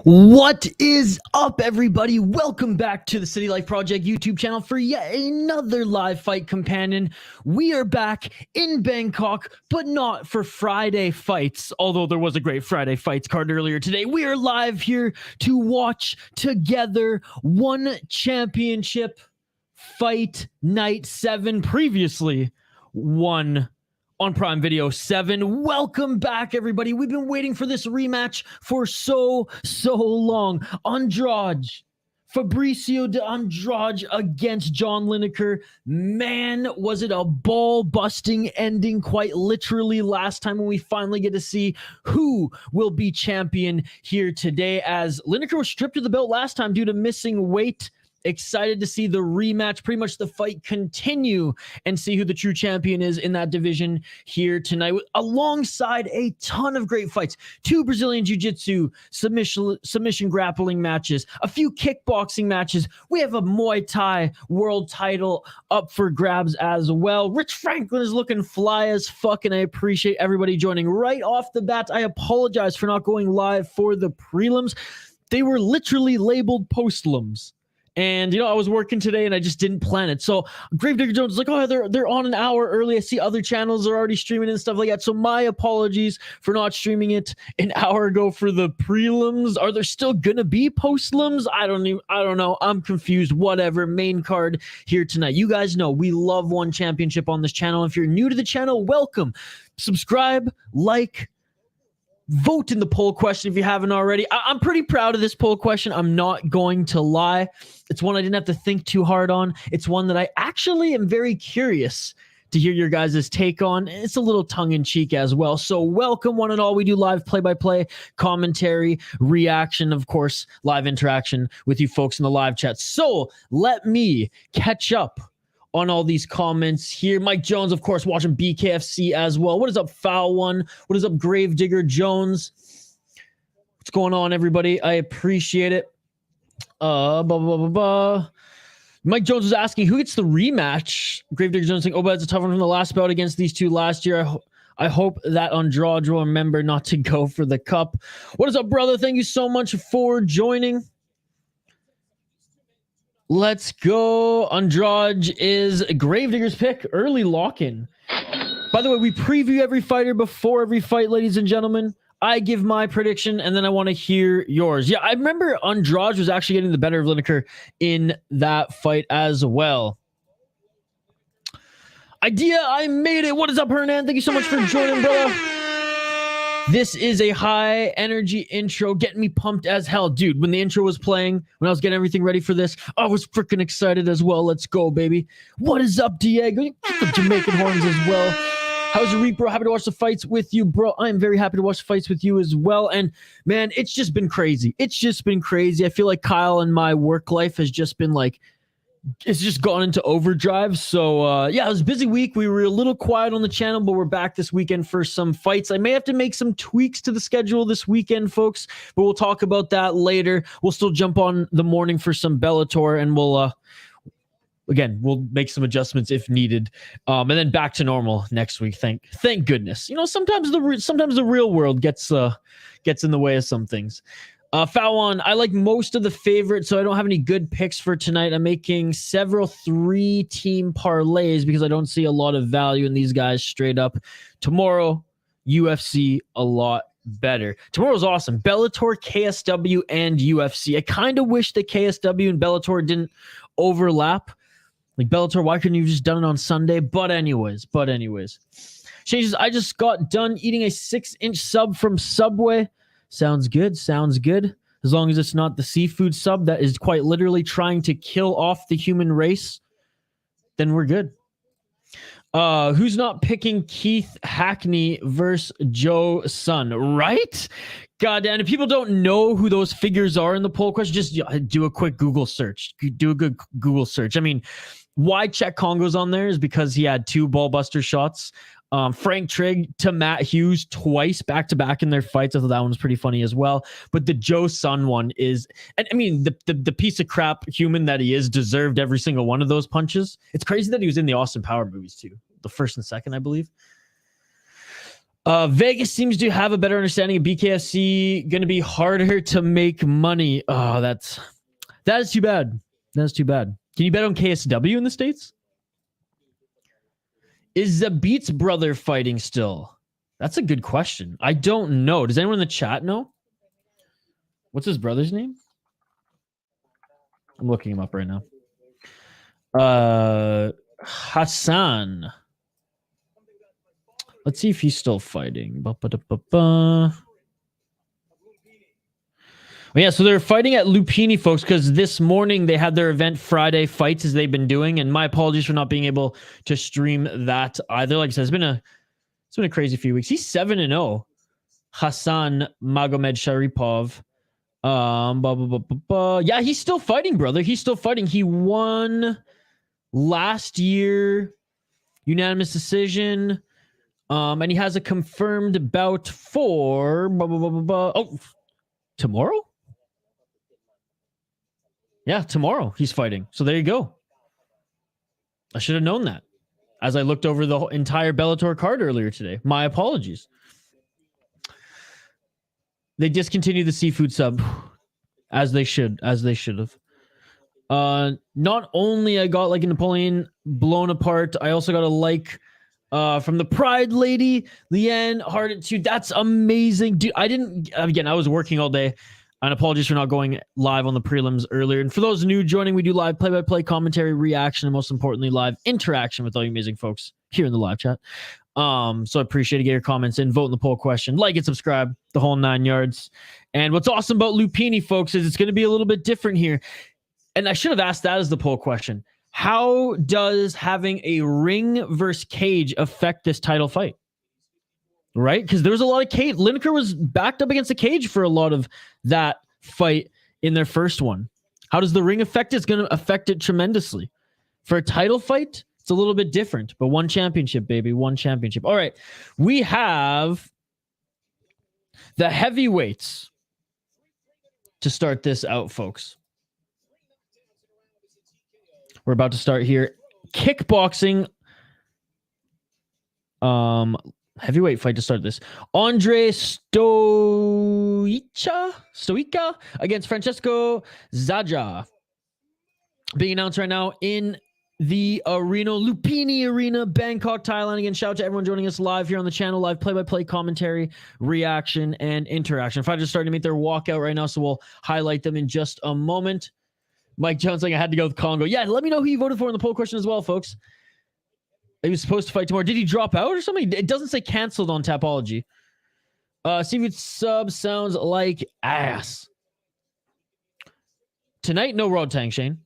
What is up, everybody? Welcome back to the City Life Project YouTube channel for yet another live fight companion. We are back in Bangkok, but not for Friday fights, although there was a great Friday fights card earlier today. We are live here to watch together one championship fight night 7, previously one on Prime Video 7. Welcome back, everybody. We've been waiting for this rematch for so long. Andrade, Fabricio de Andrade against John Lineker. Man, was it a ball-busting ending, quite literally, last time when we finally get to see who will be champion here today, as Lineker was stripped of the belt last time due to missing weight. Excited to see the rematch, pretty much the fight continue, and see who the true champion is in that division here tonight, alongside a ton of great fights. 2 Brazilian Jiu-Jitsu submission grappling matches, a few kickboxing matches. We have a Muay Thai world title up for grabs as well. Rich Franklin is looking fly as fuck, and I appreciate everybody joining right off the bat. I apologize for not going live for the prelims. They were literally labeled POSTLIMS. And, I was working today and I just didn't plan it. So Gravedigger Jones is like, oh, they're on an hour early. I see other channels are already streaming and stuff like that. So my apologies for not streaming it an hour ago for the prelims. Are there still going to be postlims? I don't know. I'm confused. Whatever. Main card here tonight. You guys know we love one championship on this channel. If you're new to the channel, welcome. Subscribe, like, vote in the poll question if you haven't already. I'm pretty proud of this poll question. I'm not going to lie. It's one I didn't have to think too hard on. It's one that I actually am very curious to hear your guys' take on. It's a little tongue-in-cheek as well. So welcome, one and all. We do live play-by-play, commentary, reaction, of course, live interaction with you folks in the live chat. So let me catch up on all these comments here. Mike Jones, of course, watching BKFC as well. What is up, Foul One? What is up, Gravedigger Jones? What's going on, everybody? I appreciate it. Mike Jones was asking, who gets the rematch? Gravedigger Jones saying, oh, but it's a tough one from the last bout against these two last year. I hope that Andrade will remember not to go for the cup. What is up, brother? Thank you so much for joining. Let's go. Andrade is Gravedigger's pick. Early lock-in. By the way, we preview every fighter before every fight, ladies and gentlemen. I give my prediction, and then I want to hear yours. Yeah, I remember Andrade was actually getting the better of Lineker in that fight as well. Idea, I made it. What is up, Hernan? Thank you so much for joining, brother. This is a high energy intro, getting me pumped as hell. Dude, when the intro was playing, when I was getting everything ready for this, I was freaking excited as well. Let's go, baby. What is up, Diego? Get the Jamaican horns as well. How's your week, bro? Happy to watch the fights with you, bro. I am very happy to watch the fights with you as well. And, man, it's just been crazy. It's just been crazy. I feel like Kyle and my work life has just been like, it's just gone into overdrive. So, yeah, it was a busy week. We were a little quiet on the channel, but we're back this weekend for some fights. I may have to make some tweaks to the schedule this weekend, folks, but we'll talk about that later. We'll still jump on the morning for some Bellator, and we'll make some adjustments if needed. And then back to normal next week. Thank goodness. Sometimes the real world gets in the way of some things. Foul One, I like most of the favorites, so I don't have any good picks for tonight. I'm making several 3-team parlays because I don't see a lot of value in these guys straight up. Tomorrow, UFC a lot better. Tomorrow's awesome. Bellator, KSW, and UFC. I kind of wish that KSW and Bellator didn't overlap. Like Bellator, why couldn't you have just done it on Sunday? But anyways. Shane says, I just got done eating a 6-inch sub from Subway. Sounds good. As long as it's not the seafood sub that is quite literally trying to kill off the human race, then we're good. Who's not picking Keith Hackney versus Joe Sun, right? God damn, if people don't know who those figures are in the poll question, just do a quick Google search. Do a good Google search. I mean, why Czech Congo's on there is because he had 2 ballbuster shots. Frank Trigg to Matt Hughes twice back-to-back in their fights. I thought that one was pretty funny as well. But the Joe Sun one is, and I mean, the piece of crap human that he is deserved every single one of those punches. It's crazy that he was in the Austin Power movies too. The first and second, I believe. Vegas seems to have a better understanding of BKFC. Going to be harder to make money. Oh, that is too bad. That's too bad. Can you bet on KSW in the States? Is the Beats brother fighting still? That's a good question. I don't know. Does anyone in the chat know? What's his brother's name? I'm looking him up right now. Hassan. Let's see if he's still fighting. Well, yeah, so they're fighting at Lumpinee, folks, because this morning they had their event Friday fights as they've been doing, and my apologies for not being able to stream that either. Like I said, it's been a crazy few weeks. He's 7-0. Hassan Magomed Sharipov. Yeah, he's still fighting, brother. He's still fighting. He won last year, unanimous decision. And he has a confirmed bout for tomorrow? Yeah, tomorrow he's fighting. So there you go. I should have known that as I looked over the entire Bellator card earlier today. My apologies. They discontinued the seafood sub as they should have. Not only I got like a Napoleon blown apart, I also got a like from the Pride lady, Leanne Hardit too. That's amazing, dude. I was working all day, and apologies for not going live on the prelims earlier. And for those new joining, we do live play-by-play commentary, reaction, and most importantly, live interaction with all you amazing folks here in the live chat. So I appreciate it. Get your comments in, vote in the poll question, like and subscribe, the whole 9 yards. And what's awesome about Lumpinee, folks, is it's going to be a little bit different here. And I should have asked that as the poll question. How does having a ring versus cage affect this title fight? Right? Because there was a lot of cage. Lineker was backed up against the cage for a lot of that fight in their first one. How does the ring affect it? It's going to affect it tremendously. For a title fight, it's a little bit different. But one championship, baby. One championship. All right. We have the heavyweights to start this out, folks. We're about to start here. Kickboxing. Heavyweight fight to start this. Andrade Stoica against Francesco Xhaja. Being announced right now in the arena, Lumpinee Arena, Bangkok, Thailand. Again, shout out to everyone joining us live here on the channel. Live play-by-play commentary, reaction, and interaction. Fighters are starting to make their walkout right now, so we'll highlight them in just a moment. Mike Jones saying I had to go with Congo. Yeah, let me know who you voted for in the poll question as well, folks. He was supposed to fight tomorrow. Did he drop out or something? It doesn't say canceled on Tapology. Seafood sub sounds like ass. Tonight, no Rod Tang, Shane.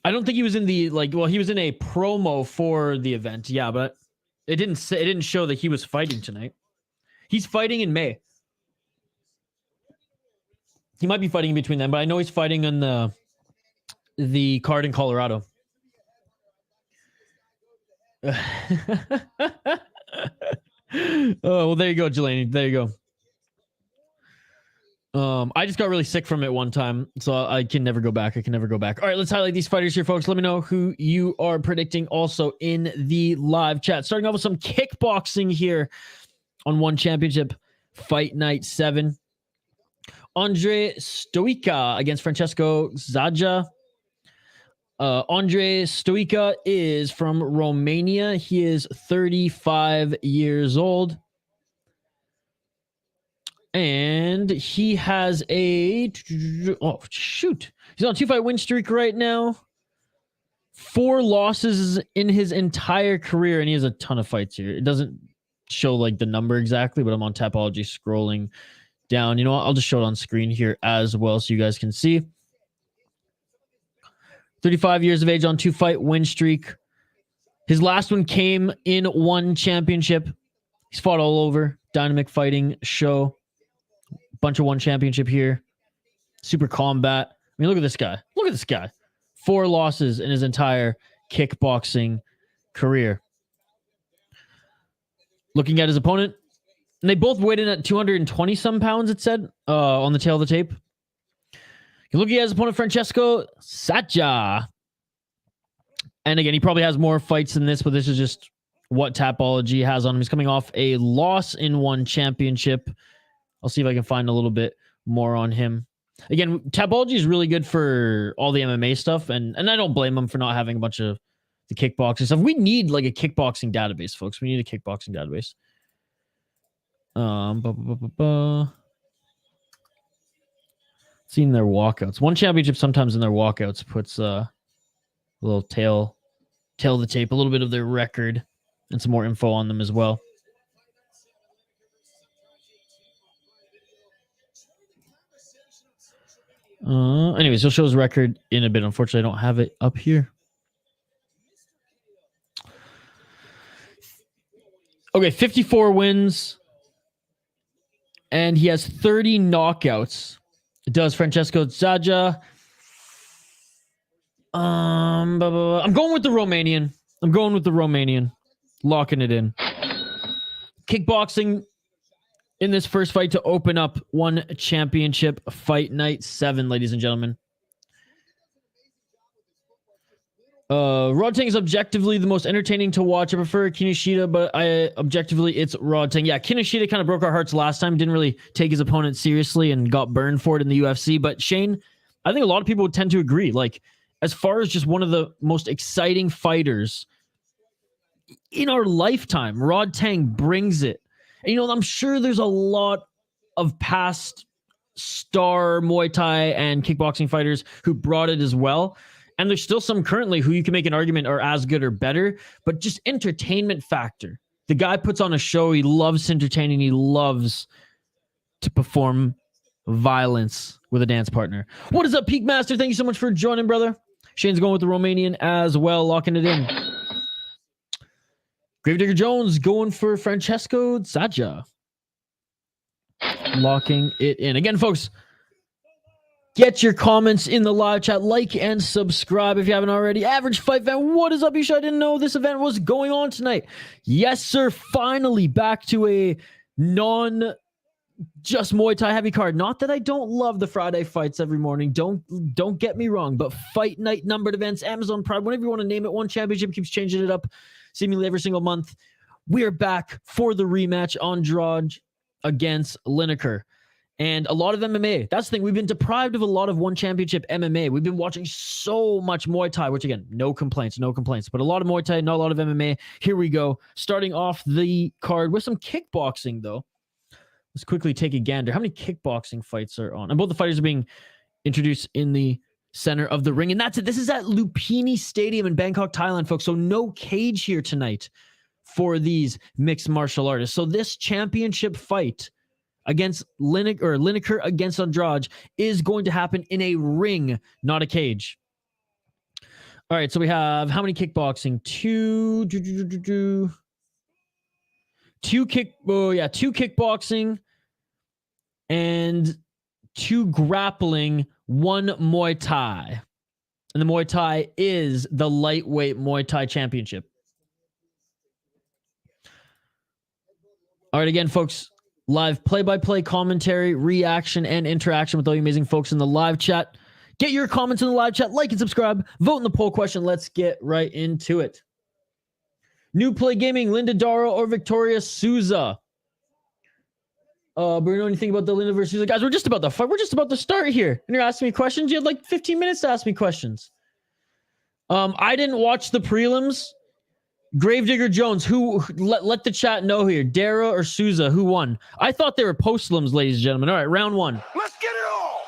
I don't think he was in the he was in a promo for the event. Yeah, but it didn't show that he was fighting tonight. He's fighting in May. He might be fighting in between them, but I know he's fighting on the card in Colorado. Oh, well, there you go, Jelani. There you go. I just got really sick from it one time, so I can never go back. All right, let's highlight these fighters here, folks. Let me know who you are predicting also in the live chat. Starting off with some kickboxing here on One Championship Fight Night 7. Andrade Stoica against Francesco Xhaja. Andrade Stoica is from Romania. He is 35 years old. And he has a... Oh, shoot. He's on a 2-fight win streak right now. 4 losses in his entire career, and he has a ton of fights here. It doesn't show like the number exactly, but I'm on Tapology scrolling down. You know what? I'll just show it on screen here as well so you guys can see. 35 years of age on 2-fight win streak. His last one came in One Championship. He's fought all over. Dynamic Fighting Show. Bunch of One Championship here. Super Combat. I mean, look at this guy. Look at this guy. 4 losses in his entire kickboxing career. Looking at his opponent. And they both weighed in at 220 some pounds, it said, on the tail of the tape. You're looking at his opponent, Francesco Xhaja. And again, he probably has more fights than this, but this is just what Tapology has on him. He's coming off a loss in one championship. I'll see if I can find a little bit more on him. Again, Tapology is really good for all the MMA stuff, and I don't blame him for not having a bunch of the kickboxing stuff. We need like a kickboxing database, folks. We need a kickboxing database. Seeing their walkouts. One championship sometimes in their walkouts puts a little tail of the tape, a little bit of their record, and some more info on them as well. Anyways, he'll show his record in a bit. Unfortunately, I don't have it up here. Okay, 54 wins. And he has 30 knockouts. It does Francesco Xhaja. I'm going with the Romanian. Locking it in. Kickboxing in this first fight to open up one championship fight night 7, ladies and gentlemen. Rodtang is objectively the most entertaining to watch. I prefer Kinoshita, but objectively it's Rodtang. Yeah, Kinoshita kind of broke our hearts last time. Didn't really take his opponent seriously and got burned for it in the UFC. But Shane, I think a lot of people would tend to agree. Like, as far as just one of the most exciting fighters in our lifetime, Rodtang brings it. And, I'm sure there's a lot of past star Muay Thai and kickboxing fighters who brought it as well. And there's still some currently who you can make an argument are as good or better, but just entertainment factor. The guy puts on a show. He loves entertaining. He loves to perform violence with a dance partner. What is up, Peak Master? Thank you so much for joining, brother. Shane's going with the Romanian as well, locking it in. Gravedigger Jones going for Francesco Xhaja. Locking it in. Again, folks, get your comments in the live chat. Like and subscribe if you haven't already. Average Fight Fan, what is up, Isha? I didn't know this event was going on tonight. Yes, sir. Finally back to a non-just Muay Thai heavy card. Not that I don't love the Friday fights every morning. Don't get me wrong. But fight night, numbered events, Amazon Prime, whatever you want to name it. One championship keeps changing it up seemingly every single month. We're back for the rematch. Andrade against Lineker. And a lot of MMA. That's the thing. We've been deprived of a lot of one championship MMA. We've been watching so much Muay Thai, which again, no complaints. But a lot of Muay Thai, not a lot of MMA. Here we go. Starting off the card with some kickboxing, though. Let's quickly take a gander. How many kickboxing fights are on? And both the fighters are being introduced in the center of the ring. And that's it. This is at Lumpinee Stadium in Bangkok, Thailand, folks. So no cage here tonight for these mixed martial artists. So this championship fight against Lineker against Andrade is going to happen in a ring, not a cage. All right, so we have how many kickboxing? Two kickboxing and 2 grappling, 1 Muay Thai. And the Muay Thai is the lightweight Muay Thai championship. All right, again, folks, live play-by-play commentary, reaction, and interaction with all you amazing folks in the live chat. Get your comments in the live chat, like and subscribe, vote in the poll question. Let's get right into it. New Play Gaming, Linda Darrow or Victória Souza? Bruno, anything about the Linda versus Souza? Guys, we're just about to fight. We're just about to start here. And you're asking me questions? You had like 15 minutes to ask me questions. I didn't watch the prelims. Gravedigger Jones, who let the chat know here. Darrow or Souza, who won? I thought they were postlims, ladies and gentlemen. All right, round 1. Let's get it all.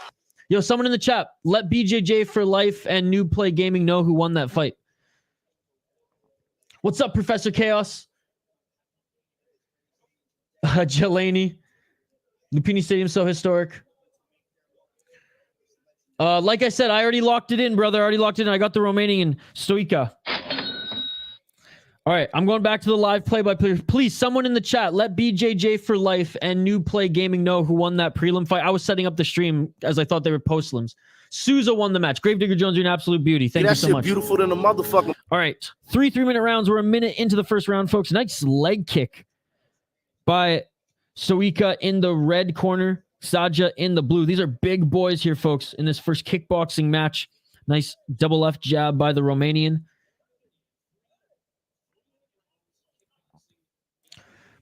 Yo, someone in the chat, let BJJ for Life and New Play Gaming know who won that fight. What's up, Professor Chaos? Jelani. Lumpinee Stadium, so historic. Like I said, I already locked it in, brother. I already locked it in. I got the Romanian Stoica. All right, I'm going back to the live play-by-play. Please, someone in the chat, let BJJ for Life and New Play Gaming know who won that prelim fight. I was setting up the stream as I thought they were postlims. Souza won the match. Gravedigger Jones, you're an absolute beauty. Thank you so much. Beautiful than a motherfucker. All right, 3 3-minute rounds. We're a minute into the first round, folks. Nice leg kick by Stoica in the red corner, Xhaja in the blue. These are big boys here, folks, in this first kickboxing match. Nice double left jab by the Romanian.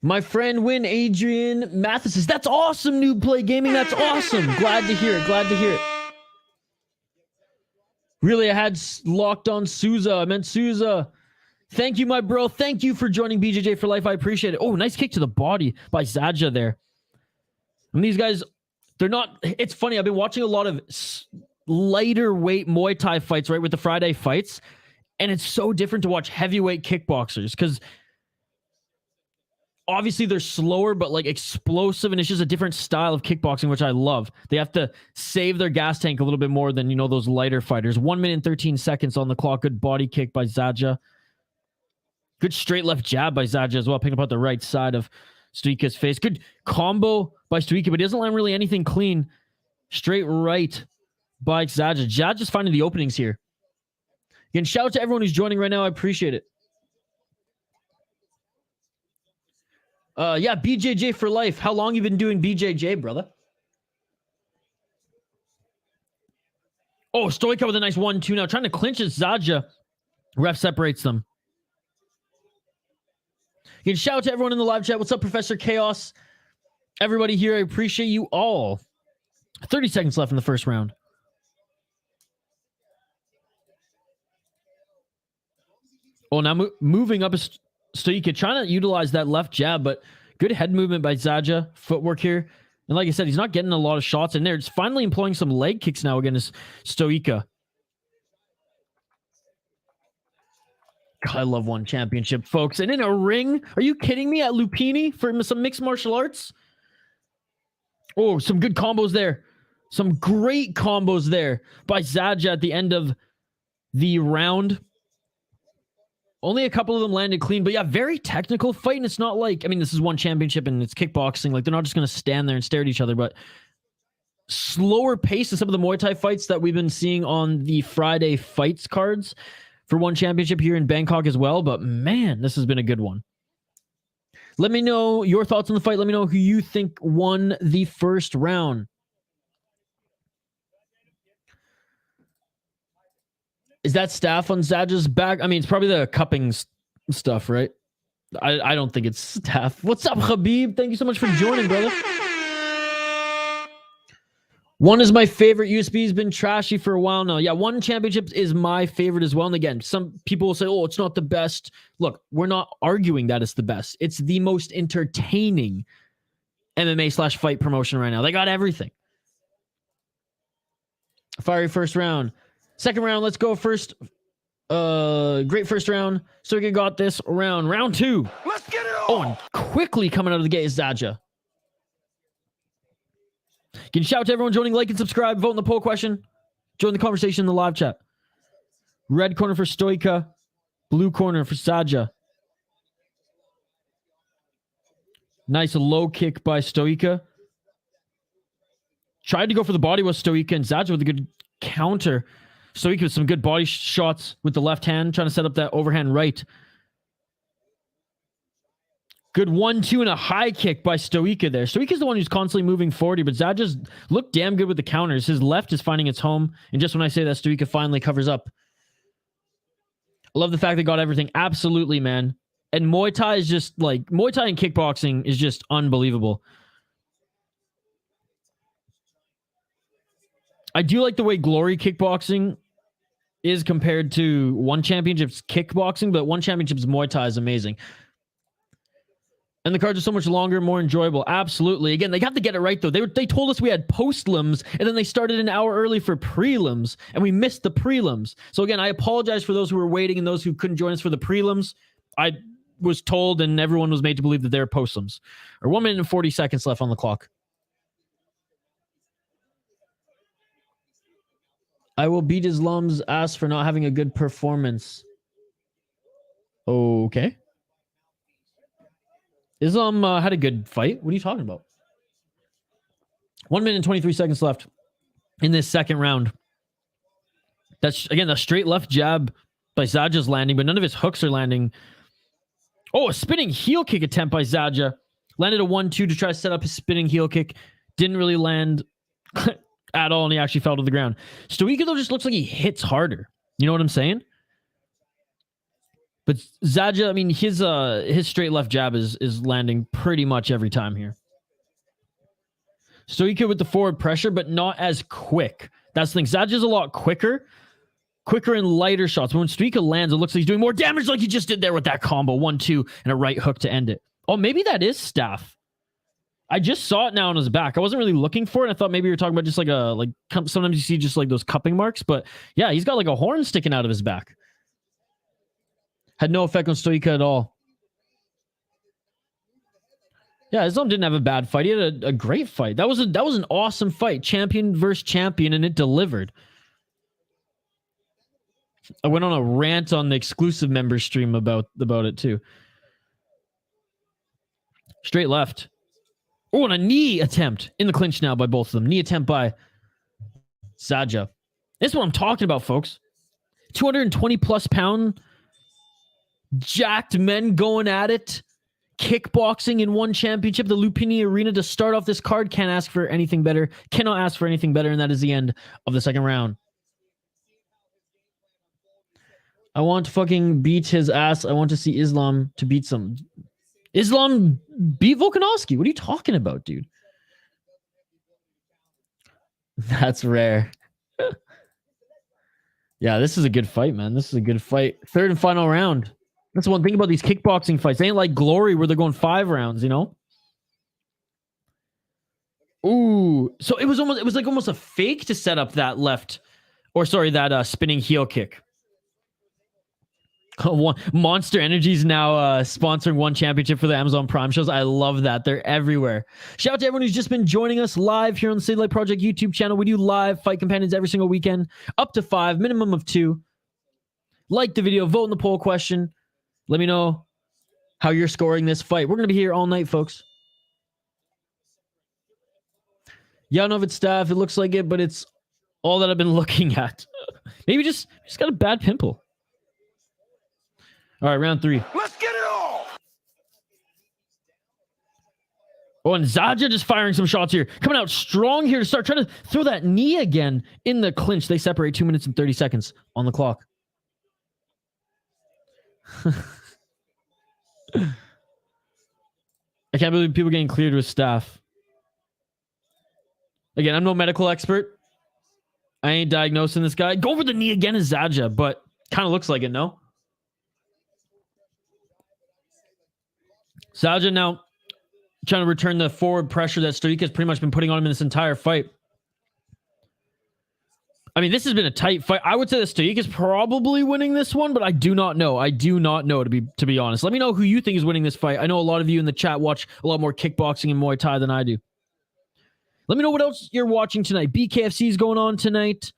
My friend win, Adrian Mattheis says, that's awesome, Noob Play Gaming. That's awesome. Glad to hear it. Glad to hear it. Really, I had locked on Souza. I meant Souza. Thank you, my bro. Thank you for joining BJJ for life. I appreciate it. Oh, nice kick to the body by Xhaja there. And these guys, they're not... It's funny. I've been watching a lot of lighter weight Muay Thai fights, right, with the Friday fights. And it's so different to watch heavyweight kickboxers because obviously they're slower, but like explosive. And it's just a different style of kickboxing, which I love. They have to save their gas tank a little bit more than, you know, those lighter fighters. 1 minute and 13 seconds on the clock. Good body kick by Xhaja. Good straight left jab by Xhaja as well, picking up at the right side of Stoica's face. Good combo by Stoica, but he doesn't land really anything clean. Straight right by Xhaja. Xhaja's finding the openings here. Again, shout out to everyone who's joining right now. I appreciate it. Yeah, BJJ for life. How long you been doing BJJ, brother? Oh, Stoica with a nice 1-2 now. Trying to clinch it. Xhaja. Ref separates them. Again, shout out to everyone in the live chat. What's up, Professor Chaos? Everybody here, I appreciate you all. 30 seconds left in the first round. Oh, now moving up is Stoica, trying to utilize that left jab, but good head movement by Xhaja. Footwork here. And like I said, he's not getting a lot of shots in there. It's finally employing some leg kicks now against Stoica. God, I love one championship, folks. And in a ring, are you kidding me? At Lumpinee for some mixed martial arts? Oh, some good combos there. Some great combos there by Xhaja at the end of the round. Only a couple of them landed clean, but yeah, very technical fight. And it's not like, I mean, this is one championship and it's kickboxing. Like, they're not just going to stand there and stare at each other, but slower pace than some of the Muay Thai fights that we've been seeing on the Friday fights cards for one championship here in Bangkok as well. But man, this has been a good one. Let me know your thoughts on the fight. Let me know who you think won the first round. Is that staff on Xhaja's back? I mean, it's probably the cupping stuff, right? I don't think it's staff. What's up, Khabib? Thank you so much for joining, brother. One is my favorite. USB's been trashy for a while now. Yeah, one championship is my favorite as well. And again, some people will say, oh, it's not the best. Look, we're not arguing that it's the best. It's the most entertaining MMA/fight promotion right now. They got everything. Fiery first round. Second round, let's go first. Great first round. Stoica got this round. Round two. Let's get it on. Oh, and quickly coming out of the gate is Xhaja. Can you shout out to everyone joining, like and subscribe, vote in the poll question, join the conversation in the live chat. Red corner for Stoica, blue corner for Xhaja. Nice low kick by Stoica. Tried to go for the body with Stoica, and Xhaja with a good counter. Stoica with some good body shots with the left hand, trying to set up that overhand right. Good 1-2 and a high kick by Stoica there. Stoica's the one who's constantly moving forward, but Xhaja's looked damn good with the counters. His left is finding its home, and just when I say that, Stoica finally covers up. I love the fact they got everything. Absolutely, man. And Muay Thai is just like, Muay Thai and kickboxing is just unbelievable. I do like the way Glory Kickboxing is compared to One Championship's kickboxing, but One Championship's Muay Thai is amazing. And the cards are so much longer, more enjoyable. Absolutely. Again, they have to get it right, though. They told us we had postlims, and then they started an hour early for prelims, and we missed the prelims. So again, I apologize for those who were waiting and those who couldn't join us for the prelims. I was told, and everyone was made to believe that they're postlims. Or 1 minute and 40 seconds left on the clock. I will beat Islam's ass for not having a good performance. Okay. Islam had a good fight. What are you talking about? 1 minute and 23 seconds left in this second round. That's, again, the straight left jab by Xhaja's landing, but none of his hooks are landing. Oh, a spinning heel kick attempt by Xhaja. Landed a 1-2 to try to set up his spinning heel kick. Didn't really land at all, and he actually fell to the ground. Stoica, though, just looks like he hits harder. You know what I'm saying? But Xhaja, I mean, his straight left jab is landing pretty much every time here. Stoica with the forward pressure, but not as quick. That's the thing. Xhaja's a lot quicker and lighter shots. But when Stoica lands, it looks like he's doing more damage like he just did there with that combo. 1-2 and a right hook to end it. Oh, maybe that is staff. I just saw it now on his back. I wasn't really looking for it. I thought maybe you were talking about just like sometimes you see just like those cupping marks, but yeah, he's got like a horn sticking out of his back. Had no effect on Stoica at all. Yeah, Islam didn't have a bad fight. He had a great fight. That was an awesome fight. Champion versus champion, and it delivered. I went on a rant on the exclusive member stream about it too. Straight left. Oh, and a knee attempt in the clinch now by both of them. Knee attempt by Xhaja. This is what I'm talking about, folks. 220 plus pound jacked men going at it. Kickboxing in one championship. The Lumpinee Arena to start off this card. Can't ask for anything better. Cannot ask for anything better, and that is the end of the second round. I want to fucking beat his ass. I want to see Islam to beat some... Islam beat Volkanovski. What are you talking about, dude? That's rare. Yeah, this is a good fight, man. This is a good fight. Third and final round. That's the one thing about these kickboxing fights. They ain't like Glory where they're going 5 rounds, you know? Ooh. So it was like almost a fake to set up that that spinning heel kick. Monster Energy's now sponsoring one championship for the Amazon Prime shows. I love that. They're everywhere. Shout out to everyone who's just been joining us live here on the City Light Project YouTube channel. We do live fight companions every single weekend, up to 5, minimum of 2. Like the video, vote in the poll question. Let me know how you're scoring this fight. We're going to be here all night, folks. Yeah, I don't know if it's staff. It looks like it, but it's all that I've been looking at. Maybe just got a bad pimple. All right, round 3. Let's get it all. Oh, and Xhaja just firing some shots here. Coming out strong here to start. Trying to throw that knee again in the clinch. They separate 2 minutes and 30 seconds on the clock. I can't believe people getting cleared with staff. Again, I'm no medical expert. I ain't diagnosing this guy. Go over the knee again is Xhaja, but kind of looks like it, no? Xhaja now trying to return the forward pressure that Stoica's pretty much been putting on him in this entire fight. I mean, this has been a tight fight. I would say that Stoica's probably winning this one, but I do not know. I do not know, to be honest. Let me know who you think is winning this fight. I know a lot of you in the chat watch a lot more kickboxing and Muay Thai than I do. Let me know what else you're watching tonight. BKFC is going on tonight.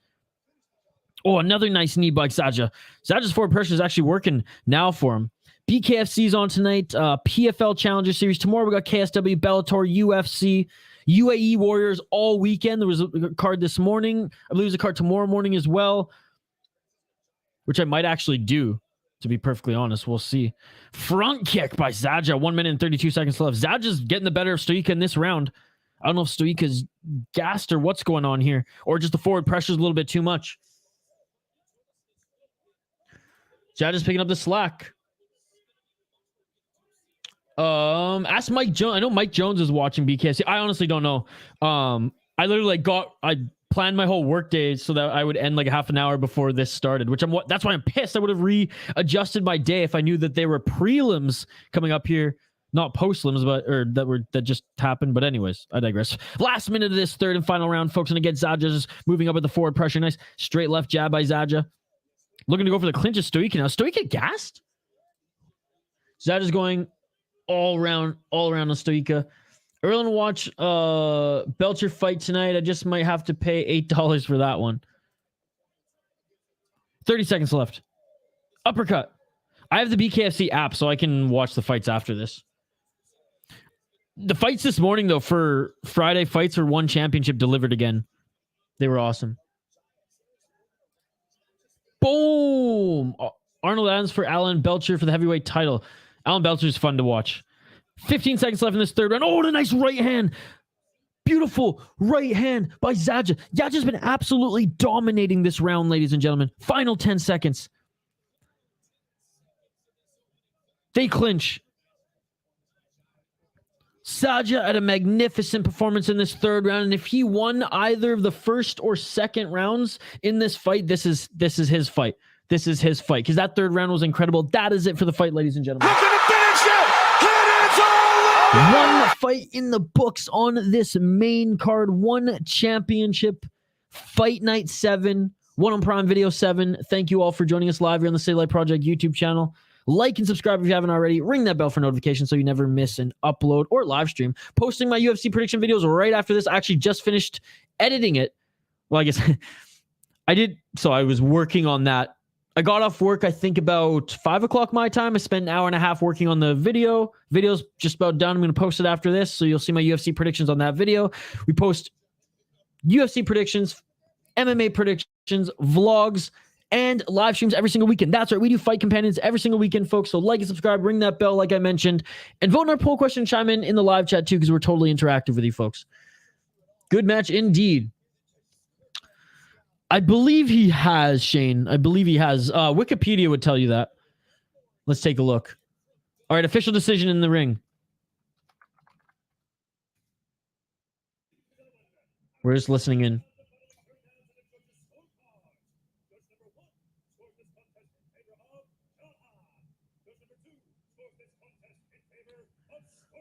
Oh, another nice knee by Xhaja. Xhaja's forward pressure is actually working now for him. BKFC's on tonight. PFL Challenger Series. Tomorrow we got KSW, Bellator, UFC, UAE Warriors all weekend. There was a card this morning. I believe there's a card tomorrow morning as well, which I might actually do, to be perfectly honest. We'll see. Front kick by Xhaja. 1 minute and 32 seconds left. Xhaja's getting the better of Stoica in this round. I don't know if Stoica's gassed or what's going on here, or just the forward pressure's a little bit too much. Xhaja's picking up the slack. Ask Mike Jones. I know Mike Jones is watching BKFC. I honestly don't know. I literally I planned my whole work day so that I would end like half an hour before this started, that's why I'm pissed. I would have readjusted my day if I knew that there were prelims coming up here, not postlims, that just happened. But anyways, I digress. Last minute of this third and final round, folks. And again, Xhaja just moving up with the forward pressure. Nice straight left jab by Xhaja. Looking to go for the clinch of Stoica now. Stoica gassed. Xhaja's going all around on Stoica. Early to watch Belcher fight tonight. I just might have to pay $8 for that one. 30 seconds left. Uppercut. I have the BKFC app, so I can watch the fights after this. The fights this morning, though, for Friday fights for one championship delivered again. They were awesome. Boom! Arnold Adams for Alan Belcher for the heavyweight title. Alan Belcher is fun to watch. 15 seconds left in this third round. Oh, what a nice right hand. Beautiful right hand by Xhaja. Xhaja's been absolutely dominating this round, ladies and gentlemen. Final 10 seconds. They clinch. Xhaja had a magnificent performance in this third round, and if he won either of the first or second rounds in this fight, this is his fight. This is his fight, because that third round was incredible. That is it for the fight, ladies and gentlemen. One fight in the books on this main card. One championship. Fight Night 7. One on Prime Video 7. Thank you all for joining us live here on the City Light Project YouTube channel. Like and subscribe if you haven't already. Ring that bell for notifications so you never miss an upload or live stream. Posting my UFC prediction videos right after this. I actually just finished editing it. Well, I guess I did. So I was working on that. I got off work, I think, about 5 o'clock my time. I spent an hour and a half working on the video. Video's just about done. I'm going to post it after this, so you'll see my UFC predictions on that video. We post UFC predictions, MMA predictions, vlogs, and live streams every single weekend. That's right. We do fight companions every single weekend, folks. So like and subscribe, ring that bell like I mentioned, and vote in our poll question, chime in the live chat too, because we're totally interactive with you folks. Good match indeed. I believe he has, Shane. I believe he has. Wikipedia would tell you that. Let's take a look. All right, official decision in the ring. We're just listening in.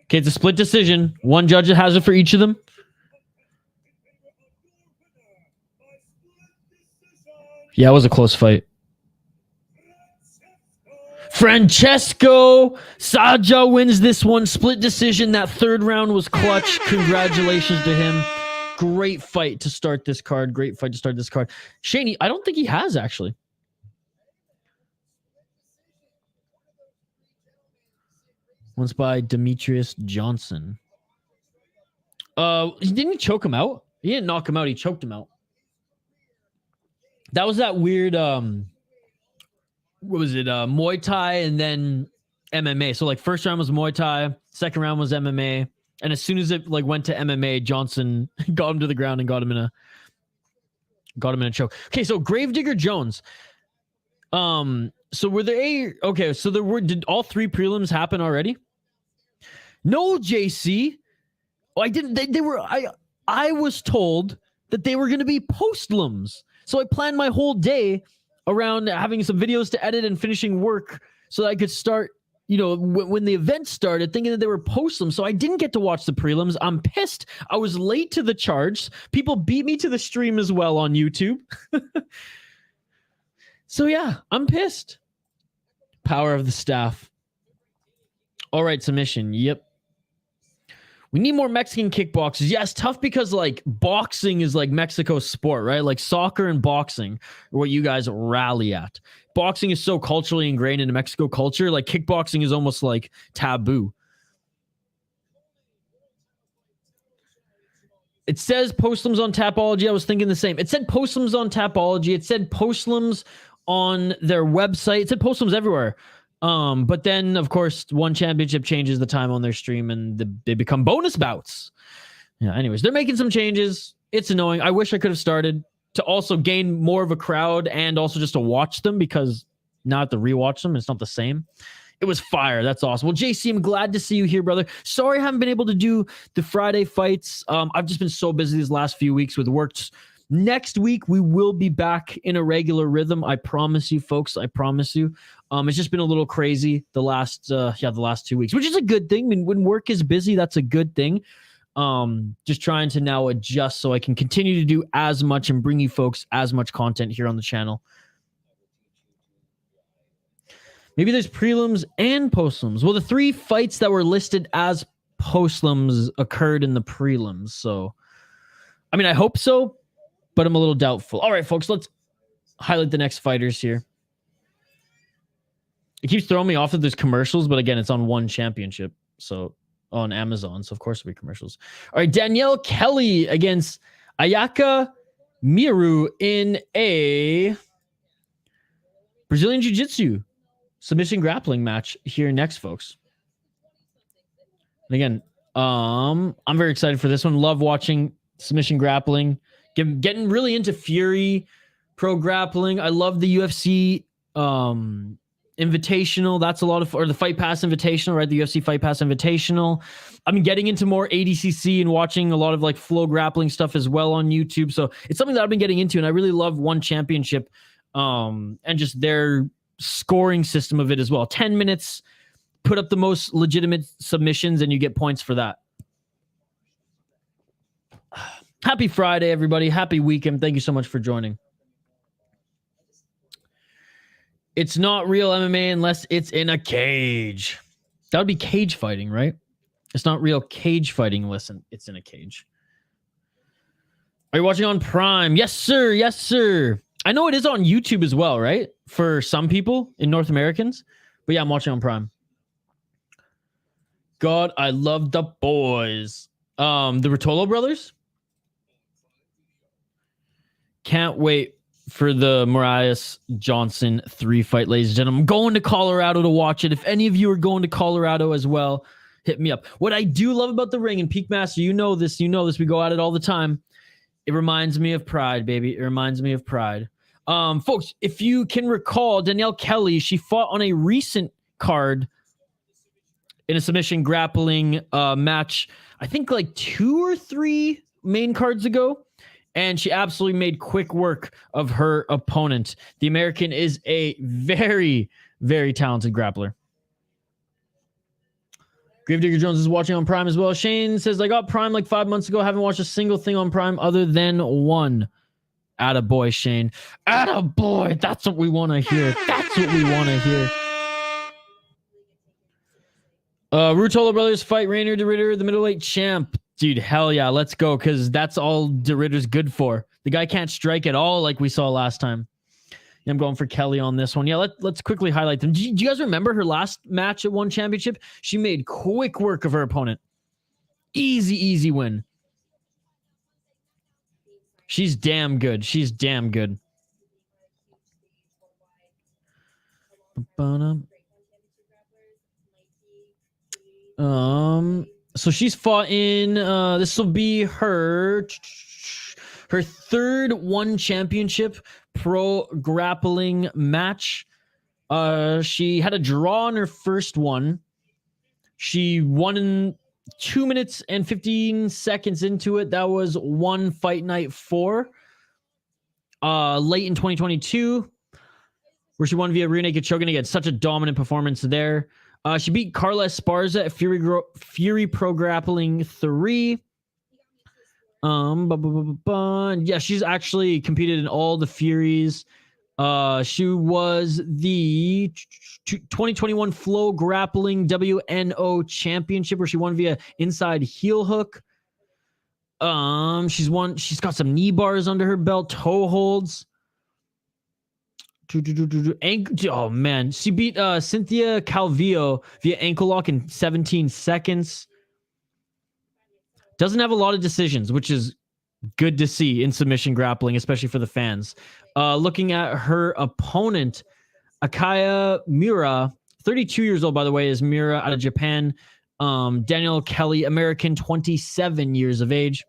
Okay, it's a split decision. One judge has it for each of them. Yeah, it was a close fight. Francesco Xhaja wins this one. Split decision. That third round was clutch. Congratulations to him. Great fight to start this card. Great fight to start this card. Shane, I don't think he has, actually. One's by Demetrius Johnson. Didn't he choke him out? He didn't knock him out. He choked him out. That was that weird, what was it? Muay Thai and then MMA. So like first round was Muay Thai, second round was MMA. And as soon as it like went to MMA, Johnson got him to the ground and got him in a choke. Okay, so Gravedigger Jones. So were there did all three prelims happen already? No, JC. Oh, I didn't. I was told that they were going to be postlims. So I planned my whole day around having some videos to edit and finishing work so that I could start, when the event started, thinking that they were postlims. So I didn't get to watch the prelims. I'm pissed. I was late to the charge. People beat me to the stream as well on YouTube. So yeah, I'm pissed. Power of the staff. All right, submission. Yep. We need more Mexican kickboxers. Yes, tough because like boxing is like Mexico's sport, right? Like soccer and boxing are what you guys rally at. Boxing is so culturally ingrained into Mexico culture. Like kickboxing is almost like taboo. It says postlims on Tapology. I was thinking the same. It said postlims on Tapology. It said postlims on their website. It said postlims everywhere. But then, of course, one championship changes the time on their stream and they become bonus bouts. Yeah, anyways, they're making some changes. It's annoying. I wish I could have started to also gain more of a crowd and also just to watch them, because now I have to rewatch them. It's not the same. It was fire. That's awesome. Well, JC, I'm glad to see you here, brother. Sorry I haven't been able to do the Friday fights. I've just been so busy these last few weeks with work. Next week, we will be back in a regular rhythm. I promise you, folks. I promise you. It's just been a little crazy the last 2 weeks, which is a good thing. I mean, when work is busy, that's a good thing. Just trying to now adjust so I can continue to do as much and bring you folks as much content here on the channel. Maybe there's prelims and postlims. Well, the 3 fights that were listed as postlims occurred in the prelims. So, I mean, I hope so, but I'm a little doubtful. All right, folks, let's highlight the next fighters here. It keeps throwing me off that there's commercials, but again, it's on one championship. So on Amazon. So of course it'll be commercials. All right. Danielle Kelly against Ayaka Miura in a Brazilian Jiu-Jitsu submission grappling match here next, folks. And again, I'm very excited for this one. Love watching submission grappling. Getting really into Fury Pro Grappling. I love the UFC Invitational, that's a lot of, or the Fight Pass Invitational, right? The UFC Fight Pass Invitational. I'm getting into more ADCC and watching a lot of like flow grappling stuff as well on YouTube. So it's something that I've been getting into, and I really love One Championship and just their scoring system of it as well. 10 minutes, put up the most legitimate submissions, and you get points for that. Happy Friday, everybody. Happy weekend. Thank you so much for joining. It's not real MMA unless it's in a cage. That would be cage fighting, right? It's not real cage fighting unless it's in a cage. Are you watching on Prime? Yes, sir. Yes, sir. I know it is on YouTube as well, right? For some people in North Americans. But yeah, I'm watching on Prime. God, I love the boys. The Rotolo brothers. Can't wait for the Mattheis Johnson 3 fight, ladies and gentlemen. I'm going to Colorado to watch it. If any of you are going to Colorado as well, hit me up. What I do love about the ring, and Peak Master, you know this, we go at it all the time. It reminds me of pride, baby. It reminds me of pride. Folks, if you can recall, Danielle Kelly, she fought on a recent card in a submission grappling match, I think like 2 or 3 main cards ago. And she absolutely made quick work of her opponent. The American is a very, very talented grappler. Gravedigger Jones is watching on Prime as well. Shane says, I got Prime like 5 months ago. Haven't watched a single thing on Prime other than one. Attaboy, Shane. Attaboy. That's what we want to hear. That's what we want to hear. Rutolo Brothers fight Rainier DeRitter, the middleweight champ. Dude, hell yeah, let's go, because that's all DeRitter's good for. The guy can't strike at all like we saw last time. I'm going for Kelly on this one. Yeah, let's quickly highlight them. Do you guys remember her last match at One Championship? She made quick work of her opponent. Easy win. She's damn good. She's damn good. So she's fought in this will be her third One Championship pro grappling match. She had a draw in her first one. She won in 2 minutes and 15 seconds into it. That was one Fight Night 4 late in 2022, where she won via rear naked choke. Again, such a dominant performance there. She beat Carla Esparza at Fury Pro Grappling 3. Yeah, she's actually competed in all the Furies. She was the 2021 Flow Grappling WNO Championship, where she won via inside heel hook. She's got some knee bars under her belt, toe holds. Oh man, she beat Cynthia Calvillo via ankle lock in 17 seconds. Doesn't have a lot of decisions, which is good to see in submission grappling, especially for the fans. Looking at her opponent, Akaya Miura, 32 years old, by the way, is Miura out of Japan. Danielle Kelly, American, 27 years of age.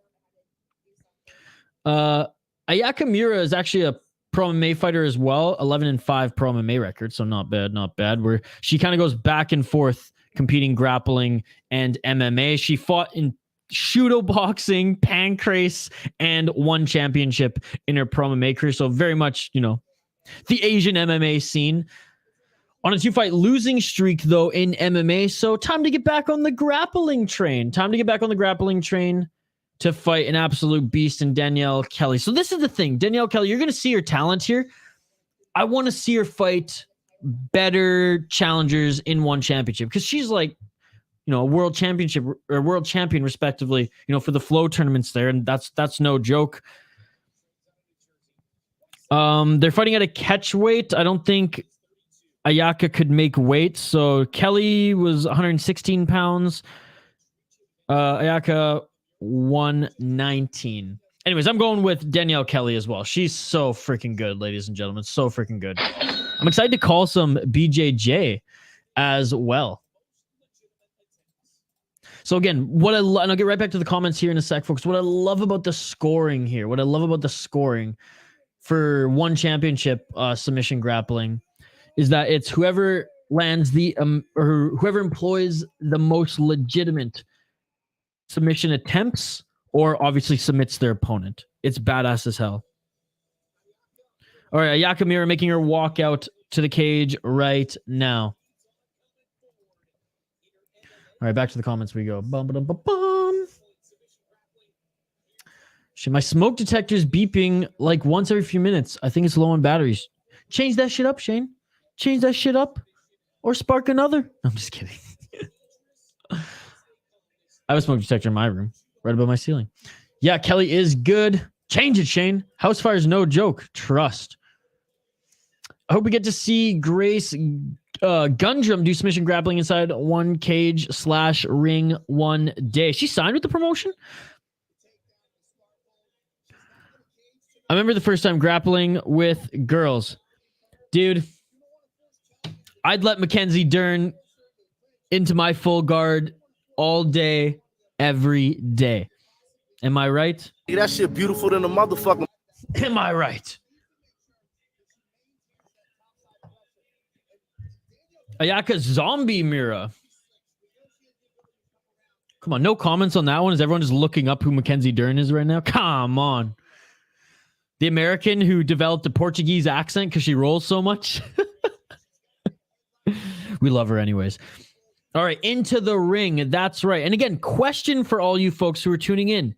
Ayaka Miura is actually a pro MMA fighter as well, 11-5 pro MMA record, so not bad. Where she kind of goes back and forth competing grappling and MMA. She fought in Shudo boxing, pancrase, and One Championship in her pro MMA career, so very much, the Asian MMA scene. On a 2-fight losing streak, though, in MMA, so time to get back on the grappling train. To fight an absolute beast in Danielle Kelly. So this is the thing. Danielle Kelly, you're going to see her talent here. I want to see her fight better challengers in One Championship, because she's like, a world championship or world champion respectively, for the flow tournaments there. And that's no joke. They're fighting at a catch weight. I don't think Ayaka could make weight. So Kelly was 116 pounds. Ayaka 119. Anyways, I'm going with Danielle Kelly as well. She's so freaking good, ladies and gentlemen. So freaking good. I'm excited to call some BJJ as well. So again, and I'll get right back to the comments here in a sec, folks. What I love about the scoring here, for One Championship submission grappling, is that it's whoever lands the or whoever employs the most legitimate submission attempts or obviously submits their opponent. It's badass as hell. All right, Ayaka Miura making her walk out to the cage right now. All right, back to the comments we go. Bum, ba, bum, bum. Shit, my smoke detector's beeping like once every few minutes. I think it's low on batteries. Change that shit up, Shane. Change that shit up. Or spark another. I'm just kidding. I have a smoke detector in my room, right above my ceiling. Yeah, Kelly is good. Change it, Shane. House fire's no joke. Trust. I hope we get to see Grace Gundrum do submission grappling inside one cage / ring one day. She signed with the promotion? I remember the first time grappling with girls. Dude, I'd let Mackenzie Dern into my full guard all day, every day. Am I right? Hey, that shit beautiful than a motherfucker. Am I right? Ayaka Zombie Miura. Come on, no comments on that one. Is everyone just looking up who Mackenzie Dern is right now? Come on. The American who developed a Portuguese accent because she rolls so much. We love her anyways. All right, into the ring. That's right. And again, question for all you folks who are tuning in.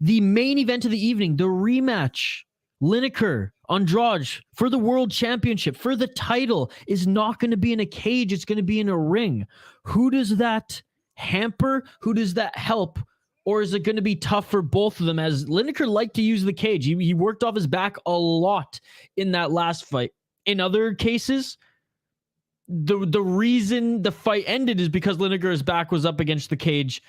The main event of the evening, the rematch, Lineker, Andrade, for the world championship, for the title, is not going to be in a cage. It's going to be in a ring. Who does that hamper? Who does that help? Or is it going to be tough for both of them, as Lineker liked to use the cage? He worked off his back a lot in that last fight. In other cases, the reason the fight ended is because Lineker's back was up against the cage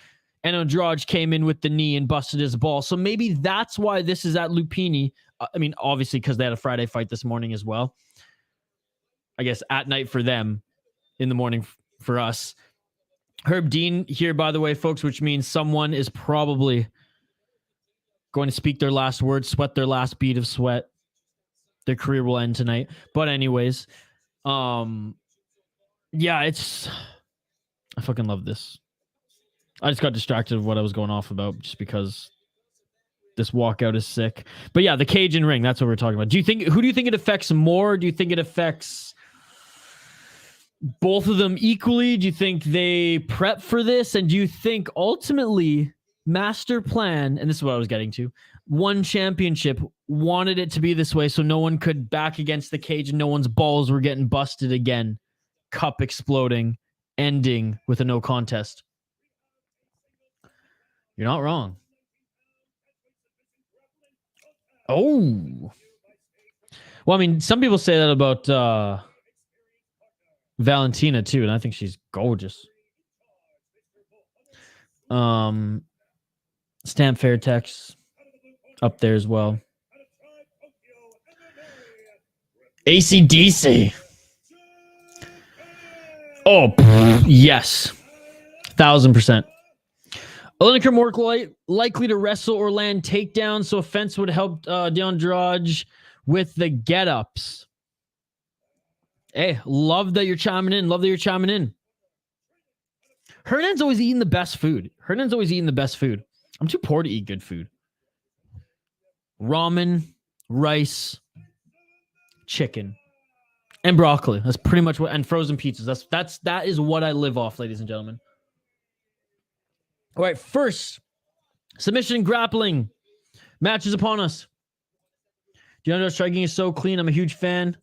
and Andrade came in with the knee and busted his ball. So maybe that's why this is at Lumpinee. I mean, obviously, because they had a Friday fight this morning as well. I guess at night for them, in the morning for us. Herb Dean here, by the way, folks, which means someone is probably going to speak their last words, sweat their last bead of sweat. Their career will end tonight. But anyways, yeah, I fucking love this. I just got distracted of what I was going off about just because this walkout is sick. But yeah, the cage and ring, that's what we're talking about. Who do you think it affects more? Do you think it affects both of them equally? Do you think they prep for this? And do you think ultimately master plan, and this is what I was getting to, one championship wanted it to be this way so no one could back against the cage and no one's balls were getting busted again, cup exploding, ending with a no contest? You're not wrong. Oh. Well, I mean, some people say that about Valentina too, and I think she's gorgeous. Stamp Fairtex up there as well. AC/DC. Oh, yes. 1,000%. Lineker more likely to wrestle or land takedowns, so offense would help Andrade with the get-ups. Hey, love that you're chiming in. Love that you're chiming in. Hernan's always eating the best food. I'm too poor to eat good food. Ramen, rice, chicken, and broccoli. That's pretty much what, and frozen pizzas. That is what I live off, ladies and gentlemen. All right, first submission grappling match is upon us. DeAndre striking is so clean. I'm a huge fan.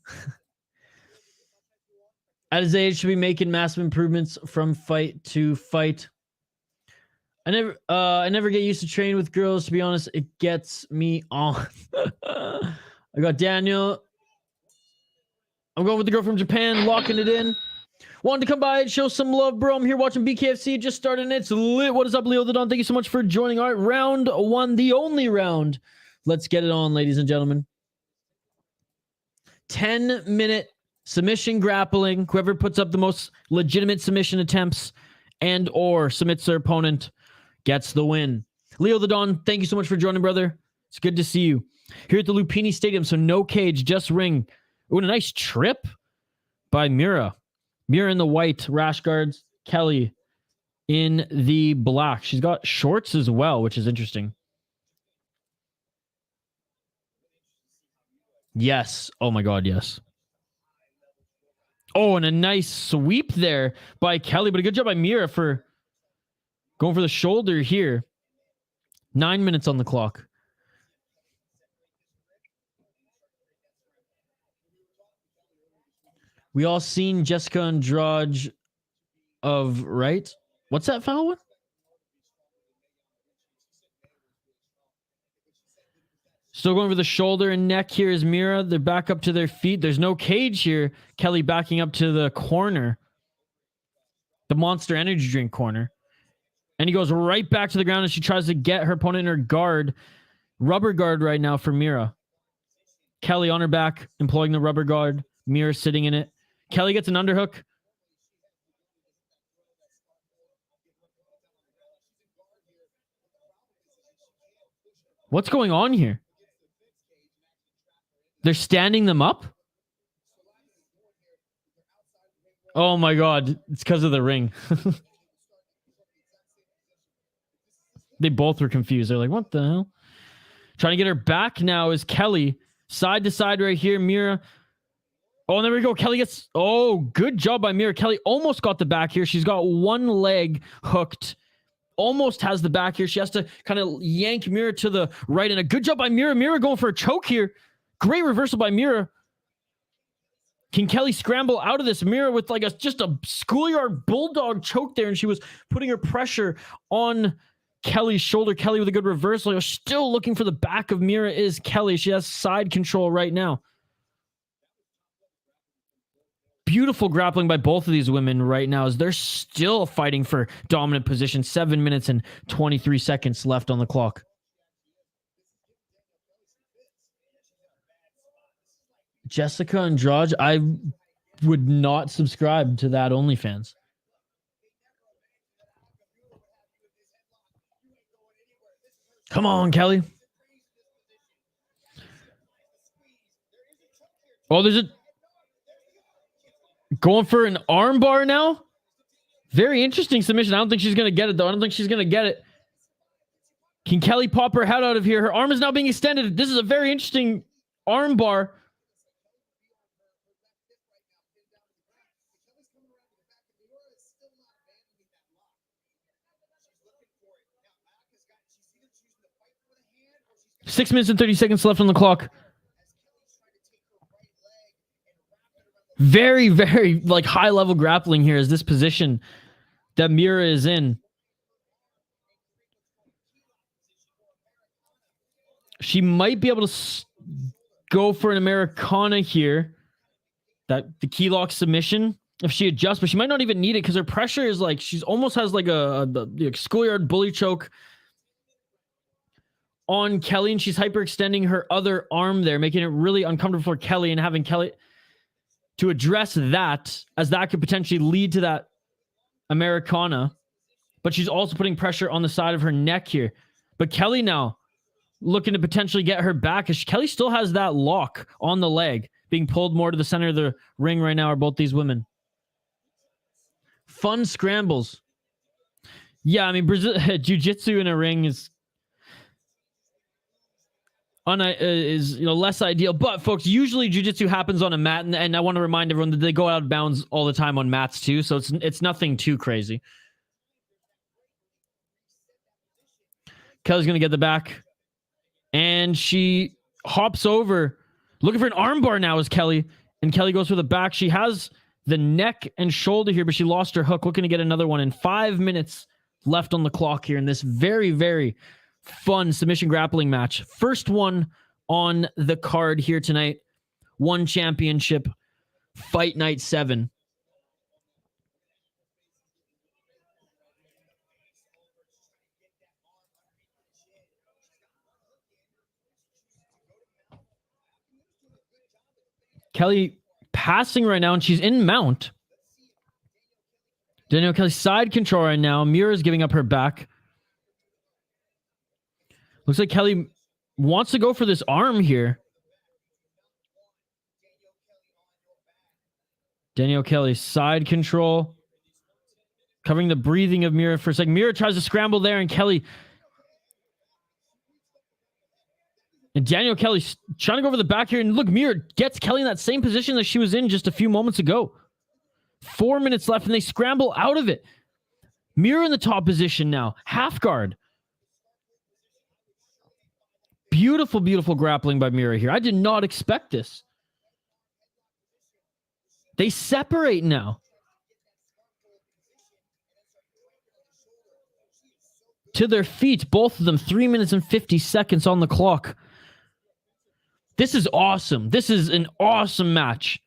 At his age, should be making massive improvements from fight to fight. I never get used to training with girls. To be honest, it gets me on. I got Daniel. I'm going with the girl from Japan, locking it in. Wanted to come by and show some love, bro. I'm here watching BKFC. Just started. It's lit. What is up, Leo the Don? Thank you so much for joining. All right, round one, the only round. Let's get it on, ladies and gentlemen. 10-minute submission grappling. Whoever puts up the most legitimate submission attempts and or submits their opponent gets the win. Leo the Don, thank you so much for joining, brother. It's good to see you. Here at the Lumpinee Stadium, so no cage, just ring. Oh, a nice trip. by Miura. Miura in the white rash guards. Kelly in the black. She's got shorts as well, which is interesting. Yes. Oh my God, yes. Oh, and a nice sweep there by Kelly, but a good job by Miura for going for the shoulder here. 9 minutes on the clock. We all seen Jessica Andrade of, right? What's that foul one? Still going for the shoulder and neck here is Miura. They're back up to their feet. There's no cage here. Kelly backing up to the corner. The Monster Energy Drink corner. And he goes right back to the ground as she tries to get her opponent in her guard. Rubber guard right now for Miura. Kelly on her back, employing the rubber guard. Miura sitting in it. Kelly gets an underhook. What's going on here? They're standing them up? Oh my God. It's because of the ring. They both were confused. They're like, what the hell? Trying to get her back now is Kelly. Side to side right here. Miura. Oh, and there we go. Kelly gets... Oh, good job by Miura. Kelly almost got the back here. She's got one leg hooked. Almost has the back here. She has to kind of yank Miura to the right. And a good job by Miura. Miura going for a choke here. Great reversal by Miura. Can Kelly scramble out of this? Miura with like just a schoolyard bulldog choke there. And she was putting her pressure on Kelly's shoulder. Kelly with a good reversal. You're still looking for the back of Miura is Kelly. She has side control right now. Beautiful grappling by both of these women right now as they're still fighting for dominant position. 7 minutes and 23 seconds left on the clock. Jessica Andrade, I would not subscribe to that OnlyFans. Come on, Kelly. Oh, there's a... Going for an arm bar now. Very interesting submission. I don't think she's going to get it, though. I don't think she's going to get it. Can Kelly pop her head out of here? Her arm is now being extended. This is a very interesting arm bar. Six minutes and 30 seconds left on the clock. Very, very like high level grappling here is this position that Miura is in. She might be able to go for an Americana here. That the key lock submission if she adjusts, but she might not even need it because her pressure is like she's almost has like a schoolyard bully choke on Kelly, and she's hyperextending her other arm there, making it really uncomfortable for Kelly, and having Kelly to address that, as that could potentially lead to that Americana. But she's also putting pressure on the side of her neck here. But Kelly now looking to potentially get her back, as Kelly still has that lock on the leg, being pulled more to the center of the ring right now are both these women. Fun scrambles. Yeah, I mean, jiu-jitsu in a ring is less ideal, but folks, usually jiu-jitsu happens on a mat, and I want to remind everyone that they go out of bounds all the time on mats too, so it's nothing too crazy. Kelly's gonna get the back, and she hops over, looking for an armbar now is Kelly, and Kelly goes for the back. She has the neck and shoulder here, but she lost her hook, looking to get another one in. 5 minutes left on the clock here in this very, very fun submission grappling match. First one on the card here tonight. One championship, Fight Night 7. Kelly passing right now, and she's in mount. Danielle Kelly side control right now. Miura's giving up her back. Looks like Kelly wants to go for this arm here. Danielle Kelly, side control. Covering the breathing of Miura for a second. Miura tries to scramble there, and Kelly... And Danielle Kelly's trying to go over the back here. And look, Miura gets Kelly in that same position that she was in just a few moments ago. 4 minutes left, and they scramble out of it. Miura in the top position now. Half guard. Beautiful, beautiful grappling by Miura here. I did not expect this. They separate now. To their feet, both of them. 3 minutes and 50 seconds on the clock. This is awesome. This is an awesome match.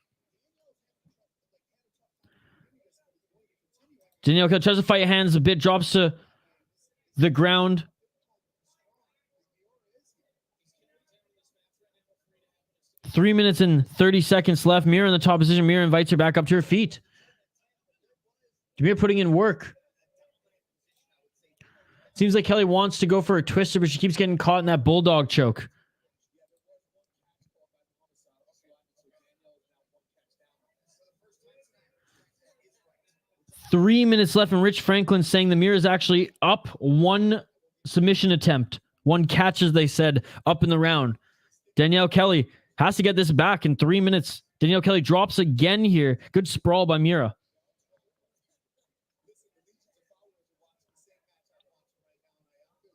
Danielle tries to fight hands a bit, drops to the ground. Three minutes and 30 seconds left. Miura in the top position. Miura invites her back up to her feet. Miura putting in work. Seems like Kelly wants to go for a twister, but she keeps getting caught in that bulldog choke. Three minutes left, and Rich Franklin saying the Miura is actually up one submission attempt. One catch, as they said, up in the round. Danielle Kelly has to get this back in 3 minutes. Danielle Kelly drops again here. Good sprawl by Miura.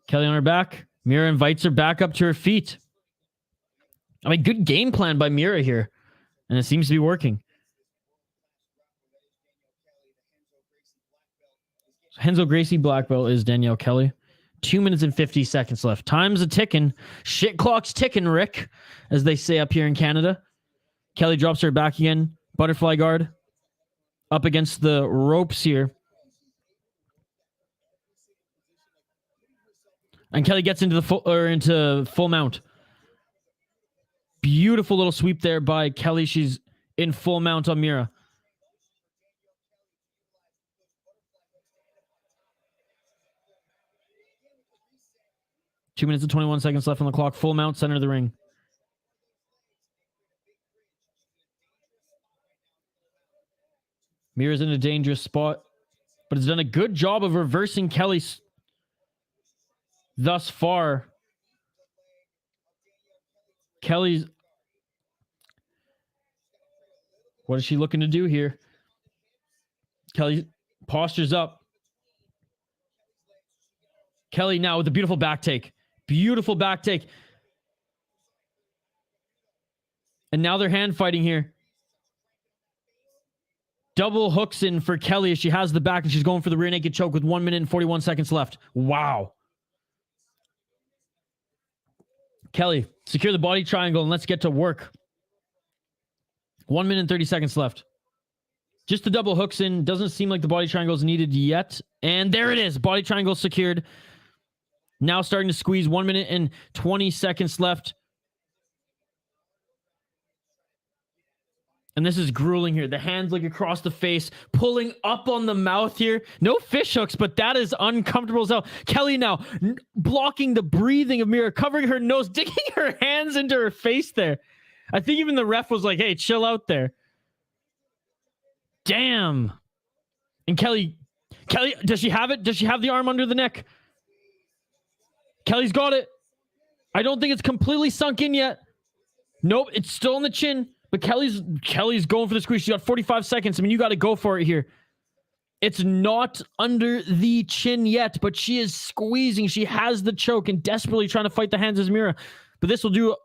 Kelly on her back. Miura invites her back up to her feet. I mean, good game plan by Miura here. And it seems to be working. Renzo Gracie black belt is Danielle Kelly. 2 minutes and 50 seconds left. Time's a ticking. Shit clock's ticking, Rick, as they say up here in Canada. Kelly drops her back again. Butterfly guard. Up against the ropes here. And Kelly gets into the full mount. Beautiful little sweep there by Kelly. She's in full mount on Miura. Two minutes and 21 seconds left on the clock. Full mount, center of the ring. Miura's in a dangerous spot, but has done a good job of reversing Kelly's thus far. Kelly's... What is she looking to do here? Kelly postures up. Kelly now with a beautiful back take. Beautiful back take. And now they're hand fighting here. Double hooks in for Kelly as she has the back, and she's going for the rear naked choke with 1 minute and 41 seconds left. Wow. Kelly, secure the body triangle and let's get to work. 1 minute and 30 seconds left. Just the double hooks in. Doesn't seem like the body triangle is needed yet. And there it is. Body triangle secured. Now starting to squeeze. 1 minute and 20 seconds left. And this is grueling here. The hands like across the face, pulling up on the mouth here. No fish hooks, but that is uncomfortable as hell. Kelly now blocking the breathing of Miura, covering her nose, digging her hands into her face there. I think even the ref was like, hey, chill out there. Damn. And Kelly, does she have it? Does she have the arm under the neck? Kelly's got it. I don't think it's completely sunk in yet. Nope, it's still in the chin. But Kelly's going for the squeeze. She got 45 seconds. I mean, you got to go for it here. It's not under the chin yet, but she is squeezing. She has the choke and desperately trying to fight the hands of Miura. But this will do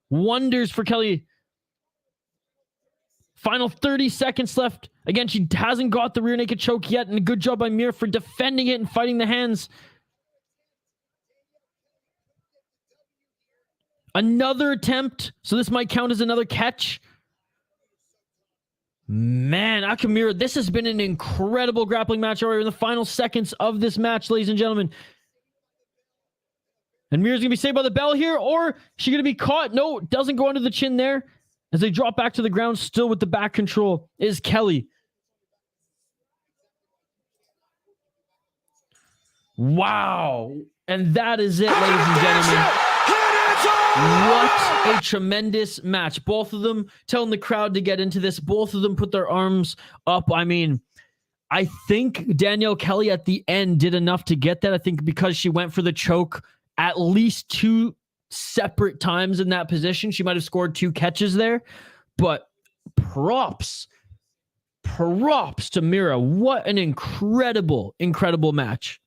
wonders for Kelly. Final 30 seconds left. Again, she hasn't got the rear naked choke yet, and a good job by Miura for defending it and fighting the hands. Another attempt. So this might count as another catch. Man, Akamira, this has been an incredible grappling match already in the final seconds of this match, ladies and gentlemen. And Miura's going to be saved by the bell here, or is she going to be caught? No, doesn't go under the chin there. As they drop back to the ground, still with the back control, is Kelly. Wow. And that is it, ladies and gentlemen. What a tremendous match. Both of them telling the crowd to get into this. Both of them put their arms up. I mean, I think Danielle Kelly at the end did enough to get that. I think because she went for the choke at least 2 separate times in that position, she might have scored 2 catches there. But props to Miura. What an incredible match.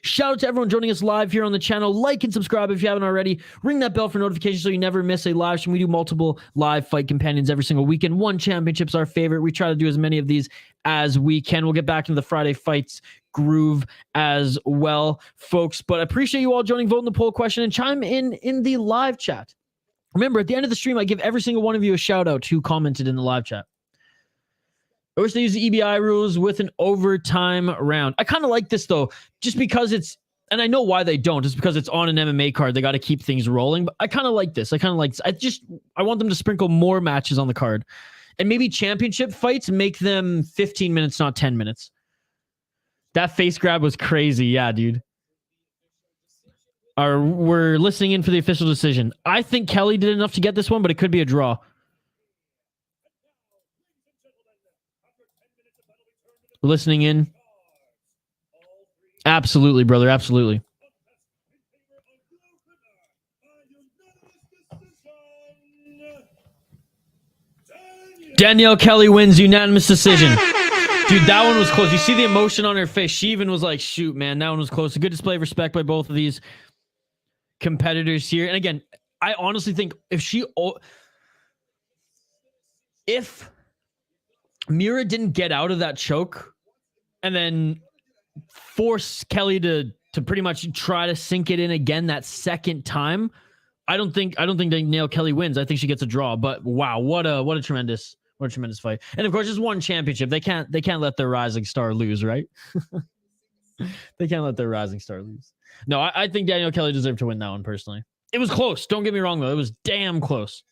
Shout out to everyone joining us live here on the channel. Like and subscribe if you haven't already. Ring that bell for notifications so you never miss a live stream. We do multiple live fight companions every single weekend. One championship's our favorite. We try to do as many of these as we can. We'll get back into the Friday fights groove as well, folks. But I appreciate you all joining, vote in the poll question, and chime in the live chat. Remember, at the end of the stream, I give every single one of you a shout out who commented in the live chat. I wish they use the EBI rules with an overtime round. I kind of like this, though, just because it's, and I know why they don't. It's because it's on an MMA card. They got to keep things rolling. But I kind of like this. I want them to sprinkle more matches on the card. And maybe championship fights, make them 15 minutes, not 10 minutes. That face grab was crazy. Yeah, dude. We're listening in for the official decision. I think Kelly did enough to get this one, but it could be a draw. Listening in. Absolutely, brother. Absolutely. Danielle Kelly wins unanimous decision. Dude, that one was close. You see the emotion on her face. She even was like, shoot, man, that one was close. A good display of respect by both of these competitors here. And again, I honestly think if Miura didn't get out of that choke and then force Kelly to pretty much try to sink it in again that second time, I don't think Danielle Kelly wins. I think she gets a draw. But wow, what a tremendous fight. And of course, it's one championship. They can't let their rising star lose, right? They can't let their rising star lose. No, I think Danielle Kelly deserved to win that one personally. It was close. Don't get me wrong though. It was damn close.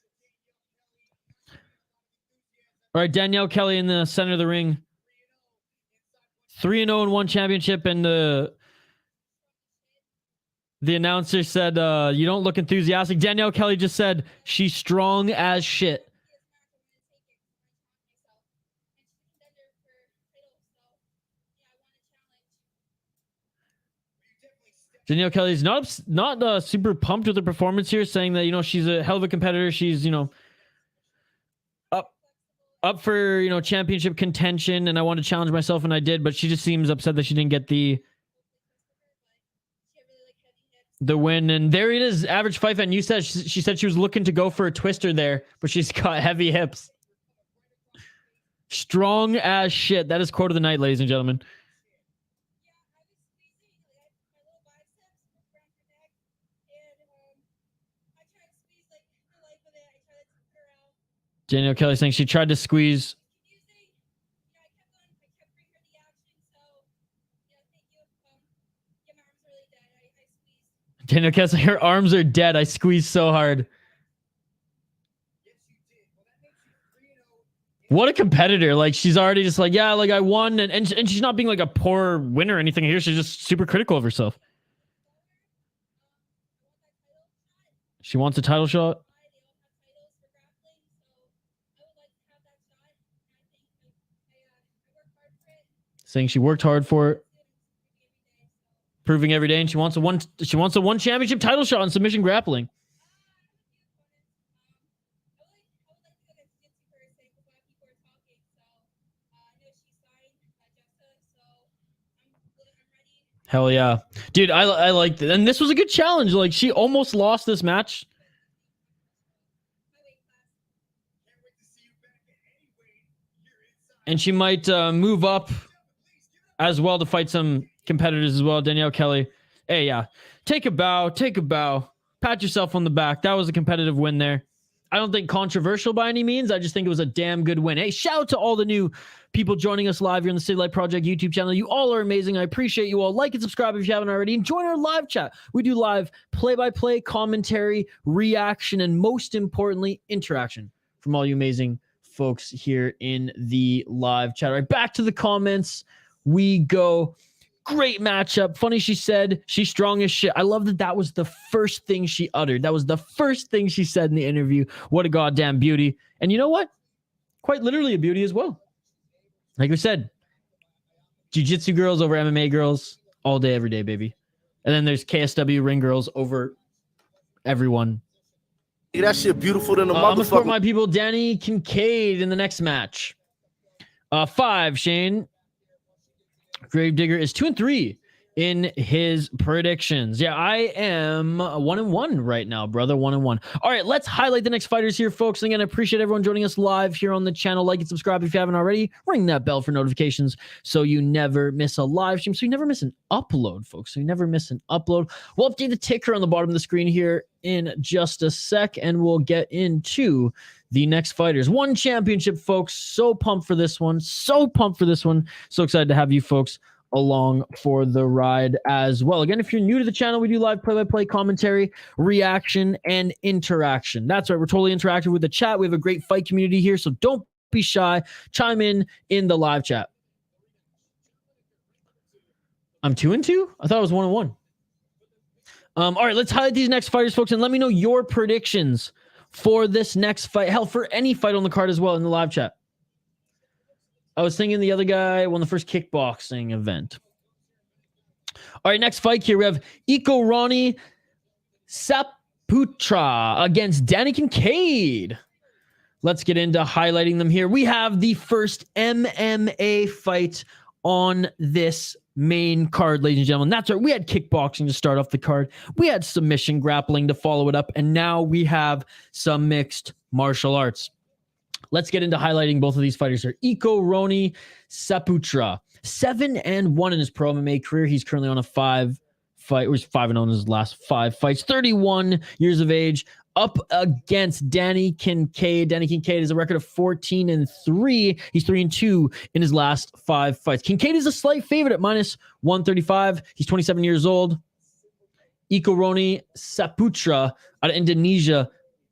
All right, Danielle Kelly in the center of the ring. 3-0 in one championship, and the announcer said, you don't look enthusiastic. Danielle Kelly just said she's strong as shit. Danielle Kelly's not super pumped with her performance here, saying that, you know, she's a hell of a competitor. She's, you know, up for, you know, championship contention, and I want to challenge myself, and I did, but she just seems upset that she didn't get the win. And there it is, average fight fan. She said she was looking to go for a twister there, but she's got heavy hips. Strong as shit. That is quote of the night, ladies and gentlemen. Danielle Kelly saying she tried to squeeze. Danielle Kelly saying her arms are dead. I squeezed so hard. What a competitor. Like, she's already just like, yeah, like I won. And she's not being like a poor winner or anything here. She's just super critical of herself. She wants a title shot. Saying she worked hard for it, proving every day, and she wants a one championship title shot in submission grappling. Hell yeah, dude! I liked it, and this was a good challenge. Like, she almost lost this match. And she might move up as well to fight some competitors as well. Danielle Kelly. Hey, yeah. Take a bow. Pat yourself on the back. That was a competitive win there. I don't think controversial by any means. I just think it was a damn good win. Hey, shout out to all the new people joining us live here on the City Light Project YouTube channel. You all are amazing. I appreciate you all. Like and subscribe if you haven't already. And join our live chat. We do live play-by-play, commentary, reaction, and most importantly, interaction from all you amazing folks here in the live chat. All right, back to the comments we go. Great matchup. Funny she said she's strong as shit. I love that that was the first thing she uttered. That was the first thing she said in the interview. What a goddamn beauty. And you know what? Quite literally a beauty as well. Like we said, jiu-jitsu girls over MMA girls all day, every day, baby. And then there's KSW ring girls over everyone. That shit beautiful than a I'm gonna support motherfucker. my people, Danny Kincaid, in the next match. 5, Shane. Gravedigger is 2-3 in his predictions. Yeah, I am 1-1 right now, brother. 1-1. All right, let's highlight the next fighters here, folks. And again, I appreciate everyone joining us live here on the channel. Like and subscribe if you haven't already. Ring that bell for notifications so you never miss a live stream, so you never miss an upload, folks. So you never miss an upload. We'll update the ticker on the bottom of the screen here in just a sec, and we'll get into the next fighters. One championship, folks. So pumped for this one. So pumped for this one. So excited to have you folks along for the ride as well. Again, if you're new to the channel, we do live play-by-play commentary, reaction, and interaction. That's right. We're totally interactive with the chat. We have a great fight community here, so don't be shy. Chime in the live chat. I'm 2-2? I thought it was 1-1. All right, let's highlight these next fighters, folks, and let me know your predictions for this next fight. Hell, for any fight on the card as well in the live chat. I was thinking the other guy won the first kickboxing event. All right, next fight here. We have Ronnie Saputra against Danny Kincaid. Let's get into highlighting them here. We have the first MMA fight on this main card, ladies and gentlemen. That's right. We had kickboxing to start off the card. We had submission grappling to follow it up. And now we have some mixed martial arts. Let's get into highlighting both of these fighters here. Ronnie Saputra, 7-1 in his pro MMA career. He's currently on a 5-fight, or he's 5-0 in his last 5 fights. 31 years of age, up against Danny Kincaid. Danny Kincaid has a record of 14-3. He's 3-2 in his last 5 fights. Kincaid is a slight favorite at -135. He's 27 years old. Ronnie Saputra out of Indonesia,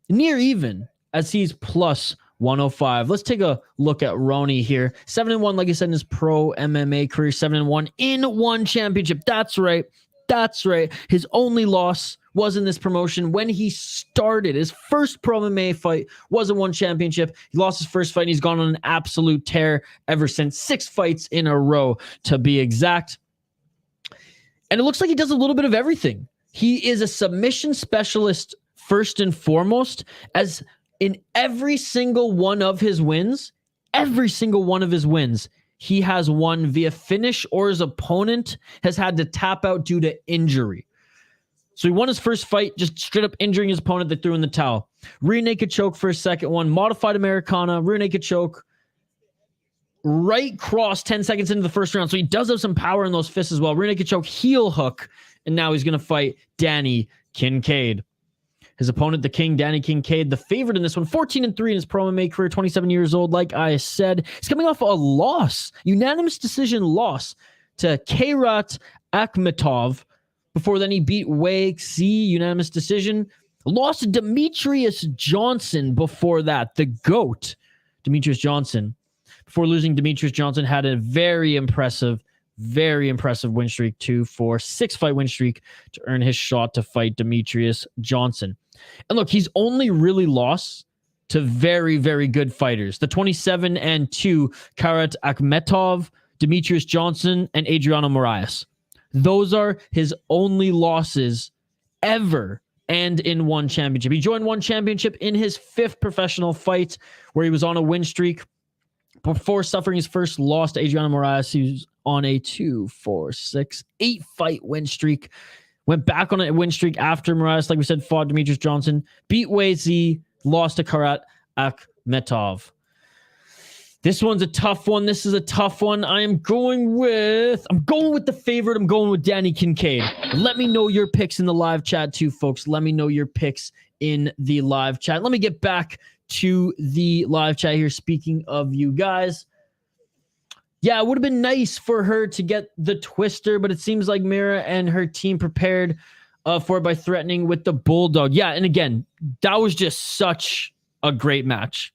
near even, as he's +105. Let's take a look at Ronnie here. 7-1, like I said, in his pro MMA career. 7-1 in one championship. That's right. That's right. His only loss was in this promotion when he started. His first pro MMA fight was a one championship. He lost his first fight, and he's gone on an absolute tear ever since. 6 fights in a row, to be exact. And it looks like he does a little bit of everything. He is a submission specialist first and foremost, as in every single one of his wins, he has won via finish, or his opponent has had to tap out due to injury. So he won his first fight, just straight up injuring his opponent that threw in the towel. Rear naked choke for his second one. Modified Americana, rear naked choke. Right cross 10 seconds into the first round. So he does have some power in those fists as well. Rear naked choke, heel hook. And now he's going to fight Danny Kincaid. His opponent, the King, Danny Kincaid, the favorite in this one, 14-3 in his pro MMA career, 27 years old, like I said. He's coming off a loss, unanimous decision loss to Kairat Akhmetov. Before then, he beat Wei Xi, unanimous decision. Lost to Demetrius Johnson before that, the GOAT, Demetrius Johnson. Before losing, Demetrius Johnson had a very impressive win streak, 2-4, 6-fight win streak to earn his shot to fight Demetrius Johnson. And look, he's only really lost to very, very good fighters. The 27-2 Kairat Akhmetov, Demetrius Johnson, and Adriano Moraes. Those are his only losses ever, and in one championship. He joined one championship in his 5th professional fight, where he was on a win streak. Before suffering his first loss to Adriano Moraes, he was on a 8-fight win streak. Went back on a win streak after Moraes, like we said, fought Demetrius Johnson, beat Wei Xi, lost to Kairat Akhmetov. This one's a tough one. This is a tough one. I'm going with the favorite. I'm going with Danny Kincaid. Let me know your picks in the live chat too, folks. Let me know your picks in the live chat. Let me get back to the live chat here. Speaking of you guys, yeah, it would have been nice for her to get the twister, but it seems like Miura and her team prepared for it by threatening with the bulldog. Yeah, and again, that was just such a great match.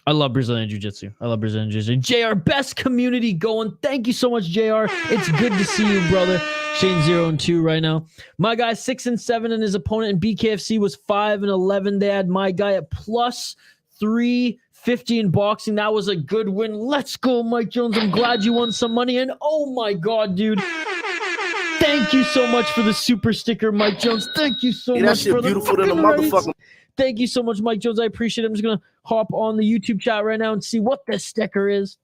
I love Brazilian Jiu-Jitsu. I love Brazilian Jiu-Jitsu. JR, best community going. Thank you so much, JR. It's good to see you, brother. Shane 0-2 right now. My guy 6-7, and his opponent in BKFC was 5-11. They had my guy at plus 350 in boxing. That was a good win. Let's go, Mike Jones. I'm glad you won some money. And oh my God, dude. Thank you so much for the super sticker, Mike Jones. Thank you so much for the beautiful than a motherfucker. Thank you so much, Mike Jones. I appreciate it. I'm just going to hop on the YouTube chat right now and see what this sticker is.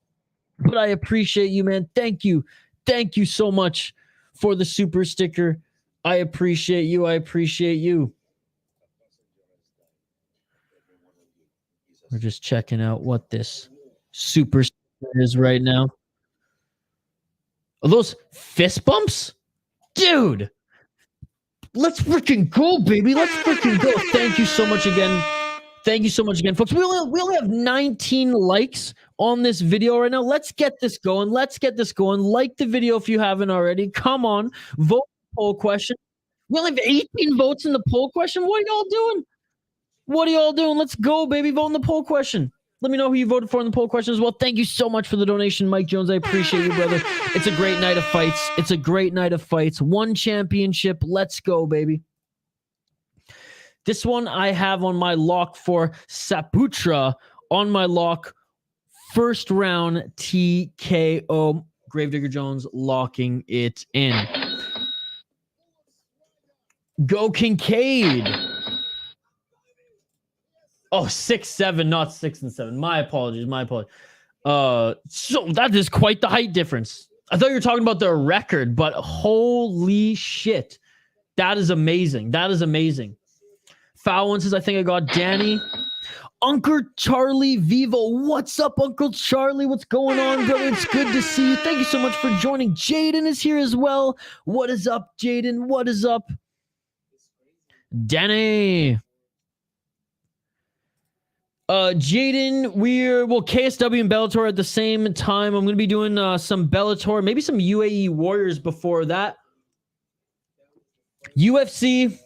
But I appreciate you, man. Thank you. Thank you so much for the super sticker. I appreciate you. I appreciate you. We're just checking out what this super sticker is right now. Are those fist bumps? Dude. Let's freaking go, baby. Let's freaking go. Thank you so much again. Thank you so much again, folks. We only have 19 likes on this video right now. Let's get this going. Let's get this going. Like the video if you haven't already. Come on. Vote poll question. We only have 18 votes in the poll question. What are y'all doing? What are y'all doing? Let's go, baby. Vote in the poll question. Let me know who you voted for in the poll question as well. Thank you so much for the donation, Mike Jones. I appreciate you, brother. It's a great night of fights. It's a great night of fights. One championship. Let's go, baby. This one I have on my lock for Saputra. On my lock, first round TKO. Gravedigger Jones locking it in. Go Kinkade. Oh, 6-7, not 6-7. My apologies. My apologies. So that is quite the height difference. I thought you were talking about the record, but holy shit. That is amazing. That is amazing. Foul one says, I think I got Danny. Uncle Charlie Vivo. What's up, Uncle Charlie? What's going on, brother? It's good to see you. Thank you so much for joining. Jaden is here as well. What is up, Jaden? What is up? Danny. Jaden, well, KSW and Bellator at the same time. I'm going to be doing some Bellator, maybe some UAE Warriors before that. UFC,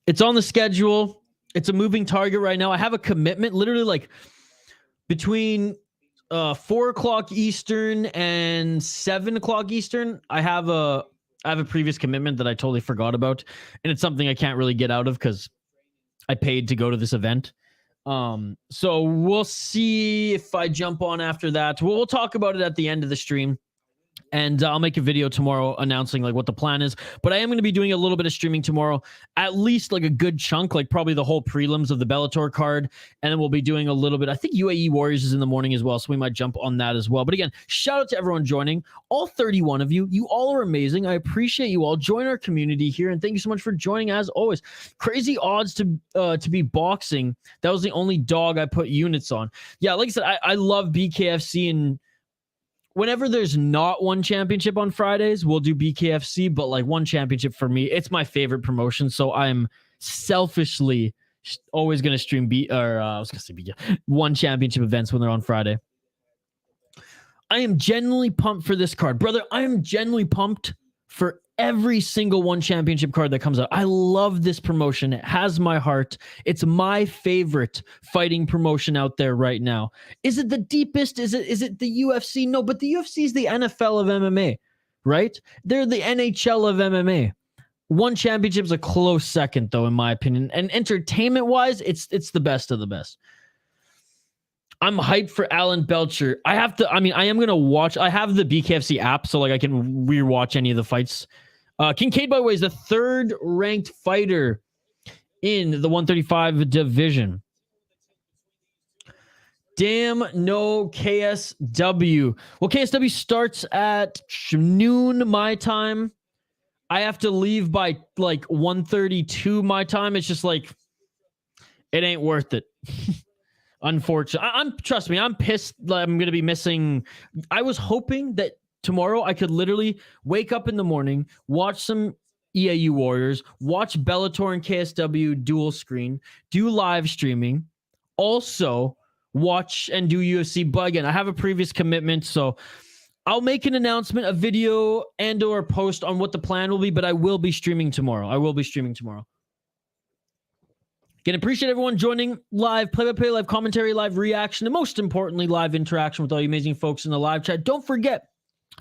it's on the schedule. It's a moving target right now. I have a commitment, literally like between 4 o'clock Eastern and 7 o'clock Eastern. I have a previous commitment that I totally forgot about, and it's something I can't really get out of because I paid to go to this event. So we'll see if I jump on after that. We'll talk about it at the end of the stream. And I'll make a video tomorrow announcing like what the plan is. But I am going to be doing a little bit of streaming tomorrow, at least like a good chunk, like probably the whole prelims of the Bellator card. And then we'll be doing a little bit. I think UAE Warriors is in the morning as well, so we might jump on that as well. But again, shout out to everyone joining. All 31 of you. You all are amazing. I appreciate you all. Join our community here. And thank you so much for joining as always. Crazy odds to be boxing. That was the only dog I put units on. Yeah, like I said, I love BKFC, and whenever there's not one championship on Fridays, we'll do BKFC, but like one championship for me, it's my favorite promotion. So I'm selfishly always going to stream one championship events when they're on Friday. I am genuinely pumped for this card. Brother, I am genuinely pumped for every single one championship card that comes out. I love this promotion. It has my heart. It's my favorite fighting promotion out there right now. Is it the deepest? Is it the UFC? No, but the UFC is the NFL of MMA, right? They're the NHL of MMA. One championship is a close second, though, in my opinion. And entertainment-wise, it's the best of the best. I'm hyped for Alan Belcher. I am going to watch. I have the BKFC app, so like I can rewatch any of the fights. Kinkade, by the way, is the third ranked fighter in the 135 division. Damn, no KSW. Well, KSW starts at noon my time. I have to leave by like 1:32 my time. It's just like, it ain't worth it. Unfortunately, trust me, I'm pissed that I'm going to be missing. I was hoping that tomorrow I could literally wake up in the morning, watch some EAU Warriors, watch Bellator and KSW dual screen, do live streaming, also watch and do UFC. But again, I have a previous commitment, so I'll make an announcement, a video and or post on what the plan will be, but I will be streaming tomorrow. Again, appreciate everyone joining live, play-by-play, live commentary, live reaction, and most importantly, live interaction with all you amazing folks in the live chat. Don't forget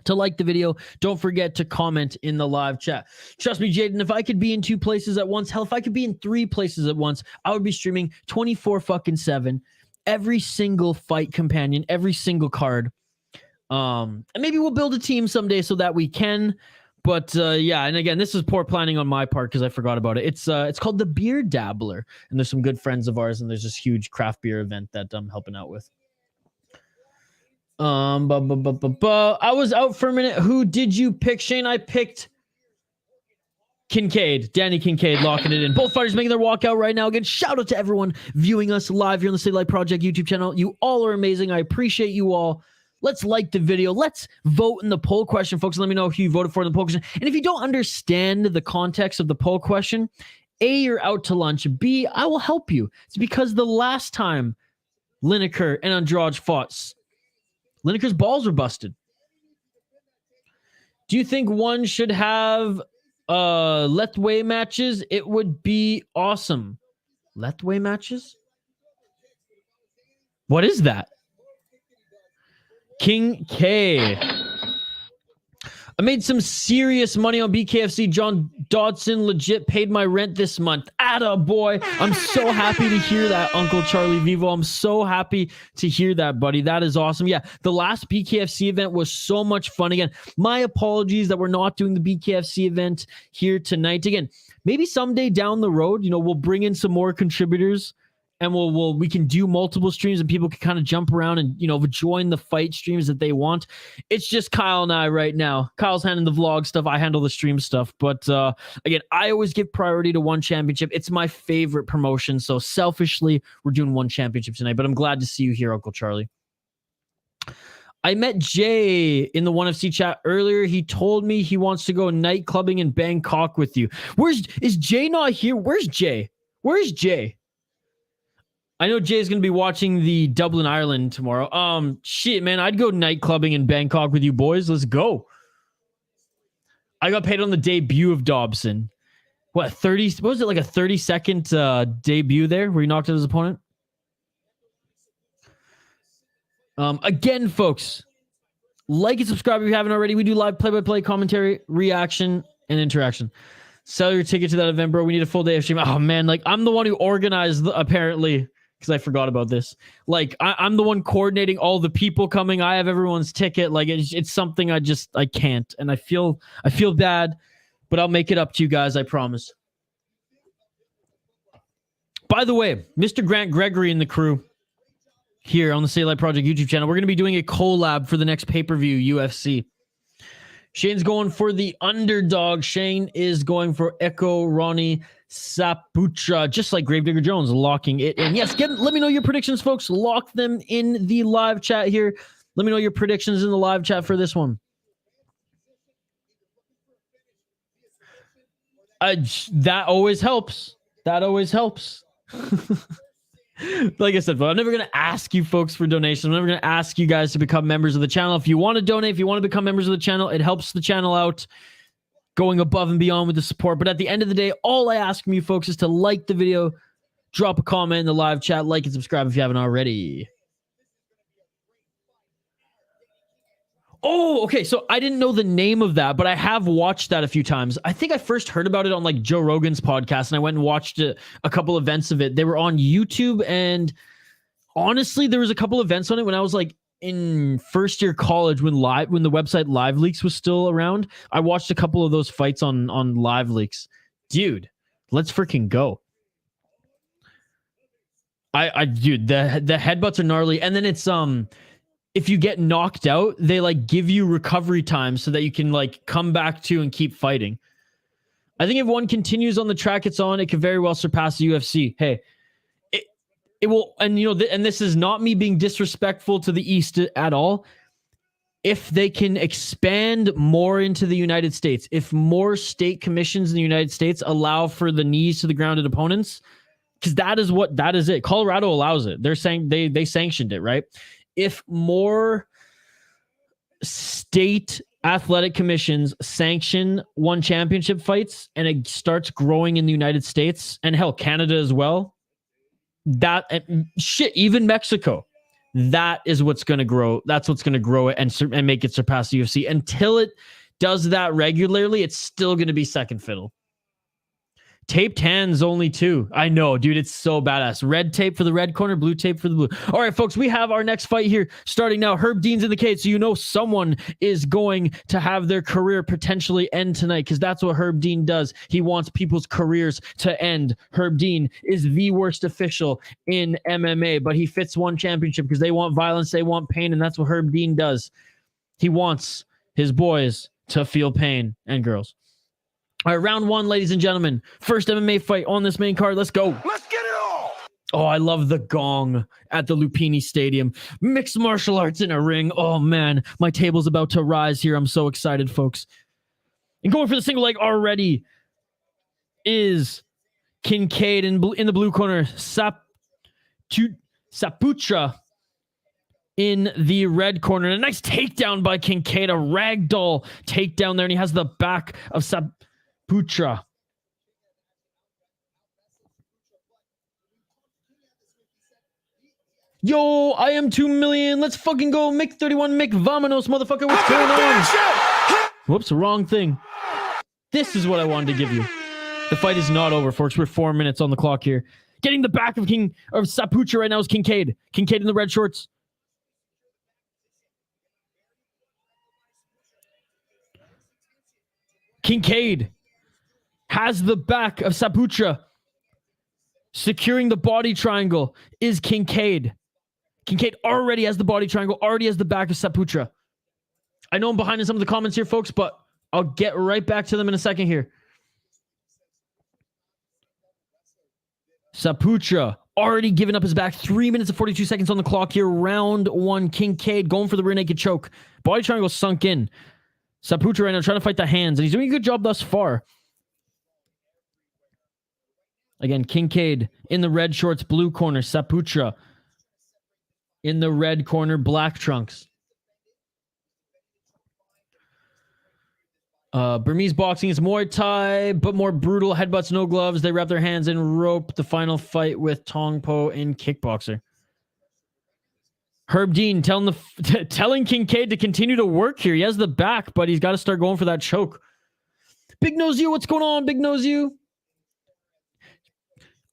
to like the video. Don't forget to comment in the live chat. Trust me, Jaden, if I could be in 2 places at once, hell, if I could be in 3 places at once, I would be streaming 24/7, every single fight companion, every single card. And maybe we'll build a team someday so that we can. But yeah, and again, this is poor planning on my part because I forgot about it. It's called the Beer Dabbler, and there's some good friends of ours, and there's this huge craft beer event that I'm helping out with. I was out for a minute. Who did you pick, Shane? I picked Kincade, Danny Kincade, locking it in. Both fighters making their walkout right now. Again, shout out to everyone viewing us live here on the City Light Project YouTube channel. You all are amazing. I appreciate you all. Let's like the video. Let's vote in the poll question, folks. Let me know who you voted for in the poll question. And if you don't understand the context of the poll question, A, you're out to lunch. B, I will help you. It's because the last time Lineker and Andrade fought, Lineker's balls were busted. Do you think one should have Lethway matches? It would be awesome. Lethway matches? What is that? King K. I made some serious money on BKFC. John Dodson legit paid my rent this month. Atta boy. I'm so happy to hear that, Uncle Charlie Vivo. I'm so happy to hear that, buddy. That is awesome. Yeah, the last BKFC event was so much fun. Again, my apologies that we're not doing the BKFC event here tonight. Again, maybe someday down the road, we'll bring in some more contributors. And we can do multiple streams and people can kind of jump around and, join the fight streams that they want. It's just Kyle and I right now. Kyle's handling the vlog stuff. I handle the stream stuff. But again, I always give priority to one championship. It's my favorite promotion. So selfishly, we're doing one championship tonight. But I'm glad to see you here, Uncle Charlie. I met Jay in the 1FC chat earlier. He told me he wants to go night clubbing in Bangkok with you. Is Jay not here? Where's Jay? Where's Jay? I know Jay's going to be watching the Dublin, Ireland tomorrow. Shit, man, I'd go night clubbing in Bangkok with you boys. Let's go. I got paid on the debut of Dobson. What was it, like a 30-second debut there where he knocked out his opponent? Again, folks, like and subscribe if you haven't already. We do live play-by-play commentary, reaction, and interaction. Sell your ticket to that event, bro. We need a full day of stream. Oh, man, I'm the one who organized, apparently, because I forgot about this. I'm the one coordinating all the people coming. I have everyone's ticket. It's something I can't. And I feel bad, but I'll make it up to you guys. I promise. By the way, Mr. Grant Gregory and the crew here on the City Light Project YouTube channel, we're going to be doing a collab for the next pay-per-view UFC. Shane's going for the underdog. Shane is going for Echo Ronnie Saputra, just like Gravedigger Jones, locking it in. Yes, let me know your predictions, folks. Lock them in the live chat here. Let me know your predictions in the live chat for this one. That always helps. That always helps. Like I said, I'm never going to ask you folks for donations. I'm never going to ask you guys to become members of the channel. If you want to donate, if you want to become members of the channel, it helps the channel out, going above and beyond with the support. But at the end of the day, all I ask from you folks is to like the video, drop a comment in the live chat, like and subscribe if you haven't already. Oh, okay. So I didn't know the name of that, but I have watched that a few times. I think I first heard about it on Joe Rogan's podcast, and I went and watched a couple events of it. They were on YouTube, and honestly, there was a couple events on it when I was in first year college when the website Live Leaks was still around. I watched a couple of those fights on Live Leaks. Dude, let's freaking go. Dude, the headbutts are gnarly, and then it's if you get knocked out, they give you recovery time so that you can come back to and keep fighting. I think if one continues on the track it's on, it could very well surpass the UFC. Hey, it will, and and this is not me being disrespectful to the East at all. If they can expand more into the United States, if more state commissions in the United States allow for the knees to the grounded opponents, because that is it. Colorado allows it. They're saying they sanctioned it, right? If more state athletic commissions sanction one championship fights and it starts growing in the United States and hell, Canada as well, Shit, even Mexico. That is what's going to grow. That's what's going to grow it and make it surpass the UFC. Until it does that regularly, it's still going to be second fiddle. Taped hands only 2. I know, dude. It's so badass. Red tape for the red corner, blue tape for the blue. All right, folks, we have our next fight here starting now. Herb Dean's in the cage, so you know someone is going to have their career potentially end tonight because that's what Herb Dean does. He wants people's careers to end. Herb Dean is the worst official in MMA, but he fits one championship because they want violence, they want pain, and that's what Herb Dean does. He wants his boys to feel pain and girls. All right, round 1, ladies and gentlemen. First MMA fight on this main card. Let's go. Let's get it all. Oh, I love the gong at the Lumpinee Stadium. Mixed martial arts in a ring. Oh, man. My table's about to rise here. I'm so excited, folks. And going for the single leg already is Kingad in the blue corner. Saputra in the red corner. And a nice takedown by Kingad. A ragdoll takedown there. And he has the back of Saputra. Yo, I am 2 million. Let's fucking go. Mick 31, Mick Vamonos, motherfucker. What's going on? Whoops, wrong thing. This is what I wanted to give you. The fight is not over, folks. We're 4 minutes on the clock here. Getting the back of Saputra right now is Kingad. Kingad in the red shorts. Kingad has the back of Saputra. Securing the body triangle is Kingad. Kingad already has the body triangle, already has the back of Saputra. I know I'm behind in some of the comments here, folks, but I'll get right back to them in a second here. Saputra already giving up his back. 3 minutes and 42 seconds on the clock here. Round 1. Kingad going for the rear naked choke. Body triangle sunk in. Saputra right now trying to fight the hands, and he's doing a good job thus far. Again, Kingad in the red shorts, blue corner. Saputra in the red corner, black trunks. Burmese boxing is Muay Thai, but more brutal. Headbutts, no gloves. They wrap their hands in rope. The final fight with Tongpo in kickboxer. Herb Dean telling Kingad to continue to work here. He has the back, but he's got to start going for that choke. Big Nose You, what's going on, Big Nose You?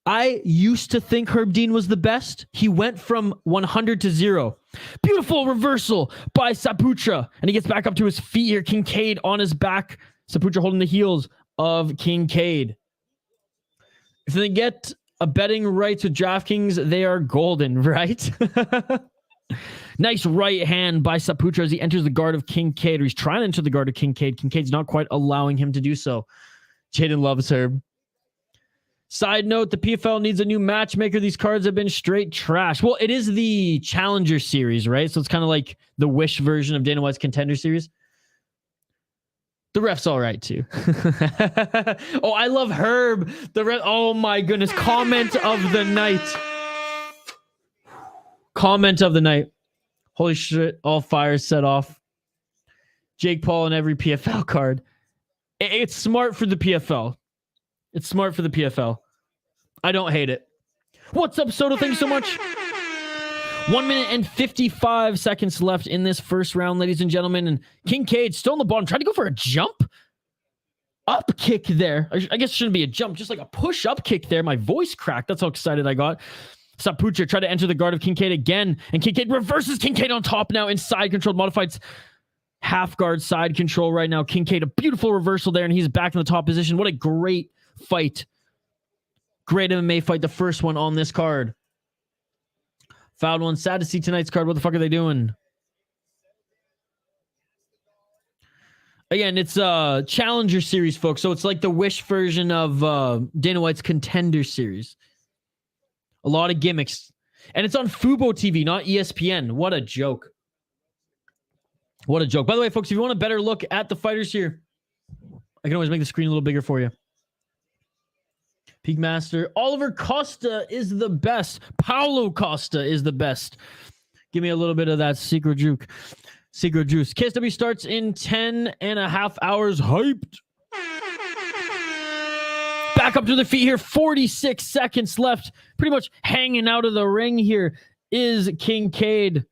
I used to think Herb Dean was the best. He went from 100 to 0. Beautiful reversal by Saputra. And he gets back up to his feet here. Kingad on his back. Saputra holding the heels of Kingad. If they get a betting rights with DraftKings, they are golden, right? Nice right hand by Saputra as he enters the guard of Kingad. Or he's trying to enter the guard of Kingad. Kincaid's not quite allowing him to do so. Jaden loves Herb. Side note, the PFL needs a new matchmaker. These cards have been straight trash. Well, it is the Challenger Series, right? So it's kind of like the Wish version of Dana White's Contender Series. The ref's all right, too. Oh, I love Herb. Oh, my goodness. Comment of the night. Comment of the night. Holy shit. All fires set off. Jake Paul in every PFL card. It's smart for the PFL. It's smart for the PFL. I don't hate it. What's up, Soto? Thank you so much. 1 minute and 55 seconds left in this first round, ladies and gentlemen. And Kingad still on the bottom. Trying to go for a jump. Up kick there. I guess it shouldn't be a jump. Just like a push-up kick there. My voice cracked. That's how excited I got. Saputra tried to enter the guard of Kingad again. And Kingad reverses Kingad on top now in side control. Modified half guard side control right now. Kingad, a beautiful reversal there. And he's back in the top position. What a great fight. Great MMA fight. The first one on this card. Fouled one. Sad to see tonight's card. What the fuck are they doing? Again, it's a Challenger Series, folks. So it's like the Wish version of Dana White's Contender Series. A lot of gimmicks. And it's on Fubo TV, not ESPN. What a joke. What a joke. By the way, folks, if you want a better look at the fighters here, I can always make the screen a little bigger for you. Peak Master. Oliver Costa is the best. Paulo Costa is the best. Give me a little bit of that secret juke. Secret juice. KSW starts in 10 and a half hours. Hyped. Back up to the feet here. 46 seconds left. Pretty much hanging out of the ring here is Kingad.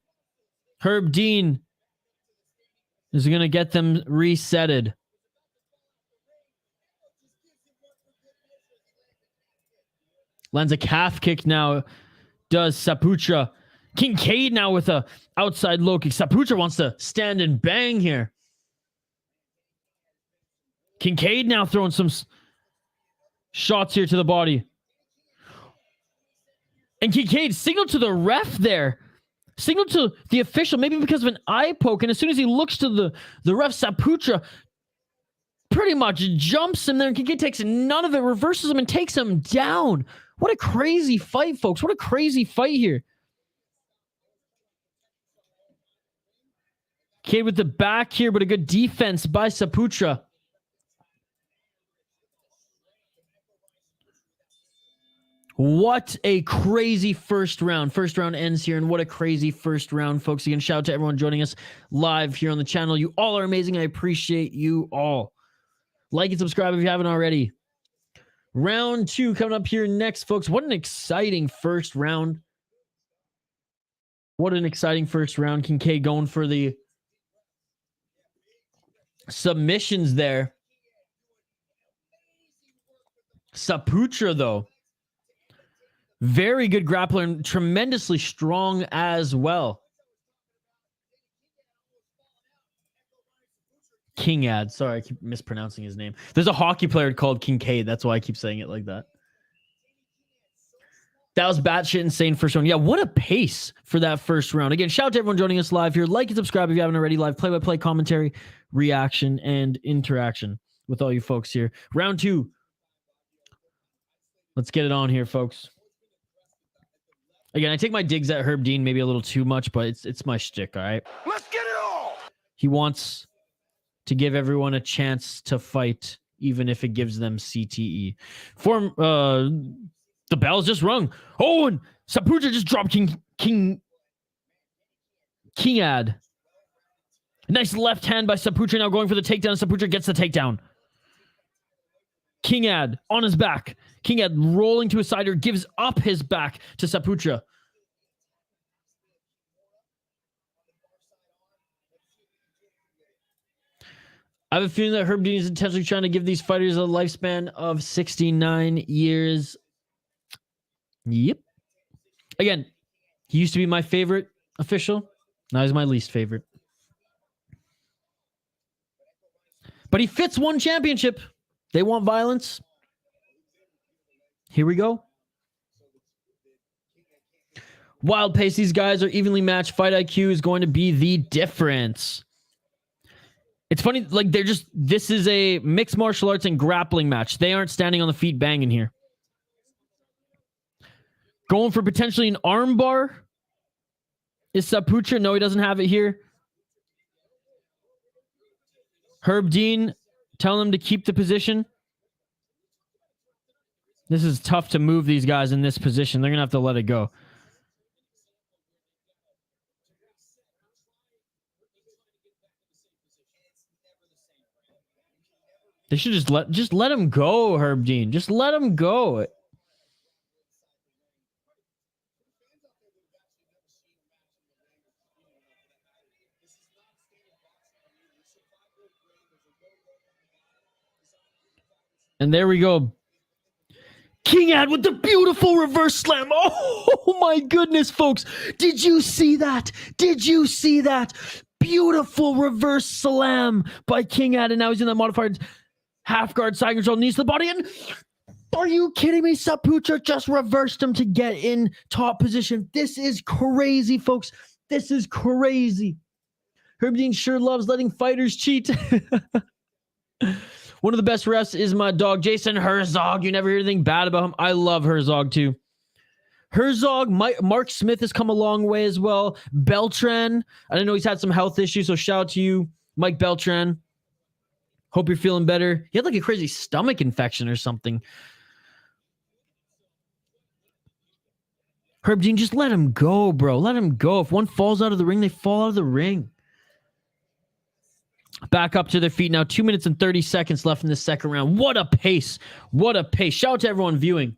Herb Dean is going to get them resetted. Lands a calf kick now. Does Saputra. Kingad now with a outside low kick. Saputra wants to stand and bang here. Kingad now throwing some shots here to the body. And Kingad signaled to the ref there. Signaled to the official, maybe because of an eye poke. And as soon as he looks to the ref, Saputra pretty much jumps him there. And Kingad takes none of it, reverses him, and takes him down. What a crazy fight, folks. What a crazy fight here. Kingad with the back here, but a good defense by Saputra. What a crazy first round. First round ends here, and what a crazy first round, folks. Again, shout out to everyone joining us live here on the channel. You all are amazing. I appreciate you all. Like and subscribe if you haven't already. Round 2 coming up here next, folks. What an exciting first round. What an exciting first round. Kingad going for the submissions there. Saputra, though, very good grappler and tremendously strong as well. Kingad. Sorry, I keep mispronouncing his name. There's a hockey player called Kingad. That's why I keep saying it like that. That was batshit insane first round. Yeah, what a pace for that first round. Again, shout out to everyone joining us live here. Like and subscribe if you haven't already. Live play-by-play commentary, reaction, and interaction with all you folks here. Round 2. Let's get it on here, folks. Again, I take my digs at Herb Dean maybe a little too much, but it's my shtick, all right? Let's get it all. He wants to give everyone a chance to fight, even if it gives them CTE. The bell's just rung. Oh, and Saputra just dropped Kingad. Nice left hand by Saputra now going for the takedown. Saputra gets the takedown. Kingad on his back. Kingad rolling to his side or gives up his back to Saputra. I have a feeling that Herb Dean is intentionally trying to give these fighters a lifespan of 69 years. Yep. Again, he used to be my favorite official. Now he's my least favorite. But he fits one championship. They want violence. Here we go. Wild pace. These guys are evenly matched. Fight IQ is going to be the difference. It's funny, like this is a mixed martial arts and grappling match. They aren't standing on the feet banging here. Going for potentially an arm bar. Is Saputra? No, he doesn't have it here. Herb Dean telling him to keep the position. This is tough to move these guys in this position. They're going to have to let it go. They should just let him go, Herb Dean. Just let him go. And there we go. Kingad with the beautiful reverse slam. Oh my goodness, folks. Did you see that? Did you see that? Beautiful reverse slam by Kingad. And now he's in the modified half guard side control. Knees to the body. And are you kidding me? Saputra just reversed him to get in top position. This is crazy, folks. This is crazy. Herb Dean sure loves letting fighters cheat. One of the best refs is my dog, Jason Herzog. You never hear anything bad about him. I love Herzog, too. Herzog, Mark Smith has come a long way as well. Beltran, I didn't know he's had some health issues, so shout out to you, Mike Beltran. Hope you're feeling better. He had like a crazy stomach infection or something. Herb Dean, just let him go, bro. Let him go. If one falls out of the ring, they fall out of the ring. Back up to their feet now. 2 minutes and 30 seconds left in the second round. What a pace. What a pace. Shout out to everyone viewing.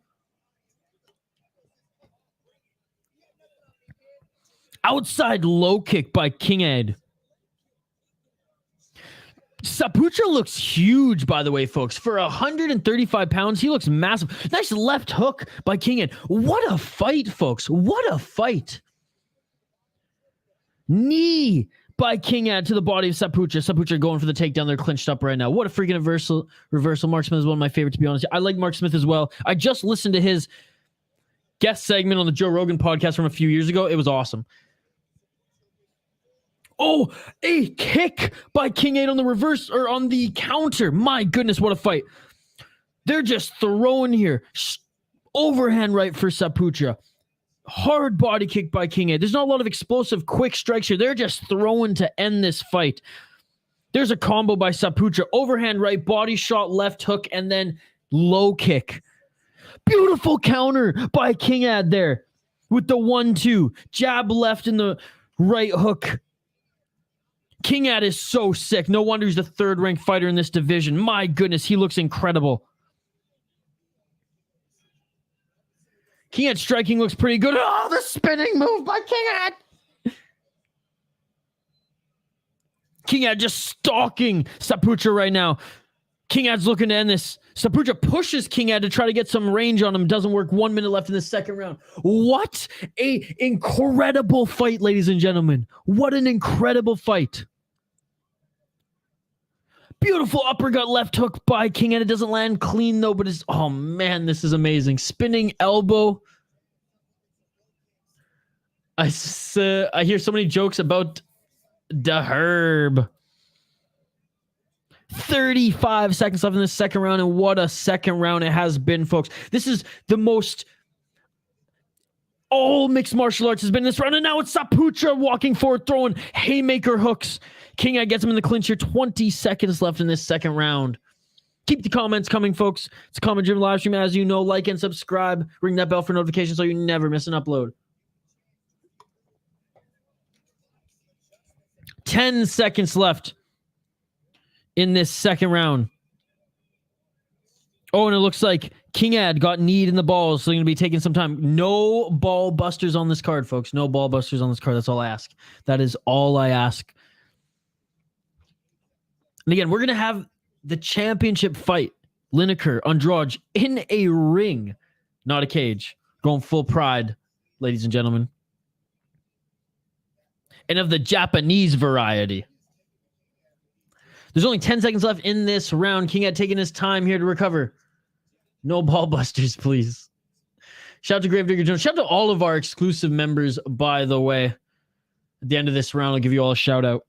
Outside low kick by Kingad. Saputra looks huge, by the way, folks. For 135 pounds, he looks massive. Nice left hook by Kingad. What a fight, folks. What a fight. Knee by Kingad to the body of Saputra. Saputra going for the takedown. They're clinched up right now. What a freaking reversal. Mark Smith is one of my favorites, to be honest. I like Mark Smith as well. I just listened to his guest segment on the Joe Rogan podcast from a few years ago. It was awesome. Oh, a kick by Kingad on the reverse or on the counter. My goodness, what a fight. They're just throwing here. Overhand right for Saputra. Hard body kick by Kingad. There's not a lot of explosive quick strikes here. They're just throwing to end this fight. There's a combo by Saputra. Overhand right, body shot, left hook, and then low kick. Beautiful counter by Kingad there with the 1-2. Jab left in the right hook. Kingad is so sick. No wonder he's the third-ranked fighter in this division. My goodness, he looks incredible. Kingad striking looks pretty good. Oh, the spinning move by Kingad. Kingad just stalking Saputra right now. Kingad's looking to end this. Saputra pushes Kingad to try to get some range on him. Doesn't work. 1 minute left in the second round. What an incredible fight, ladies and gentlemen. What an incredible fight. Beautiful uppercut left hook by Kingad. It doesn't land clean though, but it's, oh man, this is amazing. Spinning elbow. I hear so many jokes about the herb. 35 seconds left in the second round, and what a second round it has been, folks. This is the most all mixed martial arts has been in this round, and now it's Saputra walking forward, throwing haymaker hooks. Kingad gets him in the clinch here. 20 seconds left in this second round. Keep the comments coming, folks. It's a comment-driven live stream, as you know. Like and subscribe. Ring that bell for notifications so you never miss an upload. 10 seconds left in this second round. Oh, and it looks like Kingad got kneed in the balls, so they're going to be taking some time. No ball busters on this card, folks. No ball busters on this card. That's all I ask. That is all I ask. And again, we're going to have the championship fight, Lineker, Andrade, in a ring, not a cage. Going full pride, ladies and gentlemen. And of the Japanese variety. There's only 10 seconds left in this round. Kingad taking his time here to recover. No ball busters, please. Shout out to Gravedigger Jones. Shout out to all of our exclusive members, by the way. At the end of this round, I'll give you all a shout out.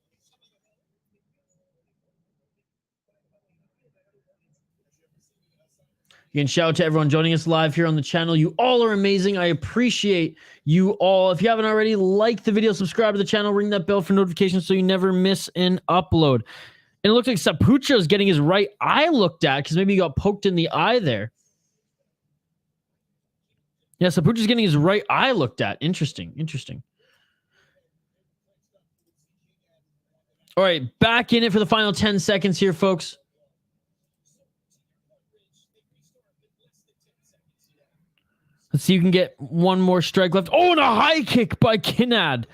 Again, shout out to everyone joining us live here on the channel. You all are amazing. I appreciate you all. If you haven't already, like the video, subscribe to the channel, ring that bell for notifications so you never miss an upload. And it looks like Saputra is getting his right eye looked at because maybe he got poked in the eye there. Yeah, Saputra's getting his right eye looked at. Interesting. Interesting. All right, back in it for the final 10 seconds here, folks. Let's see if you can get one more strike left. Oh, and a high kick by Kingad.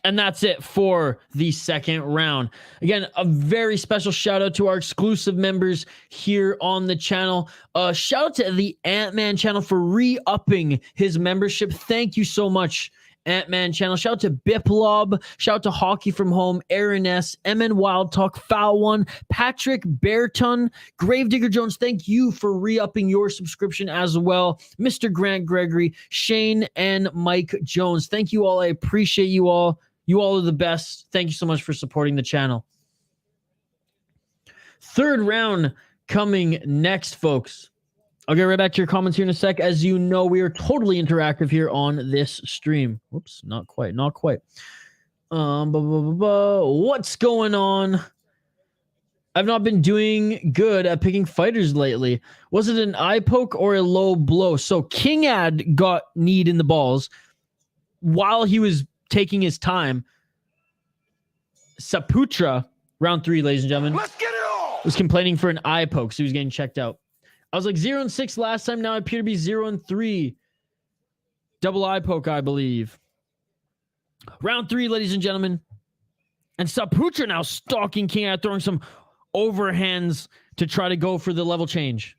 And that's it for the second round. Again, a very special shout out to our exclusive members here on the channel. Shout out to the Ant-Man channel for re-upping his membership. Thank you so much, Ant-Man channel. Shout out to Biplob. Shout out to Hockey from Home, Aaron S, MN Wild Talk, Foul One, Patrick Bearton, Gravedigger Jones. Thank you for re-upping your subscription as well. Mr. Grant Gregory, Shane, and Mike Jones. Thank you all. I appreciate you all. You all are the best. Thank you so much for supporting the channel. Third round coming next, folks. I'll get right back to your comments here in a sec. As you know, we are totally interactive here on this stream. Whoops, not quite, not quite. What's going on? I've not been doing good at picking fighters lately. Was it an eye poke or a low blow? So Kingad got kneed in the balls while he was taking his time. Saputra, round 3, ladies and gentlemen, Let's get it on. was complaining for an eye poke, so he was getting checked out. I was like 0-6 last time. Now I appear to be 0-3. Double eye poke, I believe. Round 3, ladies and gentlemen. And Saputra now stalking Kingad, throwing some overhands to try to go for the level change.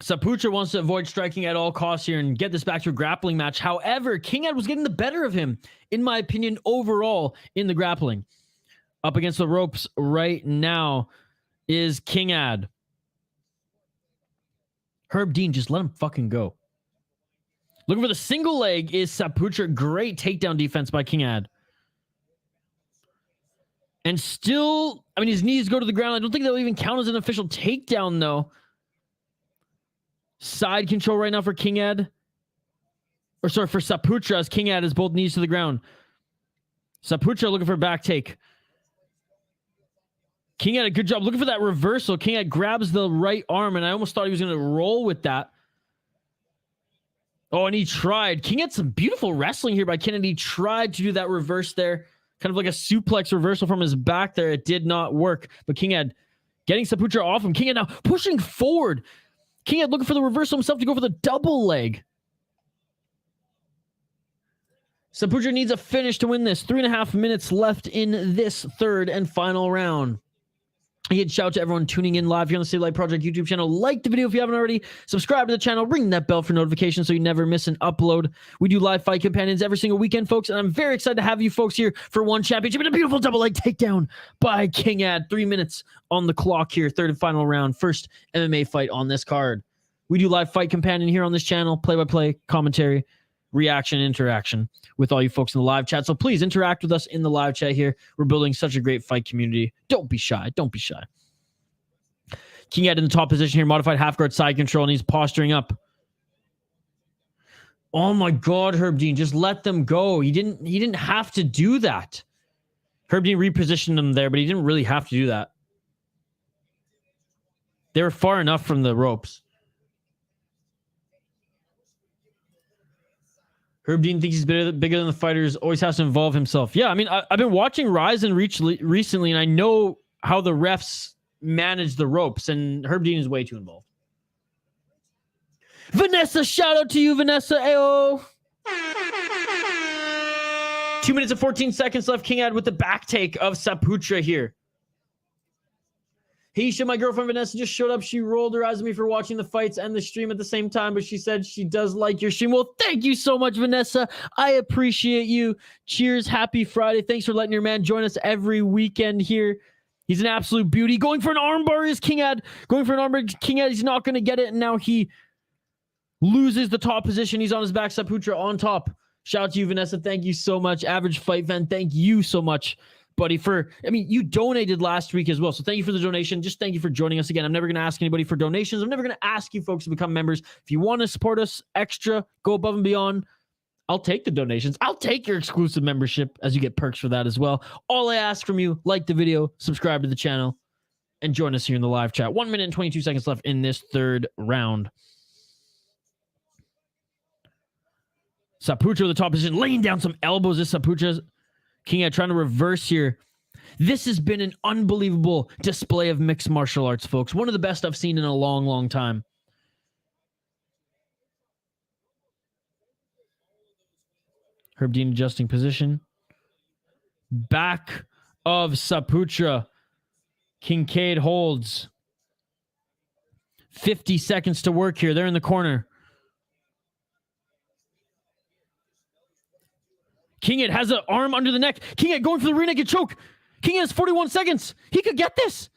Saputra wants to avoid striking at all costs here and get this back to a grappling match. However, Kingad was getting the better of him, in my opinion, overall in the grappling. Up against the ropes right now is Kingad. Herb Dean, just let him fucking go. Looking for the single leg is Saputra. Great takedown defense by Kingad. And still, I mean, his knees go to the ground. I don't think that'll even count as an official takedown, though. Side control right now for Kingad. Or sorry, for Saputra, as Kingad has both knees to the ground. Saputra looking for a back take. Kingad, a good job looking for that reversal. Kingad grabs the right arm, and I almost thought he was going to roll with that. Oh, and he tried. Kingad, some beautiful wrestling here by Kennedy. He tried to do that reverse there. Kind of like a suplex reversal from his back there. It did not work. But Kingad getting Saputra off him. Kingad now pushing forward. Kingad looking for the reversal himself to go for the double leg. Saputra needs a finish to win this. 3.5 minutes left in this third and final round. Again, shout out to everyone tuning in live here on the City Light Project YouTube channel. Like the video if you haven't already. Subscribe to the channel. Ring that bell for notifications so you never miss an upload. We do live fight companions every single weekend, folks, and I'm very excited to have you folks here for one championship and a beautiful double leg takedown by Kingad. 3 minutes on the clock here. Third and final round. First MMA fight on this card. We do live fight companion here on this channel. Play-by-play, commentary, reaction, interaction with all you folks in the live chat. So please interact with us in the live chat here. We're building such a great fight community. Don't be shy. Don't be shy. Kingad in the top position here, modified half guard side control, and he's posturing up. Oh my God, Herb Dean, just let them go. He didn't have to do that. Herb Dean repositioned him there, but he didn't really have to do that. They were far enough from the ropes. Herb Dean thinks he's bigger than the fighters, always has to involve himself. Yeah, I mean, I've been watching Rise and Reach recently, and I know how the refs manage the ropes, and Herb Dean is way too involved. Vanessa, shout out to you, Vanessa. Ayo. 2 minutes and 14 seconds left. Kingad with the back take of Saputra here. Heisha, my girlfriend Vanessa just showed up. She rolled her eyes at me for watching the fights and the stream at the same time, but she said she does like your stream. Well, thank you so much, Vanessa. I appreciate you. Cheers. Happy Friday. Thanks for letting your man join us every weekend here. He's an absolute beauty. Going for an armbar is Kingad. Going for an armbar. Kingad, he's not going to get it, and now he loses the top position. He's on his back. Saputra on top. Shout out to you, Vanessa. Thank you so much. Average Fight Fan, thank you so much, buddy, you donated last week as well. So thank you for the donation. Just thank you for joining us again. I'm never going to ask anybody for donations. I'm never going to ask you folks to become members. If you want to support us extra, go above and beyond, I'll take the donations. I'll take your exclusive membership as you get perks for that as well. All I ask from you, like the video, subscribe to the channel, and join us here in the live chat. 1 minute and 22 seconds left in this third round. Saputra with the top position, laying down some elbows. This Saputra. Kingad trying to reverse here. This has been an unbelievable display of mixed martial arts, folks. One of the best I've seen in a long, long time. Herb Dean adjusting position. Back of Saputra. Kincaid holds. 50 seconds to work here. They're in the corner. Kingad has an arm under the neck. Kingad going for the rear naked choke. Kingad has 41 seconds. He could get this.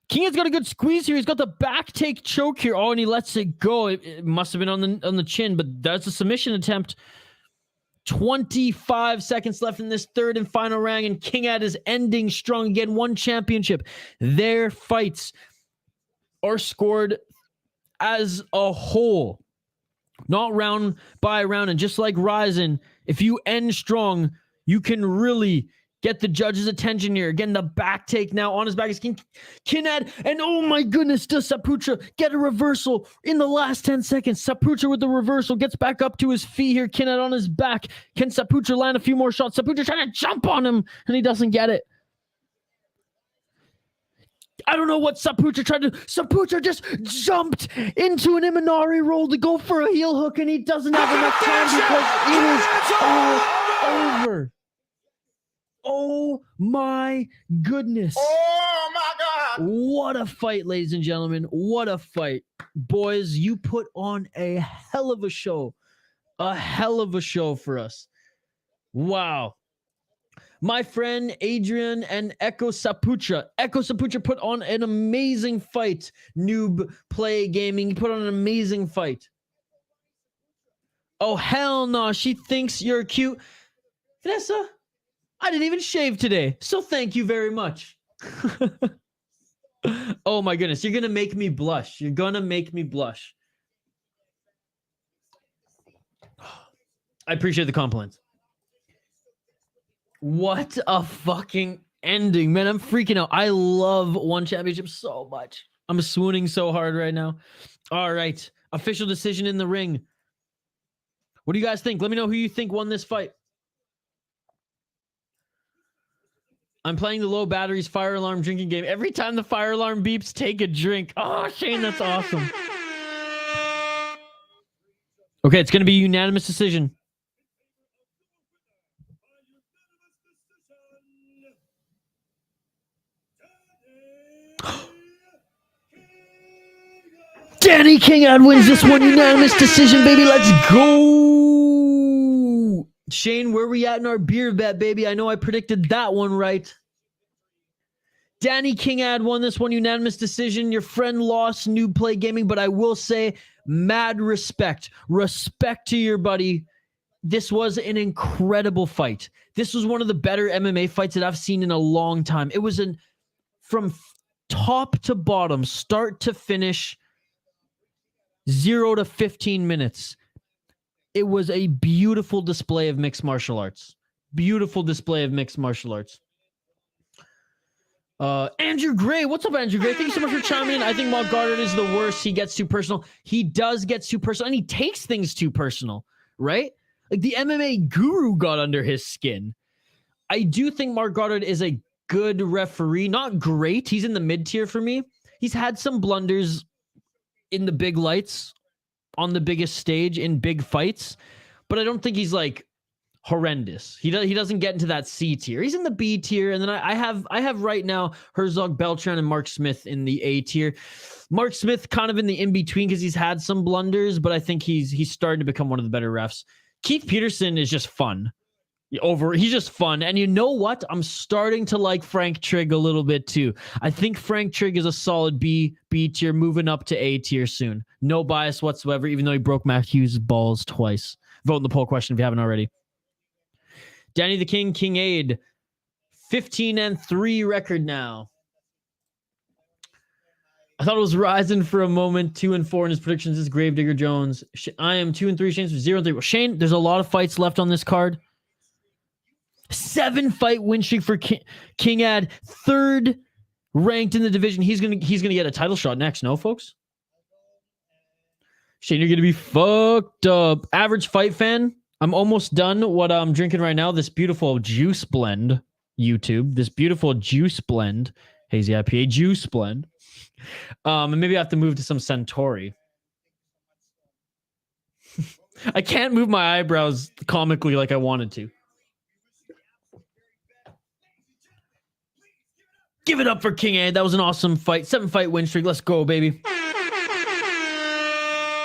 Kingad's got a good squeeze here. He's got the back take choke here. Oh, and he lets it go. It must have been on the chin, but that's a submission attempt. 25 seconds left in this third and final round, and Kingad is ending strong again. One championship. Their fights are scored as a whole, not round by round. And just like Ryzen, if you end strong, you can really Get the judge's attention here. Again, the back take now on his back is Kingad. And oh my goodness, does Saputra get a reversal in the last 10 seconds? Saputra with the reversal gets back up to his feet here. Kingad on his back. Can Saputra land a few more shots? Saputra trying to jump on him, and he doesn't get it. I don't know what Saputra tried to do. Saputra just jumped into an Imanari roll to go for a heel hook, and he doesn't have enough time because it is all over. Oh my goodness. Oh my God. What a fight, ladies and gentlemen. What a fight. Boys, you put on a hell of a show. A hell of a show for us. Wow. My friend Adrian and Echo Saputra. Echo Saputra put on an amazing fight. Noob Play Gaming. He put on an amazing fight. Oh, hell no. She thinks you're cute. Vanessa, I didn't even shave today, so thank you very much. Oh my goodness, you're going to make me blush. You're going to make me blush. I appreciate the compliments. What a fucking ending, man. I'm freaking out. I love One Championship so much. I'm swooning so hard right now. All right, official decision in the ring. What do you guys think? Let me know who you think won this fight. I'm playing the low batteries fire alarm drinking game. Every time the fire alarm beeps, take a drink. Oh, Shane, that's awesome. Okay, it's going to be a unanimous decision. Danny Kingad wins this one. Unanimous decision, baby. Let's go. Shane, where we at in our beer bet, baby? I know I predicted that one right. Danny Kingad won this one. Unanimous decision. Your friend lost, Noob Play Gaming, but I will say mad respect. Respect to your buddy. This was an incredible fight. This was one of the better MMA fights that I've seen in a long time. It was from top to bottom, start to finish, 0 to 15 minutes. It was a beautiful display of mixed martial arts. Beautiful display of mixed martial arts. Andrew Gray. What's up, Andrew Gray? Thank you so much for chiming in. I think Mark Goddard is the worst. He gets too personal. He does get too personal, and he takes things too personal, right? Like the MMA guru got under his skin. I do think Mark Goddard is a good referee. Not great. He's in the mid-tier for me. He's had some blunders in the big lights, on the biggest stage, in big fights, but I don't think he's like horrendous. He doesn't get into that C tier. He's in the B tier, and then I have right now Herzog, Beltran, and Mark Smith in the A tier. Mark Smith kind of in the in-between because he's had some blunders, but I think he's starting to become one of the better refs. Keith Peterson is just fun. He's just fun. And you know what? I'm starting to like Frank Trigg a little bit too. I think Frank Trigg is a solid B tier, moving up to A tier soon. No bias whatsoever, even though he broke Mattheis' balls twice. Vote in the poll question if you haven't already. Danny the King, Kingad, 15-3 record now. I thought it was rising for a moment. 2-4 in his predictions is Gravedigger Jones. I am 2-3. Shane's 0-3. Well, Shane, there's a lot of fights left on this card. 7-fight win streak for Kingad, third ranked in the division. He's gonna get a title shot next. No, folks. Shane, you're gonna be fucked up. Average fight fan. I'm almost done. What I'm drinking right now, this beautiful juice blend. YouTube, this beautiful juice blend, hazy IPA juice blend. And maybe I have to move to some Centauri. I can't move my eyebrows comically like I wanted to. Give it up for Kingad. That was an awesome fight. 7-fight win streak. Let's go, baby.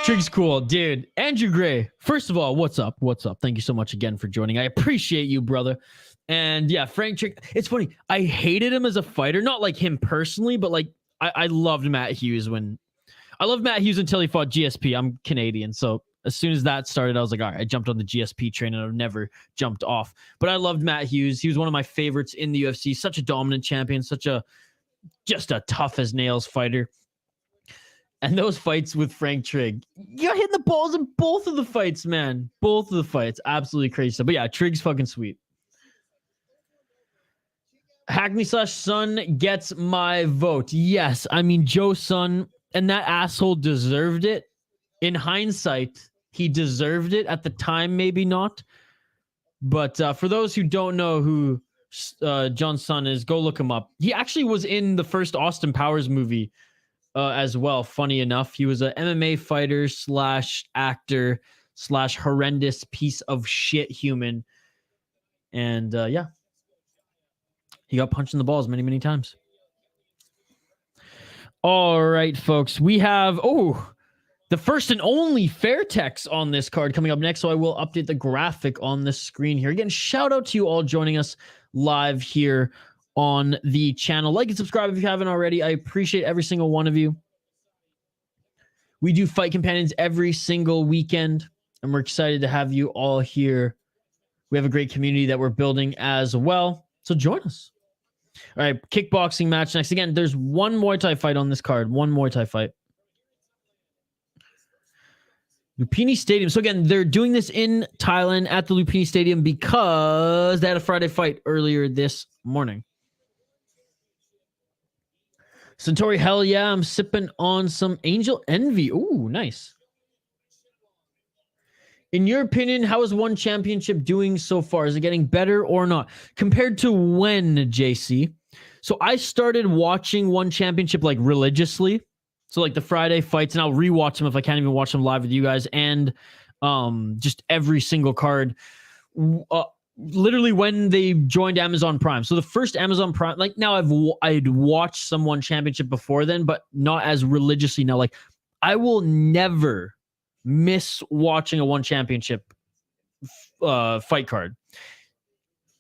Trigg's cool, dude. Andrew Gray. First of all, what's up? What's up? Thank you so much again for joining. I appreciate you, brother. And yeah, Frank Trigg. It's funny. I hated him as a fighter. Not like him personally, but like I loved Matt Hughes until he fought GSP. I'm Canadian, so as soon as that started, I was like, all right, I jumped on the GSP train and I've never jumped off. But I loved Matt Hughes. He was one of my favorites in the UFC. Such a dominant champion, just a tough as nails fighter. And those fights with Frank Trigg, you're hitting the balls in both of the fights, man. Both of the fights. Absolutely crazy stuff. But yeah, Trigg's fucking sweet. Hackney/Son gets my vote. Yes, I mean Joe Son, and that asshole deserved it. In hindsight, he deserved it. At the time, maybe not. But for those who don't know who John Son is, go look him up. He actually was in the first Austin Powers movie as well. Funny enough, he was an MMA fighter / actor / horrendous piece of shit human. And yeah. He got punched in the balls many, many times. All right, folks. We have, the first and only Fairtex on this card coming up next. So I will update the graphic on the screen here. Again, shout out to you all joining us live here on the channel. Like and subscribe if you haven't already. I appreciate every single one of you. We do Fight Companions every single weekend, and we're excited to have you all here. We have a great community that we're building as well. So join us. All right, kickboxing match next. Again, there's one Muay Thai fight on this card. One Muay Thai fight. Lumpinee Stadium. So again, they're doing this in Thailand at the Lumpinee Stadium because they had a Friday fight earlier this morning. Centauri, hell yeah. I'm sipping on some Angel Envy. Ooh, nice. In your opinion, how is One Championship doing so far? Is it getting better or not? Compared to when, JC? So I started watching One Championship like religiously. So like the Friday fights, and I'll rewatch them if I can't even watch them live with you guys. And just every single card. Literally when they joined Amazon Prime. So the first Amazon Prime, like now I'd watched some One Championship before then, but not as religiously now. Like I will never miss watching a One Championship fight card.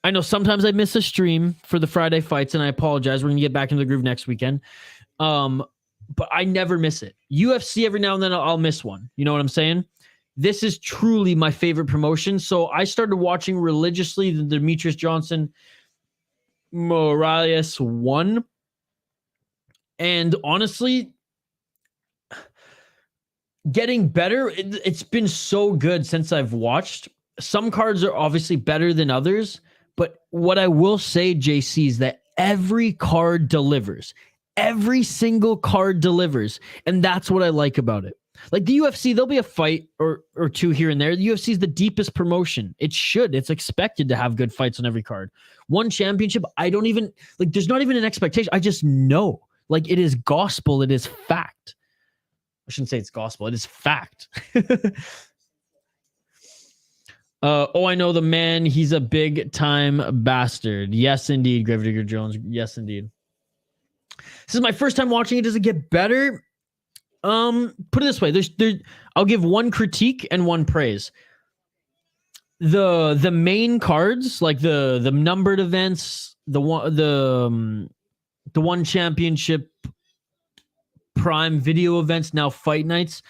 I know sometimes I miss a stream for the Friday fights, and I apologize. We're going to get back into the groove next weekend. But I never miss it. UFC, every now and then I'll miss one. You know what I'm saying? This is truly my favorite promotion. So I started watching religiously the Demetrius Johnson Morales one. And honestly, getting better. It's been so good since I've watched. Some cards are obviously better than others, but what I will say, JC, is that every card delivers. Every single card delivers, and that's what I like about it. Like the UFC, there'll be a fight or two here and there. The UFC is the deepest promotion. It should. It's expected to have good fights on every card. One Championship, I don't even, like, there's not even an expectation. I just know. Like, it is gospel. It is fact. I shouldn't say it's gospel. It is fact. I know the man. He's a big time bastard. Yes, indeed. Gravedigger Jones. Yes, indeed. This is my first time watching it. Does it get better? Put it this way. I'll give one critique and one praise. The main cards, like the numbered events, the One Championship Prime video events, now fight nights.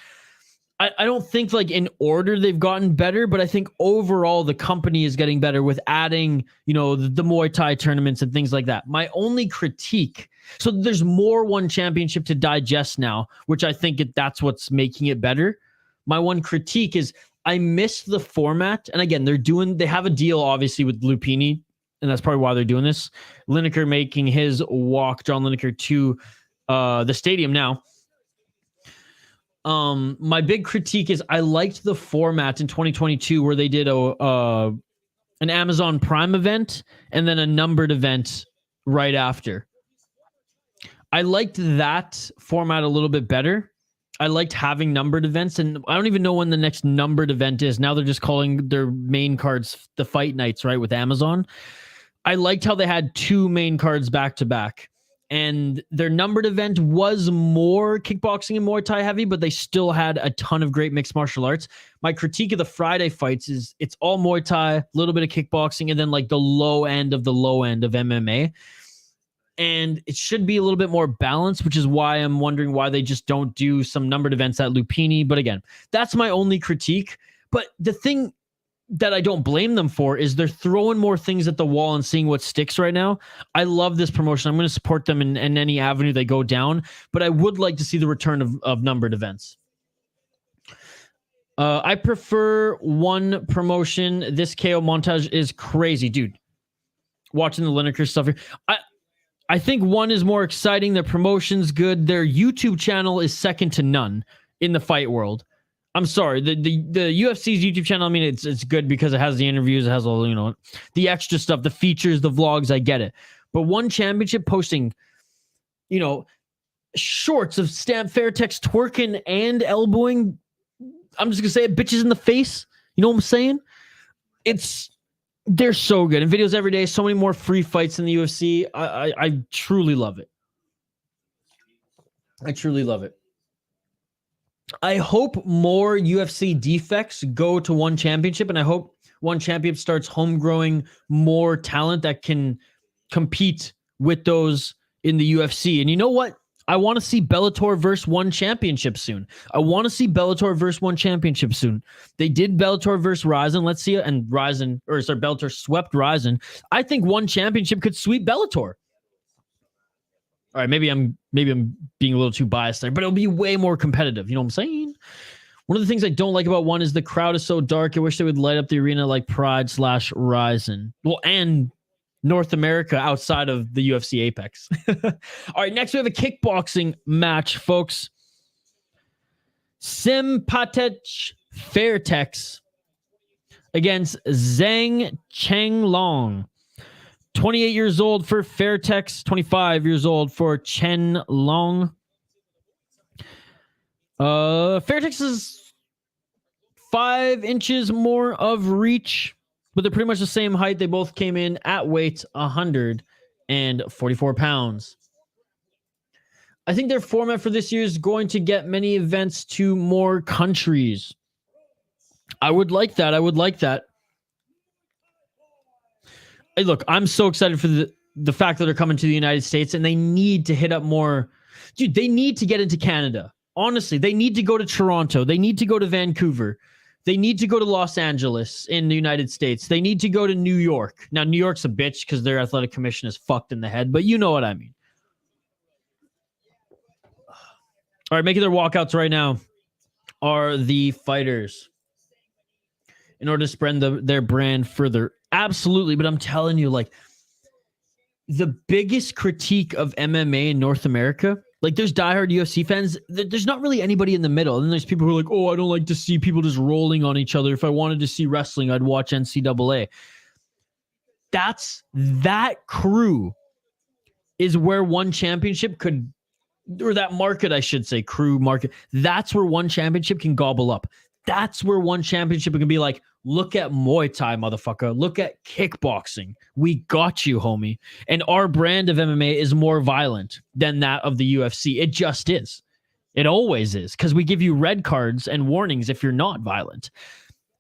I don't think like in order they've gotten better, but I think overall the company is getting better with adding, the Muay Thai tournaments and things like that. My only critique, so there's more One Championship to digest now, which I think that's what's making it better. My one critique is I miss the format. And again, they have a deal obviously with Lumpinee, and that's probably why they're doing this. Lineker making his walk, John Lineker, to the stadium now. My big critique is I liked the format in 2022 where they did an Amazon Prime event and then a numbered event right after. I liked that format a little bit better. I liked having numbered events, and I don't even know when the next numbered event is. Now they're just calling their main cards the fight nights, right, with Amazon. I liked how they had two main cards back to back. And their numbered event was more kickboxing and Muay Thai heavy, but they still had a ton of great mixed martial arts. My critique of the Friday fights is it's all Muay Thai, a little bit of kickboxing, and then like the low end of MMA. And it should be a little bit more balanced, which is why I'm wondering why they just don't do some numbered events at Lumpinee. But again, that's my only critique. But the thing that I don't blame them for is they're throwing more things at the wall and seeing what sticks right now. I love this promotion. I'm going to support them in any avenue they go down, but I would like to see the return of numbered events. I prefer one promotion. This KO montage is crazy, dude. watching the Lineker stuff here. I think one is more exciting. Their promotion's good. Their YouTube channel is second to none in the fight world. I'm sorry. The UFC's YouTube channel, I mean, it's good because it has the interviews, it has all, the extra stuff, the features, the vlogs, I get it. But One Championship posting, shorts of Stamp Fairtex twerking and elbowing, I'm just going to say it, bitches in the face. You know what I'm saying? They're so good. And videos every day, so many more free fights in the UFC. I truly love it. I truly love it. I hope more UFC defects go to One Championship, and I hope One Championship starts home-growing more talent that can compete with those in the UFC. And you know what? I want to see Bellator versus One Championship soon. I want to see Bellator versus One Championship soon. They did Bellator versus Ryzen. Let's see it. And Bellator swept Ryzen. I think One Championship could sweep Bellator. All right, maybe I'm being a little too biased there, but it'll be way more competitive. You know what I'm saying? One of the things I don't like about One is the crowd is so dark. I wish they would light up the arena like Pride/Ryzen. Well, and North America outside of the UFC Apex. All right, next we have a kickboxing match, folks. Simpatech Fairtex against Zhang Chenglong. 28 years old for Fairtex, 25 years old for Chen Long. Fairtex is 5 inches more of reach, but they're pretty much the same height. They both came in at weight 144 pounds. I think their format for this year is going to get many events to more countries. I would like that. Hey, look, I'm so excited for the fact that they're coming to the United States, and they need to hit up more. Dude, they need to get into Canada. Honestly, they need to go to Toronto. They need to go to Vancouver. They need to go to Los Angeles in the United States. They need to go to New York. Now, New York's a bitch because their athletic commission is fucked in the head, but you know what I mean. All right, making their walkouts right now are the fighters in order to spread their brand further. Absolutely, but I'm telling you, like, the biggest critique of MMA in North America, like, there's diehard UFC fans. There's not really anybody in the middle. And then there's people who are like, oh, I don't like to see people just rolling on each other. If I wanted to see wrestling, I'd watch NCAA. That crew is where One Championship could, or that market, I should say, crew market. That's where One Championship can gobble up. That's where One Championship can be like, look at Muay Thai, motherfucker. Look at kickboxing. We got you, homie. And our brand of MMA is more violent than that of the UFC. It just is. It always is, because we give you red cards and warnings if you're not violent.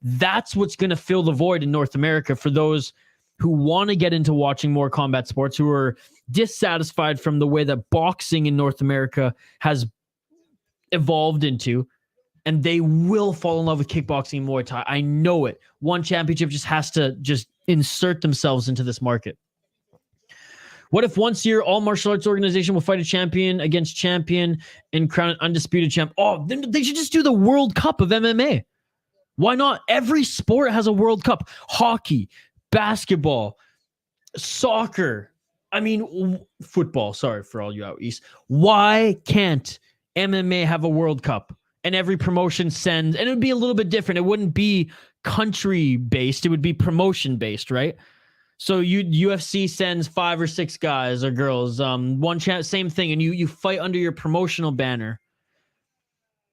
That's what's going to fill the void in North America for those who want to get into watching more combat sports, who are dissatisfied from the way that boxing in North America has evolved into. And they will fall in love with kickboxing and Muay Thai. I know it. One Championship just has to just insert themselves into this market. What if once a year, all martial arts organization will fight a champion against champion and crown an undisputed champ? Oh, then they should just do the World Cup of MMA. Why not? Every sport has a World Cup. Hockey, basketball, soccer. I mean, football. Sorry for all you out east. Why can't MMA have a World Cup? And every promotion sends, and it would be a little bit different. It wouldn't be country-based. It would be promotion-based, right? So UFC sends 5 or 6 guys or girls, same thing, and you fight under your promotional banner.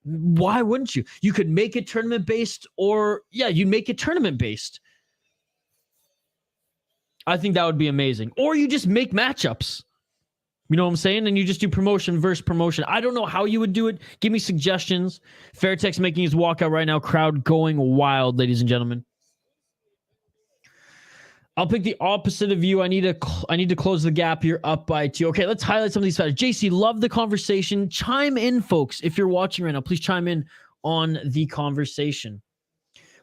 Why wouldn't you? You could make it tournament-based, or, yeah, you make it tournament-based. I think that would be amazing. Or you just make matchups. You know what I'm saying? And you just do promotion versus promotion. I don't know how you would do it. Give me suggestions. Fairtex making his walkout right now. Crowd going wild, ladies and gentlemen. I'll pick the opposite of you. I need to close the gap. You're up by 2. Okay, let's highlight some of these fighters. JC, love the conversation. Chime in, folks. If you're watching right now, please chime in on the conversation.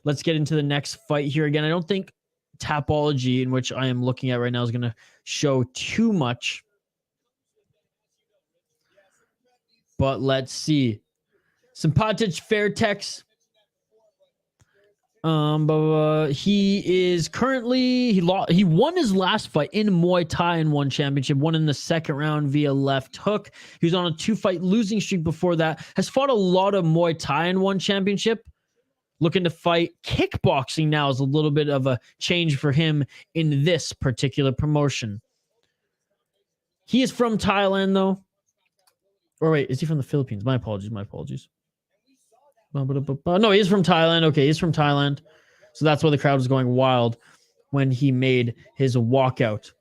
Let's get into the next fight here. Again, I don't think Tapology, in which I am looking at right now, is going to show too much. But let's see. Simpatech Fairtex But he is currently he won his last fight in Muay Thai and won championship. Won in the second round via left hook. He was on a 2-fight losing streak before that. Has fought a lot of Muay Thai and won championship. Looking to fight kickboxing now is a little bit of a change for him in this particular promotion. He is from Thailand though. Or wait, is he from the Philippines? My apologies. No, he is from Thailand. Okay, he's from Thailand. So that's why the crowd was going wild when he made his walkout.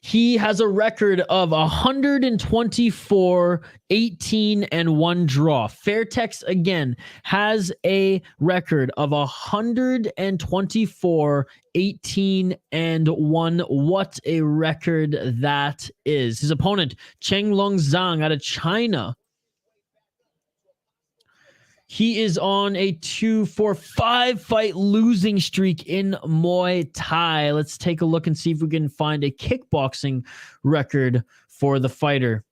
He has a record of 124, 18, and 1 draw. Fairtex, again, has a record of 124, 18, and 1. What a record that is. His opponent, Cheng Long Zhang out of China. He is on a 2-4-5 fight losing streak in Muay Thai. Let's take a look and see if we can find a kickboxing record for the fighter.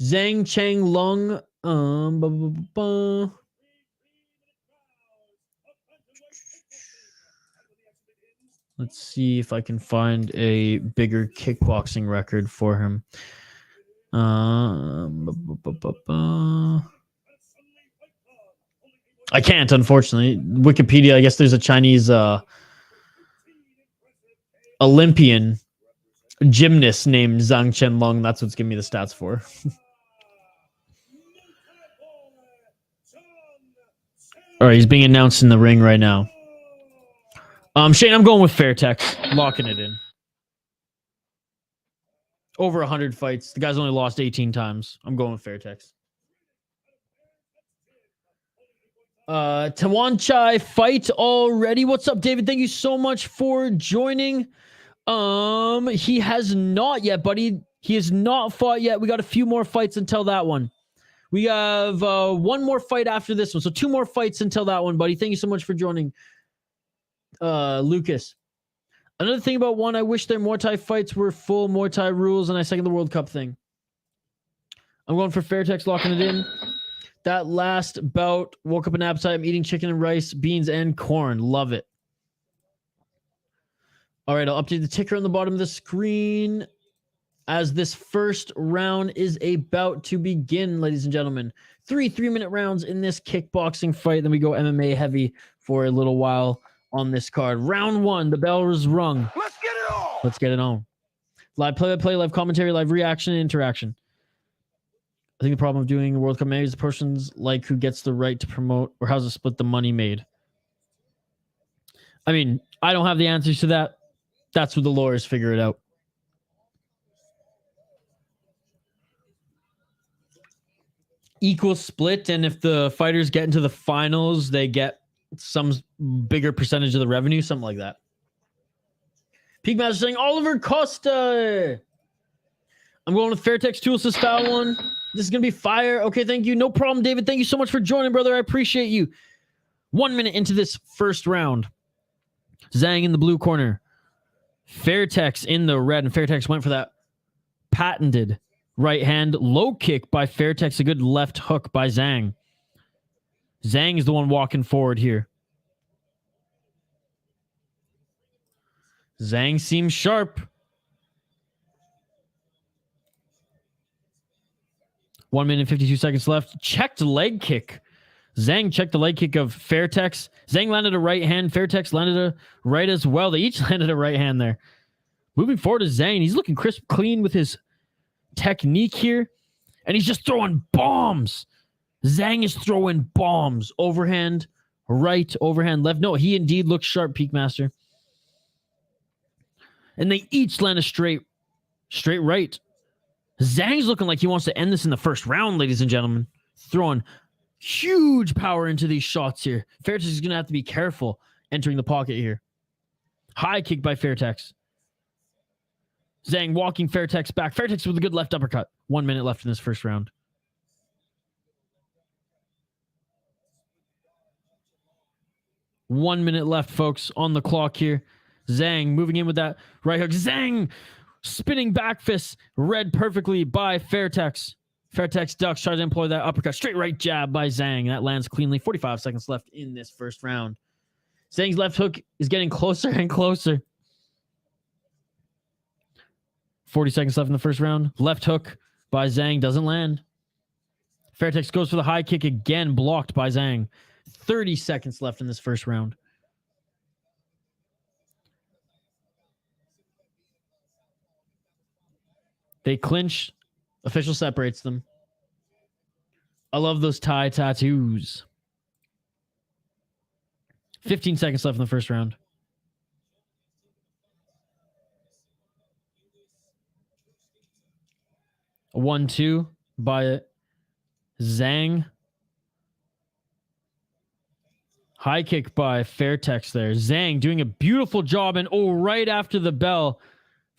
Zhang Cheng Long. Let's see if I can find a bigger kickboxing record for him. I can't, unfortunately. Wikipedia, I guess there's a Chinese Olympian gymnast named Zhang Chenlong. That's what's giving me the stats for. All right, he's being announced in the ring right now. Shane, I'm going with Fairtex, locking it in. Over 100 fights. The guy's only lost 18 times. I'm going with Fairtex. Tawanchai fight already. What's up, David? Thank you so much for joining. He has not yet, buddy. He has not fought yet. We got a few more fights until that one. We have one more fight after this one. So 2 more fights until that one, buddy. Thank you so much for joining, Lucas. Another thing about one, I wish their Muay Thai fights were full Muay Thai rules, and I second the World Cup thing. I'm going for Fairtex, locking it in. That last bout, woke up an appetite. I'm eating chicken and rice, beans, and corn. Love it. All right, I'll update the ticker on the bottom of the screen as this first round is about to begin, ladies and gentlemen. 3 3-minute rounds in this kickboxing fight. Then we go MMA heavy for a little while on this card. Round 1, the bell is rung. Let's get it on. Let's get it on. Live play-by-play, live commentary, live reaction, and interaction. I think the problem of doing a World Cup maybe is the person's like who gets the right to promote or how's to split the money made. I mean, I don't have the answers to that. That's what the lawyers figure it out. Equal split, and if the fighters get into the finals, they get some bigger percentage of the revenue, something like that. Peakmaster saying Oliver Costa. I'm going with Fairtex to assist that one. This is gonna be fire. Okay, thank you. No problem, David. Thank you so much for joining, brother. I appreciate you. 1 minute into this first round. Zhang in the blue corner. Fairtex in the red, and Fairtex went for that patented right hand low kick by Fairtex. A good left hook by Zhang. Zhang is the one walking forward here. Zhang seems sharp. 1 minute, 52 seconds left. Checked leg kick. Zhang checked the leg kick of Fairtex. Zhang landed a right hand. Fairtex landed a right as well. They each landed a right hand there. Moving forward to Zhang. He's looking crisp, clean with his technique here. And he's just throwing bombs. Zhang is throwing bombs. Overhand right, overhand left. No, he indeed looks sharp, Peakmaster. And they each land a straight right. Zhang's looking like he wants to end this in the first round, ladies and gentlemen. Throwing huge power into these shots here. Fairtex is going to have to be careful entering the pocket here. High kick by Fairtex. Zhang walking Fairtex back. Fairtex with a good left uppercut. 1 minute left in this first round. One minute left, folks, on the clock here. Zhang moving in with that right hook. Zhang spinning back fist read perfectly by Fairtex. Fairtex ducks, tries to employ that uppercut. Straight right jab by Zhang. That lands cleanly. 45 seconds left in this first round. Zhang's left hook is getting closer and closer. 40 seconds left in the first round. Left hook by Zhang doesn't land. Fairtex goes for the high kick again, blocked by Zhang. 30 seconds left in this first round. They clinch. Official separates them. I love those Thai tattoos. 15 seconds left in the first round. A 1-2 by Zhang. High kick by Fairtex there. Zhang doing a beautiful job. And right after the bell,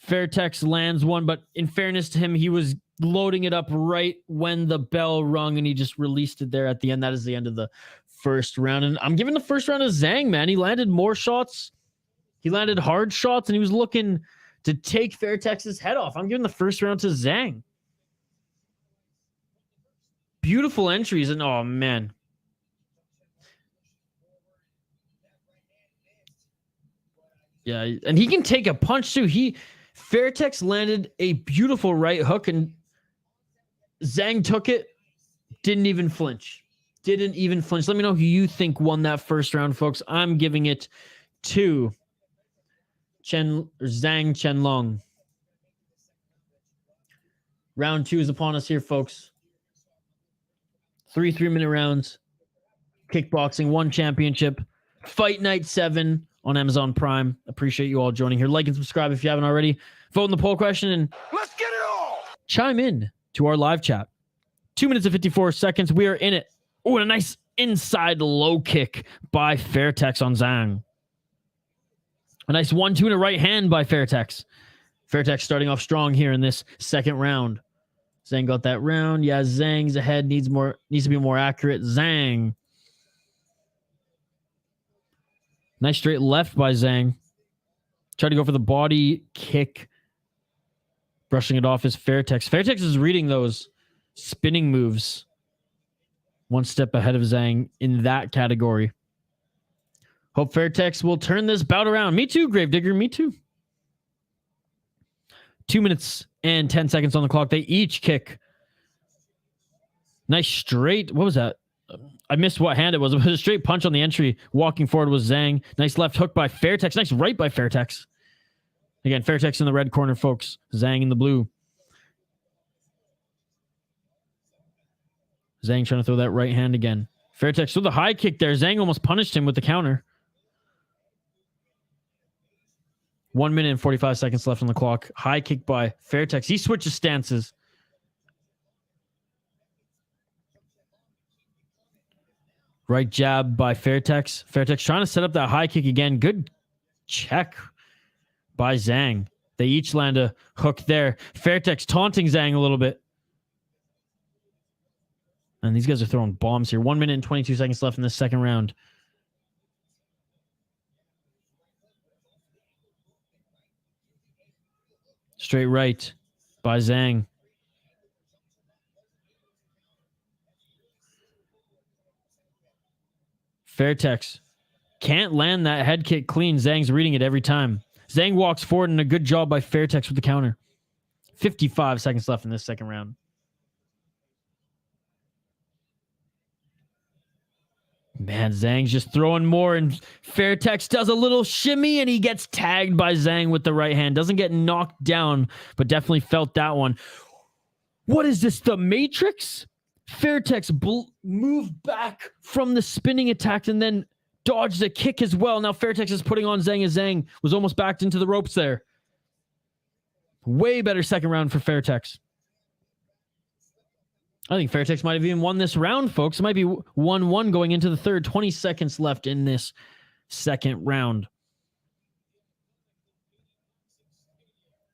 Fairtex lands one. But in fairness to him, he was loading it up right when the bell rung and he just released it there at the end. That is the end of the first round. And I'm giving the first round to Zhang, man. He landed more shots. He landed hard shots and he was looking to take Fairtex's head off. I'm giving the first round to Zhang. Beautiful entries. And oh, man. Yeah, and he can take a punch too. Fairtex landed a beautiful right hook and Zhang took it, didn't even flinch. Let me know who you think won that first round, folks. I'm giving it to Zhang Chenlong. Round 2 is upon us here, folks. 3 3-minute rounds. Kickboxing, 1 championship. Fight Night 7 on Amazon Prime. Appreciate you all joining here. Like and subscribe if you haven't already. Vote in the poll question and Let's get it all. Chime in to our live chat. 2 minutes and 54 seconds. We are in it. Oh, and a nice inside low kick by Fairtex on Zhang. A nice 1-2 and a right hand by Fairtex. Fairtex starting off strong here in this second round. Zhang got that round. Yeah, Zhang's ahead. Needs to be more accurate. Zhang. Nice straight left by Zhang. Tried to go for the body kick. Brushing it off is Fairtex. Fairtex is reading those spinning moves. 1 step ahead of Zhang in that category. Hope Fairtex will turn this bout around. Me too, Gravedigger. Me too. 2 minutes and 10 seconds on the clock. They each kick. Nice straight. What was that? I missed what hand it was. It was a straight punch on the entry. Walking forward was Zhang. Nice left hook by Fairtex. Nice right by Fairtex. Again, Fairtex in the red corner, folks. Zhang in the blue. Zhang trying to throw that right hand again. Fairtex with the high kick there. Zhang almost punished him with the counter. 1 minute and 45 seconds left on the clock. High kick by Fairtex. He switches stances. Right jab by Fairtex. Fairtex trying to set up that high kick again. Good check by Zhang. They each land a hook there. Fairtex taunting Zhang a little bit. And these guys are throwing bombs here. 1 minute and 22 seconds left in this second round. Straight right by Zhang. Fairtex can't land that head kick clean. Zhang's reading it every time. Zhang walks forward and a good job by Fairtex with the counter. 55 seconds left in this second round. Man, Zhang's just throwing more, and Fairtex does a little shimmy, and he gets tagged by Zhang with the right hand. Doesn't get knocked down, but definitely felt that one. What is this, the Matrix? Fairtex moved back from the spinning attack and then dodged a kick as well. Now Fairtex is putting on Zhang as Zhang was almost backed into the ropes there. Way better second round for Fairtex. I think Fairtex might have even won this round, folks. It might be 1-1 going into the third. 20 seconds left in this second round.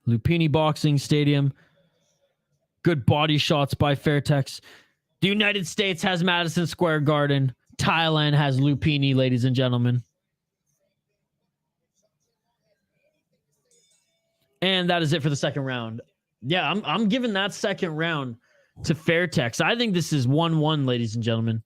Lumpinee Boxing Stadium. Good body shots by Fairtex. The United States has Madison Square Garden. Thailand has Lumpinee, ladies and gentlemen. And that is it for the second round. Yeah, I'm giving that second round to Fairtex. I think this is 1-1, ladies and gentlemen.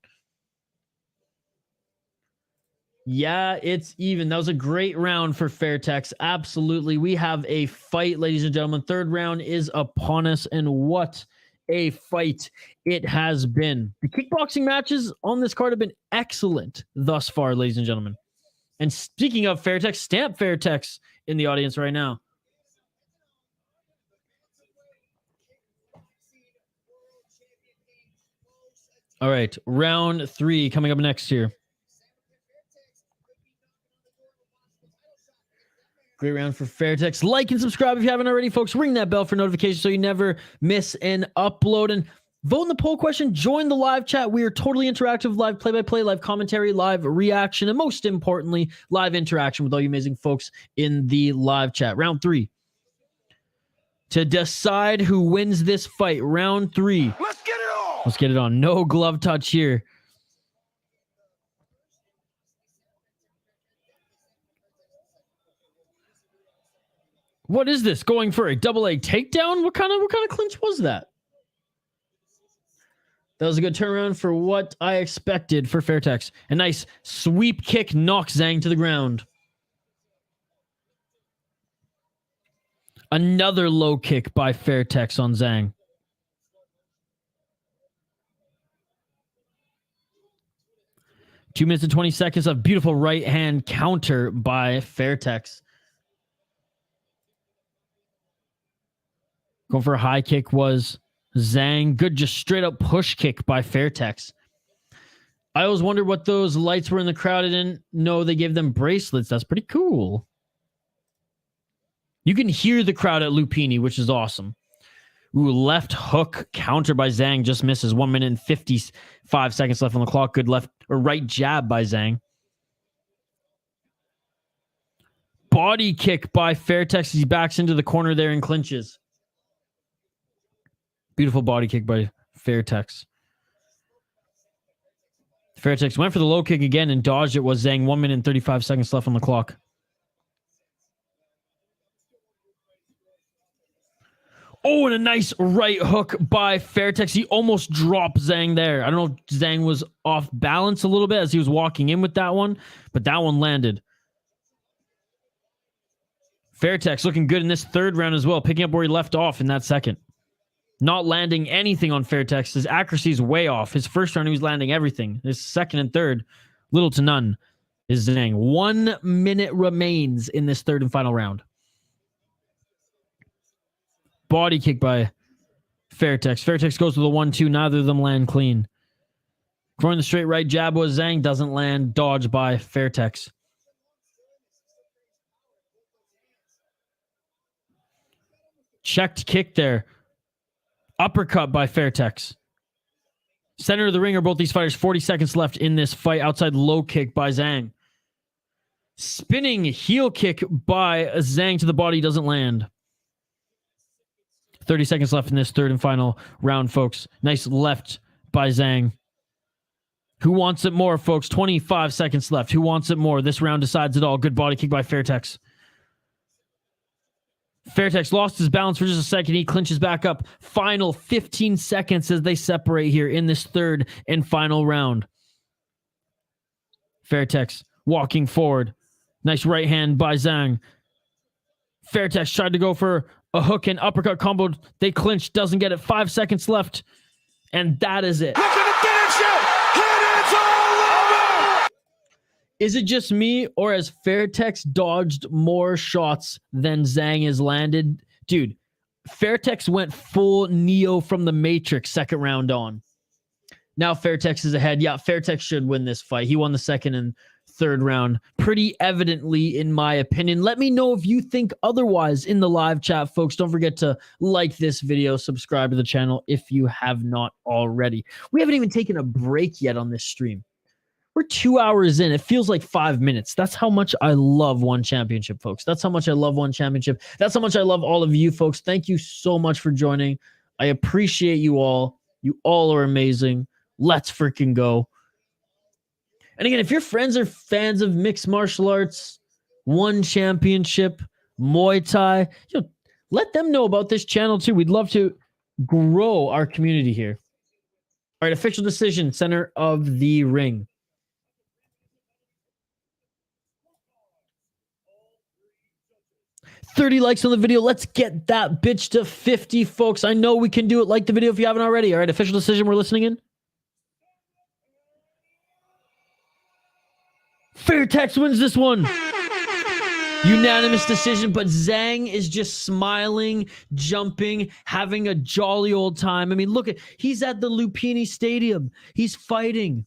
Yeah, it's even. That was a great round for Fairtex. Absolutely. We have a fight, ladies and gentlemen. Third round is upon us, and what a fight it has been. The kickboxing matches on this card have been excellent thus far, ladies and gentlemen. And speaking of Fairtex, stamp Fairtex in the audience right now. All right, round 3 coming up next here. Great round for Fairtex. Like and subscribe if you haven't already, folks. Ring that bell for notifications so you never miss an upload. And vote in the poll question. Join the live chat. We are totally interactive, live play-by-play, live commentary, live reaction, and most importantly, live interaction with all you amazing folks in the live chat. Round 3. To decide who wins this fight, round 3. Let's get it on. Let's get it on. No glove touch here. What is this? Going for a double leg takedown? What kind of clinch was that? That was a good turnaround for what I expected for Fairtex. A nice sweep kick knocks Zhang to the ground. Another low kick by Fairtex on Zhang. Two minutes and 20 seconds of beautiful right hand counter by Fairtex. Going for a high kick was Zhang. Good, just straight up push kick by Fairtex. I always wondered what those lights were in the crowd. I didn't know they gave them bracelets. That's pretty cool. You can hear the crowd at Lumpinee, which is awesome. Ooh, left hook counter by Zhang just misses. 1 minute and 55 seconds left on the clock. Good left or right jab by Zhang. Body kick by Fairtex. He backs into the corner there and clinches. Beautiful body kick by Fairtex. Fairtex went for the low kick again and dodged it. Was Zhang. 1 minute and 35 seconds left on the clock. Oh, and a nice right hook by Fairtex. He almost dropped Zhang there. I don't know if Zhang was off balance a little bit as he was walking in with that one, but that one landed. Fairtex looking good in this third round as well, picking up where he left off in that second. Not landing anything on Fairtex. His accuracy is way off. His first round, he was landing everything. His second and third, little to none, is Zhang. 1 minute remains in this third and final round. Body kick by Fairtex. Fairtex goes to the 1-2. Neither of them land clean. Throwing the straight right jab was Zhang. Doesn't land. Dodged by Fairtex. Checked kick there. Uppercut by Fairtex. Center of the ring are both these fighters. 40 seconds left in this fight. Outside low kick by Zhang. Spinning heel kick by Zhang to the body. Doesn't land. 30 seconds left in this third and final round, folks. Nice left by Zhang. Who wants it more, folks? 25 seconds left. Who wants it more? This round decides it all. Good body kick by Fairtex. Fairtex lost his balance for just a second. He clinches back up. Final 15 seconds as they separate here in this third and final round. Fairtex walking forward. Nice right hand by Zhang. Fairtex tried to go for a hook and uppercut combo. They clinch. Doesn't get it. 5 seconds left. And that is it. Look at the finish it! And it's all over! Is it just me, or has Fairtex dodged more shots than Zhang has landed? Dude, Fairtex went full Neo from the Matrix second round on. Now Fairtex is ahead. Yeah, Fairtex should win this fight. He won the second and third round pretty evidently, in my opinion. Let me know if you think otherwise in the live chat, folks. Don't forget to like this video, subscribe to the channel if you have not already. We haven't even taken a break yet on this stream. We're 2 hours in. It feels like 5 minutes. That's how much I love One Championship, folks. That's how much I love One Championship. That's how much I love all of you, folks. Thank you so much for joining. I appreciate you all. You all are amazing. Let's freaking go. And again, if your friends are fans of mixed martial arts, One Championship, Muay Thai, let them know about this channel too. We'd love to grow our community here. All right, official decision, center of the ring. $30 likes on the video. Let's get that bitch to 50, folks. I know we can do it. Like the video if you haven't already. All right, official decision we're listening in. Fairtex wins this one. Unanimous decision, but Zhang is just smiling, jumping, having a jolly old time. I mean, look, he's at the Lumpinee Stadium. He's fighting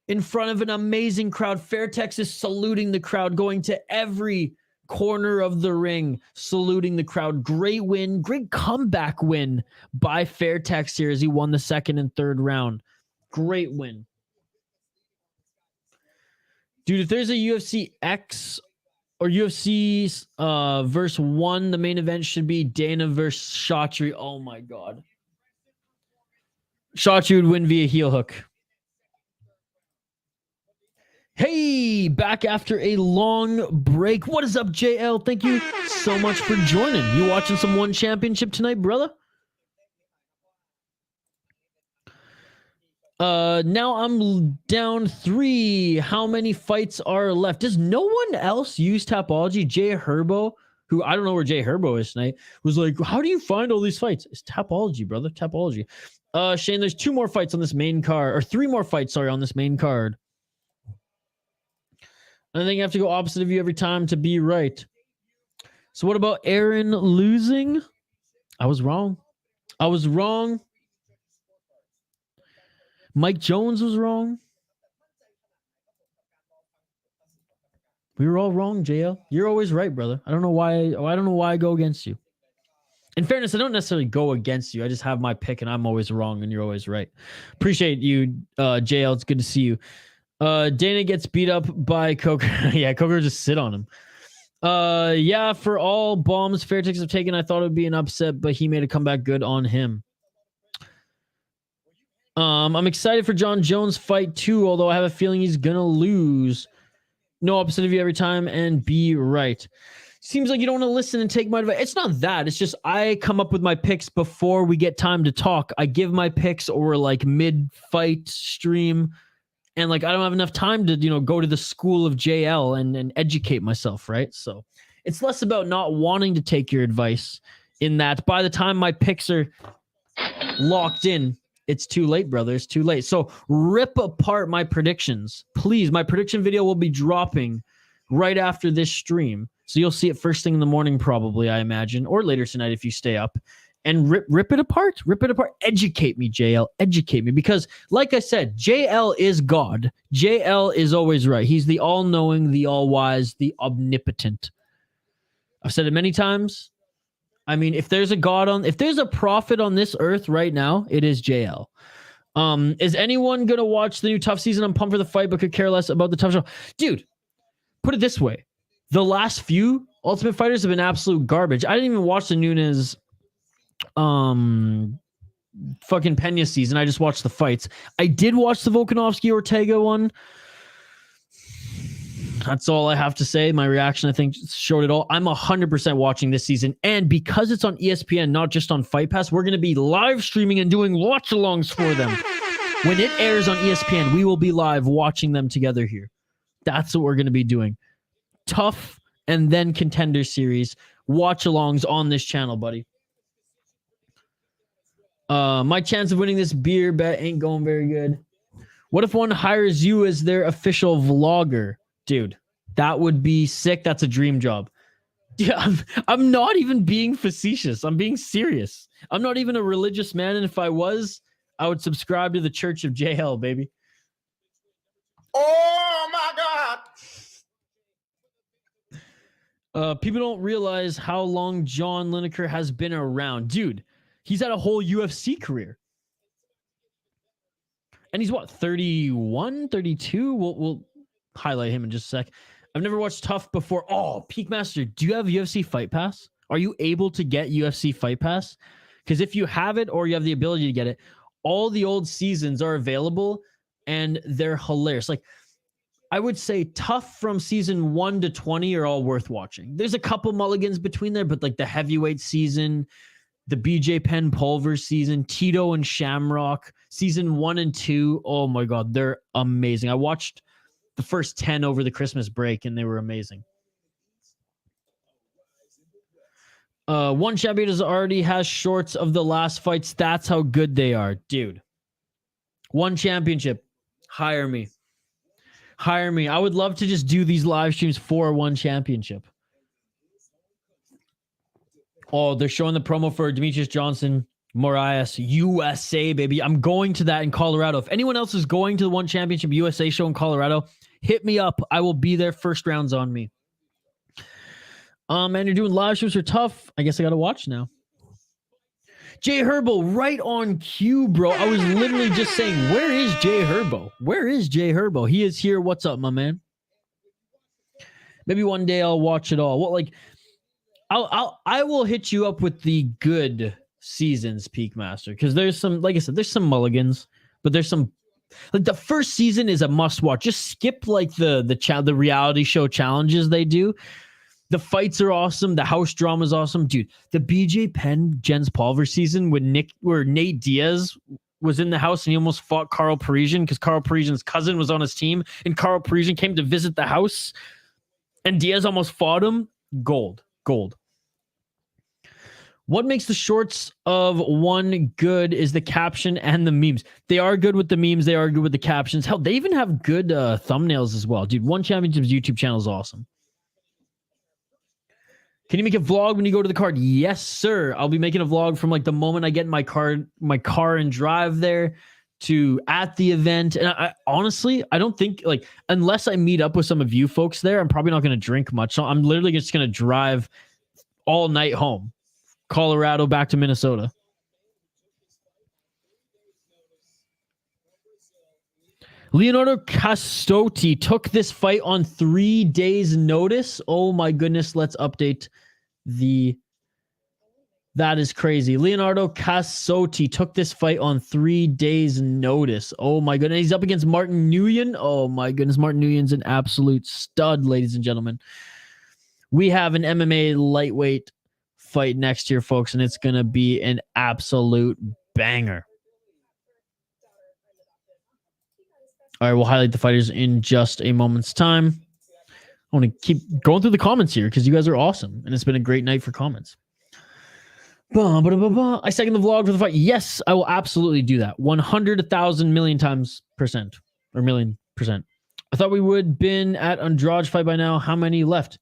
in front of an amazing crowd. Fairtex is saluting the crowd, going to every corner of the ring, saluting the crowd. Great win, great comeback win by Fairtex here as he won the second and third round. Great win. Dude, if there's a UFC X or UFC verse 1, the main event should be Dana versus Xhaja. Oh my God. Xhaja would win via heel hook. Hey, back after a long break. What is up, JL? Thank you so much for joining. You watching some One Championship tonight, brother? Now I'm down 3. How many fights are left? Does no one else use Tapology? Jay Herbo, who I don't know where Jay Herbo is tonight, was like, how do you find all these fights? It's Tapology, brother. Tapology. Shane, there's 2 more fights on this main card, or 3 more fights, sorry, on this main card. I think you have to go opposite of you every time to be right. So what about Aaron losing? I was wrong. Mike Jones was wrong. We were all wrong, JL. You're always right, brother. I don't know why I go against you. In fairness, I don't necessarily go against you. I just have my pick and I'm always wrong and you're always right. Appreciate you, JL. It's good to see you. Dana gets beat up by Coker. Yeah, Coker just sit on him. Yeah, for all bombs Fairtex have taken, I thought it would be an upset, but he made a comeback good on him. I'm excited for John Jones' fight too, although I have a feeling he's gonna lose. No opposite of you every time and be right. Seems like you don't want to listen and take my advice. It's not that. It's just I come up with my picks before we get time to talk. I give my picks or like mid-fight stream, and like I don't have enough time to, you know, go to the school of JL and educate myself, right? So it's less about not wanting to take your advice in that by the time my picks are locked in, it's too late, brother. It's too late. So rip apart my predictions. Please, my prediction video will be dropping right after this stream. So you'll see it first thing in the morning probably, I imagine, or later tonight if you stay up. And rip it apart. Rip it apart. Educate me, JL. Educate me. Because like I said, JL is God. JL is always right. He's the all-knowing, the all-wise, the omnipotent. I've said it many times. I mean, if there's a prophet on this earth right now, it is JL. Is anyone going to watch the new Tough season? I'm pumped for the fight, but could care less about the Tough show. Dude, put it this way. The last few Ultimate Fighters have been absolute garbage. I didn't even watch the Nunes fucking Pena season. I just watched the fights. I did watch the Volkanovski-Ortega one. That's all I have to say. My reaction, I think, showed it all. I'm 100% watching this season. And because it's on ESPN, not just on Fight Pass, we're going to be live streaming and doing watch-alongs for them. When it airs on ESPN, we will be live watching them together here. That's what we're going to be doing. Tough and then Contender Series watch-alongs on this channel, buddy. My chance of winning this beer bet ain't going very good. What if one hires you as their official vlogger? Dude, that would be sick. That's a dream job. Yeah, I'm not even being facetious. I'm being serious. I'm not even a religious man, and if I was, I would subscribe to the Church of JL, baby. Oh my God. People don't realize how long John Lineker has been around. Dude, he's had a whole UFC career. And he's what, 31, 32? We'll highlight him in just a sec. I've never watched Tough before. Oh, Peakmaster, do you have UFC Fight Pass? Are you able to get UFC Fight Pass? Because if you have it or you have the ability to get it, all the old seasons are available and they're hilarious. Like, I would say Tough from season 1 to 20 are all worth watching. There's a couple mulligans between there, but like the heavyweight season, the BJ Penn Pulver season, Tito and Shamrock, season 1 and 2. Oh my God, they're amazing. I watched the first 10 over the Christmas break and they were amazing. One champion already has shorts of the last fights. That's how good they are, dude. One championship. Hire me. Hire me. I would love to just do these live streams for one championship. Oh, they're showing the promo for Demetrius Johnson, Moraes, USA, baby. I'm going to that in Colorado. If anyone else is going to the One Championship USA show in Colorado, hit me up. I will be there. First round's on me. Man, you're doing live streams are tough. I guess I got to watch now. Jay Herbo, right on cue, bro. I was literally just saying, where is Jay Herbo? Where is Jay Herbo? He is here. What's up, my man? Maybe one day I'll watch it all. What, like, I will hit you up with the good seasons, Peak Master, because there's some, like I said, there's some mulligans, but there's some, like, the first season is a must watch. Just skip like the reality show challenges they do. The fights are awesome. The house drama is awesome, dude. The BJ Penn Jens Pulver season where Nate Diaz was in the house and he almost fought Carl Parisian because Carl Parisian's cousin was on his team and Carl Parisian came to visit the house and Diaz almost fought him. Gold. What makes the shorts of one good is the caption and the memes. They are good with the memes. They are good with the captions. Hell, they even have good thumbnails as well. Dude, One Championship's YouTube channel is awesome. Can you make a vlog when you go to the card? Yes, sir. I'll be making a vlog from like the moment I get in my car and drive there to at the event. And I honestly, I don't think, like, unless I meet up with some of you folks there, I'm probably not going to drink much. So I'm literally just going to drive all night home. Colorado back to Minnesota. Leonardo Castotti took this fight on 3 days' notice. Oh my goodness, let's update that is crazy. Leonardo Castotti took this fight on 3 days' notice. Oh my goodness. He's up against Martin Nguyen. Oh my goodness. Martin Nguyen's an absolute stud, ladies and gentlemen. We have an MMA lightweight fight next year, folks, and it's going to be an absolute banger. All right, we'll highlight the fighters in just a moment's time. I want to keep going through the comments here because you guys are awesome, and it's been a great night for comments. I second the vlog for the fight. Yes, I will absolutely do that. 100, 1,000, million times percent, or million percent. I thought we would been at Andrade fight by now. How many left?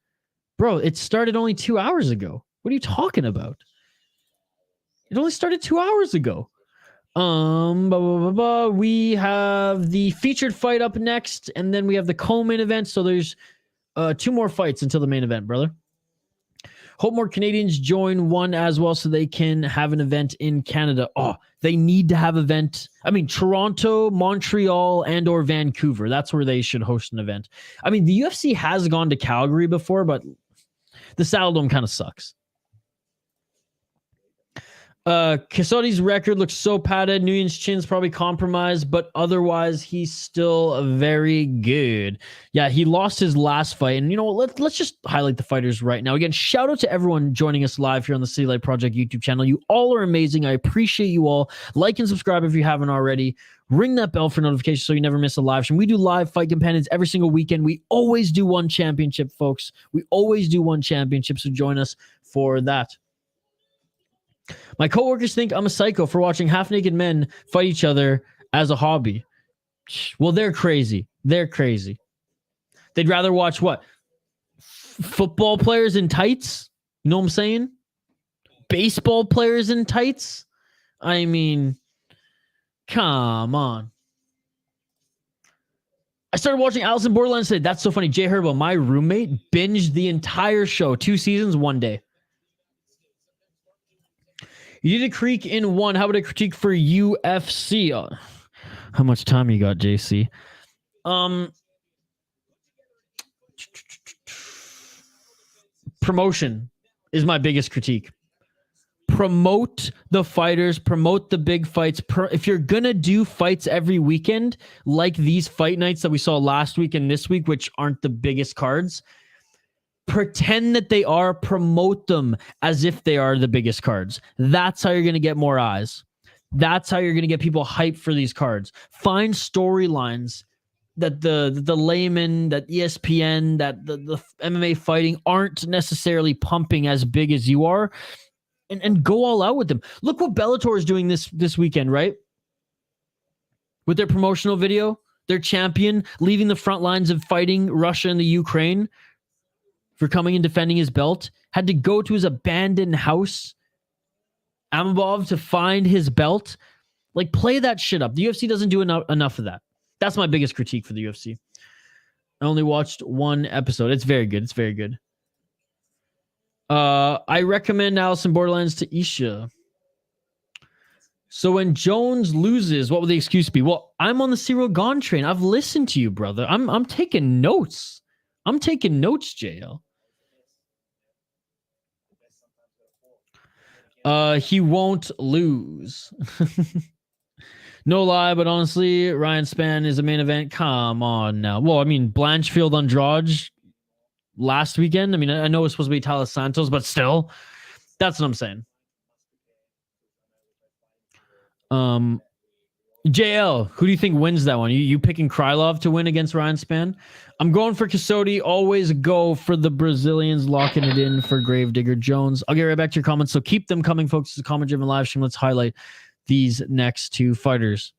Bro, it started only 2 hours ago. What are you talking about? It only started 2 hours ago. We have the featured fight up next, and then we have the co-main event. So there's 2 more fights until the main event, brother. Hope more Canadians join one as well so they can have an event in Canada. Oh, they need to have an event. I mean, Toronto, Montreal, and or Vancouver. That's where they should host an event. I mean, the UFC has gone to Calgary before, but the Saddledome kind of sucks. Casotti's record looks so padded. Nguyen's chin's probably compromised, but otherwise he's still very good. Yeah, he lost his last fight. And you know what? Let's just highlight the fighters right now. Again, shout out to everyone joining us live here on the City Light Project YouTube channel. You all are amazing. I appreciate you all. Like and subscribe if you haven't already. Ring that bell for notifications so you never miss a live stream. We do live fight companions every single weekend. We always do one championship, folks. We always do one championship, so join us for that. My coworkers think I'm a psycho for watching half-naked men fight each other as a hobby. Well, they're crazy. They're crazy. They'd rather watch what? Football players in tights? You know what I'm saying? Baseball players in tights? I mean, come on. I started watching Alice in Borderland and said, that's so funny. Jay Herbo, my roommate, binged the entire show, 2 seasons, 1 day. You did a critique in 1. How about a critique for UFC? How much time you got, JC? Promotion is my biggest critique. Promote the fighters, promote the big fights. If you're going to do fights every weekend, like these fight nights that we saw last week and this week, which aren't the biggest cards, Pretend that they are, promote them as if they are the biggest cards. That's how you're going to get more eyes. That's how you're going to get people hyped for these cards. Find storylines that the layman, that ESPN, that the MMA fighting aren't necessarily pumping as big as you are, and go all out with them. Look what Bellator is doing this weekend, right? With their promotional video, their champion leaving the front lines of fighting Russia and the Ukraine for coming and defending his belt, had to go to his abandoned house, Amabov, to find his belt. Like, play that shit up. The UFC doesn't do enough of that. That's my biggest critique for the UFC. I only watched one episode. It's very good. It's very good. I recommend Alice in Borderlands to Isha. So when Jones loses, what will the excuse be? Well, I'm on the Cyril Gone train. I've listened to you, brother. I'm taking notes. I'm taking notes, JL. He won't lose. No lie, but honestly, Ryan Spann is a main event. Come on now. Well, I mean, Blanchfield Andrade last weekend. I mean, I know it's supposed to be Talos Santos, but still, that's what I'm saying. JL, who do you think wins that one? You picking Krylov to win against Ryan Spann? I'm going for Casodi. Always go for the Brazilians, locking it in for Gravedigger Jones. I'll get right back to your comments, so keep them coming, folks. It's a comment-driven live stream. Let's highlight these next two fighters.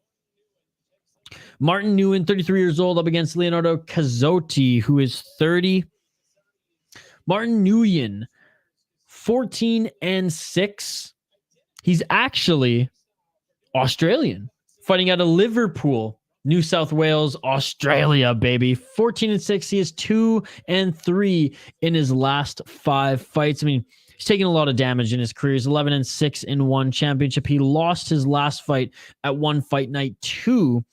Martin Nguyen, 33 years old, up against Leonardo Cazzotti, who is 30. Martin Nguyen, 14-6. He's actually Australian, fighting out of Liverpool, New South Wales, Australia, baby. 14-6. He is 2-3 in his last 5 fights. I mean, he's taken a lot of damage in his career. He's 11-6 in one championship. He lost his last fight at One Fight Night 2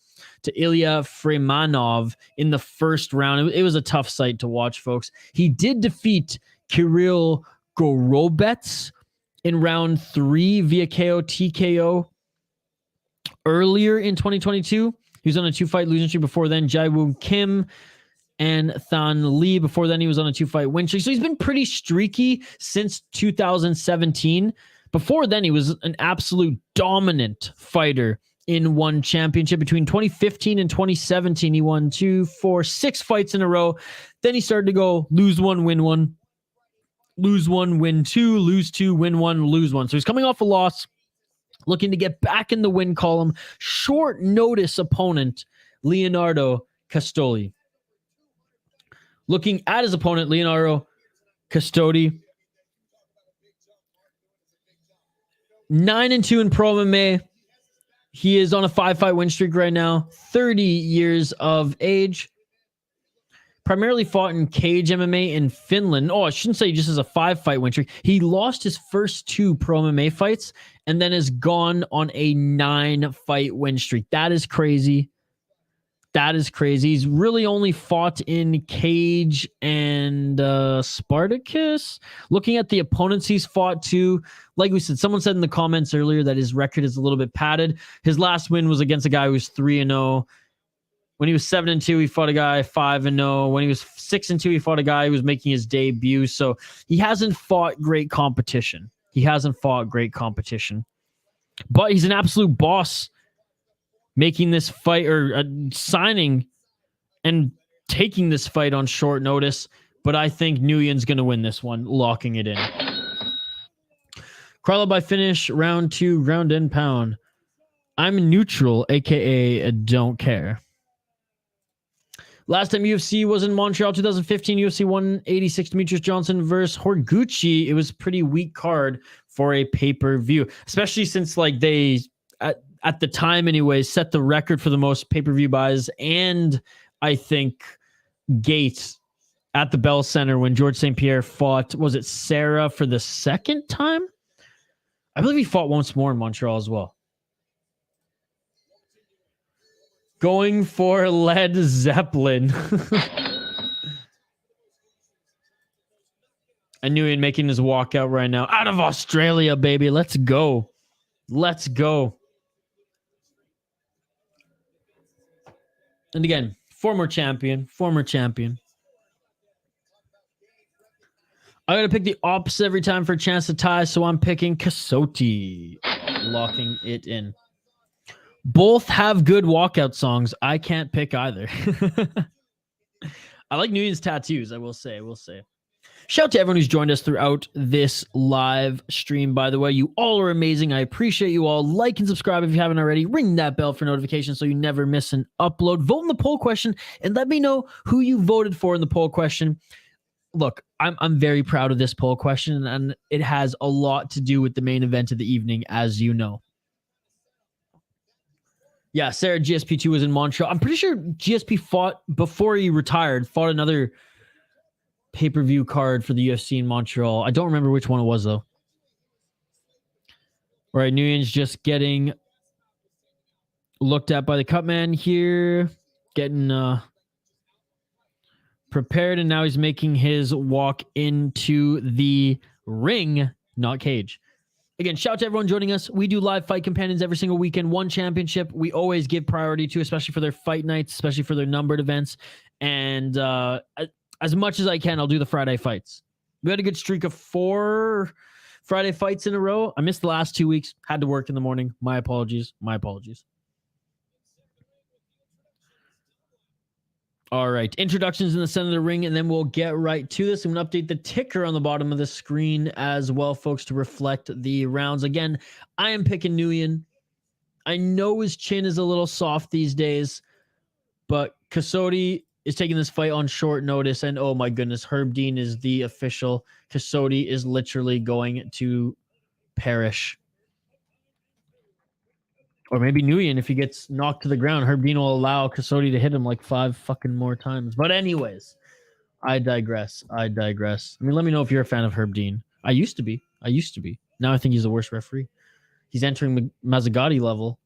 to Ilya Fremanov in the first round. It was a tough sight to watch, folks. He did defeat Kirill Gorobets in round 3 via KO TKO earlier in 2022. He was on a 2-fight losing streak before then. Jae-Woon Kim and Than Lee. Before then, he was on a 2-fight win streak. So he's been pretty streaky since 2017. Before then, he was an absolute dominant fighter in one championship. Between 2015 and 2017, he won 2, 4, 6 fights in a row. Then he started to go lose 1, win 1, lose 1, win 2, lose 2, win 1, lose 1. So he's coming off a loss, looking to get back in the win column. Short notice opponent, Leonardo Castoli. Looking at his opponent, Leonardo Castoli, 9-2 in pro MMA. He is on a 5-fight win streak right now, 30 years of age. Primarily fought in cage MMA in Finland. Oh, I shouldn't say just as a 5-fight win streak. He lost his first 2 pro MMA fights and then has gone on a 9-fight win streak. That is crazy. That is crazy. He's really only fought in cage and Spartacus. Looking at the opponents he's fought to, like we said, someone said in the comments earlier that his record is a little bit padded. His last win was against a guy who was 3-0. When he was 7-2, he fought a guy 5-0. When he was 6-2, he fought a guy who was making his debut. So he hasn't fought great competition. But he's an absolute boss, making this fight or signing and taking this fight on short notice. But I think Nguyen's going to win this one, locking it in. Krylov by finish, round 2, ground and pound. I'm neutral, a.k.a. don't care. Last time UFC was in Montreal, 2015, UFC 186, Demetrius Johnson versus Horiguchi. It was a pretty weak card for a pay-per-view, especially since like they, at the time anyways, set the record for the most pay-per-view buys, and I think Gates at the Bell Center when George St. Pierre fought, was it Sarah for the second time? I believe he fought once more in Montreal as well. Going for Led Zeppelin. I knew he'd making his walkout right now. Out of Australia, baby. Let's go. Let's go. And again, former champion. I gotta pick the opposite every time for a chance to tie, so I'm picking Kasoti. Locking it in. Both have good walkout songs. I can't pick either. I like Nguyen's tattoos, I will say. Shout out to everyone who's joined us throughout this live stream, by the way. You all are amazing. I appreciate you all. Like and subscribe if you haven't already. Ring that bell for notifications so you never miss an upload. Vote in the poll question and let me know who you voted for in the poll question. Look, I'm very proud of this poll question, and it has a lot to do with the main event of the evening, as you know. Yeah, Sarah GSP2 was in Montreal. I'm pretty sure GSP fought before he retired, fought another pay-per-view card for the UFC in Montreal. I don't remember which one it was, though. All right, Nguyen's just getting looked at by the cut man here, getting prepared, and now he's making his walk into the ring, not cage. Again, shout out to everyone joining us. We do live fight companions every single weekend. One championship we always give priority to, especially for their fight nights, especially for their numbered events. And as much as I can, I'll do the Friday fights. We had a good streak of 4 Friday fights in a row. I missed the last 2 weeks. Had to work in the morning. My apologies. All right. Introductions in the center of the ring, and then we'll get right to this. I'm going to update the ticker on the bottom of the screen as well, folks, to reflect the rounds. Again, I am picking Nguyen. I know his chin is a little soft these days, but Kasoti is taking this fight on short notice, and oh my goodness, Herb Dean is the official. Kasoti is literally going to perish. Or maybe Nguyen, if he gets knocked to the ground, Herb Dean will allow Kasoti to hit him like 5 fucking more times. But anyways, I digress. I mean, let me know if you're a fan of Herb Dean. I used to be. Now I think he's the worst referee. He's entering Mazzagatti level.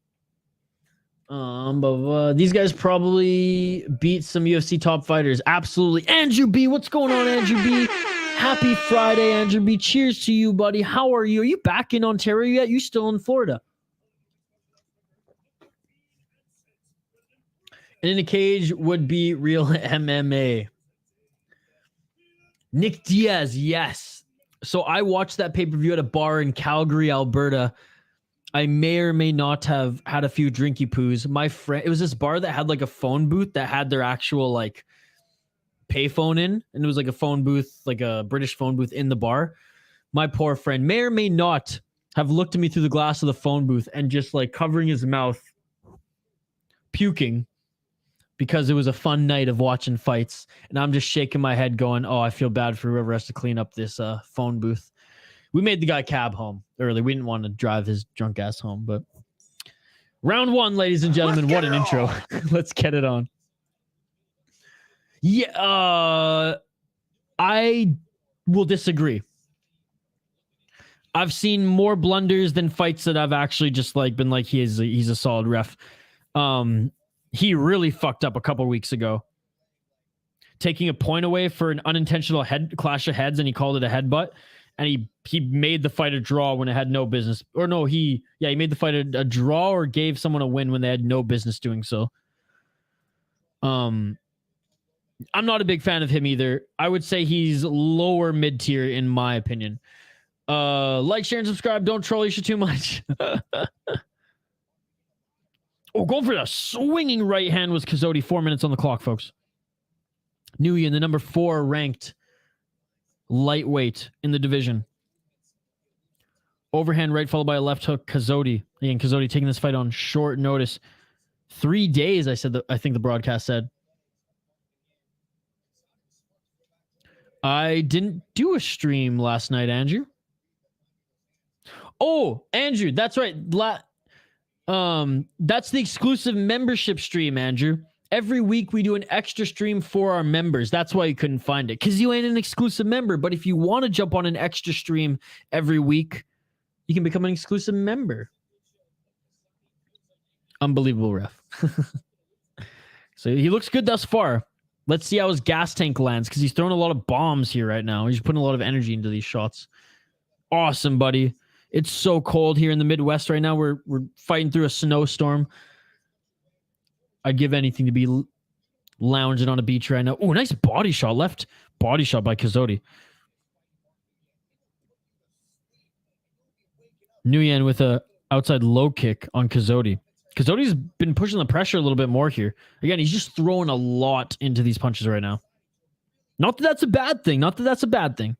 But these guys probably beat some UFC top fighters. Absolutely. Andrew B, what's going on, Andrew B? Happy Friday, Andrew B. Cheers to you, buddy. How are you? Are you back in Ontario yet? You still in Florida? And in a cage would be real MMA. Nick Diaz, yes. So I watched that pay-per-view at a bar in Calgary, Alberta. I may or may not have had a few drinky poos. My friend, it was this bar that had like a phone booth that had their actual like payphone in, and it was like a phone booth, like a British phone booth in the bar. My poor friend may or may not have looked at me through the glass of the phone booth and just like covering his mouth, puking, because it was a fun night of watching fights. And I'm just shaking my head going, oh, I feel bad for whoever has to clean up this phone booth. We made the guy cab home early. We didn't want to drive his drunk ass home, but round 1, ladies and gentlemen, what an intro. Let's get it on. Yeah, I will disagree. I've seen more blunders than fights that I've actually just like been like, he's a solid ref. He really fucked up a couple weeks ago, taking a point away for an unintentional head clash of heads, and he called it a headbutt. And he made the fight a draw when it had no business. Or no, he made the fight a draw or gave someone a win when they had no business doing so. I'm not a big fan of him either. I would say he's lower mid-tier in my opinion. Like, share, and subscribe. Don't troll Isha too much. Oh, going for the swinging right hand was Kasoti. 4 minutes on the clock, folks. Nguyen, the number 4 ranked lightweight in the division. Overhand right followed by a left hook. Kasoti. Again, Kasoti taking this fight on short notice. 3 days, I think the broadcast said. I didn't do a stream last night, Andrew. Oh, Andrew, that's right. That's the exclusive membership stream, Andrew. Every week we do an extra stream for our members. That's why you couldn't find it, because you ain't an exclusive member. But if you want to jump on an extra stream every week, you can become an exclusive member. Unbelievable ref. So he looks good thus far. Let's see how his gas tank lands, because he's throwing a lot of bombs here right now. He's putting a lot of energy into these shots. Awesome, buddy. It's so cold here in the Midwest right now. We're fighting through a snowstorm. I'd give anything to be lounging on a beach right now. Oh, nice body shot. Left body shot by Kasoti. Nguyen with a outside low kick on Kazodi. Kazoti's been pushing the pressure a little bit more here. Again, he's just throwing a lot into these punches right now. Not that that's a bad thing. Not that that's a bad thing.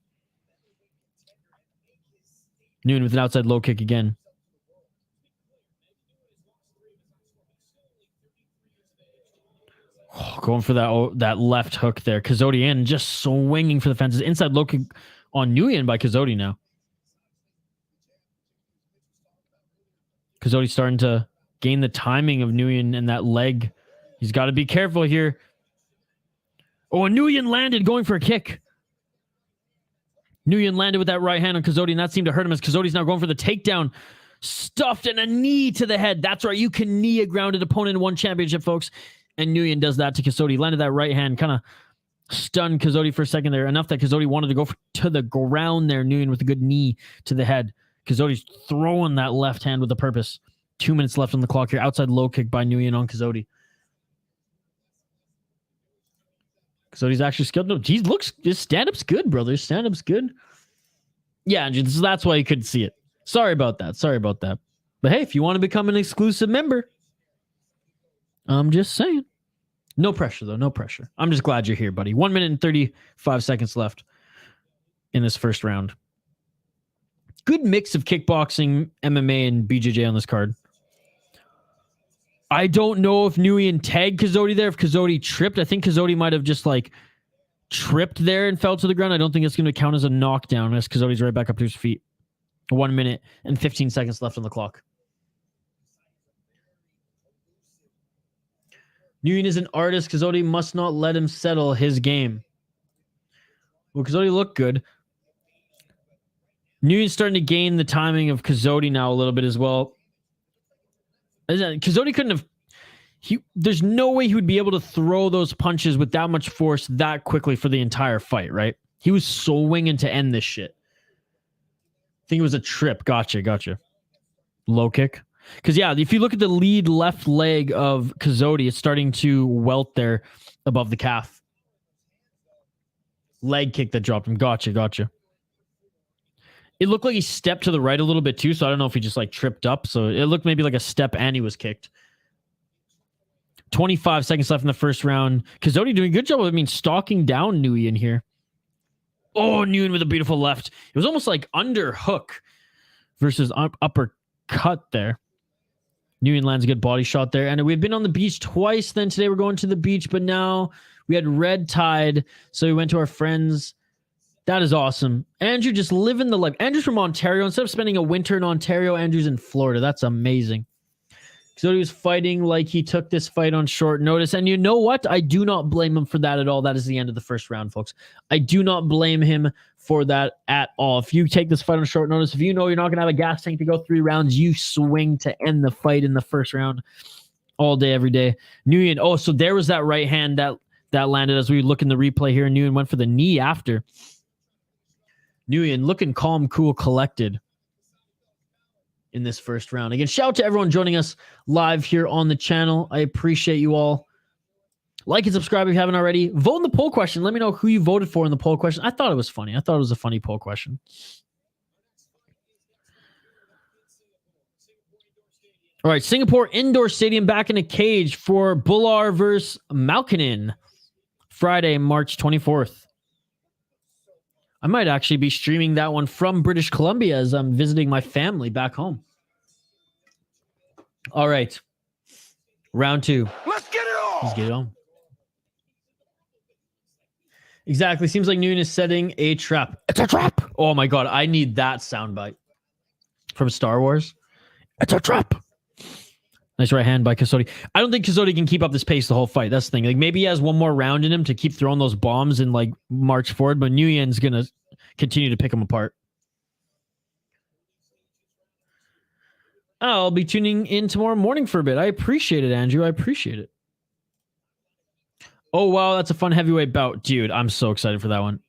Nguyen with an outside low kick again. Oh, going for that left hook there. Kazodi in, just swinging for the fences. Inside low kick on Nguyen by Kazodi now. Kazodi's starting to gain the timing of Nguyen and that leg. He's got to be careful here. Oh, and Nguyen landed going for a kick. Nguyen landed with that right hand on Kazodi, and that seemed to hurt him as Kazodi's now going for the takedown. Stuffed and a knee to the head. That's right. You can knee a grounded opponent in one championship, folks. And Nguyen does that to Kazodi. Landed that right hand, kind of stunned Kazodi for a second there. Enough that Kazodi wanted to go to the ground there. Nguyen with a good knee to the head. Kazodi's throwing that left hand with a purpose. 2 minutes left on the clock here. Outside low kick by Nguyen on Kazodi. Kazodi's actually skilled. No, his stand-up's good, brother. His stand-up's good. Yeah, that's why you couldn't see it. Sorry about that. But hey, if you want to become an exclusive member, I'm just saying. No pressure, though. No pressure. I'm just glad you're here, buddy. 1 minute and 35 seconds left in this first round. Good mix of kickboxing, MMA, and BJJ on this card. I don't know if Nguyen tagged Kazodi there, if Kazodi tripped. I think Kazodi might have just like tripped there and fell to the ground. I don't think it's going to count as a knockdown as Kazodi's right back up to his feet. 1 minute and 15 seconds left on the clock. Nguyen is an artist. Kazodi must not let him settle his game. Well, Kazodi looked good. Nguyen's starting to gain the timing of Kazodi now a little bit as well. Kazodi couldn't have... There's no way he would be able to throw those punches with that much force that quickly for the entire fight, right? He was swinging to end this shit. I think it was a trip. Gotcha. Low kick. Because, yeah, if you look at the lead left leg of Kazodi, it's starting to welt there above the calf. Leg kick that dropped him. Gotcha. It looked like he stepped to the right a little bit too, so I don't know if he just like tripped up. So it looked maybe like a step and he was kicked. 25 seconds left in the first round. Kazodi doing a good job of, stalking down Nguyen here. Oh, Nguyen with a beautiful left. It was almost like under hook versus uppercut there. Nguyen lands a good body shot there. And we've been on the beach twice. Then today we're going to the beach, but now we had red tide. So we went to our friends. That is awesome. Andrew just living the life. Andrew's from Ontario. Instead of spending a winter in Ontario, Andrew's in Florida. That's amazing. So he was fighting like he took this fight on short notice. And you know what? I do not blame him for that at all. That is the end of the first round, folks. I do not blame him for that at all. If you take this fight on short notice, if you know you're not going to have a gas tank to go 3 rounds, you swing to end the fight in the first round all day, every day. Nguyen, oh, so there was that right hand that landed as we look in the replay here. Nguyen went for the knee after. Nguyen looking calm, cool, collected in this first round. Again, shout out to everyone joining us live here on the channel. I appreciate you all. Like and subscribe if you haven't already. Vote in the poll question. Let me know who you voted for in the poll question. I thought it was funny. I thought it was a funny poll question. All right, Singapore Indoor Stadium back in a cage for Bular versus Malkinen. Friday, March 24th. I might actually be streaming that one from British Columbia as I'm visiting my family back home. All right. Round 2. Let's get it on. Let's get it on. Exactly. Seems like Nguyen is setting a trap. It's a trap. Oh my God. I need that soundbite from Star Wars. It's a trap. Nice right hand by Kazodi. I don't think Kazodi can keep up this pace the whole fight. That's the thing. Like maybe he has one more round in him to keep throwing those bombs and like march forward, but Nguyen's going to continue to pick him apart. I'll be tuning in tomorrow morning for a bit. I appreciate it, Andrew. I appreciate it. Oh, wow. That's a fun heavyweight bout. Dude, I'm so excited for that one.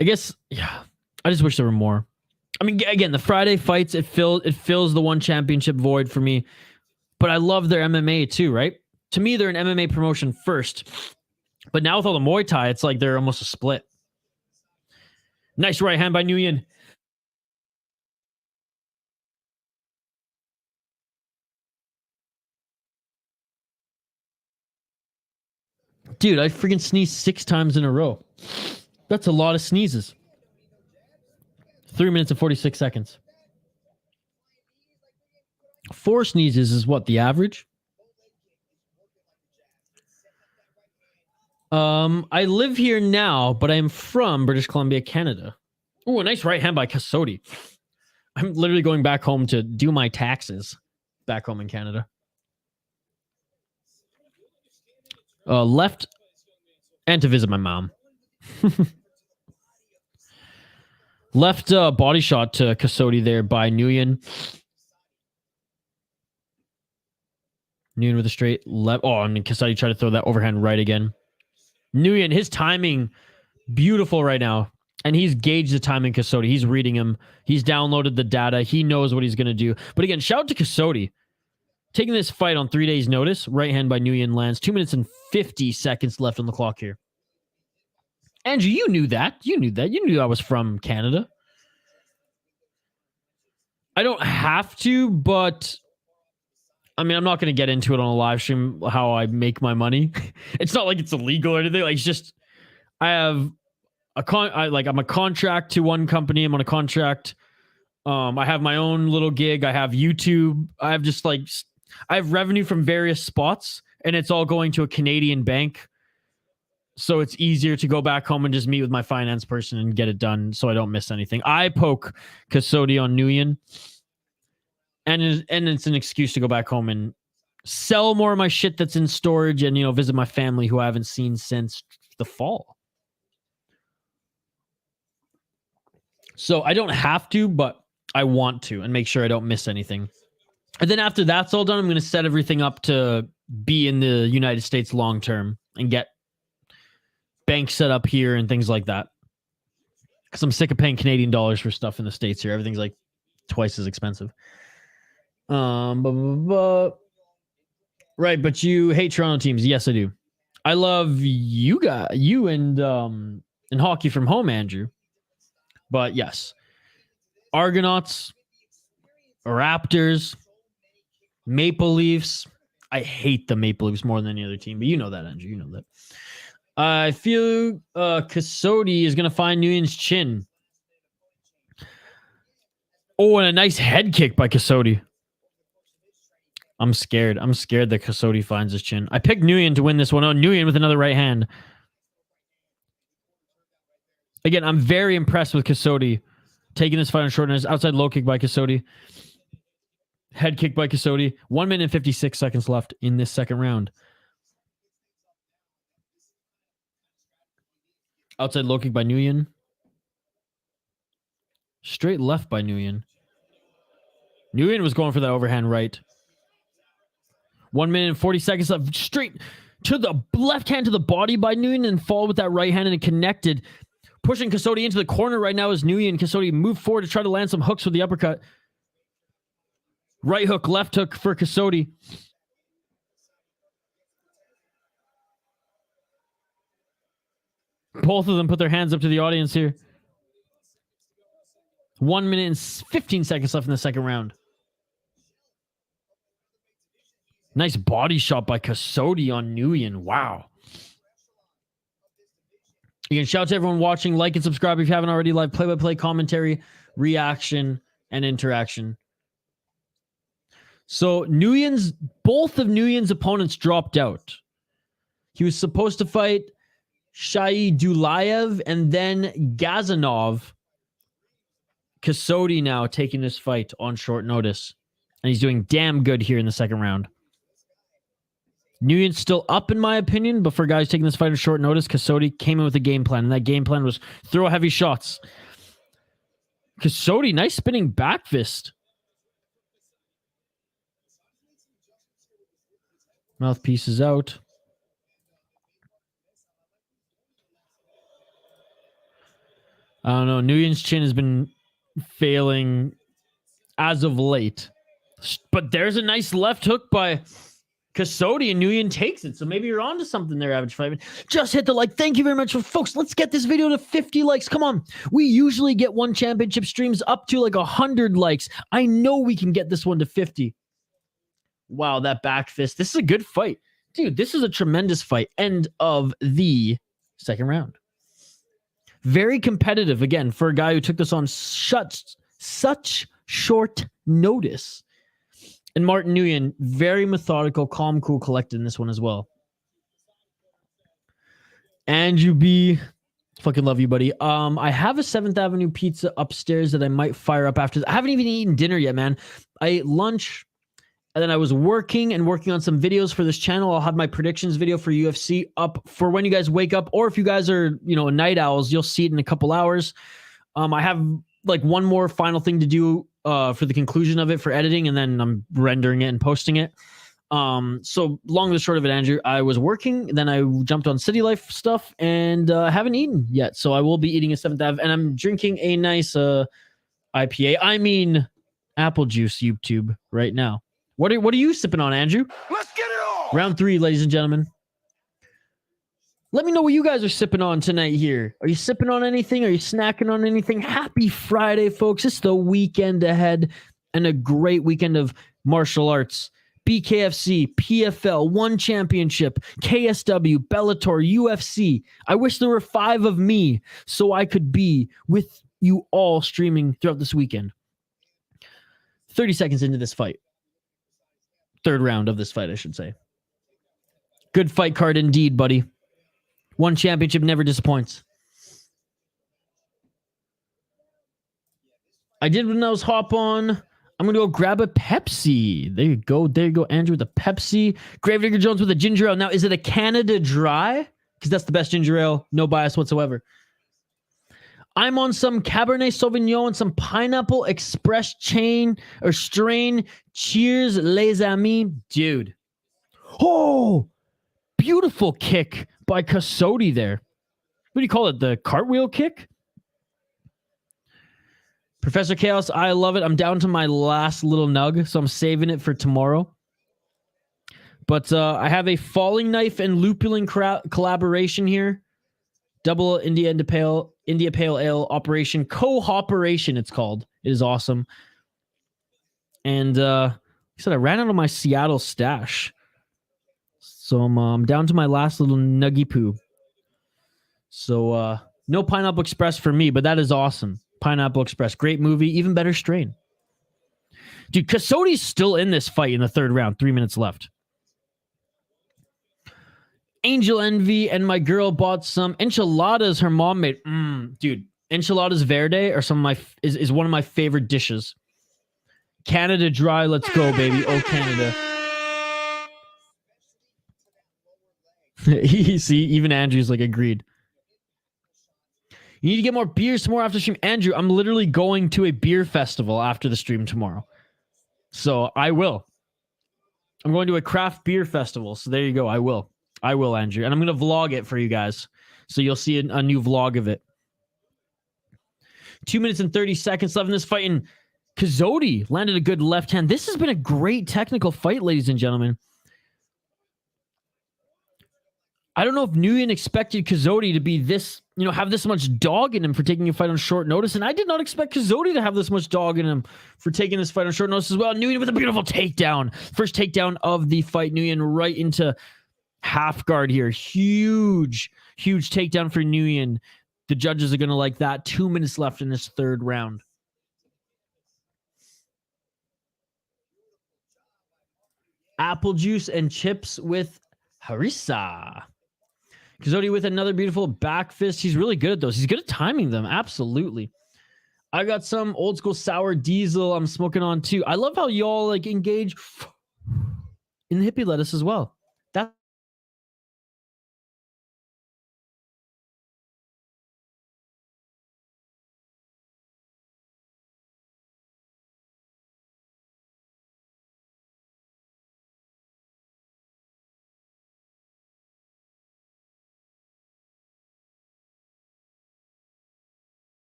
I guess, yeah. I just wish there were more. I mean, again, the Friday fights, it fills the one championship void for me. But I love their MMA too, right? To me, they're an MMA promotion first. But now with all the Muay Thai, it's like they're almost a split. Nice right hand by Nguyen. Dude, I freaking sneezed 6 times in a row. That's a lot of sneezes. 3 minutes and 46 seconds. 4 sneezes is what, the average? I live here now, but I'm from British Columbia, Canada. Oh, a nice right hand by Kasodi. I'm literally going back home to do my taxes back home in Canada. Left and to visit my mom. Left body shot to Kasodi there by Nguyen. Nguyen with a straight left. Oh, and Kasodi tried to throw that overhand right again. Nguyen, his timing, beautiful right now. And he's gauged the timing, Kasodi. He's reading him. He's downloaded the data. He knows what he's going to do. But again, shout out to Kasodi. Taking this fight on 3 days' notice. Right hand by Nguyen lands. 2 minutes and 50 seconds left on the clock here. Andrew, you knew that. You knew that. You knew I was from Canada. I don't have to, but I mean, I'm not going to get into it on a live stream how I make my money. It's not like it's illegal or anything. Like, it's just I have I'm a contract to one company. I'm on a contract. I have my own little gig. I have YouTube. I have revenue from various spots, and it's all going to a Canadian bank. So it's easier to go back home and just meet with my finance person and get it done so I don't miss anything. I poke Kasodi on Nguyen, and it's an excuse to go back home and sell more of my shit that's in storage and, visit my family who I haven't seen since the fall. So I don't have to, but I want to and make sure I don't miss anything. And then after that's all done, I'm going to set everything up to be in the United States long term and get bank set up here and things like that. Because I'm sick of paying Canadian dollars for stuff in the States here. Everything's like twice as expensive. Right, but you hate Toronto teams. Yes, I do. I love you and hockey from home, Andrew. But yes, Argonauts, Raptors, Maple Leafs. I hate the Maple Leafs more than any other team, but you know that, Andrew. You know that. I feel Kasodi is going to find Nguyen's chin. Oh, and a nice head kick by Kasodi. I'm scared. I'm scared that Kasodi finds his chin. I picked Nguyen to win this one. Oh, Nguyen with another right hand. Again, I'm very impressed with Kasodi taking this fight on short notice. Outside low kick by Kasodi. Head kick by Kasodi. 1 minute and 56 seconds left in this second round. Outside low kick by Nguyen. Straight left by Nguyen. Nguyen was going for that overhand right. 1 minute and 40 seconds left. Straight to the left hand to the body by Nguyen and fall with that right hand and it connected. Pushing Kasodi into the corner right now is Nguyen. Kasodi moved forward to try to land some hooks with the uppercut. Right hook, left hook for Kasodi. Both of them put their hands up to the audience here. 1 minute and 15 seconds left in the second round. Nice body shot by Kasodi on Nguyen. Wow. Again, shout out to everyone watching. Like and subscribe if you haven't already. Live play-by-play commentary, reaction, and interaction. So both of Nguyen's opponents dropped out. He was supposed to fight Shaidulayev and then Gazanov. Kasodi now taking this fight on short notice. And he's doing damn good here in the second round. Nguyen's still up in my opinion, but for guys taking this fight on short notice, Kasodi came in with a game plan, and that game plan was throw heavy shots. Kasodi, nice spinning back fist. Mouthpiece is out. I don't know. Nguyen's chin has been failing as of late. But there's a nice left hook by Kasody and Nguyen takes it. So maybe you're on to something there, Average Five. Just hit the like. Thank you very much, folks. Let's get this video to 50 likes. Come on. We usually get one championship streams up to like 100 likes. I know we can get this one to 50. Wow, that back fist. This is a good fight. Dude, this is a tremendous fight. End of the second round. Very competitive, again, for a guy who took this on such short notice. And Martin Nguyen, very methodical, calm, cool, collected in this one as well. Andrew B, fucking love you, buddy. I have a 7th Avenue pizza upstairs that I might fire up after. I haven't even eaten dinner yet, man. I ate lunch, and then I was working on some videos for this channel. I'll have my predictions video for UFC up for when you guys wake up, or if you guys are, night owls, you'll see it in a couple hours. I have like one more final thing to do for the conclusion of it for editing, and then I'm rendering it and posting it. So long and short of it, Andrew, I was working, then I jumped on City Life stuff, and I haven't eaten yet. So I will be eating a 7th Ave, and I'm drinking a nice IPA. I mean, apple juice YouTube right now. What are you sipping on, Andrew? Let's get it on! Round 3, ladies and gentlemen. Let me know what you guys are sipping on tonight here. Are you sipping on anything? Are you snacking on anything? Happy Friday, folks. It's the weekend ahead and a great weekend of martial arts. BKFC, PFL, One Championship, KSW, Bellator, UFC. I wish there were 5 of me so I could be with you all streaming throughout this weekend. 30 seconds into this fight. 3rd round of this fight, I should say. Good fight card indeed, buddy. One Championship never disappoints. I did when I was hop on. I'm going to go grab a Pepsi. There you go. There you go, Andrew, with a Pepsi. Gravedigger Jones with a ginger ale. Now, is it a Canada Dry? Because that's the best ginger ale. No bias whatsoever. I'm on some Cabernet Sauvignon and some Pineapple Express strain. Cheers, les amis. Dude. Oh, beautiful kick by Kasody there. What do you call it? The cartwheel kick? Professor Chaos, I love it. I'm down to my last little nug, so I'm saving it for tomorrow. But I have a falling knife and lupulin collaboration here. Double India Pale Ale Operation. Co-operation, it's called. It is awesome. And like I said, I ran out of my Seattle stash. So I'm down to my last little nuggy poo. So no Pineapple Express for me, but that is awesome. Pineapple Express, great movie, even better strain. Dude, Kasody's still in this fight in the 3rd round. 3 minutes left. Angel Envy and my girl bought some enchiladas her mom made. Dude, enchiladas verde are is one of my favorite dishes. Canada Dry, let's go, baby. Oh, Canada. See, even Andrew's like agreed. You need to get more beers tomorrow after stream. Andrew, I'm literally going to a beer festival after the stream tomorrow. So I will. I'm going to a craft beer festival. So there you go. I will, Andrew. And I'm going to vlog it for you guys. So you'll see a new vlog of it. 2 minutes and 30 seconds left in this fight. And Kasody landed a good left hand. This has been a great technical fight, ladies and gentlemen. I don't know if Nguyen expected Kasody to be this, have this much dog in him for taking a fight on short notice. And I did not expect Kasody to have this much dog in him for taking this fight on short notice as well. Nguyen with a beautiful takedown. First takedown of the fight. Nguyen right into half guard here. Huge takedown for Nguyen. The judges are going to like that. 2 minutes left in this 3rd round. Apple juice and chips with harissa. Kasody with another beautiful back fist. He's really good at those. He's good at timing them. Absolutely. I got some old school sour diesel I'm smoking on too. I love how y'all like engage in the hippie lettuce as well. That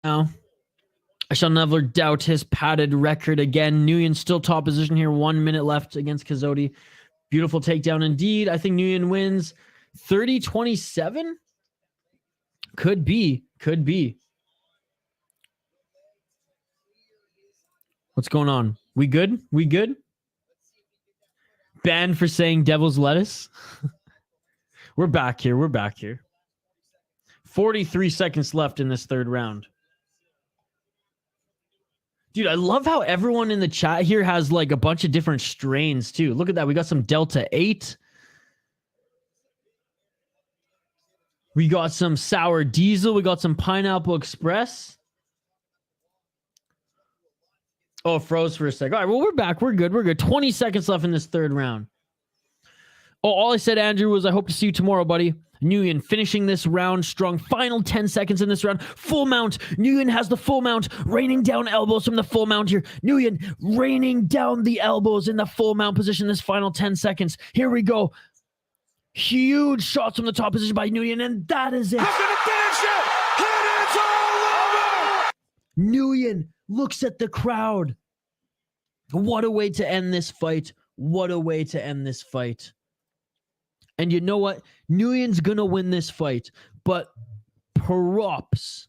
now I shall never doubt his padded record again. Nguyen still top position here. 1 minute left against Kazodi. Beautiful takedown indeed. I think Nguyen wins 30-27. Could be. What's going on? We good? Banned for saying devil's lettuce. We're back here. 43 seconds left in this third round. Dude, I love how everyone in the chat here has like a bunch of different strains too. Look at that. We got some Delta 8. We got some Sour Diesel. We got some Pineapple Express. Oh, froze for a sec. All right, well, we're back. We're good. 20 seconds left in this third round. Oh, all I said, Andrew, was I hope to see you tomorrow, buddy. Nguyen finishing this round strong. Final 10 seconds in this round. Full mount. Nguyen has the full mount. Raining down elbows from the full mount here. Nguyen raining down the elbows in the full mount position this final 10 seconds. Here we go. Huge shots from the top position by Nguyen, and that is it. He's gonna finish it! And it's all over! Nguyen looks at the crowd. What a way to end this fight. And you know what? Nguyen's gonna win this fight, but props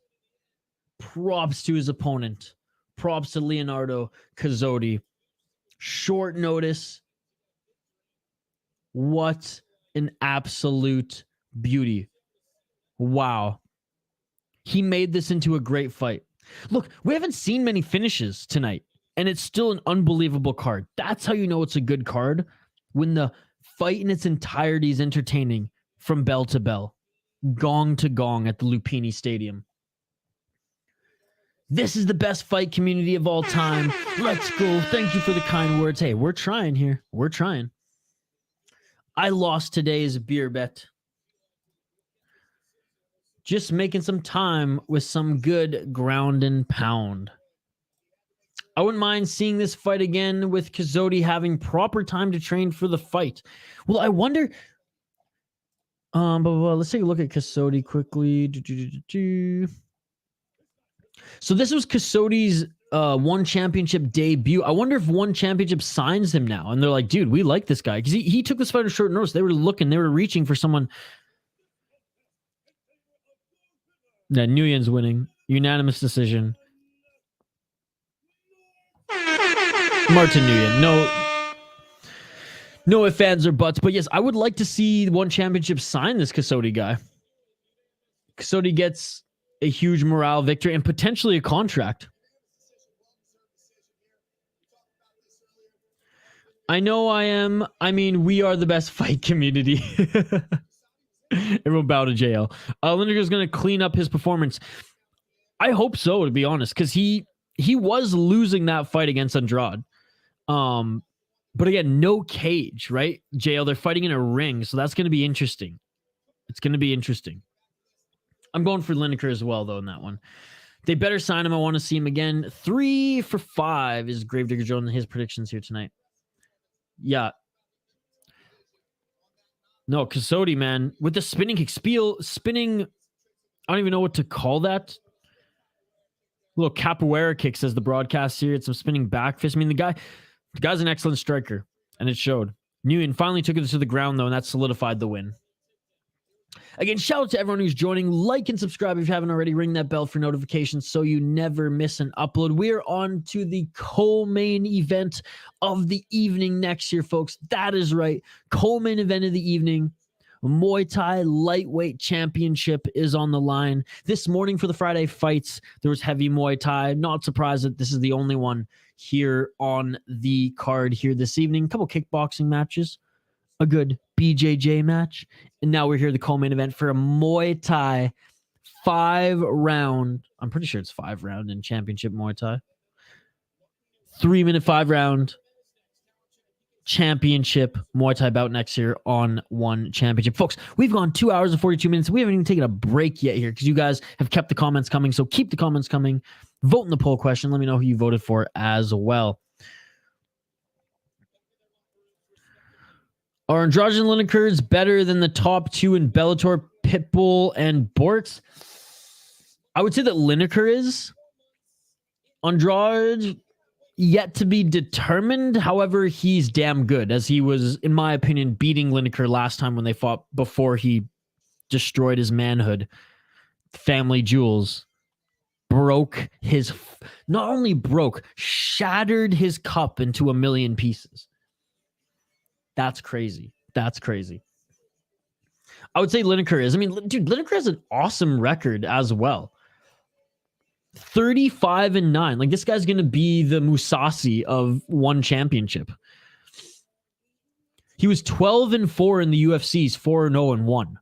to his opponent. Props to Leonardo Kazodi. Short notice. What an absolute beauty. Wow. He made this into a great fight. Look, we haven't seen many finishes tonight, and it's still an unbelievable card. That's how you know it's a good card, when the fight in its entirety is entertaining from bell to bell, gong to gong at the Lumpinee Stadium. This is the best fight community of all time. Let's go. Thank you for the kind words. Hey, we're trying here. We're trying. I lost today's beer bet. Just making some time with some good ground and pound. I wouldn't mind seeing this fight again with Kazodi having proper time to train for the fight. Well, I wonder. Let's take a look at Kazodi quickly. So this was Kazodi's One Championship debut. I wonder if One Championship signs him now, and they're like, dude, we like this guy because he took this fight on short notice. They were reaching for someone. Yeah, Nguyen's winning. Unanimous decision. Martin Nguyen. No ifs, ands, or buts. But yes, I would like to see One Championship sign this Kazodi guy. Kazodi gets a huge morale victory and potentially a contract. I know I am. I mean, we are the best fight community. Everyone bow to jail. Lineker is going to clean up his performance. I hope so, to be honest, because he was losing that fight against Andrade. But again, no cage, right? JL, they're fighting in a ring, so that's going to be interesting. It's going to be interesting. I'm going for Lineker as well, though, in that one. They better sign him. I want to see him again. 3 for 5 is Gravedigger Joe and his predictions here tonight. Yeah. No, Kazodi, man, with the spinning kick, spinning, I don't even know what to call that. Little capoeira kick, says the broadcast here. It's some spinning back fist. I mean, the guy's an excellent striker, and it showed. Nguyen finally took it to the ground, though, and that solidified the win. Again, shout out to everyone who's joining. Like and subscribe if you haven't already. Ring that bell for notifications so you never miss an upload. We're on to the co-main event of the evening next year, folks. That is right. Co-main event of the evening. Muay Thai Lightweight Championship is on the line. This morning for the Friday fights, there was heavy Muay Thai. Not surprised that this is the only one here on the card here this evening. A couple kickboxing matches. A good BJJ match. And now we're here at the co-main event for a Muay Thai 5-round. I'm pretty sure it's 5-round in championship Muay Thai. 3-minute 5-round championship Muay Thai bout next year on One Championship. Folks, we've gone 2 hours and 42 minutes. We haven't even taken a break yet here because you guys have kept the comments coming. So keep the comments coming. Vote in the poll question. Let me know who you voted for as well. Are Andrade and Lineker better than the top two in Bellator, Pitbull, and Bortz? I would say that Lineker is. Andrade yet to be determined. However, he's damn good, as he was, in my opinion, beating Lineker last time when they fought before he destroyed his manhood. Family jewels. Broke his, not only broke, shattered his cup into a million pieces. That's crazy. That's crazy. I would say Lineker is. I mean, dude, Lineker has an awesome record as well. 35-9. Like, this guy's going to be the Musasi of one championship. He was 12-4 in the UFC's 4-0-1.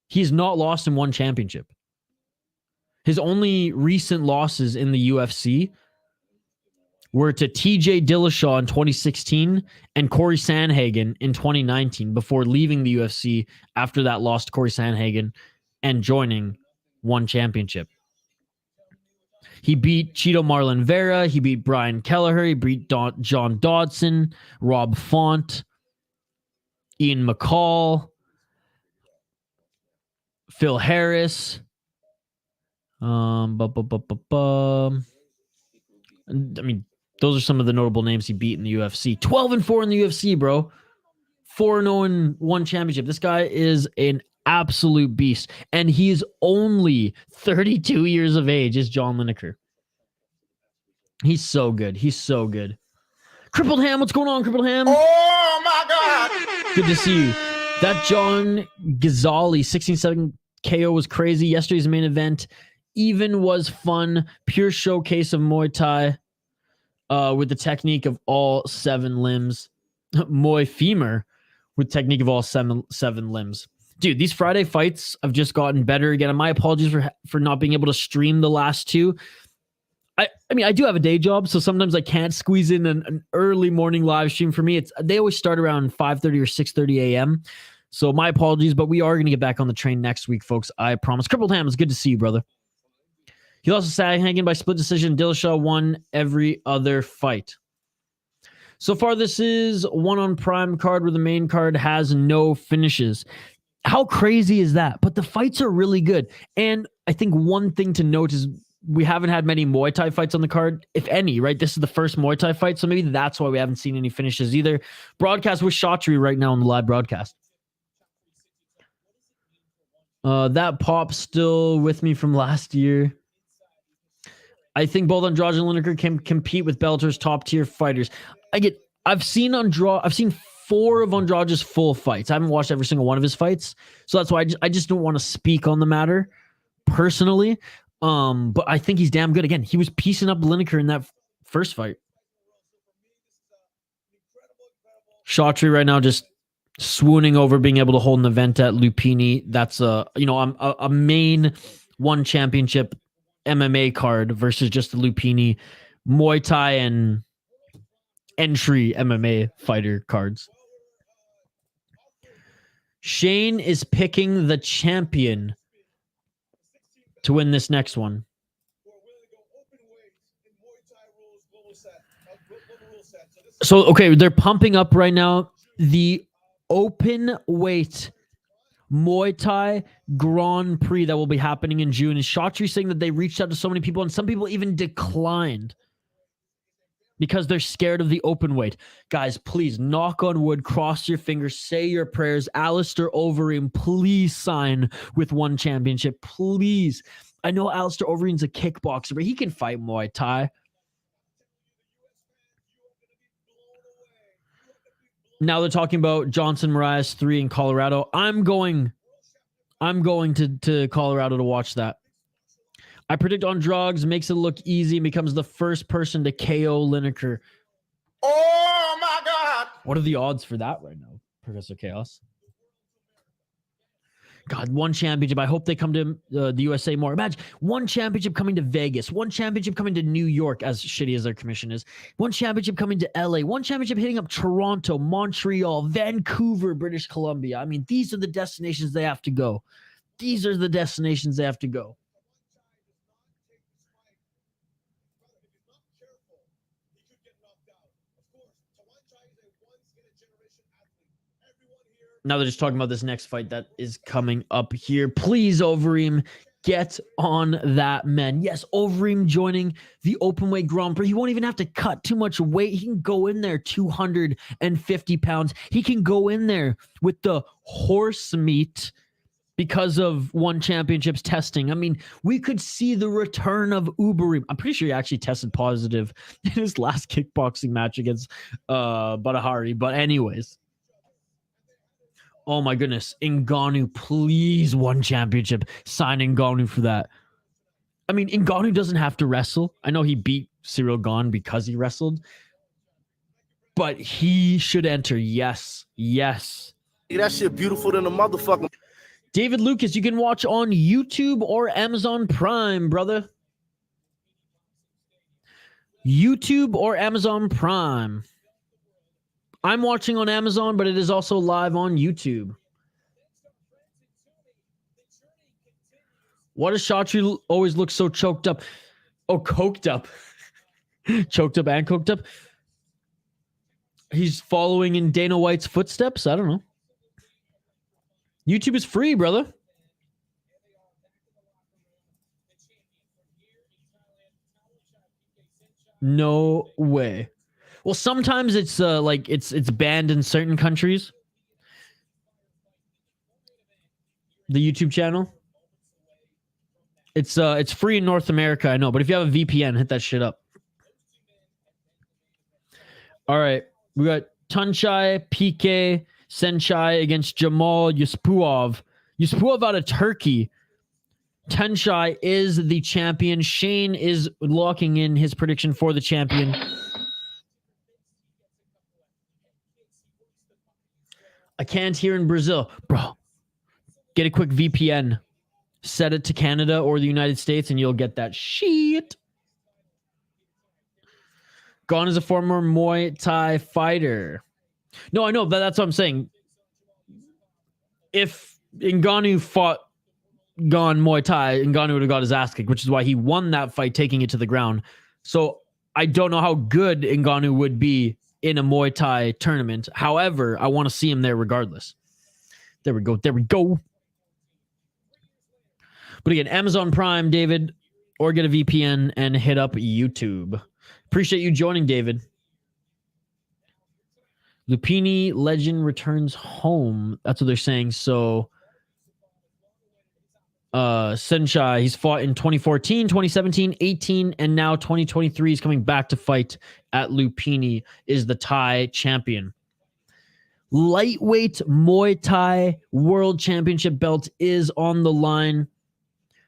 He's not lost in one championship. His only recent losses in the UFC were to TJ Dillashaw in 2016 and Corey Sandhagen in 2019 before leaving the UFC after that loss to Corey Sandhagen and joining one championship. He beat Chito Marlon Vera. He beat Brian Kelleher. He beat John Dodson, Rob Font, Ian McCall, Phil Harris. I mean, those are some of the notable names he beat in the UFC. 12-4 in the UFC, bro. 4-0-1 championship. This guy is an absolute beast. And he's only 32 years of age, is John Lineker. He's so good. He's so good. Crippled Ham, what's going on, Crippled Ham? Oh, my God. Good to see you. That John Ghazali 16-7 KO was crazy. Yesterday's main event even was fun. Pure showcase of Muay Thai with the technique of all 7 limbs. Muay femur with technique of all seven limbs. Dude, these Friday fights have just gotten better again. And my apologies for not being able to stream the last 2. I mean, I do have a day job, so sometimes I can't squeeze in an early morning live stream. For me, they always start around 5:30 or 6:30 a.m. So my apologies, but we are going to get back on the train next week, folks. I promise. Crippled Ham, it's good to see you, brother. He also Sandhagen by split decision. Dillashaw won every other fight. So far, this is one on Prime card where the main card has no finishes. How crazy is that? But the fights are really good. And I think one thing to note is we haven't had many Muay Thai fights on the card, if any, right? This is the first Muay Thai fight, so maybe that's why we haven't seen any finishes either. Broadcast with Shotri right now on the live broadcast. That pop still with me from last year. I think both Andrade and Lineker can compete with Bellator's top tier fighters. I've seen 4 of Andrade's full fights. I haven't watched every single one of his fights, so that's why I just don't want to speak on the matter personally. But I think he's damn good. Again, he was piecing up Lineker in that first fight. Shotri right now just swooning over being able to hold an event at Lumpinee. That's a main one championship MMA card versus just the Lumpinee Muay Thai and entry MMA fighter cards. Shane is picking the champion to win this next one. So, okay, they're pumping up right now the open weight Muay Thai Grand Prix that will be happening in June. And Shotri saying that they reached out to so many people, and some people even declined because they're scared of the open weight. Guys, please, knock on wood, cross your fingers, say your prayers. Alistair Overeem, please sign with one championship. Please. I know Alistair Overeem's a kickboxer, but he can fight Muay Thai. Now they're talking about Johnson Marias 3 in Colorado. I'm going to Colorado to watch that. I predict Andrade makes it look easy and becomes the first person to KO Lineker. Oh, my God. What are the odds for that right now, Professor Chaos? God, one championship. I hope they come to the USA more. Imagine one championship coming to Vegas, one championship coming to New York, as shitty as their commission is, one championship coming to LA, one championship hitting up Toronto, Montreal, Vancouver, British Columbia. I mean, these are the destinations they have to go. These are the destinations they have to go. Now they're just talking about this next fight that is coming up here. Please, Overeem, Get on that, man. Yes, Overeem joining the Openweight Grand Prix. He won't even have to cut too much weight. He can go in there 250 pounds. He can go in there with the horse meat because of one championship's testing. I mean, we could see the return of Overeem. I'm pretty sure he actually tested positive in his last kickboxing match against Badahari. But anyways. Oh my goodness. Ngannou, please, one championship. Sign Ngannou for that. I mean, Ngannou doesn't have to wrestle. I know he beat Cyril Gane because he wrestled. But he should enter. Yes. Yes. That shit beautiful than a motherfucker. David Lucas, you can watch on YouTube or Amazon Prime, brother. YouTube or Amazon Prime. I'm watching on Amazon, but it is also live on YouTube. Why does Chatri always look so choked up? Oh, coked up. Choked up and coked up. He's following in Dana White's footsteps? I don't know. YouTube is free, brother. No way. Well, sometimes it's like it's banned in certain countries. The YouTube channel. It's free in North America, I know, but if you have a VPN, hit that shit up. All right, we got Tawanchai, PK, Senchai against Jamal Yusupov. Yusupov out of Turkey. Tawanchai is the champion. Shane is locking in his prediction for the champion. I can't hear in Brazil. Bro, get a quick VPN. Set it to Canada or the United States and you'll get that shit. Gane is a former Muay Thai fighter. No, I know. That's what I'm saying. If Ngannou fought Gane Muay Thai, Ngannou would have got his ass kicked, which is why he won that fight, taking it to the ground. So I don't know how good Ngannou would be in a Muay Thai tournament. However, I want to see him there regardless. There we go. There we go. But again, Amazon Prime, David, or get a VPN and hit up YouTube. Appreciate you joining, David. Lumpinee legend returns home. That's what they're saying. So, Senchai, he's fought in 2014, 2017, 18, and now 2023. He's coming back to fight at Lumpinee, is the Thai champion. Lightweight Muay Thai World Championship belt is on the line.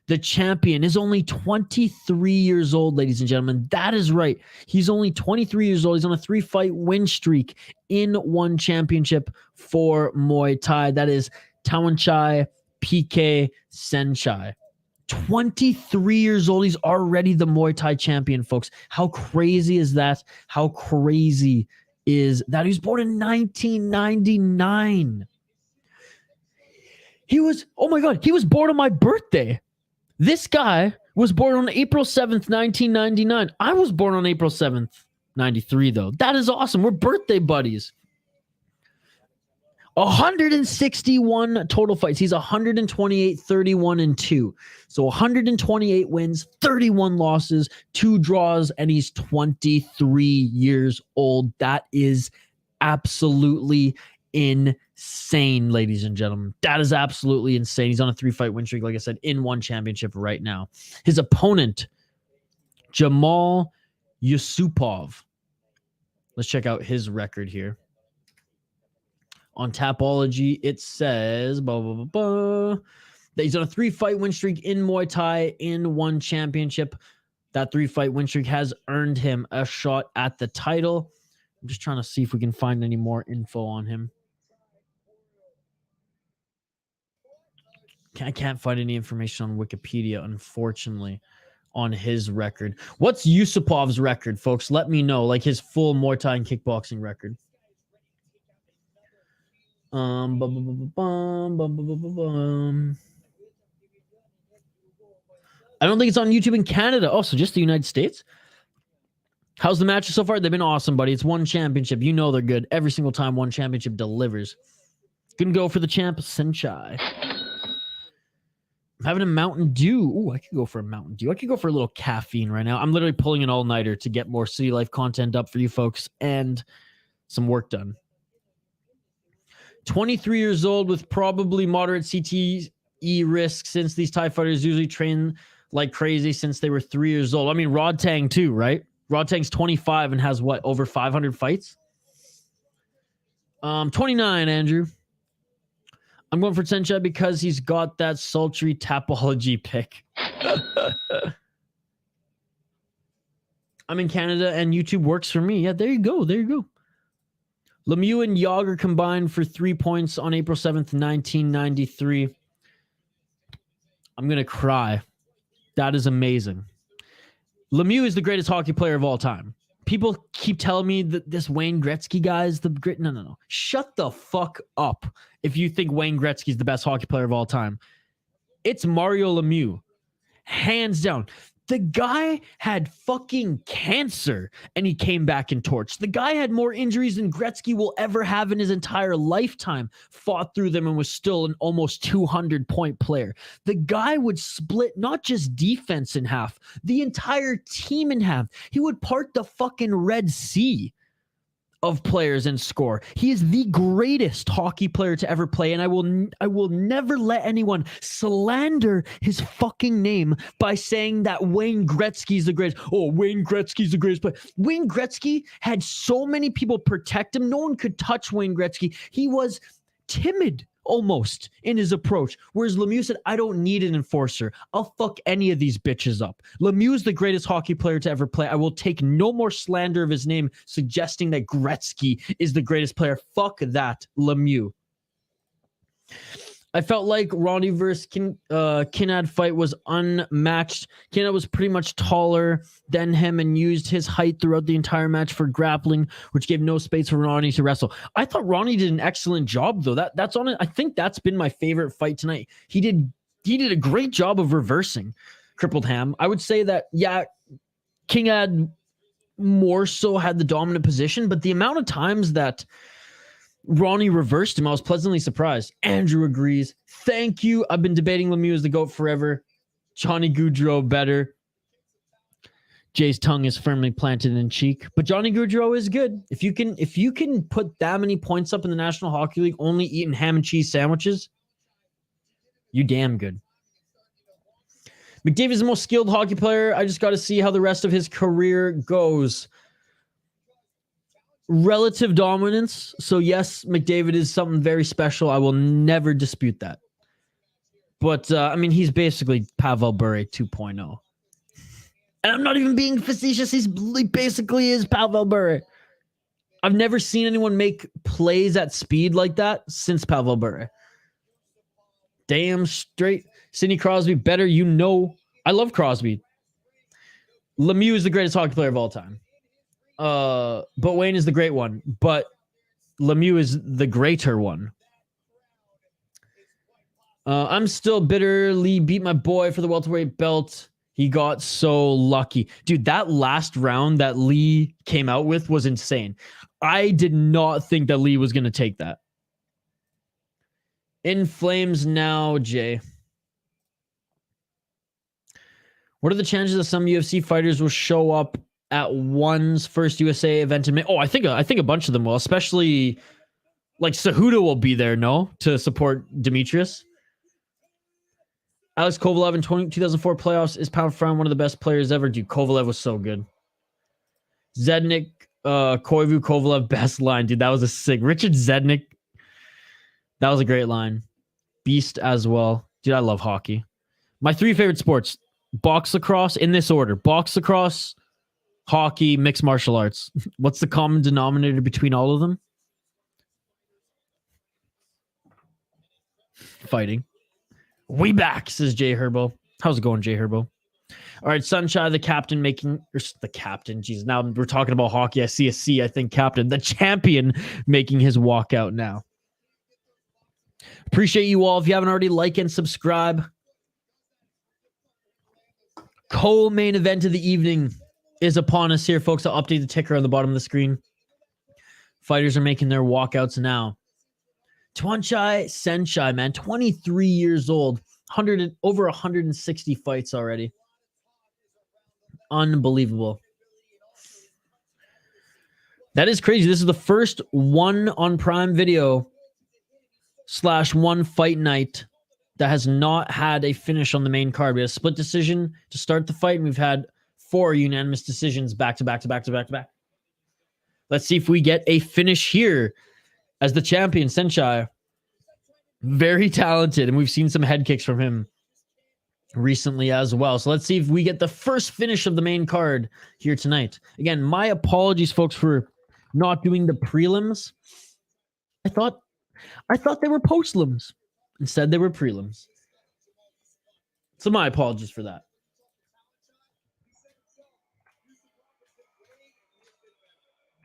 The champion is only 23 years old, ladies and gentlemen. That is right. He's only 23 years old. He's on a 3-fight win streak in one championship for Muay Thai. That is Tawanchai PK Senchai. 23 years old. He's already the Muay Thai champion, folks. How crazy is that? How crazy is that? He was born in 1999. He was, oh my God, he was born on my birthday. This guy was born on April 7th, 1999. I was born on April 7th, 93, though. That is awesome. We're birthday buddies. 161 total fights. He's 128, 31, and 2. So 128 wins, 31 losses, 2 draws, and he's 23 years old. That is absolutely insane, ladies and gentlemen. That is absolutely insane. He's on a 3-fight win streak, like I said, in one championship right now. His opponent, Jamal Yusupov. Let's check out his record here. On Tapology, it says that he's on a 3-fight win streak in Muay Thai in one championship. That 3-fight win streak has earned him a shot at the title. I'm just trying to see if we can find any more info on him. I can't find any information on Wikipedia, unfortunately, on his record. What's Yusupov's record, folks? Let me know, like his full Muay Thai and kickboxing record. I don't think it's on YouTube in Canada. Oh, so just the United States? How's the matches so far? They've been awesome, buddy. It's one championship. You know they're good. Every single time one championship delivers. Gonna go for the champ, Senchai. I'm having a Mountain Dew. Ooh, I could go for a Mountain Dew. I could go for a little caffeine right now. I'm literally pulling an all-nighter to get more City Life content up for you folks and some work done. 23 years old with probably moderate CTE risk since these Thai fighters usually train like crazy since they were 3 years old. I mean, Rodtang too, right? Rodtang's 25 and has what, over 500 fights? 29, Andrew. I'm going for Xhaja because he's got that sultry Tapology pick. I'm in Canada and YouTube works for me. Yeah, there you go. There you go. Lemieux and Yager combined for 3 points on April 7th, 1993. I'm going to cry. That is amazing. Lemieux is the greatest hockey player of all time. People keep telling me that this Wayne Gretzky guy is the great. No. Shut the fuck up if you think Wayne Gretzky is the best hockey player of all time. It's Mario Lemieux. Hands down. The guy had fucking cancer and he came back and torched. The guy had more injuries than Gretzky will ever have in his entire lifetime, fought through them and was still an almost 200-point player. The guy would split not just defense in half, the entire team in half. He would part the fucking Red Sea of players and score. He is the greatest hockey player to ever play, and I will never let anyone slander his fucking name by saying that Wayne Gretzky's the greatest. Oh, Wayne Gretzky's the greatest player. Wayne Gretzky had so many people protect him. No one could touch Wayne Gretzky. He was timid almost in his approach, whereas Lemieux said, I don't need an enforcer. I'll fuck any of these bitches up. Lemieux is the greatest hockey player to ever play. I will take no more slander of his name suggesting that Gretzky is the greatest player. Fuck that, Lemieux. I felt like Ronnie versus Kingad fight was unmatched. Kingad was pretty much taller than him and used his height throughout the entire match for grappling, which gave no space for Ronnie to wrestle. I thought Ronnie did an excellent job, though. That's on it. I think that's been my favorite fight tonight. He did a great job of reversing Crippled Ham. I would say that, yeah, Kingad more so had the dominant position, but the amount of times that Ronnie reversed him, I was pleasantly surprised. Andrew agrees. Thank you. I've been debating Lemieux as the GOAT forever. Johnny Gaudreau better. Jay's tongue is firmly planted in cheek. But Johnny Gaudreau is good. If you can put that many points up in the National Hockey League only eating ham and cheese sandwiches, you damn good. McDavid is the most skilled hockey player. I just got to see how the rest of his career goes. Relative dominance. So yes, McDavid is something very special. I will never dispute that. But I mean, he's basically Pavel Bure 2.0. And I'm not even being facetious. He basically is Pavel Bure. I've never seen anyone make plays at speed like that since Pavel Bure. Damn straight. Sidney Crosby better. You know, I love Crosby. Lemieux is the greatest hockey player of all time. But Wayne is the great one. But Lemieux is the greater one. I'm still bitter. Lee beat my boy for the welterweight belt. He got so lucky. Dude, that last round that Lee came out with was insane. I did not think that Lee was going to take that. In flames now, Jay. What are the chances that some UFC fighters will show up at one's first USA event in May? Oh, I think a bunch of them will, especially like Cejudo will be there, no? To support Demetrius. Alex Kovalev in 2004 playoffs is pound for pound one of the best players ever. Dude, Kovalev was so good. Zednik, Koivu, Kovalev, best line. Dude, that was a sick. Richard Zednik. That was a great line. Beast as well. Dude, I love hockey. My three favorite sports. Box lacrosse in this order. Box lacrosse, hockey, mixed martial arts. What's the common denominator between all of them? Fighting. We back, says Jay Herbo. How's it going, Jay Herbo? All right, Sunshine, the captain Jeez, now we're talking about hockey. I see a C, I think captain. The champion making his walkout now. Appreciate you all. If you haven't already, like and subscribe. Co-main event of the evening is upon us here, folks. I'll update the ticker on the bottom of the screen. Fighters are making their walkouts now. Tawanchai Senshai, man, 23 years old. over 160 fights already. Unbelievable. That is crazy. This is the first one on Prime Video / one fight night that has not had a finish on the main card. We had a split decision to start the fight, and we've had 4 unanimous decisions back to back to back to back to back. Let's see if we get a finish here as the champion, Xhaja. Very talented, and we've seen some head kicks from him recently as well. So let's see if we get the first finish of the main card here tonight. Again, my apologies, folks, for not doing the prelims. I thought they were postlims. Instead, they were prelims. So my apologies for that.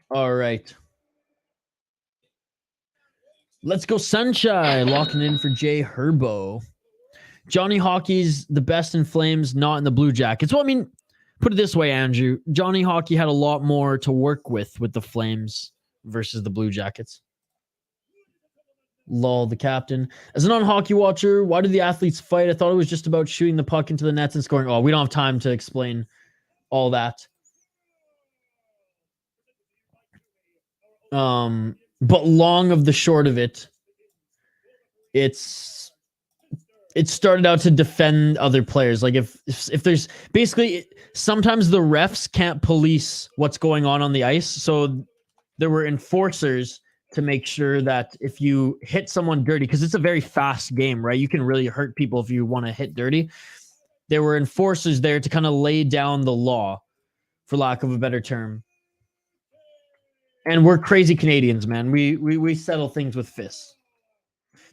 All right. Let's go Sunshine. Locking in for Jay Herbo. Johnny Hockey's the best in Flames, not in the Blue Jackets. Well, I mean, put it this way, Andrew. Johnny Hockey had a lot more to work with the Flames versus the Blue Jackets. Lol, the captain. As a non-hockey watcher, why do the athletes fight? I thought it was just about shooting the puck into the nets and scoring. Oh, we don't have time to explain all that. But long of the short of it, it started out to defend other players. Like if there's basically, sometimes the refs can't police what's going on the ice. So there were enforcers to make sure that if you hit someone dirty, because it's a very fast game, right? You can really hurt people if you want to hit dirty. There were enforcers there to kind of lay down the law, for lack of a better term. And we're crazy Canadians, man. We settle things with fists.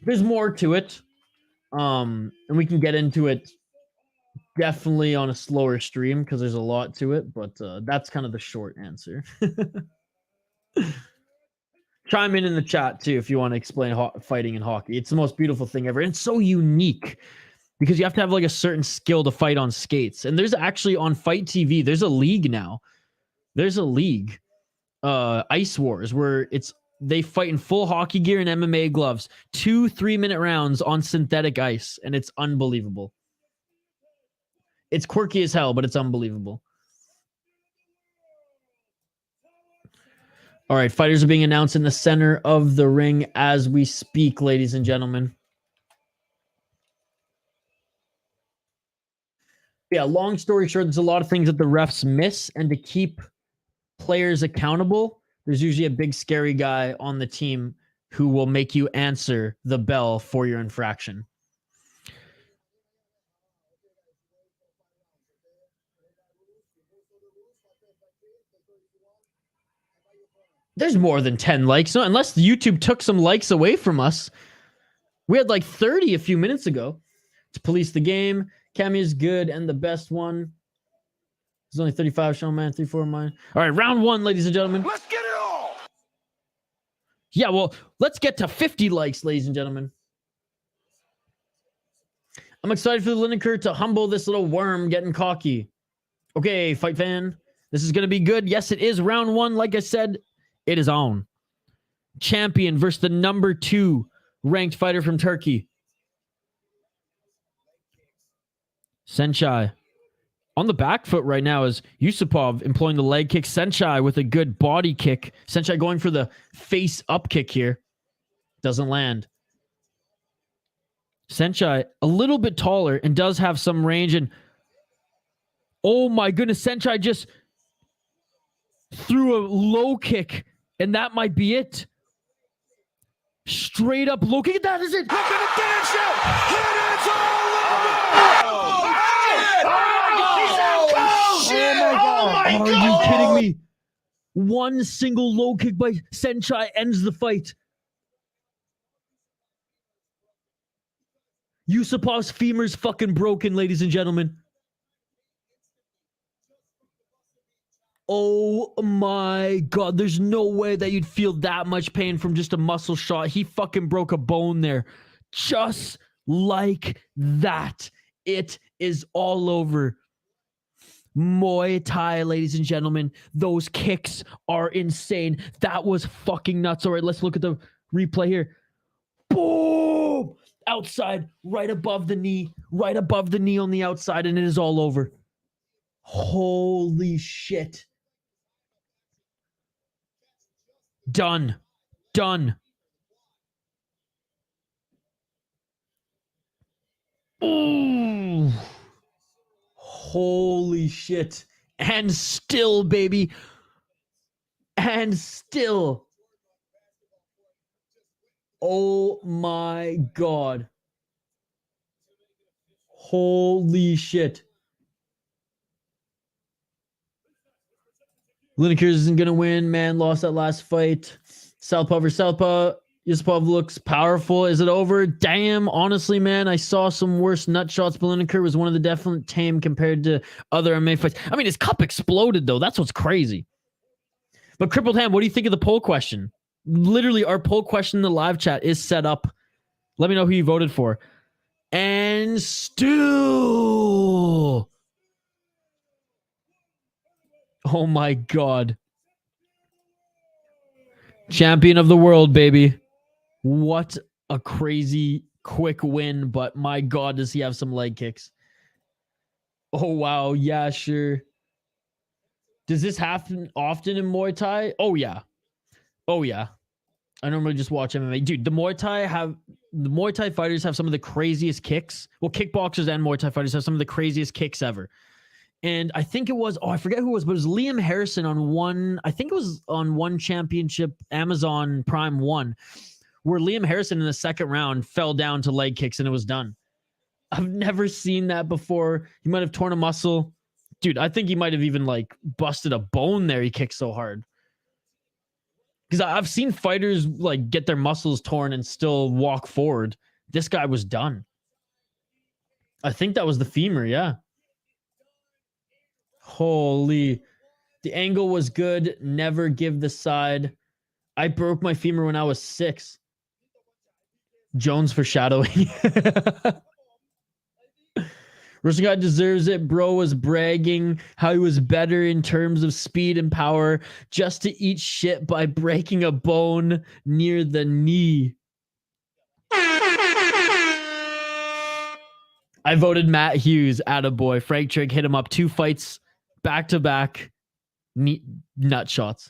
There's more to it. And we can get into it definitely on a slower stream because there's a lot to it, but that's kind of the short answer. Chime in the chat too if you want to explain fighting in hockey. It's the most beautiful thing ever. And it's so unique because you have to have like a certain skill to fight on skates. And there's actually on Fight TV, there's a league now. There's a league, Ice Wars, where they fight in full hockey gear and MMA gloves, 2 3-minute rounds on synthetic ice, and it's unbelievable. It's quirky as hell, but it's unbelievable. All right, fighters are being announced in the center of the ring as we speak, ladies and gentlemen. Yeah, long story short, there's a lot of things that the refs miss, and to keep players accountable, there's usually a big scary guy on the team who will make you answer the bell for your infraction. There's more than 10 likes. No, unless YouTube took some likes away from us. We had like 30 a few minutes ago. To police the game. Cammy is good and the best one. There's only 35 show, man. 34 mine. All right, round 1, ladies and gentlemen. Let's get it all. Yeah, well, let's get to 50 likes, ladies and gentlemen. I'm excited for the Lineker to humble this little worm getting cocky. Okay, fight fan. This is going to be good. Yes, it is round 1. Like I said, it is on. Champion versus the number 2 ranked fighter from Turkey. Xhaja. On the back foot right now is Yusupov employing the leg kick. Xhaja with a good body kick. Xhaja going for the face up kick here. Doesn't land. Xhaja a little bit taller and does have some range. And oh my goodness, Xhaja just threw a low kick. And that might be it. Straight up low kick. That is it. Look at the finish it. It is all over. Oh my God. Are you kidding me? One single low kick by Xhaja ends the fight. Yusupov's femur's fucking broken, ladies and gentlemen. Oh my God, there's no way that you'd feel that much pain from just a muscle shot. He fucking broke a bone there. Just like that. It is all over. Muay Thai, ladies and gentlemen. Those kicks are insane. That was fucking nuts. All right, let's look at the replay here. Boom! outside, right above the knee on the outside, and it is all over. Holy shit. Done. Ooh. Holy shit. And still, baby. And still. Oh my God. Holy shit. Lineker isn't going to win. Man lost that last fight. Southpaw versus Southpaw. Yusupov looks powerful. Is it over? Damn. Honestly, man, I saw some worse nut shots, but Lineker was one of the definite tame compared to other MMA fights. I mean, his cup exploded, though. That's what's crazy. But Crippled Ham, what do you think of the poll question? Literally, our poll question in the live chat is set up. Let me know who you voted for. And still... Oh my God. Champion of the world, baby. What a crazy quick win, but my God, does he have some leg kicks. Oh, wow. Yeah, sure. Does this happen often in Muay Thai? Oh, yeah. Oh, yeah. I normally just watch MMA. Dude, the Muay Thai fighters have some of the craziest kicks. Well, kickboxers and Muay Thai fighters have some of the craziest kicks ever. And I think it was, I forget who it was, but it was Liam Harrison on one championship, Amazon Prime 1, where Liam Harrison in the second round fell down to leg kicks and it was done. I've never seen that before. He might have torn a muscle. Dude, I think he might have even like busted a bone there. He kicked so hard. Because I've seen fighters like get their muscles torn and still walk forward. This guy was done. I think that was the femur, yeah. Holy. The angle was good. Never give the side. I broke my femur when I was 6. Jones foreshadowing. Russian guy deserves it. Bro was bragging how he was better in terms of speed and power just to eat shit by breaking a bone near the knee. I voted Matt Hughes, attaboy. Frank Trigg hit him up 2 fights back-to-back nut shots.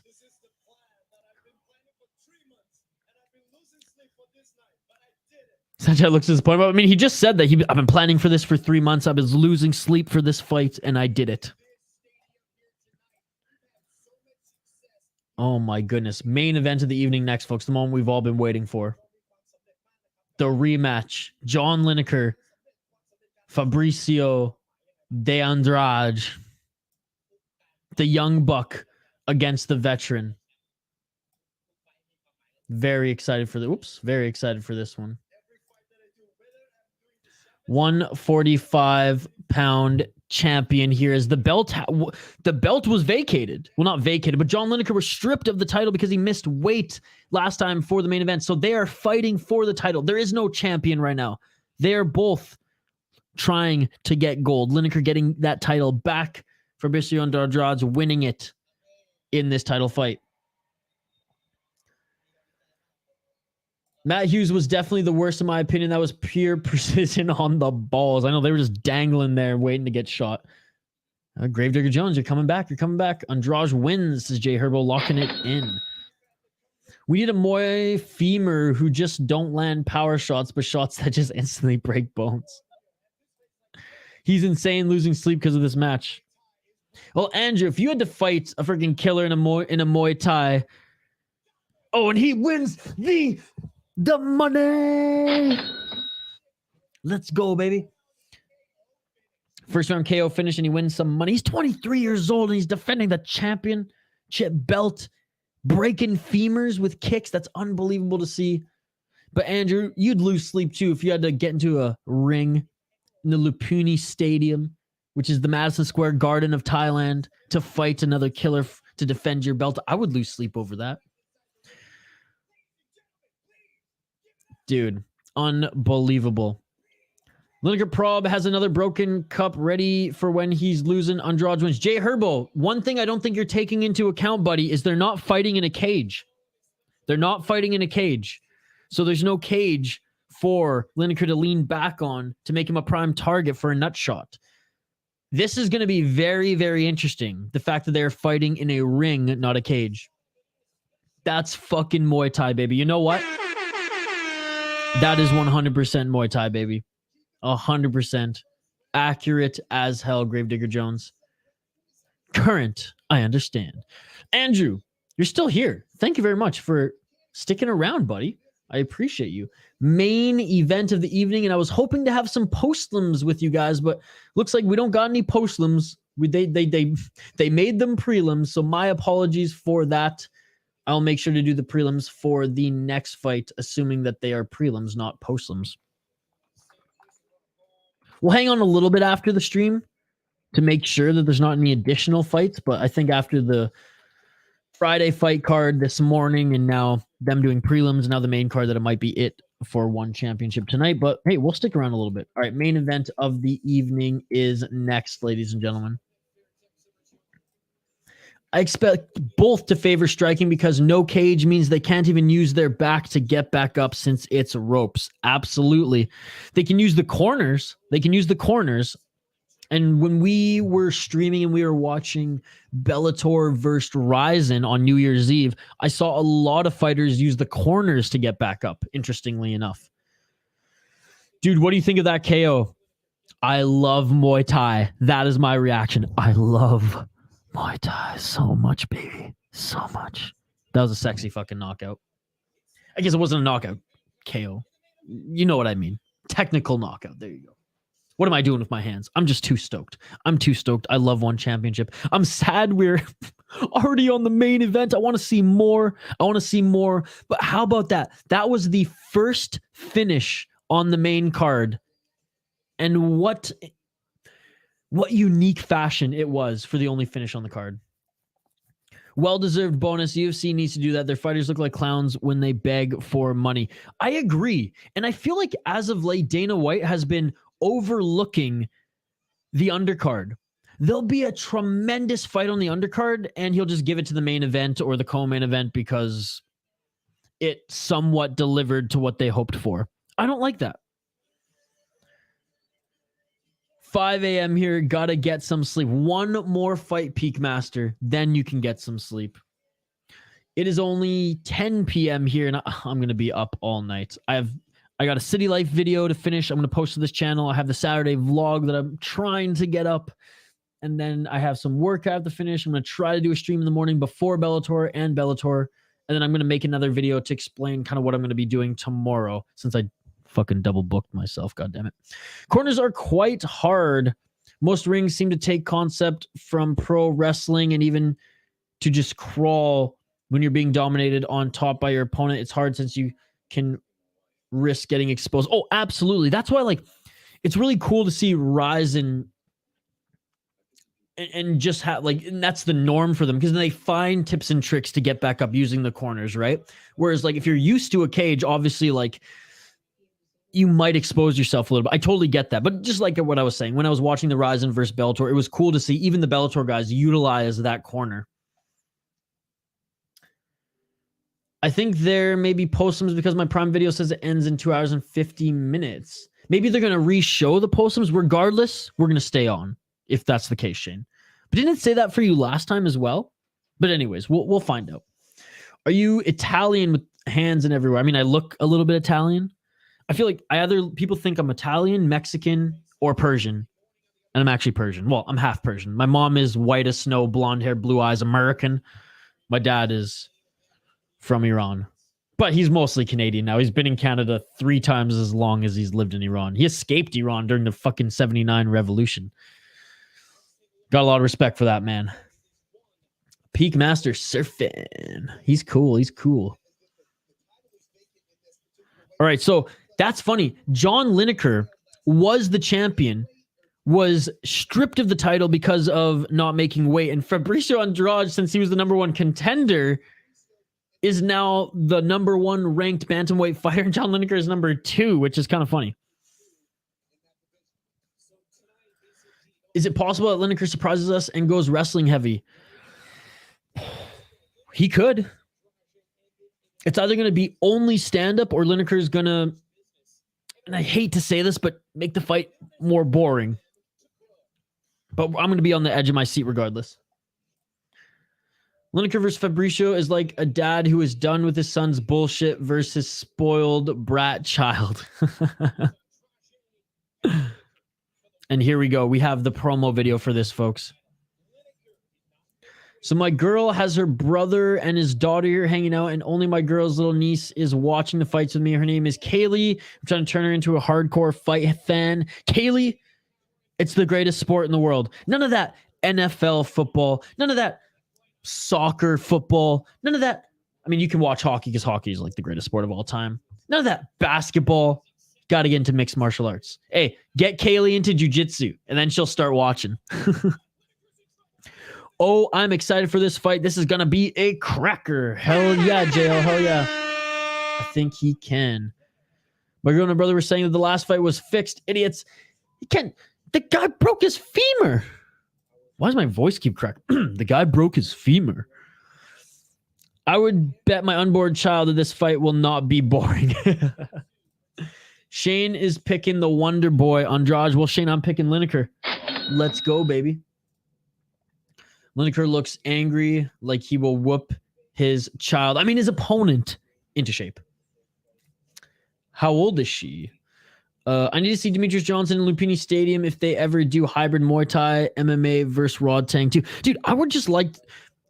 Xhaja looks disappointed. I mean, he just said that I've been planning for this for 3 months. I was losing sleep for this fight, and I did it. Oh my goodness. Main event of the evening next, folks. The moment we've all been waiting for. The rematch. John Lineker. Fabricio de Andrade. The young buck against the veteran. Very excited for very excited for this one. 145-pound champion here as the belt was vacated. Well, not vacated, but John Lineker was stripped of the title because he missed weight last time for the main event. So they are fighting for the title. There is no champion right now. They are both trying to get gold. Lineker getting that title back. Fabricio and Andrade winning it in this title fight. Matt Hughes was definitely the worst in my opinion. That was pure precision on the balls. I know they were just dangling there waiting to get shot. Gravedigger Jones, you're coming back. You're coming back. Andrade wins, says Jay Herbo, locking it in. We need a Muay femur who just don't land power shots, but shots that just instantly break bones. He's insane, losing sleep because of this match. Well, Andrew, if you had to fight a freaking killer in a Muay Thai, oh, and he wins the money. Let's go, baby. First round KO finish, and he wins some money. He's 23 years old, and he's defending the championship belt, breaking femurs with kicks. That's unbelievable to see. But Andrew, you'd lose sleep too if you had to get into a ring in the Lumpinee Stadium, which is the Madison Square Garden of Thailand, to fight another killer to defend your belt. I would lose sleep over that. Dude, unbelievable. Lineker Prob has another broken cup ready for when he's losing. Andrade wins. Jay Herbo, one thing I don't think you're taking into account, buddy, is they're not fighting in a cage. They're not fighting in a cage. So there's no cage for Lineker to lean back on to make him a prime target for a nut shot. This is going to be very, very interesting. The fact that they're fighting in a ring, not a cage. That's fucking Muay Thai, baby. You know what? That is 100% Muay Thai, baby. 100% accurate as hell, Gravedigger Jones. Current, I understand. Andrew, you're still here. Thank you very much for sticking around, buddy. I appreciate you. Main event of the evening, and I was hoping to have some postlims with you guys, but looks like we don't got any postlims. They made them prelims, so my apologies for that. I'll make sure to do the prelims for the next fight, assuming that they are prelims, not postlims. We'll hang on a little bit after the stream to make sure that there's not any additional fights, but I think after the Friday fight card this morning and now them doing prelims, now the main card, that it might be it for one championship tonight. But hey, we'll stick around a little bit. All right, main event of the evening is next, ladies and gentlemen. I expect both to favor striking because no cage means they can't even use their back to get back up since it's ropes. Absolutely. They can use the corners. And when we were streaming and we were watching Bellator versus Ryzen on New Year's Eve, I saw a lot of fighters use the corners to get back up, interestingly enough. Dude, what do you think of that KO? I love Muay Thai. That is my reaction. I love Muay Thai so much, baby. So much. That was a sexy fucking knockout. I guess it wasn't a knockout. KO. You know what I mean. Technical knockout. There you go. What am I doing with my hands? I'm just too stoked. I'm too stoked. I love one championship. I'm sad we're already on the main event. I want to see more. But how about that? That was the first finish on the main card. And what unique fashion it was for the only finish on the card. Well-deserved bonus. UFC needs to do that. Their fighters look like clowns when they beg for money. I agree. And I feel like as of late, Dana White has been overlooking the undercard. There'll be a tremendous fight on the undercard and he'll just give it to the main event or the co-main event because it somewhat delivered to what they hoped for. I don't like that. 5 a.m. here. Gotta get some sleep. One more fight, Peak Master. Then you can get some sleep. It is only 10 p.m. here and I'm going to be up all night. I got a City Life video to finish. I'm going to post to this channel. I have the Saturday vlog that I'm trying to get up. And then I have some work I have to finish. I'm going to try to do a stream in the morning before Bellator. And then I'm going to make another video to explain kind of what I'm going to be doing tomorrow since I fucking double booked myself. God damn it. Corners are quite hard. Most rings seem to take concept from pro wrestling and even to just crawl when you're being dominated on top by your opponent. It's hard since you can risk getting exposed. Oh, absolutely. That's why, like, it's really cool to see Ryzen and just have, like, and that's the norm for them because they find tips and tricks to get back up using the corners, right? Whereas, like, if you're used to a cage, obviously, like, you might expose yourself a little bit. I totally get that. But just like what I was saying, when I was watching the Ryzen versus Bellator, it was cool to see even the Bellator guys utilize that corner. I think there may be postlims because my Prime video says it ends in 2 hours and 50 minutes. Maybe they're going to re-show the postlims. Regardless, we're going to stay on if that's the case, Shane. But didn't it say that for you last time as well? But anyways, we'll find out. Are you Italian with hands and everywhere? I mean, I look a little bit Italian. I feel like people think I'm Italian, Mexican, or Persian. And I'm actually Persian. Well, I'm half Persian. My mom is white as snow, blonde hair, blue eyes, American. My dad is from Iran. But he's mostly Canadian now. He's been in Canada 3 times as long as he's lived in Iran. He escaped Iran during the fucking 79 revolution. Got a lot of respect for that, man. Peak Master surfing. He's cool. He's cool. All right, so that's funny. John Lineker was the champion, was stripped of the title because of not making weight. And Fabricio Andrade, since he was the #1 contender, is now the #1 ranked bantamweight fighter. And John Lineker is #2, which is kind of funny. Is it possible that Lineker surprises us and goes wrestling heavy? He could. It's either going to be only stand-up or Lineker is going to and I hate to say this, but make the fight more boring. But I'm going to be on the edge of my seat regardless. Lineker versus Fabricio is like a dad who is done with his son's bullshit versus spoiled brat child. And here we go. We have the promo video for this, folks. So my girl has her brother and his daughter here hanging out, and only my girl's little niece is watching the fights with me. Her name is Kaylee. I'm trying to turn her into a hardcore fight fan. Kaylee, it's the greatest sport in the world. None of that NFL football. None of that soccer football. None of that. I mean, you can watch hockey because hockey is like the greatest sport of all time. None of that basketball. Got to get into mixed martial arts. Hey, get Kaylee into jiu-jitsu, and then she'll start watching. Oh, I'm excited for this fight. This is going to be a cracker. Hell yeah, JL. Hell yeah. I think he can. My girl and my brother were saying that the last fight was fixed. Idiots. He can't. The guy broke his femur. Why does my voice keep cracking? The guy broke his femur. I would bet my unborn child that this fight will not be boring. Shane is picking the Wonder Boy, Andrade. Well, Shane, I'm picking Lineker. Let's go, baby. Lineker looks angry, like he will whoop his child. I mean, his opponent into shape. How old is she? I need to see Demetrius Johnson in Lumpinee Stadium if they ever do hybrid Muay Thai, MMA versus Rod Tang too. Dude, I would just like...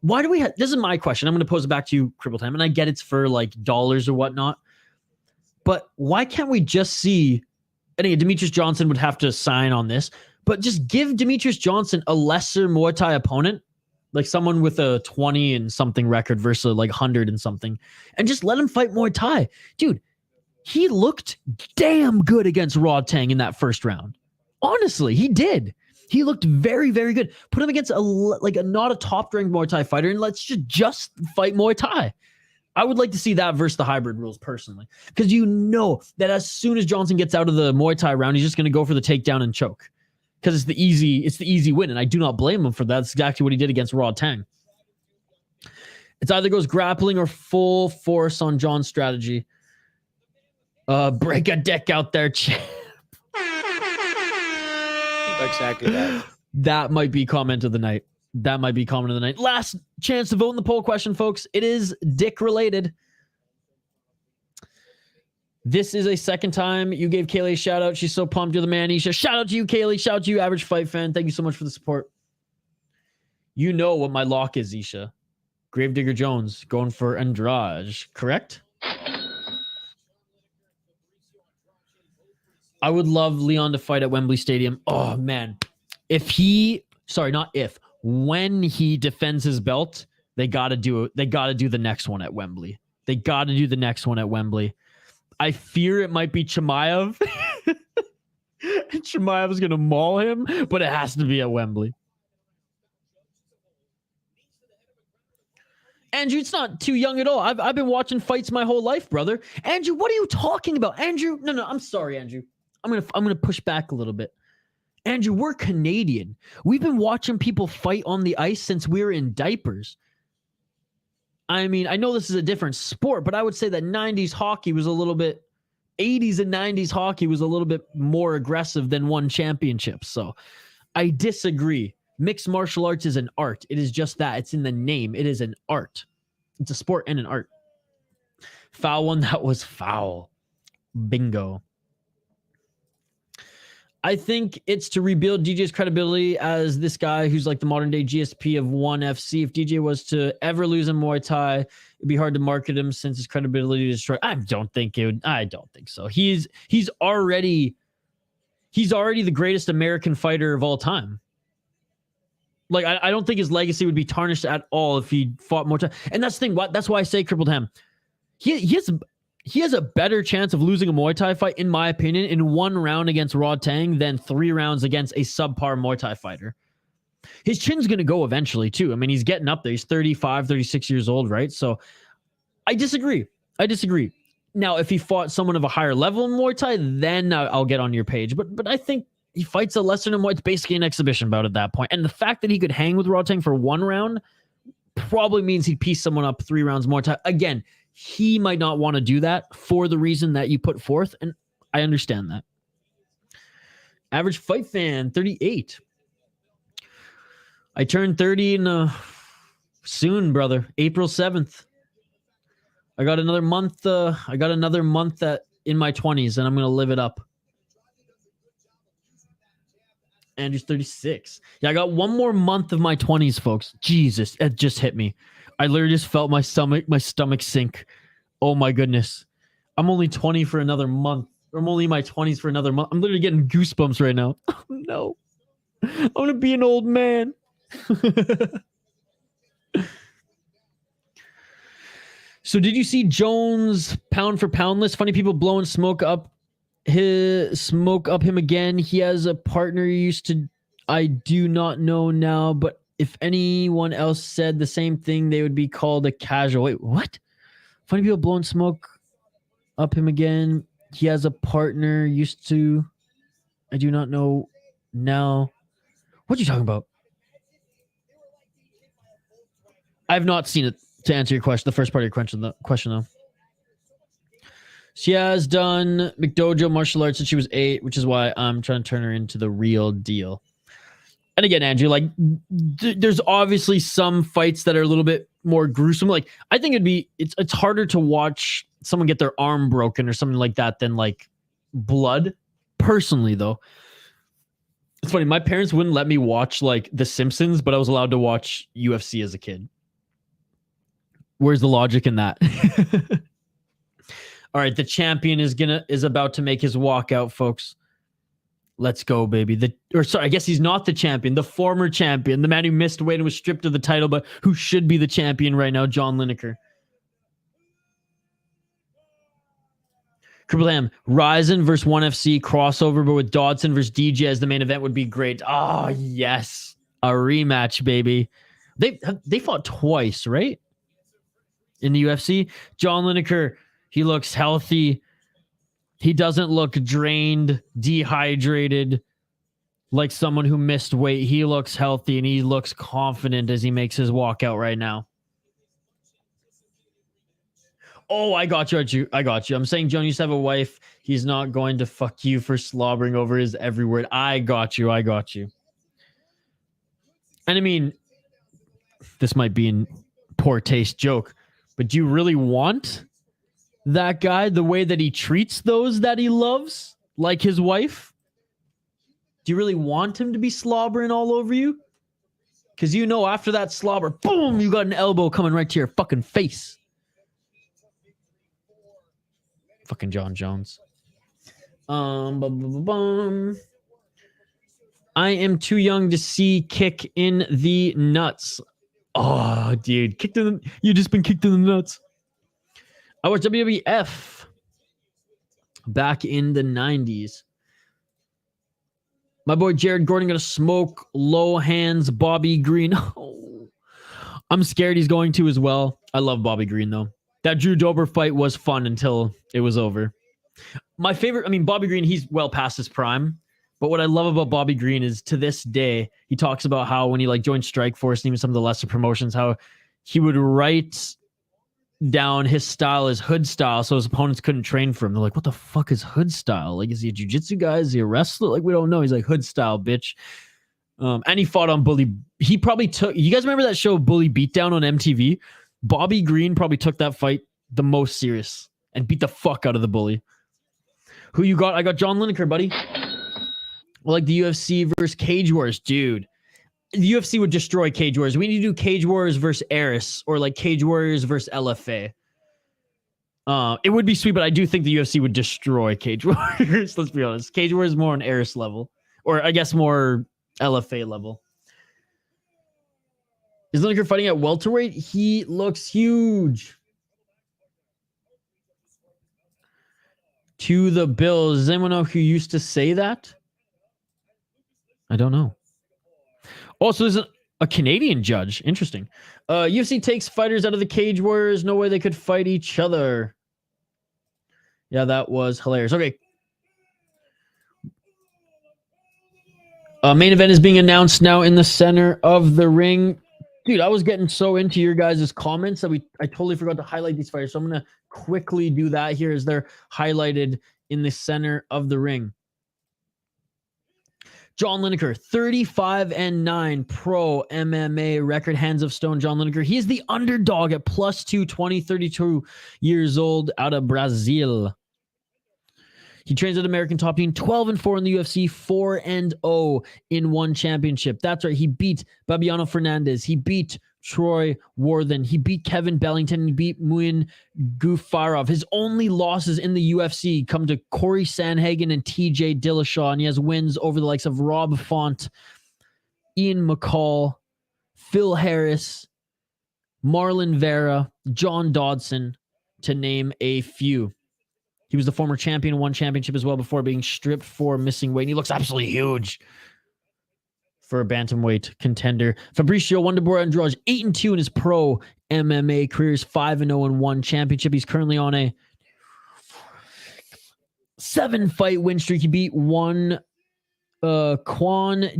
Why do we have... This is my question. I'm going to pose it back to you, Crippled Time, and I get it's for like dollars or whatnot. But why can't we just see, and again, Demetrius Johnson would have to sign on this, but just give Demetrius Johnson a lesser Muay Thai opponent, like someone with a 20 and something record versus like 100 and something, and just let him fight Muay Thai. Dude, he looked damn good against Rod Tang in that first round. Honestly, he did. He looked very, very good. Put him against a not a top-ranked Muay Thai fighter, and let's just fight Muay Thai. I would like to see that versus the hybrid rules personally, because you know that as soon as Johnson gets out of the Muay Thai round, he's just going to go for the takedown and choke, because it's the easy win, and I do not blame him for that. That's exactly what he did against Rod Tang. It's either goes grappling or full force on John's strategy. Break a deck out there, champ. Exactly that. That might be comment of the night. That might be comment of the night. Last chance to vote in the poll question, folks. It is dick related. This is a second time you gave Kaylee a shout out. She's so pumped. You're the man, Isha. Shout out to you, Kaylee. Shout out to you, Average Fight Fan. Thank you so much for the support. You know what my lock is, Isha. Gravedigger Jones going for Andrade, correct? I would love Leon to fight at Wembley Stadium. Oh, man. When he defends his belt, they got to do the next one at Wembley. They got to do the next one at Wembley. I fear it might be Chimaev. Chimaev is going to maul him, but it has to be at Wembley. Andrew, it's not too young at all. I've been watching fights my whole life, brother. Andrew, what are you talking about? Andrew, no, I'm sorry, Andrew. I'm gonna push back a little bit. Andrew, we're Canadian. We've been watching people fight on the ice since we were in diapers. I mean, I know this is a different sport, but I would say that 90s hockey was a little bit, 80s and 90s hockey was a little bit more aggressive than won championships. So I disagree. Mixed martial arts is an art. It is just that. It's in the name. It is an art. It's a sport and an art. Foul one, that was foul. Bingo. I think it's to rebuild DJ's credibility as this guy who's like the modern day GSP of ONE FC. If DJ was to ever lose in Muay Thai, it'd be hard to market him since his credibility is destroyed. I don't think so. He's already the greatest American fighter of all time. Like, I don't think his legacy would be tarnished at all if he fought Muay Thai. And that's the thing. That's why I say Crippled Ham. He has a better chance of losing a Muay Thai fight, in my opinion, in one round against Rod Tang than 3 rounds against a subpar Muay Thai fighter. His chin's going to go eventually, too. I mean, he's getting up there. He's 35, 36 years old, right? So I disagree. Now, if he fought someone of a higher level in Muay Thai, then I'll get on your page. But I think he fights a lesser than Muay. It's basically an exhibition bout at that point. And the fact that he could hang with Rod Tang for 1 round probably means he'd piece someone up 3 rounds Muay Thai. Again, he might not want to do that for the reason that you put forth. And I understand that. Average fight fan, 38. I turned 30 in soon, brother. April 7th. I got another month. That in my 20s, and I'm gonna live it up. Andrew's 36. Yeah, I got one more month of my 20s, folks. Jesus, it just hit me. I literally just felt my stomach sink. Oh my goodness. I'm only 20 for another month. I'm only in my 20s for another month. I'm literally getting goosebumps right now. Oh, no. I'm gonna be an old man. So did you see Jones pound for pound list? Funny people blowing smoke up him again. He has a partner he used to, I do not know now, but if anyone else said the same thing, they would be called a casual. Wait, what? Funny people blowing smoke up him again. He has a partner used to, I do not know now. What are you talking about? I have not seen it, to answer your question, the first part of your question though. She has done McDojo martial arts since she was 8, which is why I'm trying to turn her into the real deal. And again, Andrew, like, there's obviously some fights that are a little bit more gruesome. Like, I think it's harder to watch someone get their arm broken or something like that than like blood. Personally, though, it's funny. My parents wouldn't let me watch like The Simpsons, but I was allowed to watch UFC as a kid. Where's the logic in that? All right, the champion is about to make his walkout, folks. Let's go, baby. I guess he's not the champion. The former champion, the man who missed weight and was stripped of the title, but who should be the champion right now, John Lineker. Triple M, Ryzen versus 1FC crossover, but with Dodson versus DJ as the main event would be great. Oh, yes. A rematch, baby. They fought twice, right? In the UFC. John Lineker, he looks healthy. He doesn't look drained, dehydrated, like someone who missed weight. He looks healthy and he looks confident as he makes his walkout right now. Oh, I got you. I'm saying John used to have a wife. He's not going to fuck you for slobbering over his every word. I got you. And I mean, this might be in poor taste joke, but do you really want that guy the way that he treats those that he loves, like his wife? Do you really want him to be slobbering all over you? Because you know after that slobber, boom, you got an elbow coming right to your fucking face. Fucking John Jones. I am too young to see kick in the nuts. Oh, dude. You just been kicked in the nuts. I watched WWF back in the 90s. My boy Jared Gordon gonna smoke low hands Bobby Green. Oh, I'm scared he's going to as well. I love Bobby Green though. That Drew Dober fight was fun until it was over. My favorite, I mean, Bobby Green, he's well past his prime. But what I love about Bobby Green is to this day, he talks about how when he like joined Strikeforce and even some of the lesser promotions, how he would write down his style as hood style so his opponents couldn't train for him. They're like, what the fuck is hood style? Like, is he a jiu-jitsu guy? Is he a wrestler? Like, we don't know. He's like, hood style, bitch. And he fought on Bully. He probably took, you guys remember that show Bully Beatdown on MTV? Bobby Green probably took that fight the most serious and beat the fuck out of the Bully. Who you got? I got John Lineker, buddy. Well, like the UFC versus Cage Wars, dude. The UFC would destroy Cage Wars. We need to do Cage Wars versus Eris or like Cage Warriors versus LFA. It would be sweet, but I do think the UFC would destroy Cage Warriors. Let's be honest. Cage Warriors is more on Eris level, or I guess more LFA level. Is Lineker fighting at welterweight? He looks huge. To the Bills. Does anyone know who used to say that? I don't know. Also, there's a Canadian judge. Interesting. UFC takes fighters out of the Cage Warriors. No way they could fight each other. Yeah, that was hilarious. Okay. Main event is being announced now in the center of the ring. Dude, I was getting so into your guys' comments that I totally forgot to highlight these fighters. So I'm going to quickly do that here as they're highlighted in the center of the ring. John Lineker, 35-9 pro MMA record, hands of stone. John Lineker, he is the underdog at +220, 32 years old, out of Brazil. He trains at American Top Team, 12-4 in the UFC, 4-0 in one championship. That's right. He beat Babiano Fernandez. He beat Troy Worthen. He beat Kevin Bellington. He beat Muin Gufarov. His only losses in the UFC come to Corey Sandhagen and TJ Dillashaw, and he has wins over the likes of Rob Font, Ian McCall, Phil Harris, Marlon Vera, John Dodson, to name a few. He was the former champion in one championship as well before being stripped for missing weight. And he looks absolutely huge for a bantamweight contender. Fabricio Wonderboy Andrade, 8-2 in his pro MMA career. He's 5-0 in one championship. He's currently on a 7-fight win streak. He beat Quan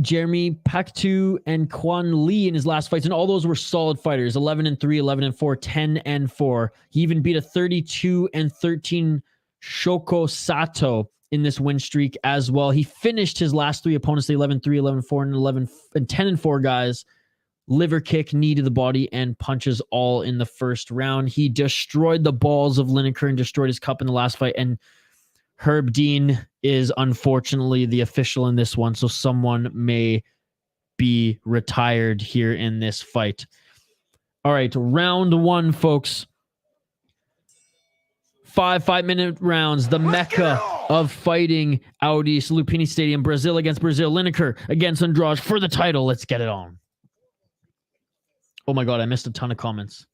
Jeremy Pactu and Quan Lee in his last fights, and all those were solid fighters. 11-3, 11-4, 10-4. He even beat a 32-13 Shoko Sato in this win streak as well. He finished his last three opponents, the 11-3, 11-4, and 10-4 guys. Liver kick, knee to the body, and punches all in the first round. He destroyed the balls of Lineker and destroyed his cup in the last fight. And Herb Dean is unfortunately the official in this one, so someone may be retired here in this fight. All right, round one, folks. 5 5-minute rounds, the mecca of fighting out east, Lumpinee Stadium, Brazil against Brazil. Lineker against Andrade for the title. Let's get it on. Oh my God, I missed a ton of comments.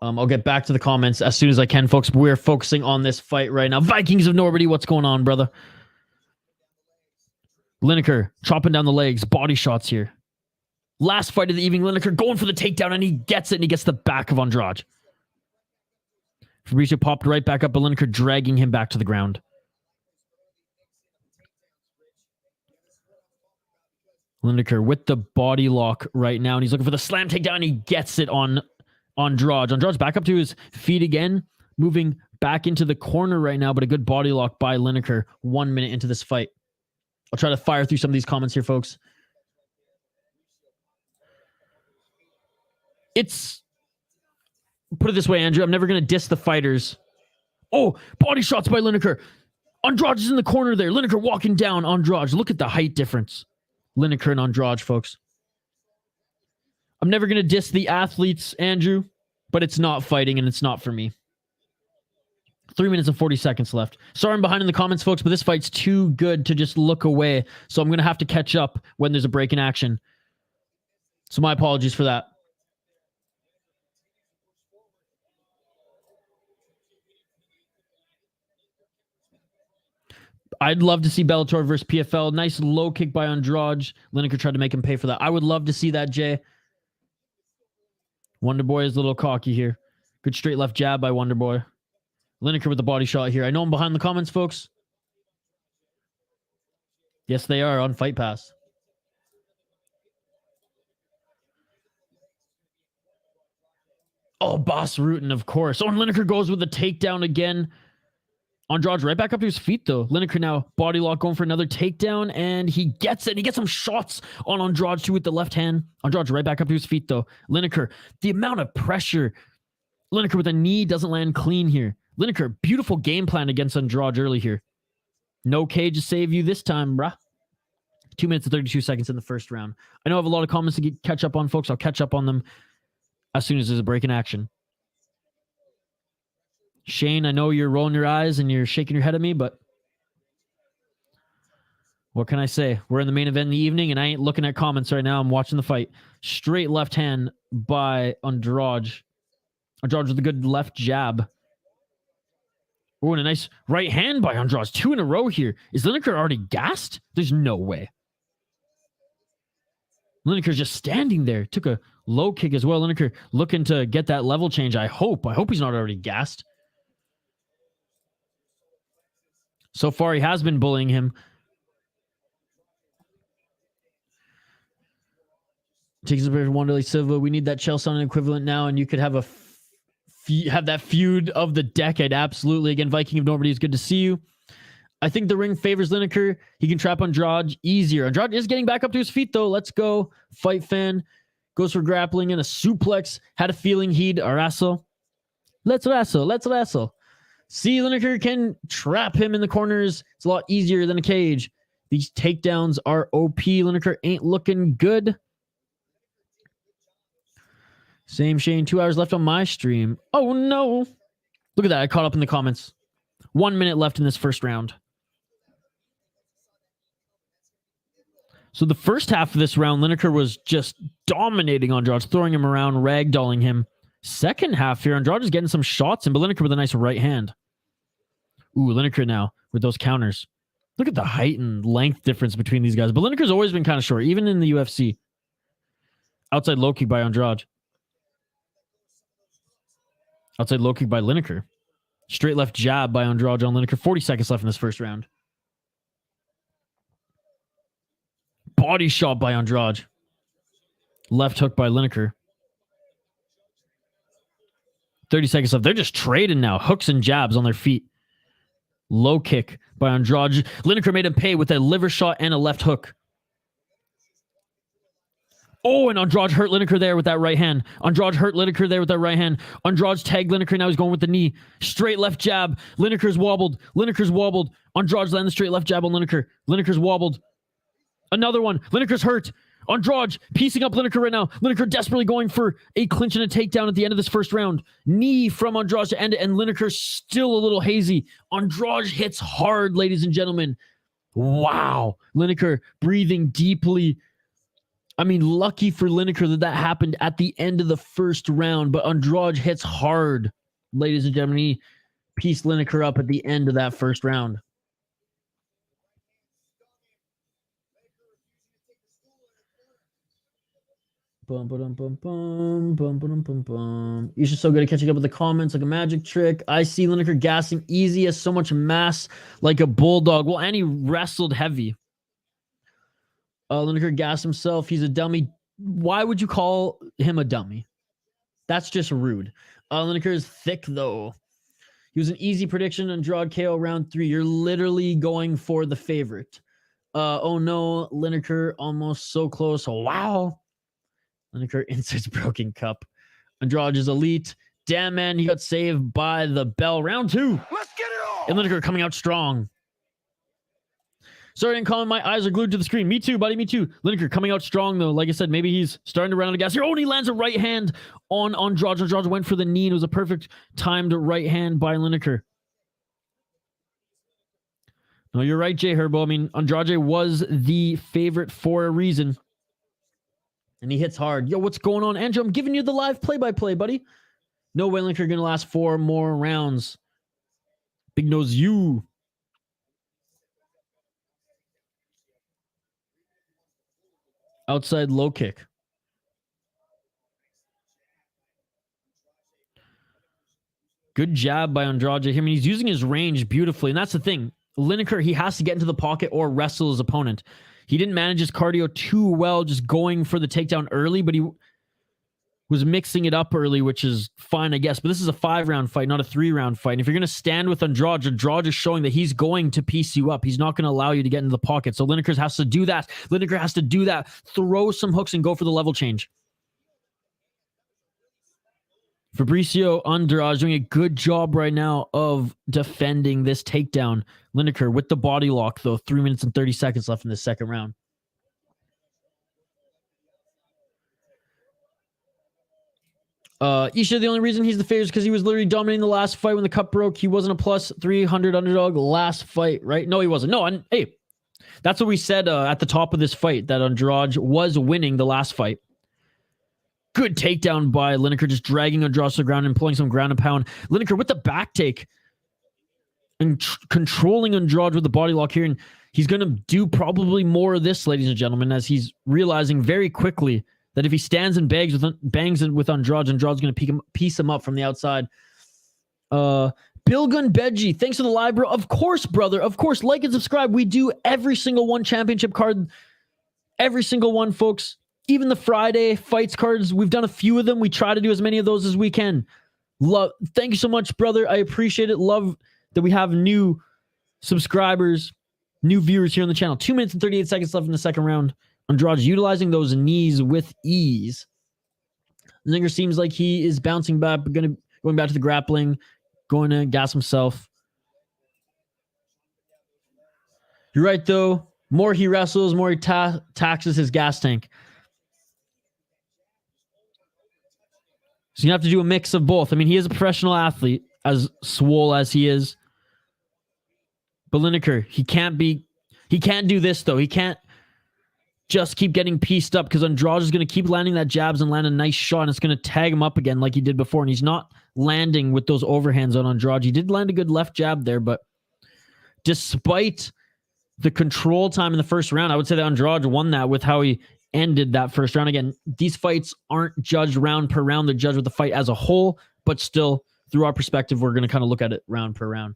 I'll get back to the comments as soon as I can, folks. We're focusing on this fight right now. Vikings of Normandy, what's going on, brother? Lineker chopping down the legs, body shots here. Last fight of the evening, Lineker going for the takedown, and he gets it, and he gets the back of Andrade. Fabricio popped right back up, but Lineker dragging him back to the ground. Lineker with the body lock right now, and he's looking for the slam takedown, and he gets it on Andrade. Andrade's back up to his feet again, moving back into the corner right now, but a good body lock by Lineker 1 minute into this fight. I'll try to fire through some of these comments here, folks. Put it this way, Andrew, I'm never going to diss the fighters. Oh, body shots by Lineker. Andrade is in the corner there. Lineker walking down Andrade. Look at the height difference. Lineker and Andrade, folks. I'm never going to diss the athletes, Andrew, but it's not fighting and it's not for me. 3 minutes and 40 seconds left. Sorry I'm behind in the comments, folks, but this fight's too good to just look away. So I'm going to have to catch up when there's a break in action. So my apologies for that. I'd love to see Bellator versus PFL. Nice low kick by Andrade. Lineker tried to make him pay for that. I would love to see that, Jay. Wonderboy is a little cocky here. Good straight left jab by Wonderboy. Lineker with the body shot here. I know I'm behind the comments, folks. Yes, they are on Fight Pass. Oh, Boss Rutan, of course. Oh, and Lineker goes with the takedown again. Andrade right back up to his feet, though. Lineker now body lock going for another takedown, and he gets it. He gets some shots on Andrade, too, with the left hand. Andrade right back up to his feet, though. Lineker, the amount of pressure. Lineker with a knee doesn't land clean here. Lineker, beautiful game plan against Andrade early here. No cage to save you this time, bruh. 2 minutes and 32 seconds in the first round. I know I have a lot of comments to catch up on, folks. I'll catch up on them as soon as there's a break in action. Shane, I know you're rolling your eyes and you're shaking your head at me, but what can I say? We're in the main event in the evening, and I ain't looking at comments right now. I'm watching the fight. Straight left hand by Andrade. Andrade with a good left jab. Oh, and a nice right hand by Andrade. 2 in a row here. Is Lineker already gassed? There's no way. Lineker's just standing there. Took a low kick as well. Lineker looking to get that level change. I hope he's not already gassed. So far, he has been bullying him. Takes a bit of Wanderlei Silva. We need that Chelsea equivalent now, and you could have a have that feud of the decade. Absolutely. Again, Viking of Normandy is good to see you. I think the ring favors Lineker. He can trap Andrade easier. Andrade is getting back up to his feet, though. Let's go. Fight fan goes for grappling and a suplex. Had a feeling he'd wrestle. Let's wrestle. Let's wrestle. See, Lineker can trap him in the corners. It's a lot easier than a cage. These takedowns are OP. Lineker ain't looking good. Same Shane. 2 hours left on my stream. Oh, no. Look at that. I caught up in the comments. 1 minute left in this first round. So the first half of this round, Lineker was just dominating Andrade, throwing him around, ragdolling him. Second half here, Andrade is getting some shots in, but Lineker with a nice right hand. Ooh, Lineker now with those counters. Look at the height and length difference between these guys. But Lineker's always been kind of short, even in the UFC. Outside low kick by Andrade. Outside low kick by Lineker. Straight left jab by Andrade on Lineker. 40 seconds left in this first round. Body shot by Andrade. Left hook by Lineker. 30 seconds left. They're just trading now. Hooks and jabs on their feet. Low kick by Andrade. Lineker made him pay with a liver shot and a left hook. Oh, and Andrade hurt Lineker there with that right hand. Andrade hurt Lineker there with that right hand. Andrade's tagged Lineker. Now he's going with the knee. Straight left jab. Lineker's wobbled. Lineker's wobbled. Andrade's landing the straight left jab on Lineker. Lineker's wobbled. Another one. Lineker's hurt. Andrade piecing up Lineker right now. Lineker desperately going for a clinch and a takedown at the end of this first round. Knee from Andrade to end it, and Lineker's still a little hazy. Andrade hits hard, ladies and gentlemen. Wow. Lineker breathing deeply. I mean, lucky for Lineker that happened at the end of the first round, but Andrade hits hard, ladies and gentlemen. He pieced Lineker up at the end of that first round. Bum, ba-dum, bum, bum, bum, ba-dum, bum, bum. You're just so good at catching up with the comments like a magic trick. I see Lineker gassing easy, has so much mass like a bulldog. Well, and he wrestled heavy. Lineker gassed himself. He's a dummy. Why would you call him a dummy? That's just rude. Lineker is thick, though. He was an easy prediction. Andrade KO round 3. You're literally going for the favorite. Oh, no. Lineker almost so close. Wow. Lineker inserts broken cup. Andrade is elite. Damn, man. He got saved by the bell. Round 2. Let's get it on. And Lineker coming out strong. Sorry, I didn't comment. My eyes are glued to the screen. Me too, buddy. Me too. Lineker coming out strong, though. Like I said, maybe he's starting to run out of gas here. Oh, and he lands a right hand on Andrade. Andrade went for the knee. And it was a perfect timed right hand by Lineker. No, you're right, Jay Herbo. I mean, Andrade was the favorite for a reason. And he hits hard. Yo, what's going on, Andrew? I'm giving you the live play-by-play, buddy. No way Lineker going to last 4 more rounds. Big nose you. Outside low kick. Good jab by Andrade. I mean, he's using his range beautifully. And that's the thing. Lineker, he has to get into the pocket or wrestle his opponent. He didn't manage his cardio too well, just going for the takedown early, but he was mixing it up early, which is fine, I guess. But this is a 5-round fight, not a 3-round fight. And if you're going to stand with Andrade, Andrade is showing that he's going to piece you up. He's not going to allow you to get into the pocket. So Lineker has to do that. Lineker has to do that. Throw some hooks and go for the level change. Fabricio Andrade doing a good job right now of defending this takedown. Lineker with the body lock, though. 3 minutes and 30 seconds left in the second round. Isha, the only reason he's the favorite is because he was literally dominating the last fight when the cup broke. He wasn't a plus 300 underdog last fight, right? No, he wasn't. No, and hey, that's what we said at the top of this fight, that Andrade was winning the last fight. Good takedown by Lineker, just dragging Andrade to the ground and pulling some ground and pound. Lineker with the back take and controlling Andrade with the body lock here. And he's going to do probably more of this, ladies and gentlemen, as he's realizing very quickly that if he stands and bangs with Andrade, Andrade's going to piece him up from the outside. Bilgun Beji, thanks for the live, bro. Of course, brother. Of course, like and subscribe. We do every single one championship card. Every single one, folks. Even the Friday fights cards, we've done a few of them. We try to do as many of those as we can. Thank you so much, brother. I appreciate it. Love that we have new subscribers, new viewers here on the channel. 2 minutes and 38 seconds left in the second round. Andrade utilizing those knees with ease. Zinger seems like he is bouncing back, going back to the grappling, going to gas himself. You're right, though. More he wrestles, more he taxes his gas tank. So you have to do a mix of both. I mean, he is a professional athlete, as swole as he is. But Lineker, he can't do this, though. He can't just keep getting pieced up, because Andrade is going to keep landing that jabs and land a nice shot, and it's going to tag him up again like he did before, and he's not landing with those overhands on Andrade. He did land a good left jab there, but despite the control time in the first round, I would say that Andrade won that with how he ended that first round. Again, these fights aren't judged round per round. They're judged with the fight as a whole, but still, through our perspective, we're going to kind of look at it round per round.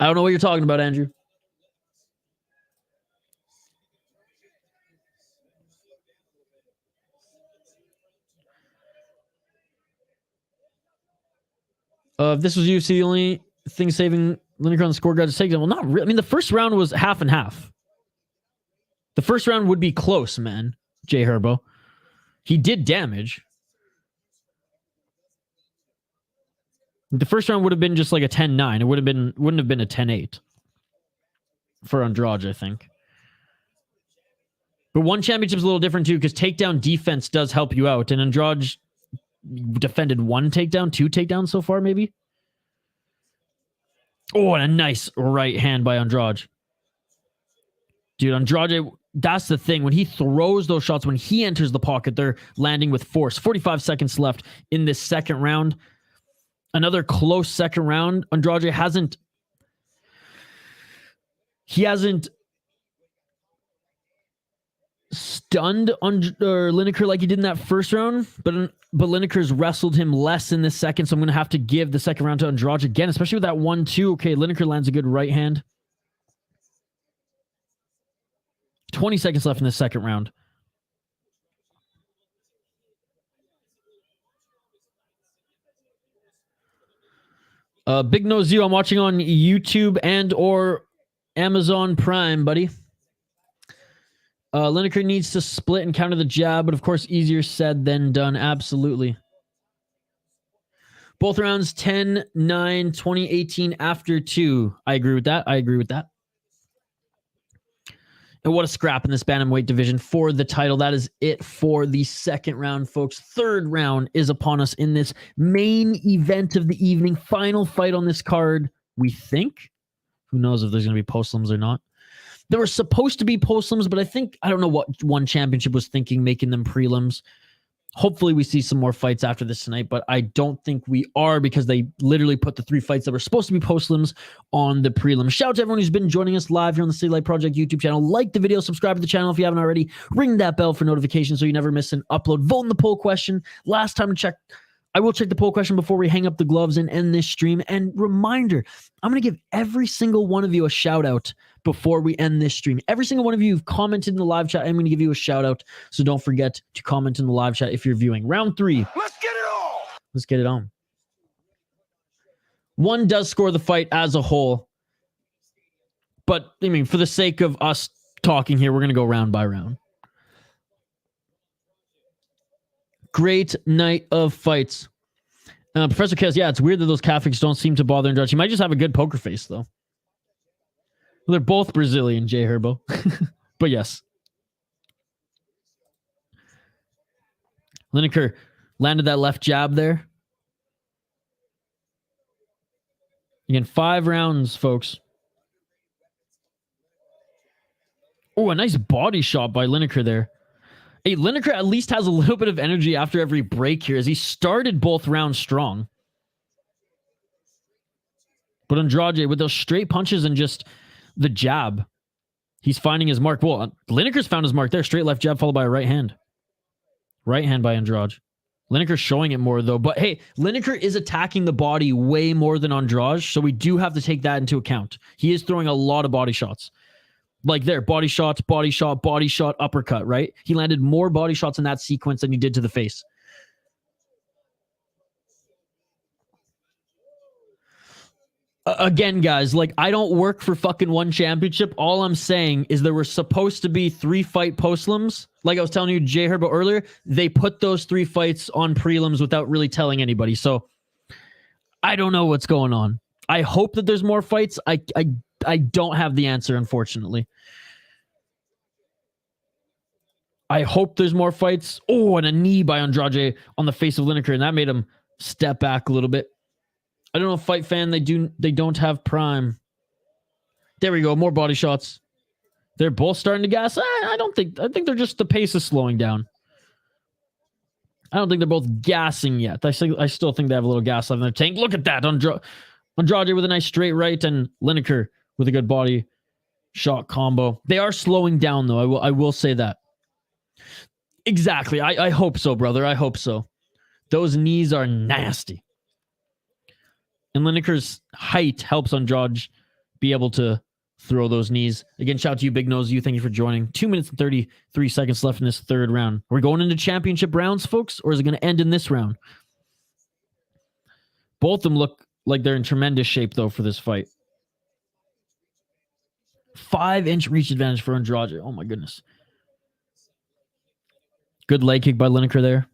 I don't know what you're talking about, Andrew. If this was UFC, the only thing saving Lineker on the scorecard is takedown. Well, not really. I mean, the first round was half and half. The first round would be close, man. Jay Herbo. He did damage. The first round would have been just like a 10-9. It wouldn't have been a 10-8 for Andrade, I think. But one championship's a little different too, because takedown defense does help you out. And Andrade defended one takedown, 2 takedowns so far, maybe. Oh, and a nice right hand by Andrade. Dude, Andrade, that's the thing. When he throws those shots, when he enters the pocket, they're landing with force. 45 seconds left in this second round. Another close second round. Andrade hasn't stunned on Lineker like he did in that first round, but Lineker's wrestled him less in this second, so I'm going to have to give the second round to Andrade again, especially with that 1-2. Okay, Lineker lands a good right hand. 20 seconds left in the second round. Big Nose You, I'm watching on YouTube and or Amazon Prime, buddy. Lineker needs to split and counter the jab, but of course, easier said than done. Absolutely. Both rounds 10-9, 2018 after 2. I agree with that. And what a scrap in this bantamweight division for the title. That is it for the second round, folks. Third round is upon us in this main event of the evening. Final fight on this card, we think. Who knows if there's going to be postlims or not. There were supposed to be postlims, but I don't know what one championship was thinking, making them prelims. Hopefully we see some more fights after this tonight, but I don't think we are, because they literally put the 3 fights that were supposed to be postlims on the prelims. Shout out to everyone who's been joining us live here on the City Light Project YouTube channel. Like the video, subscribe to the channel if you haven't already. Ring that bell for notifications so you never miss an upload. Vote in the poll question. Last time to check, I will check the poll question before we hang up the gloves and end this stream. And reminder, I'm going to give every single one of you a shout out before we end this stream. Every single one of you who've commented in the live chat, I'm going to give you a shout out. So don't forget to comment in the live chat if you're viewing. Round 3. Let's get it on. Let's get it on. One does score the fight as a whole. But, I mean, for the sake of us talking here, we're going to go round by round. Great night of fights. Professor Kez, yeah, it's weird that those Catholics don't seem to bother Andrade. He might just have a good poker face, though. Well, they're both Brazilian, Jay Herbo. But yes. Lineker landed that left jab there. Again, 5 rounds, folks. Oh, a nice body shot by Lineker there. Hey, Lineker at least has a little bit of energy after every break here, as he started both rounds strong. But Andrade, with those straight punches and just the jab, he's finding his mark. Well, Lineker's found his mark there. Straight left jab followed by a right hand. Right hand by Andrade. Lineker's showing it more, though. But hey, Lineker is attacking the body way more than Andrade, so we do have to take that into account. He is throwing a lot of body shots. Like there, body shot, uppercut, right? He landed more body shots in that sequence than he did to the face. Again, guys, like, I don't work for fucking one championship. All I'm saying is there were supposed to be 3 fight postlims. Like I was telling you, Jay Herbo earlier, they put those 3 fights on prelims without really telling anybody. So I don't know what's going on. I hope that there's more fights. I don't have the answer, unfortunately. I hope there's more fights. Oh, and a knee by Andrade on the face of Lineker, and that made him step back a little bit. I don't know, Fight Fan, they don't have Prime. There we go, more body shots. They're both starting to gas. I think they're just, the pace is slowing down. I don't think they're both gassing yet. I still think they have a little gas left in their tank. Look at that. Andrade with a nice straight right, and Lineker with a good body shot combo. They are slowing down, though. I will say that. Exactly. I hope so, brother. I hope so. Those knees are nasty. And Lineker's height helps Andrade be able to throw those knees. Again, shout out to you, Big Nose. Thank you for joining. 2 minutes and 33 seconds left in this third round. Are we going into championship rounds, folks? Or is it going to end in this round? Both of them look like they're in tremendous shape, though, for this fight. 5-inch reach advantage for Andrade. Oh, my goodness. Good leg kick by Lineker there.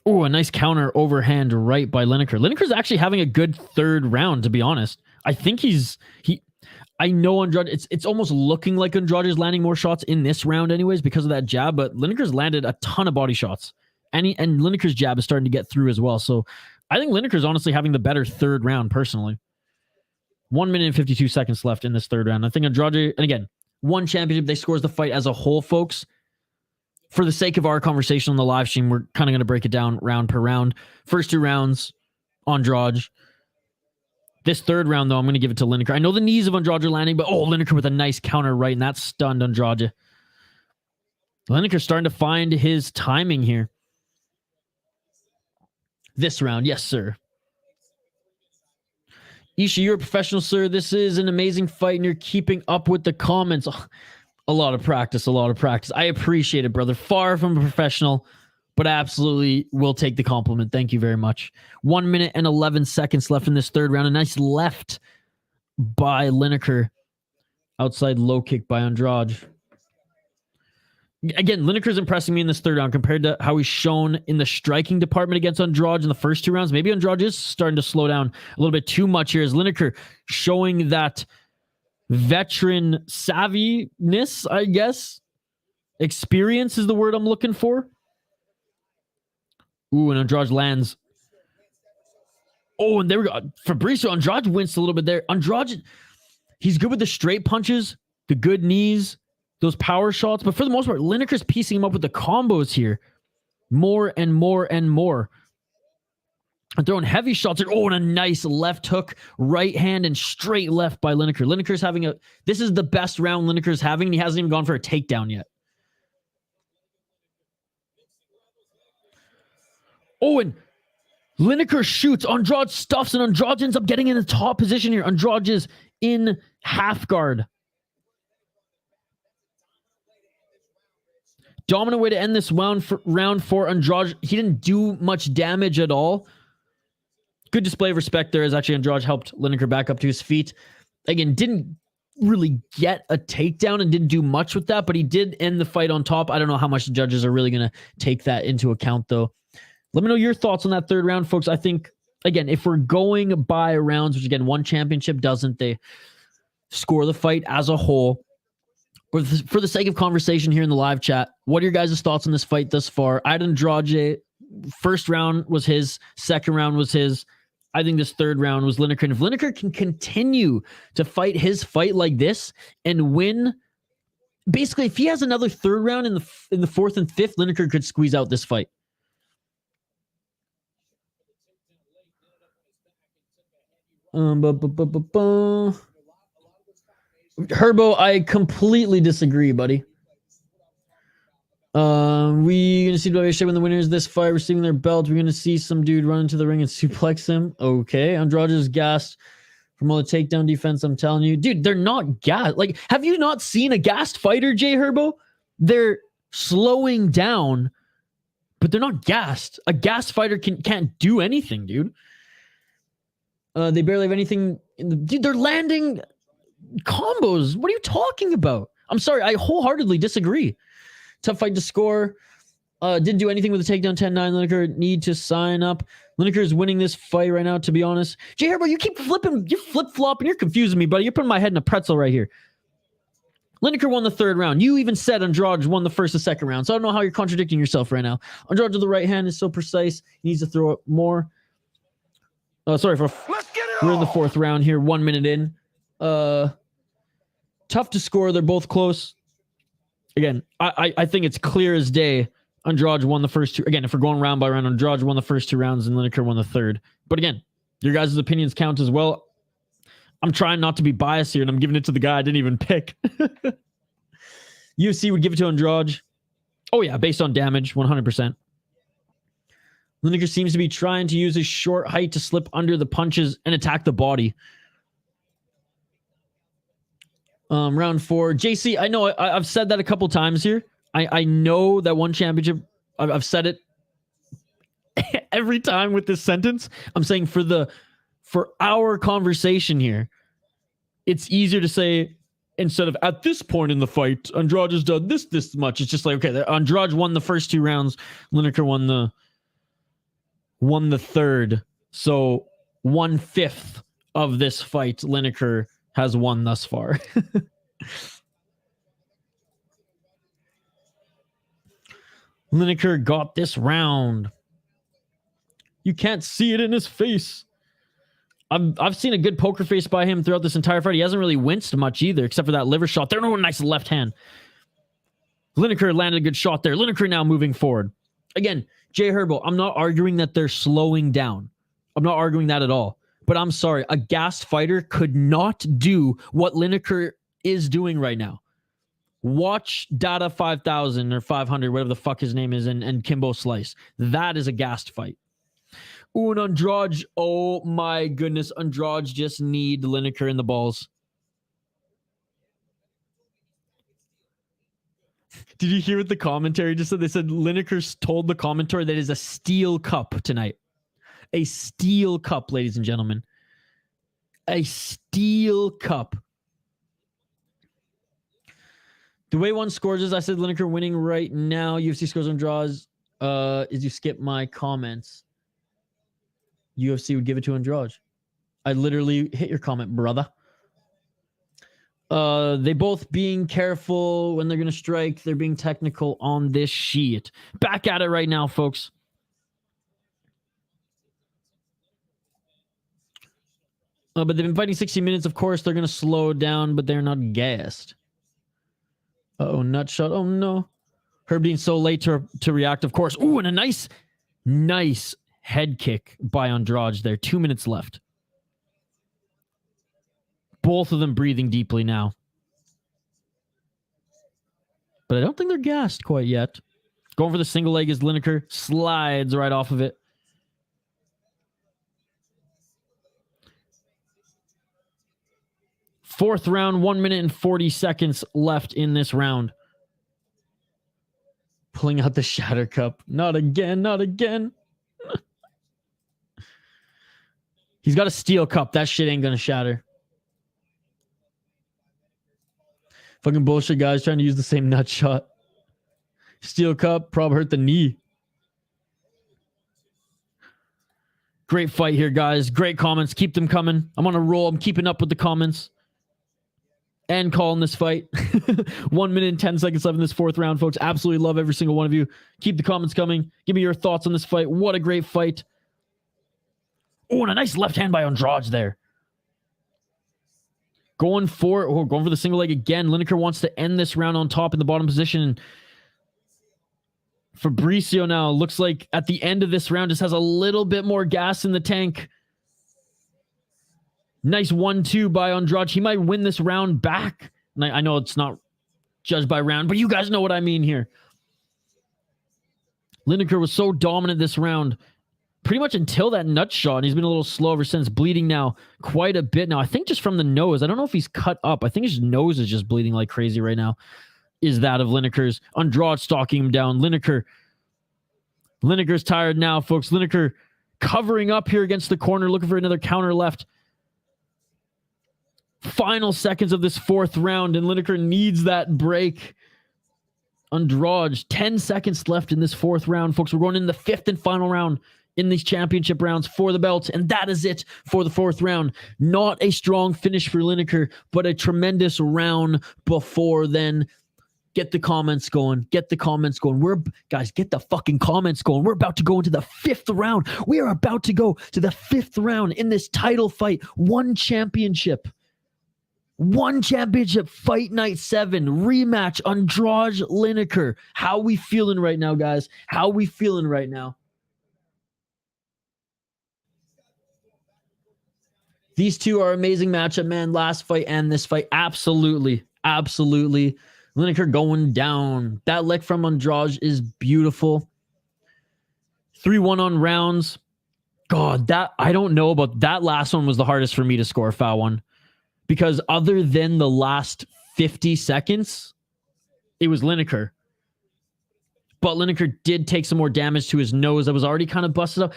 Oh, a nice counter overhand right by Lineker. Lineker's actually having a good third round, to be honest. I think I know Andrade, it's almost looking like Andrade is landing more shots in this round anyways because of that jab, but Lineker's landed a ton of body shots. And Lineker's jab is starting to get through as well. So I think Lineker's honestly having the better third round, personally. 1 minute and 52 seconds left in this third round. I think Andrade, and again, one championship, they scores the fight as a whole, folks. For the sake of our conversation on the live stream, we're kind of going to break it down round per round. First 2 rounds, Andrade. This third round, though, I'm going to give it to Lineker. I know the knees of Andrade are landing, but Lineker with a nice counter right, and that stunned Andrade. Lineker's starting to find his timing here. This round, yes, sir. Isha, you're a professional, sir. This is an amazing fight, and you're keeping up with the comments. Oh, a lot of practice, a lot of practice. I appreciate it, brother. Far from a professional, but absolutely will take the compliment. Thank you very much. 1 minute and 11 seconds left in this third round. A nice left by Lineker. Outside low kick by Andrade. Again, Lineker's impressing me in this third round compared to how he's shown in the striking department against Andrade in the first 2 rounds. Maybe Andrade is starting to slow down a little bit too much here as Lineker showing that veteran savviness, I guess. Experience is the word I'm looking for. Ooh, and Andrade lands. Oh, and there we go. Fabricio, Andrade winced a little bit there. Andrade, he's good with the straight punches, the good knees, those power shots. But for the most part, Lineker's piecing him up with the combos here. More and more and more. And throwing heavy shots. Oh, and a nice left hook, right hand, and straight left by Lineker. Lineker's having this is the best round Lineker's having, and he hasn't even gone for a takedown yet. Oh, and Lineker shoots. Andrade stuffs, and Andrade ends up getting in the top position here. Andrade is in half guard. Dominant way to end this round for Andrade. He didn't do much damage at all. Good display of respect there as actually Andrade helped Lineker back up to his feet. Again, didn't really get a takedown and didn't do much with that, but he did end the fight on top. I don't know how much the judges are really going to take that into account, though. Let me know your thoughts on that third round, folks. I think, again, if we're going by rounds, which, again, one championship doesn't, they score the fight as a whole. But for the sake of conversation here in the live chat, what are your guys' thoughts on this fight thus far? Andrade, first round was his, second round was his. I think this third round was Lineker. And if Lineker can continue to fight his fight like this and win, basically, if he has another third round in the fourth and fifth, Lineker could squeeze out this fight. Herbo, I completely disagree, buddy. We gonna see WHA when the winners this fight receiving their belt. We're gonna see some dude run into the ring and suplex him. Okay, Andrade is gassed from all the takedown defense. I'm telling you, dude, they're not gassed. Like, have you not seen a gassed fighter, Jay Herbo? They're slowing down, but they're not gassed. A gassed fighter can't do anything, dude. They barely have anything. Dude, they're landing combos. What are you talking about? I'm sorry. I wholeheartedly disagree. Tough fight to score. Didn't do anything with the takedown 10-9. Lineker need to sign up. Lineker is winning this fight right now, to be honest. Jay Herbo, you keep flipping. You're flip-flopping. You're confusing me, buddy. You're putting my head in a pretzel right here. Lineker won the third round. You even said Andrade won the first and second round. So I don't know how you're contradicting yourself right now. Andrade with the right hand is so precise. He needs to throw it more. Oh, sorry. We're in the fourth round here. 1 minute in. Tough to score. They're both close. Again, I think it's clear as day. Andrade won the first two. Again, if we're going round by round, Andrade won the first 2 rounds and Lineker won the third. But again, your guys' opinions count as well. I'm trying not to be biased here, and I'm giving it to the guy I didn't even pick. UFC would give it to Andrade. Oh, yeah, based on damage, 100%. Lineker seems to be trying to use his short height to slip under the punches and attack the body. Round 4. JC, I know I've said that a couple times here. I know that one championship, I've said it every time with this sentence. I'm saying for our conversation here, it's easier to say, instead of at this point in the fight, Andrade has done this much. It's just like, okay, Andrade won the first 2 rounds. Lineker won the third. So 1/5 of this fight, Lineker has won thus far. Lineker got this round. You can't see it in his face. I've seen a good poker face by him throughout this entire fight. He hasn't really winced much either, except for that liver shot. There, no nice left hand. Lineker landed a good shot there. Lineker now moving forward. Again, Jay Herbo, I'm not arguing that they're slowing down. I'm not arguing that at all. But I'm sorry, a gassed fighter could not do what Lineker is doing right now. Watch Dada 5000 or 500, whatever the fuck his name is, and Kimbo Slice. That is a gassed fight. Ooh, and Andrade. Oh my goodness. Andrade just need Lineker in the balls. Did you hear what the commentary just said? They said Lineker told the commentary that is a steel cup tonight. A steel cup, ladies and gentlemen. A steel cup. The way one scores is, I said Lineker winning right now. UFC scores and draws. Is you skip my comments. UFC would give it to Andrade. I literally hit your comment, brother. They both being careful when they're going to strike. They're being technical on this sheet. Back at it right now, folks. But they've been fighting 60 minutes. Of course, they're going to slow down, but they're not gassed. Uh-oh, nut shot. Oh, no. Herb being so late to react, of course. Ooh, and a nice head kick by Andrade there. 2 minutes left. Both of them breathing deeply now. But I don't think they're gassed quite yet. Going for the single leg is Lineker. Slides right off of it. Fourth round, 1 minute and 40 seconds left in this round. Pulling out the shatter cup. Not again, not again. He's got a steel cup. That shit ain't gonna shatter. Fucking bullshit guys trying to use the same nut shot. Steel cup, probably hurt the knee. Great fight here, guys. Great comments. Keep them coming. I'm on a roll. I'm keeping up with the comments. And calling this fight. 1 minute and 10 seconds left in this fourth round, folks. Absolutely love every single one of you. Keep the comments coming. Give me your thoughts on this fight. What a great fight. Oh, and a nice left hand by Andrade there. Going for the single leg again. Lineker wants to end this round on top in the bottom position. Fabricio now looks like at the end of this round just has a little bit more gas in the tank. Nice 1-2 by Andrade. He might win this round back. And I know it's not judged by round, but you guys know what I mean here. Lineker was so dominant this round. Pretty much until that nut shot, and he's been a little slow ever since. Bleeding now quite a bit now. I think just from the nose. I don't know if he's cut up. I think his nose is just bleeding like crazy right now. Is that of Lineker's. Andrade stalking him down. Lineker's tired now, folks. Lineker covering up here against the corner, looking for another counter left. Final seconds of this fourth round, and Lineker needs that break. Andrade, 10 seconds left in this fourth round, folks. We're going in the fifth and final round in these championship rounds for the belts, and that is it for the fourth round. Not a strong finish for Lineker, but a tremendous round before then. Get the comments going. Get the comments going. Guys, get the fucking comments going. We're about to go into the fifth round. We are about to go to the fifth round in this title fight. One championship, Fight Night 7, rematch, Andrade Lineker. How we feeling right now, guys? How we feeling right now? These two are amazing matchup, man. Last fight and this fight. Absolutely. Absolutely. Lineker going down. That leg from Andrade is beautiful. 3-1 on rounds. God, that I don't know about that last one was the hardest for me to score, foul one. Because other than the last 50 seconds, it was Lineker. But Lineker did take some more damage to his nose that was already kind of busted up.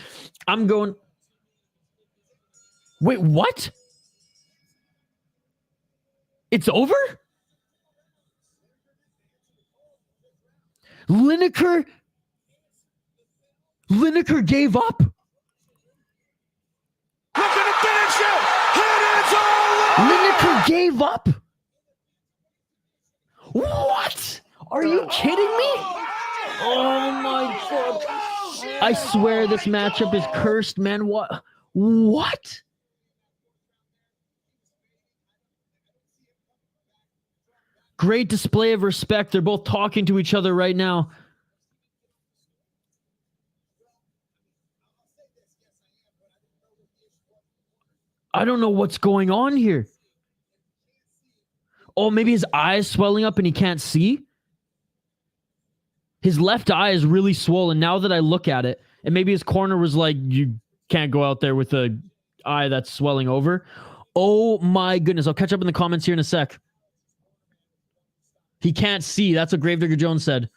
I'm going... Wait, what? It's over? Lineker gave up? Looking to finish it. And it's all over. Lineker gave up? What? Are you kidding me? Oh my God. I swear this matchup is cursed, man. What? Great display of respect. They're both talking to each other right now. I don't know what's going on here. Oh, maybe his eye is swelling up and he can't see? His left eye is really swollen now that I look at it. And maybe his corner was like, you can't go out there with an eye that's swelling over. Oh my goodness. I'll catch up in the comments here in a sec. He can't see. That's what Gravedigger Jones said.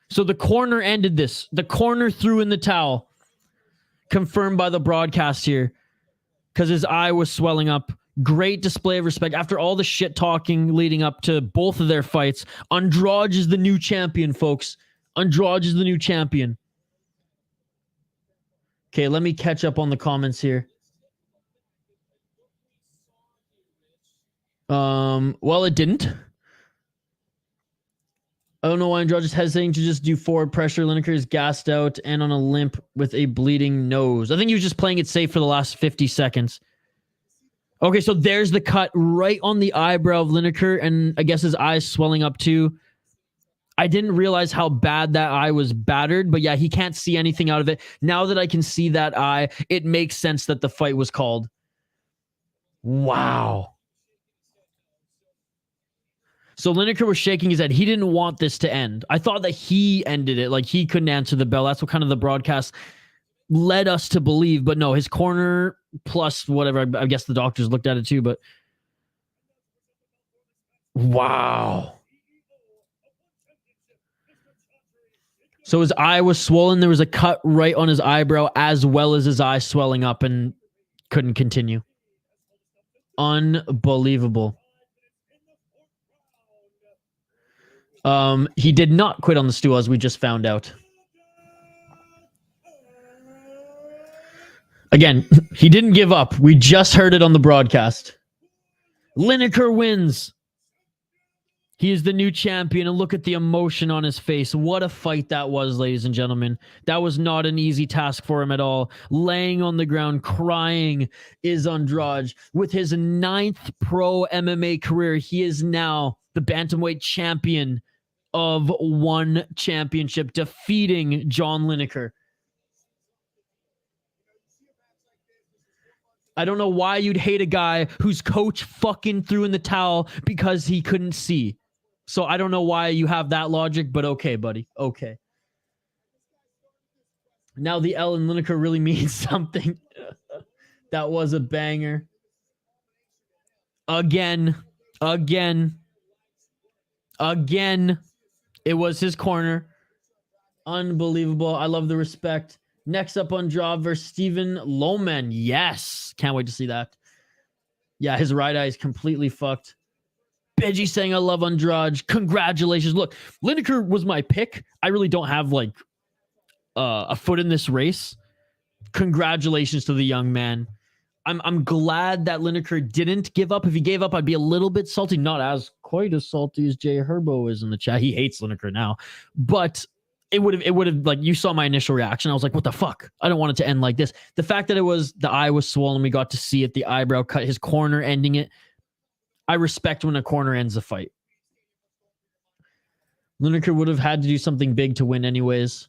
So the corner ended this. The corner threw in the towel. Confirmed by the broadcast here. Because his eye was swelling up. Great display of respect. After all the shit talking leading up to both of their fights, Andrade is the new champion, folks. Andrade is the new champion. Okay, let me catch up on the comments here. Well, it didn't. I don't know why Andrade is hesitating to just do forward pressure. Lineker is gassed out and on a limp with a bleeding nose. I think he was just playing it safe for the last 50 seconds. Okay, so there's the cut right on the eyebrow of Lineker, and I guess his eye's swelling up too. I didn't realize how bad that eye was battered, but yeah, he can't see anything out of it. Now that I can see that eye, it makes sense that the fight was called. Wow. So Lineker was shaking his head. He didn't want this to end. I thought that he ended it. Like he couldn't answer the bell. That's what kind of the broadcast led us to believe. But no, his corner plus whatever. I guess the doctors looked at it too. But wow. So his eye was swollen. There was a cut right on his eyebrow as well as his eye swelling up and couldn't continue. Unbelievable. He did not quit on the stool, as we just found out. Again, he didn't give up. We just heard it on the broadcast. Lineker wins. He is the new champion, and look at the emotion on his face. What a fight that was, ladies and gentlemen. That was not an easy task for him at all. Laying on the ground, crying is Andrade. With his 9th pro MMA career, he is now the bantamweight champion of one championship, defeating John Lineker. I don't know why you'd hate a guy whose coach fucking threw in the towel because he couldn't see. So I don't know why you have that logic, but okay, buddy. Okay. Now the L in Lineker really means something. That was a banger. Again. It was his corner. Unbelievable. I love the respect. Next up, Andrade versus Stephen Loman. Yes. Can't wait to see that. Yeah, his right eye is completely fucked. Benji saying I love Andrade. Congratulations. Look, Lineker was my pick. I really don't have like a foot in this race. Congratulations to the young man. I'm glad that Lineker didn't give up. If he gave up, I'd be a little bit salty. Not quite as salty as Jay Herbo is in the chat. He hates Lineker now. But it would have like, you saw my initial reaction. I was like, what the fuck? I don't want it to end like this. The fact that the eye was swollen, we got to see it, the eyebrow cut, his corner ending it. I respect when a corner ends a fight. Lineker would have had to do something big to win anyways.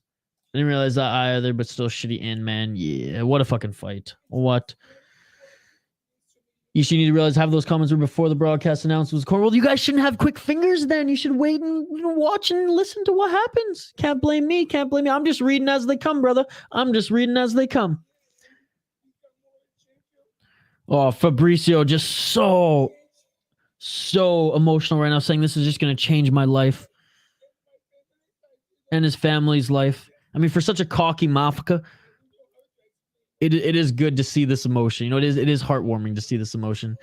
I didn't realize that either, but still shitty end, man. Yeah, what a fucking fight. What? You should need to realize half of those comments were before the broadcast announcement was recorded. Well, you guys shouldn't have quick fingers then. You should wait and watch and listen to what happens. Can't blame me. Can't blame me. I'm just reading as they come, brother. I'm just reading as they come. Oh, Fabricio just so emotional right now, saying this is just going to change my life and his family's life. I mean, for such a cocky mafia, it is good to see this emotion. You know, it is heartwarming to see this emotion.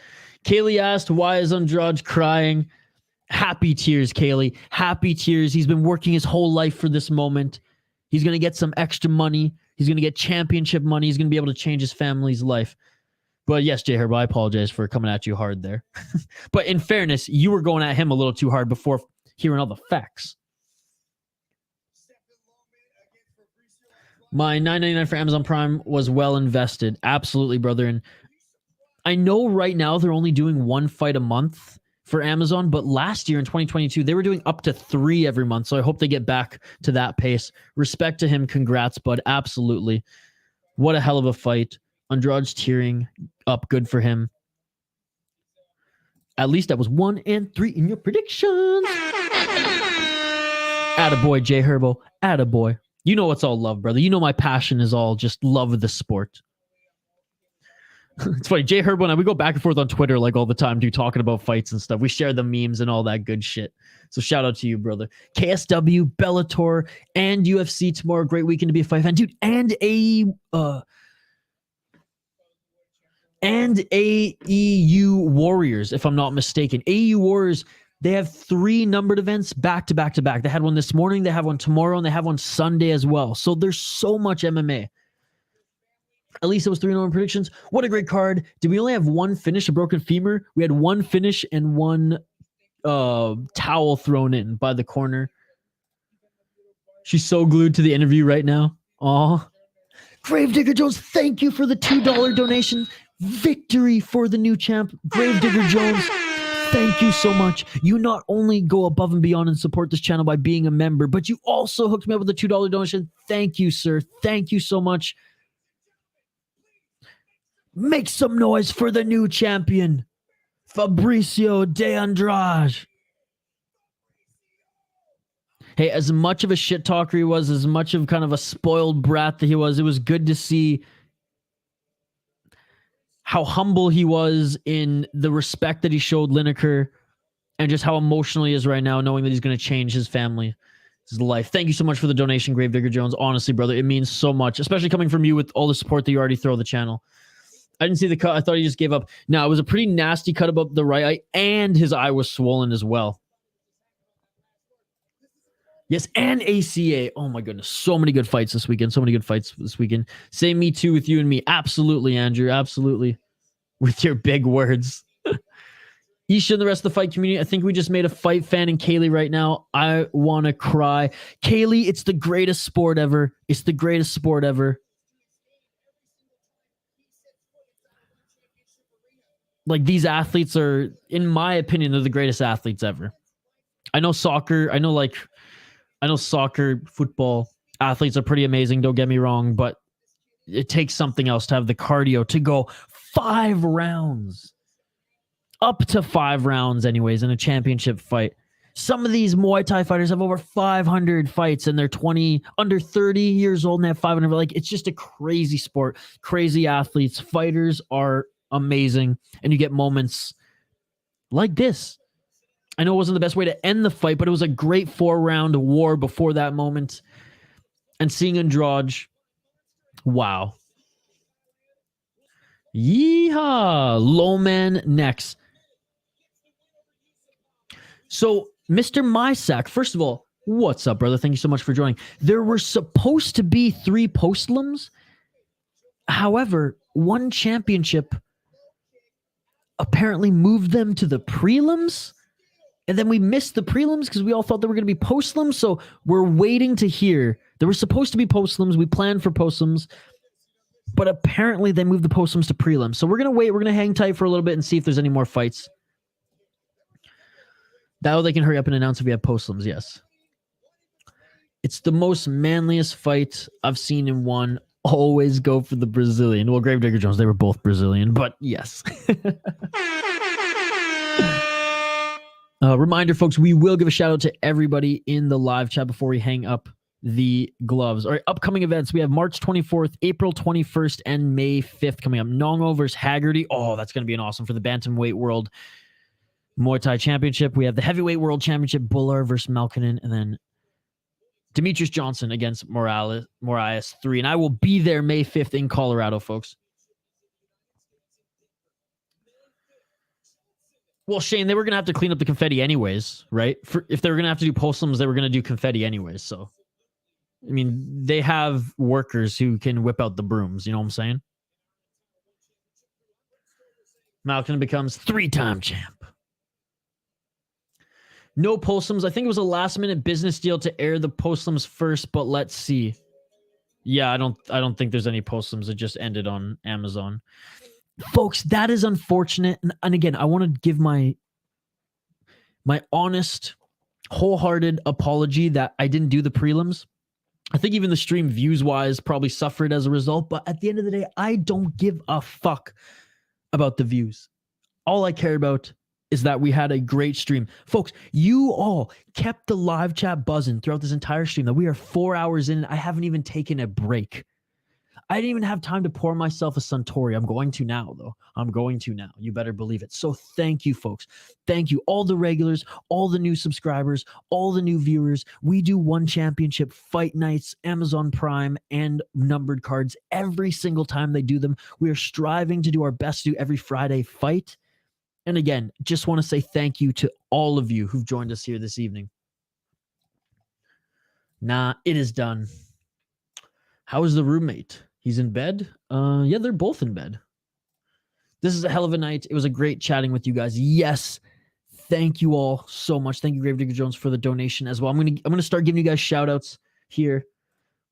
Kaylee asked, why is Andrade crying? Happy tears, Kaylee. Happy tears. He's been working his whole life for this moment. He's going to get some extra money. He's going to get championship money. He's going to be able to change his family's life. But yes, Jay Herb, I apologize for coming at you hard there. But in fairness, you were going at him a little too hard before hearing all the facts. My $9.99 for Amazon Prime was well invested. Absolutely, brother. And I know right now they're only doing one fight a month for Amazon, but last year in 2022, they were doing up to 3 every month. So I hope they get back to that pace. Respect to him. Congrats, bud. Absolutely. What a hell of a fight. Andrade's tearing up. Good for him. At least that was 1 and 3 in your predictions. Attaboy, Jay Herbo. Attaboy. You know it's all love, brother. You know my passion is all just love of the sport. It's funny. Jay Herbo and I, we go back and forth on Twitter like all the time, dude, talking about fights and stuff. We share the memes and all that good shit. So shout out to you, brother. KSW, Bellator, and UFC tomorrow. Great weekend to be a fight fan. Dude, and AEU Warriors, if I'm not mistaken. AEU Warriors, they have 3 numbered events back to back to back. They had one this morning, they have one tomorrow, and they have one Sunday as well. So there's so much MMA. At least it was 3 number predictions. What a great card. Did we only have one finish, a broken femur? We had one finish and one towel thrown in by the corner. She's so glued to the interview right now. Aw. Gravedigger Jones, thank you for the $2 donation. Victory for the new champ, Gravedigger Jones. Thank you so much. You not only go above and beyond and support this channel by being a member, but you also hooked me up with a $2 donation. Thank you, sir. Thank you so much. Make some noise for the new champion, Fabricio de Andrade. Hey, as much of a shit talker he was, as much of kind of a spoiled brat that he was, it was good to see how humble he was in the respect that he showed Lineker and just how emotional he is right now, knowing that he's going to change his family, his life. Thank you so much for the donation, Gravedigger Jones. Honestly, brother, it means so much, especially coming from you with all the support that you already throw the channel. I didn't see the cut. I thought he just gave up. Now, it was a pretty nasty cut above the right eye, and his eye was swollen as well. Yes, and ACA. Oh my goodness. So many good fights this weekend. So many good fights this weekend. Say me too with you and me. Absolutely, Andrew. Absolutely. With your big words. Isha and the rest of the fight community. I think we just made a fight fan in Kaylee right now. I want to cry. Kaylee, it's the greatest sport ever. It's the greatest sport ever. Like, these athletes are, in my opinion, they're the greatest athletes ever. I know soccer, I know soccer, football athletes are pretty amazing, don't get me wrong, but it takes something else to have the cardio to go 5 rounds. Up to 5 rounds anyways in a championship fight. Some of these Muay Thai fighters have over 500 fights and they're under 30 years old and they have 500. Like, it's just a crazy sport. Crazy athletes. Fighters are amazing. And you get moments like this. I know it wasn't the best way to end the fight, but it was a great 4-round war before that moment. And seeing Andrade Wow. Yeehaw. Low man next. So, Mr. Mysak, first of all, what's up, brother? Thank you so much for joining. There were supposed to be 3 postlims. However, one championship apparently moved them to the prelims. And then we missed the prelims because we all thought they were going to be postlims. So we're waiting to hear. There were supposed to be postlims. We planned for postlims. But apparently they moved the postlims to prelims. So we're going to wait. We're going to hang tight for a little bit and see if there's any more fights. That way they can hurry up and announce if we have postlims. Yes. It's the most manliest fight I've seen in one. Always go for the Brazilian. Well, Gravedigger Jones, they were both Brazilian, but yes. Reminder, folks, we will give a shout out to everybody in the live chat before we hang up the gloves. All right, upcoming events. We have March 24th, April 21st, and May 5th coming up. Nongo versus Haggerty. Oh, that's going to be an awesome for the Bantamweight World Muay Thai Championship. We have the Heavyweight World Championship, Buller versus Malkinen, and then Demetrius Johnson against Moraes 3. And I will be there May 5th in Colorado, folks. Well, Shane, they were going to have to clean up the confetti anyways, right? If they were going to have to do postlims, they were going to do confetti anyways. So, I mean, they have workers who can whip out the brooms. You know what I'm saying? Malkin becomes 3-time champ. No postlims. I think it was a last-minute business deal to air the postlims first, but let's see. Yeah, I don't think there's any postlims. It just ended on Amazon. Folks, that is unfortunate. And again, I want to give my honest, wholehearted apology that I didn't do the prelims. I think even the stream views-wise probably suffered as a result. But at the end of the day, I don't give a fuck about the views. All I care about is that we had a great stream. Folks, you all kept the live chat buzzing throughout this entire stream. That we are 4 hours in. I haven't even taken a break. I didn't even have time to pour myself a Suntory. I'm going to now, though. I'm going to now. You better believe it. So thank you, folks. Thank you. All the regulars, all the new subscribers, all the new viewers. We do one championship fight nights, Amazon Prime, and numbered cards every single time they do them. We are striving to do our best to do every Friday fight. And again, just want to say thank you to all of you who've joined us here this evening. Nah, it is done. How is the roommate? He's in bed? Yeah, they're both in bed. This is a hell of a night. It was a great chatting with you guys. Yes. Thank you all so much. Thank you, Gravedigger Jones, for the donation as well. I'm gonna start giving you guys shout outs here.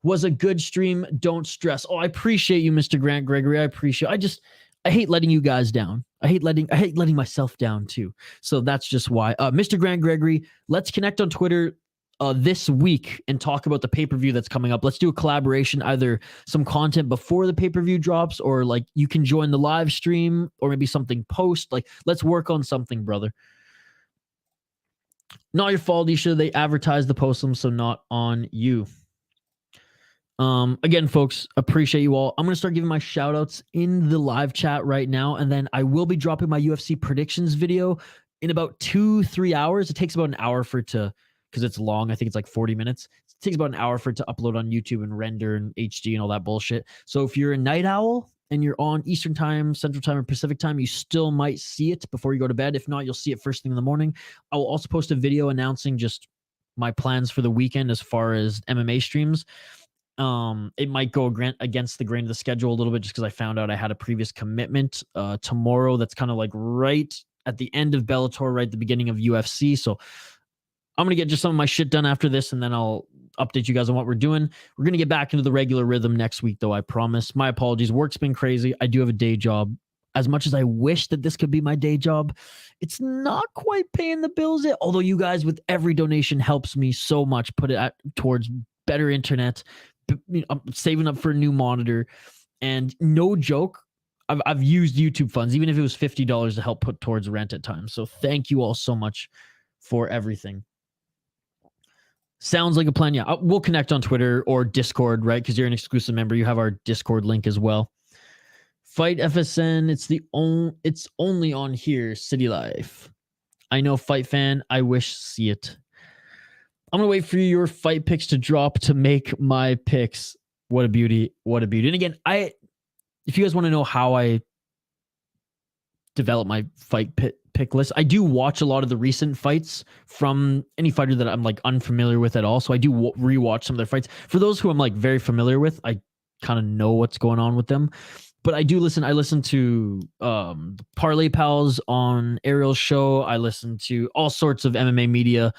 Was a good stream. Don't stress. Oh, I appreciate you, Mr. Grant Gregory. I appreciate I hate letting you guys down. I hate letting myself down too. So that's just why. Mr. Grant Gregory, let's connect on Twitter this week and talk about the pay-per-view that's coming up. Let's do a collaboration, either some content before the pay-per-view drops, or like you can join the live stream, or maybe something post. Like, let's work on something, brother. Not your fault, Isha. They advertised the postlims, so not on you. Again, folks, appreciate you all. I'm going to start giving my shout outs in the live chat right now. And then I will be dropping my UFC predictions video in about 2-3 hours. It takes about an hour for it to, because it's long. I think it's like 40 minutes. It takes about an hour for it to upload on YouTube and render and HD and all that bullshit. So if you're a night owl and you're on Eastern time, Central time, or Pacific time, you still might see it before you go to bed. If not, you'll see it first thing in the morning. I will also post a video announcing just my plans for the weekend as far as MMA streams. It might go against the grain of the schedule a little bit just because I found out I had a previous commitment tomorrow that's kind of like right at the end of Bellator, right at the beginning of UFC. So I'm going to get just some of my shit done after this, and then I'll update you guys on what we're doing. We're going to get back into the regular rhythm next week, though, I promise. My apologies. Work's been crazy. I do have a day job. As much as I wish that this could be my day job, it's not quite paying the bills yet. Although you guys, with every donation, helps me so much. Put it towards better internet. I'm saving up for a new monitor, and no joke, I've used YouTube funds, even if it was $50 to help put towards rent at times. So thank you all so much for everything. Sounds like a plan. Yeah, we'll connect on Twitter or Discord, right? Because you're an exclusive member. You have our Discord link as well. Fight FSN. It's only on here. City Life. I know, Fight Fan. I wish see it. I'm going to wait for your fight picks to drop to make my picks. What a beauty. What a beauty. And again, if you guys want to know how I develop my fight pick list, I do watch a lot of the recent fights from any fighter that I'm like unfamiliar with at all. So I do rewatch some of their fights. For those who I'm like very familiar with, I kind of know what's going on with them. But I listen to Parlay Pals on Ariel's show. I listen to all sorts of MMA media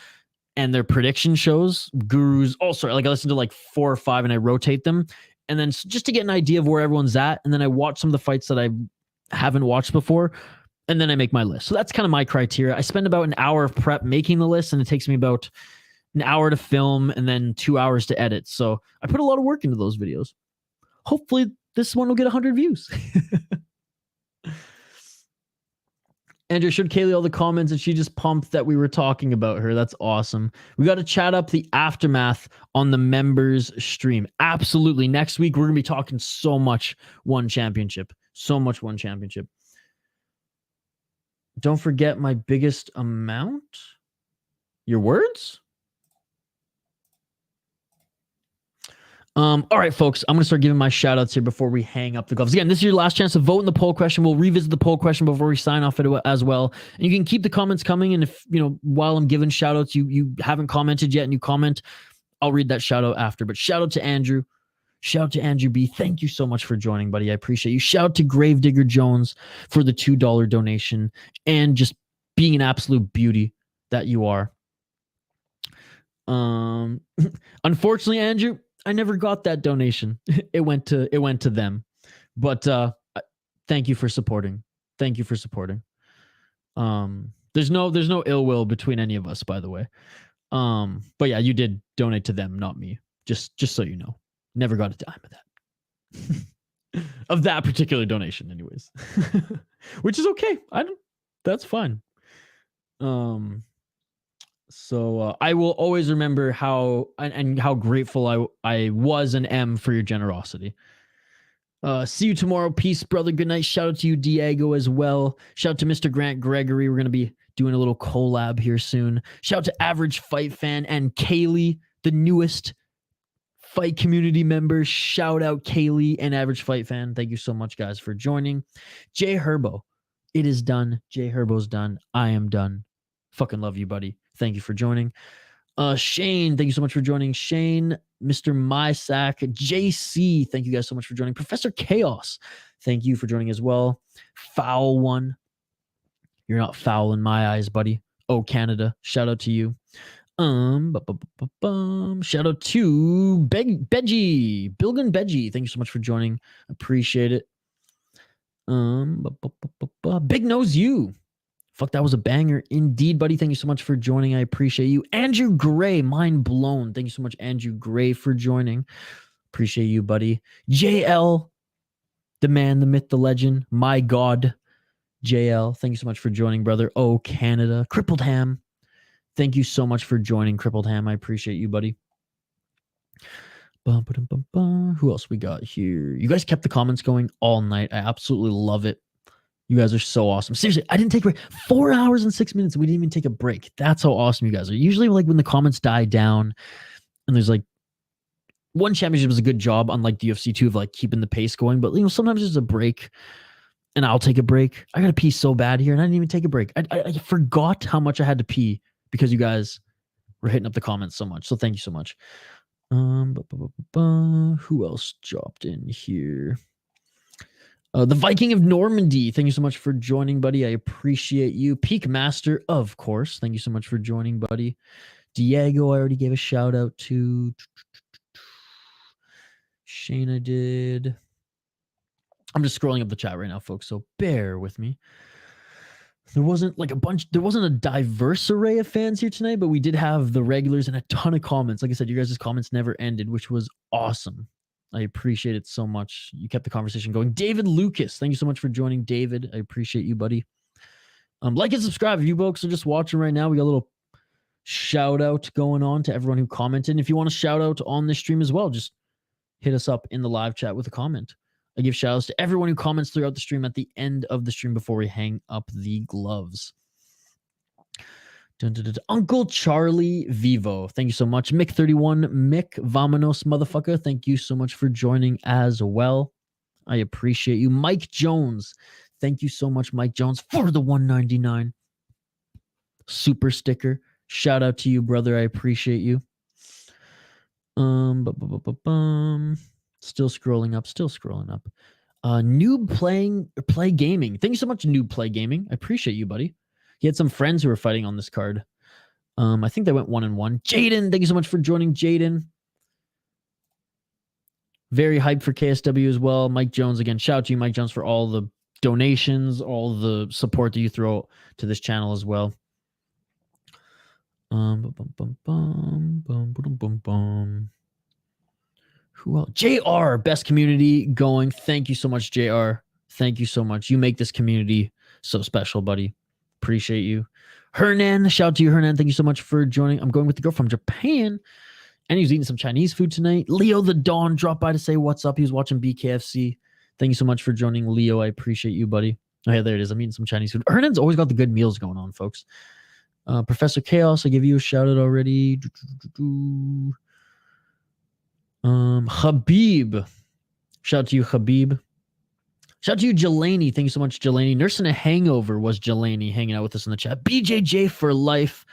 and their prediction shows, gurus, all sorts. Like I listen to like 4 or 5 and I rotate them. And then just to get an idea of where everyone's at. And then I watch some of the fights that I haven't watched before. And then I make my list. So that's kind of my criteria. I spend about an hour of prep making the list, and it takes me about an hour to film and then 2 hours to edit. So I put a lot of work into those videos. Hopefully this one will get 100 views. Andrew showed Kaylee all the comments and she just pumped that we were talking about her. That's awesome. We got to chat up the aftermath on the members stream. Absolutely. Next week, we're going to be talking so much One Championship. So much One Championship. Don't forget my biggest amount. Your words? All right, folks, I'm going to start giving my shout outs here before we hang up the gloves. Again, this is your last chance to vote in the poll question. We'll revisit the poll question before we sign off it as well. And you can keep the comments coming. And if, while I'm giving shout outs, you haven't commented yet and you comment, I'll read that shout out after. But shout out to Andrew. Shout out to Andrew B. Thank you so much for joining, buddy. I appreciate you. Shout out to Gravedigger Jones for the $2 donation and just being an absolute beauty that you are. Unfortunately, Andrew, I never got that donation. It went to them. But thank you for supporting. Thank you for supporting. There's no ill will between any of us, by the way. But yeah, you did donate to them, not me. Just so you know. Never got a dime of that. Of that particular donation, anyways. Which is okay. That's fine. So I will always remember how grateful I was and am for your generosity. See you tomorrow. Peace, brother. Good night. Shout out to you, Diego, as well. Shout out to Mr. Grant Gregory. We're going to be doing a little collab here soon. Shout out to Average Fight Fan and Kaylee, the newest fight community members. Shout out Kaylee and Average Fight Fan. Thank you so much, guys, for joining. Jay Herbo, it is done. Jay Herbo's done. I am done. Fucking love you, buddy. Thank you for joining. Shane, thank you so much for joining. Shane, Mr. Mysack, JC, thank you guys so much for joining. Professor Chaos, thank you for joining as well. Foul one. You're not foul in my eyes, buddy. Oh, Canada. Shout out to you. Shout out to Beggie, Bilgan Beggie. Thank you so much for joining. Appreciate it. Big Nose You. Fuck, that was a banger indeed, buddy. Thank you so much for joining. I appreciate you. Andrew Gray, mind blown. Thank you so much, Andrew Gray, for joining. Appreciate you, buddy. JL, the man, the myth, the legend. My God, JL. Thank you so much for joining, brother. Oh, Canada. Crippled Ham. Thank you so much for joining, Crippled Ham. I appreciate you, buddy. Who else we got here? You guys kept the comments going all night. I absolutely love it. You guys are so awesome. Seriously, I didn't take a break. 4 hours and 6 minutes. We didn't even take a break. That's how awesome you guys are. Usually, like when the comments die down and there's like One Championship is a good job, unlike the UFC 2, of like keeping the pace going. But sometimes there's a break and I'll take a break. I got to pee so bad here and I didn't even take a break. I forgot how much I had to pee because you guys were hitting up the comments so much. So thank you so much. Who else dropped in here? The Viking of Normandy. Thank you so much for joining, buddy. I appreciate you. Peak Master, of course. Thank you so much for joining, buddy. Diego, I already gave a shout out to. Shayna did. I'm just scrolling up the chat right now, folks, so bear with me. There wasn't a diverse array of fans here tonight, but we did have the regulars and a ton of comments. Like I said, you guys' comments never ended, which was awesome. I appreciate it so much. You kept the conversation going. David Lucas, thank you so much for joining, David. I appreciate you, buddy. Like and subscribe. If you folks are just watching right now, we got a little shout out going on to everyone who commented. And if you want to shout out on this stream as well, just hit us up in the live chat with a comment. I give shout outs to everyone who comments throughout the stream at the end of the stream before we hang up the gloves. Uncle Charlie Vivo, thank you so much. Mick31, Mick Vamonos, motherfucker, thank you so much for joining as well. I appreciate you. Mike Jones, thank you so much, Mike Jones, for the 199 super sticker. Shout out to you, brother. I appreciate you. Still scrolling up. Noob Play Gaming. Thank you so much, Noob Play Gaming. I appreciate you, buddy. He had some friends who were fighting on this card. I think they went 1-1. Jaden, thank you so much for joining, Jaden. Very hyped for KSW as well. Mike Jones, again, shout out to you, Mike Jones, for all the donations, all the support that you throw to this channel as well. Who else? JR, best community going. Thank you so much, JR. Thank you so much. You make this community so special, buddy. Appreciate you. Hernan, shout out to you, Hernan. Thank you so much for joining. I'm going with the girl from Japan. And he was eating some Chinese food tonight. Leo the Dawn dropped by to say what's up. He was watching BKFC. Thank you so much for joining, Leo. I appreciate you, buddy. Oh, yeah, there it is. I'm eating some Chinese food. Hernan's always got the good meals going on, folks. Professor Chaos, I give you a shout out already. Habib. Shout out to you, Habib. Shout out to you, Jelani. Thank you so much, Jelani. Nursing a Hangover was Jelani hanging out with us in the chat. BJJ for life.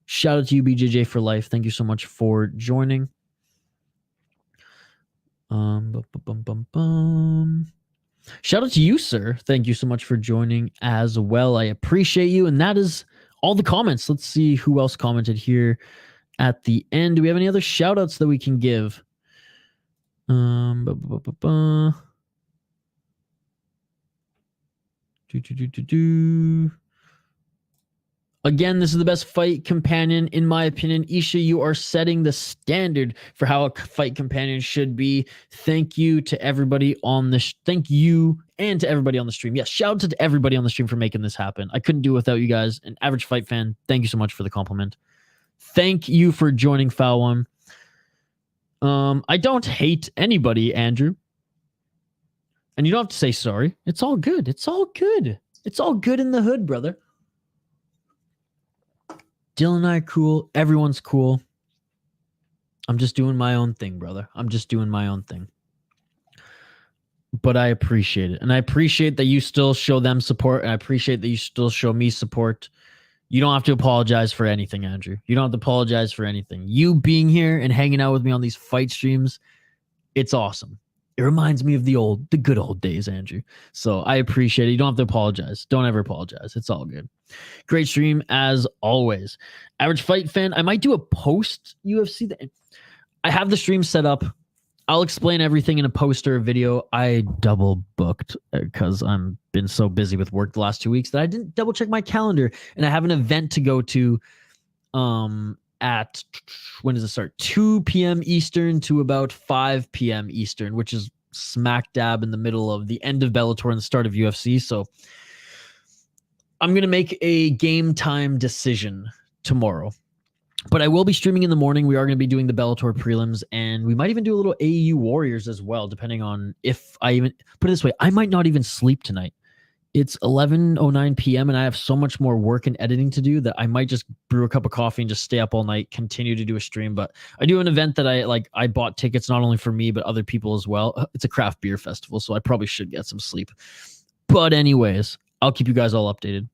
Shout out to you, BJJ for life. Thank you so much for joining. Shout out to you, sir. Thank you so much for joining as well. I appreciate you. And that is all the comments. Let's see who else commented here at the end. Do we have any other shout outs that we can give? Again, this is the best fight companion, in my opinion. Isha, you are setting the standard for how a fight companion should be. Thank you to everybody on the thank you and to everybody on the stream. Yes, shout out to everybody on the stream for making this happen. I couldn't do it without you guys. An average fight fan, thank you so much for the compliment. Thank you for joining, Foul One. I don't hate anybody, Andrew. And you don't have to say sorry. It's all good. It's all good. It's all good in the hood, brother. Dylan and I are cool. Everyone's cool. I'm just doing my own thing, brother. I'm just doing my own thing. But I appreciate it. And I appreciate that you still show them support. And I appreciate that you still show me support. You don't have to apologize for anything, Andrew. You don't have to apologize for anything. You being here and hanging out with me on these fight streams, it's awesome. It reminds me of the good old days, Andrew. So I appreciate it. You don't have to apologize. Don't ever apologize. It's all good. Great stream as always. Average fight fan. I might do a post UFC. I have the stream set up. I'll explain everything in a post or a video. I double booked because I'm been so busy with work the last 2 weeks that I didn't double check my calendar. And I have an event to go to at, when does it start? 2 p.m. Eastern to about 5 p.m. Eastern, which is smack dab in the middle of the end of Bellator and the start of UFC. So I'm going to make a game time decision tomorrow. But I will be streaming in the morning. We are going to be doing the Bellator prelims, and we might even do a little AEU Warriors as well, depending on if I even... Put it this way, I might not even sleep tonight. It's 11:09 p.m. and I have so much more work and editing to do that I might just brew a cup of coffee and just stay up all night, continue to do a stream. But I do an event that I bought tickets not only for me, but other people as well. It's a craft beer festival, so I probably should get some sleep. But anyways, I'll keep you guys all updated.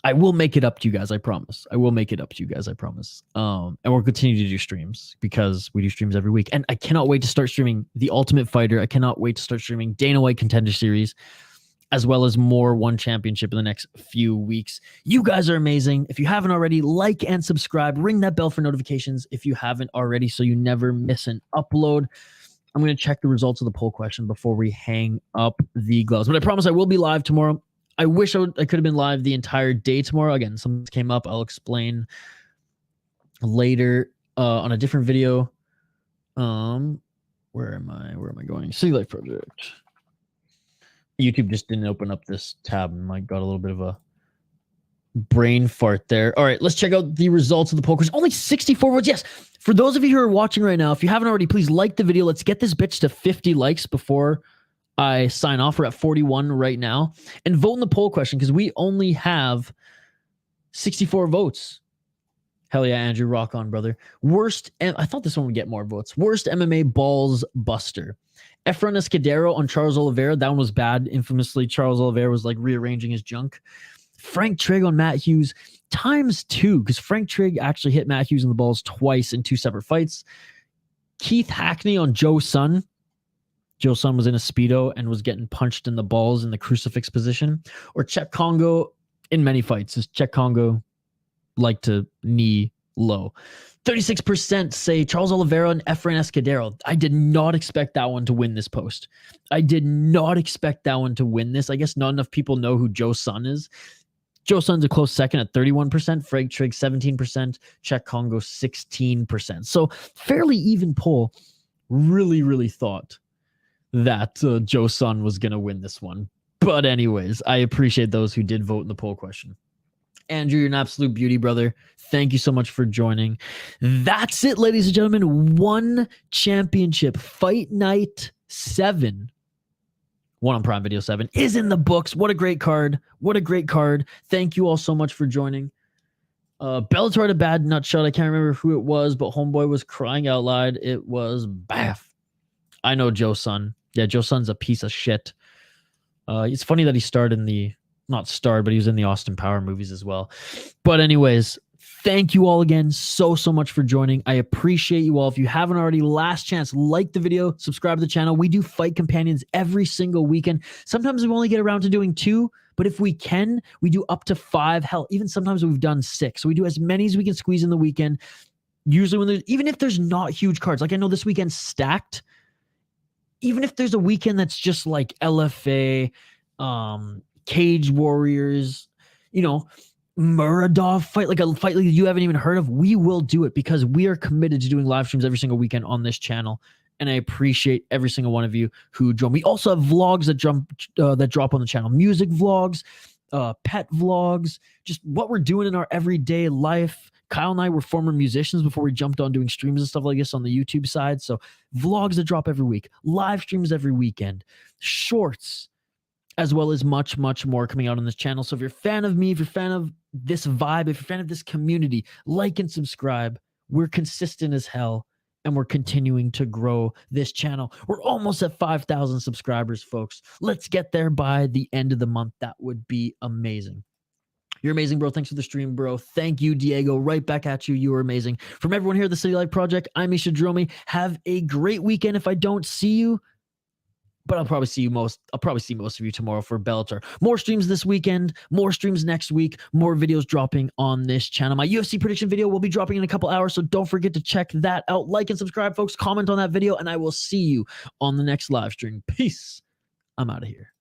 I will make it up to you guys, I promise. I will make it up to you guys, I promise. And we'll continue to do streams because we do streams every week. And I cannot wait to start streaming The Ultimate Fighter. I cannot wait to start streaming Dana White Contender Series, as well as more One Championship in the next few weeks. You guys are amazing. If you haven't already, like and subscribe. Ring that bell for notifications if you haven't already so you never miss an upload. I'm going to check the results of the poll question before we hang up the gloves. But I promise I will be live tomorrow. I wish I could have been live the entire day tomorrow. Again, something came up. I'll explain later on a different video. Where am I going? City Life Project. YouTube just didn't open up this tab and I got a little bit of a brain fart there. All right, let's check out the results of the poll question. Only 64 votes. Yes. For those of you who are watching right now, if you haven't already, please like the video. Let's get this bitch to 50 likes before I sign off. We're at 41 right now. And vote in the poll question because we only have 64 votes. Hell yeah, Andrew, rock on, brother. Worst, and I thought this one would get more votes. Worst MMA balls buster. Efren Escudero on Charles Oliveira. That one was bad. Infamously, Charles Oliveira was like rearranging his junk. Frank Trigg on Matt Hughes ×2, because Frank Trigg actually hit Matt Hughes in the balls twice in 2 separate fights. Keith Hackney on Joe Sun. Joe Sun was in a Speedo and was getting punched in the balls in the crucifix position. Or Czech Congo in many fights. As Czech Congo like to knee low. 36% say Charles Oliveira and Efren Escudero. I did not expect that one to win this post. I did not expect that one to win this. I guess not enough people know who Joe Sun is. Joe Sun's a close second at 31%. Frank Trigg 17%. Czech Congo 16%. So fairly even poll. Really thought that Joe Sun was going to win this one. But anyways, I appreciate those who did vote in the poll question. Andrew, you're an absolute beauty, brother. Thank you so much for joining. That's it, ladies and gentlemen. One championship, Fight Night 7, one on Prime Video 7, is in the books. What a great card. What a great card. Thank you all so much for joining. Bellator had a bad nutshot. I can't remember who it was, but homeboy was crying out loud. It was Baff. I know Joe Sun. Yeah, Joe Sun's a piece of shit. It's funny that he starred in the... Not starred, but he was in the Austin Power movies as well. But anyways, thank you all again so much for joining. I appreciate you all. If you haven't already, last chance, like the video, subscribe to the channel. We do fight companions every single weekend. Sometimes we only get around to doing 2, but if we can, we do up to 5. Hell, even sometimes we've done 6. So we do as many as we can squeeze in the weekend. Usually when there's, even if there's not huge cards, like I know this weekend's stacked, even if there's a weekend that's just like LFA, Cage Warriors, you know, Muradov fight, like a fight like you haven't even heard of, we will do it because we are committed to doing live streams every single weekend on this channel. And I appreciate every single one of you who join. We also have vlogs that drop on the channel, music vlogs, pet vlogs, just what we're doing in our everyday life. Kyle and I were former musicians before we jumped on doing streams and stuff like this on the YouTube side. So vlogs that drop every week, live streams every weekend, shorts, as well as much more coming out on this channel. So if you're a fan of me, if you're a fan of this vibe, if you're a fan of this community, like and subscribe. We're consistent as hell, and we're continuing to grow this channel. We're almost at 5,000 subscribers, folks. Let's get there by the end of the month. That would be amazing. You're amazing, bro. Thanks for the stream, bro. Thank you, Diego. Right back at you. You are amazing. From everyone here at the City Life Project, I'm Isha Dromi. Have a great weekend. If I don't see you, but I'll probably see most of you tomorrow for Bellator. More streams this weekend, more streams next week, more videos dropping on this channel. My UFC prediction video will be dropping in a couple hours, so don't forget to check that out. Like and subscribe, folks. Comment on that video, and I will see you on the next live stream. Peace. I'm out of here.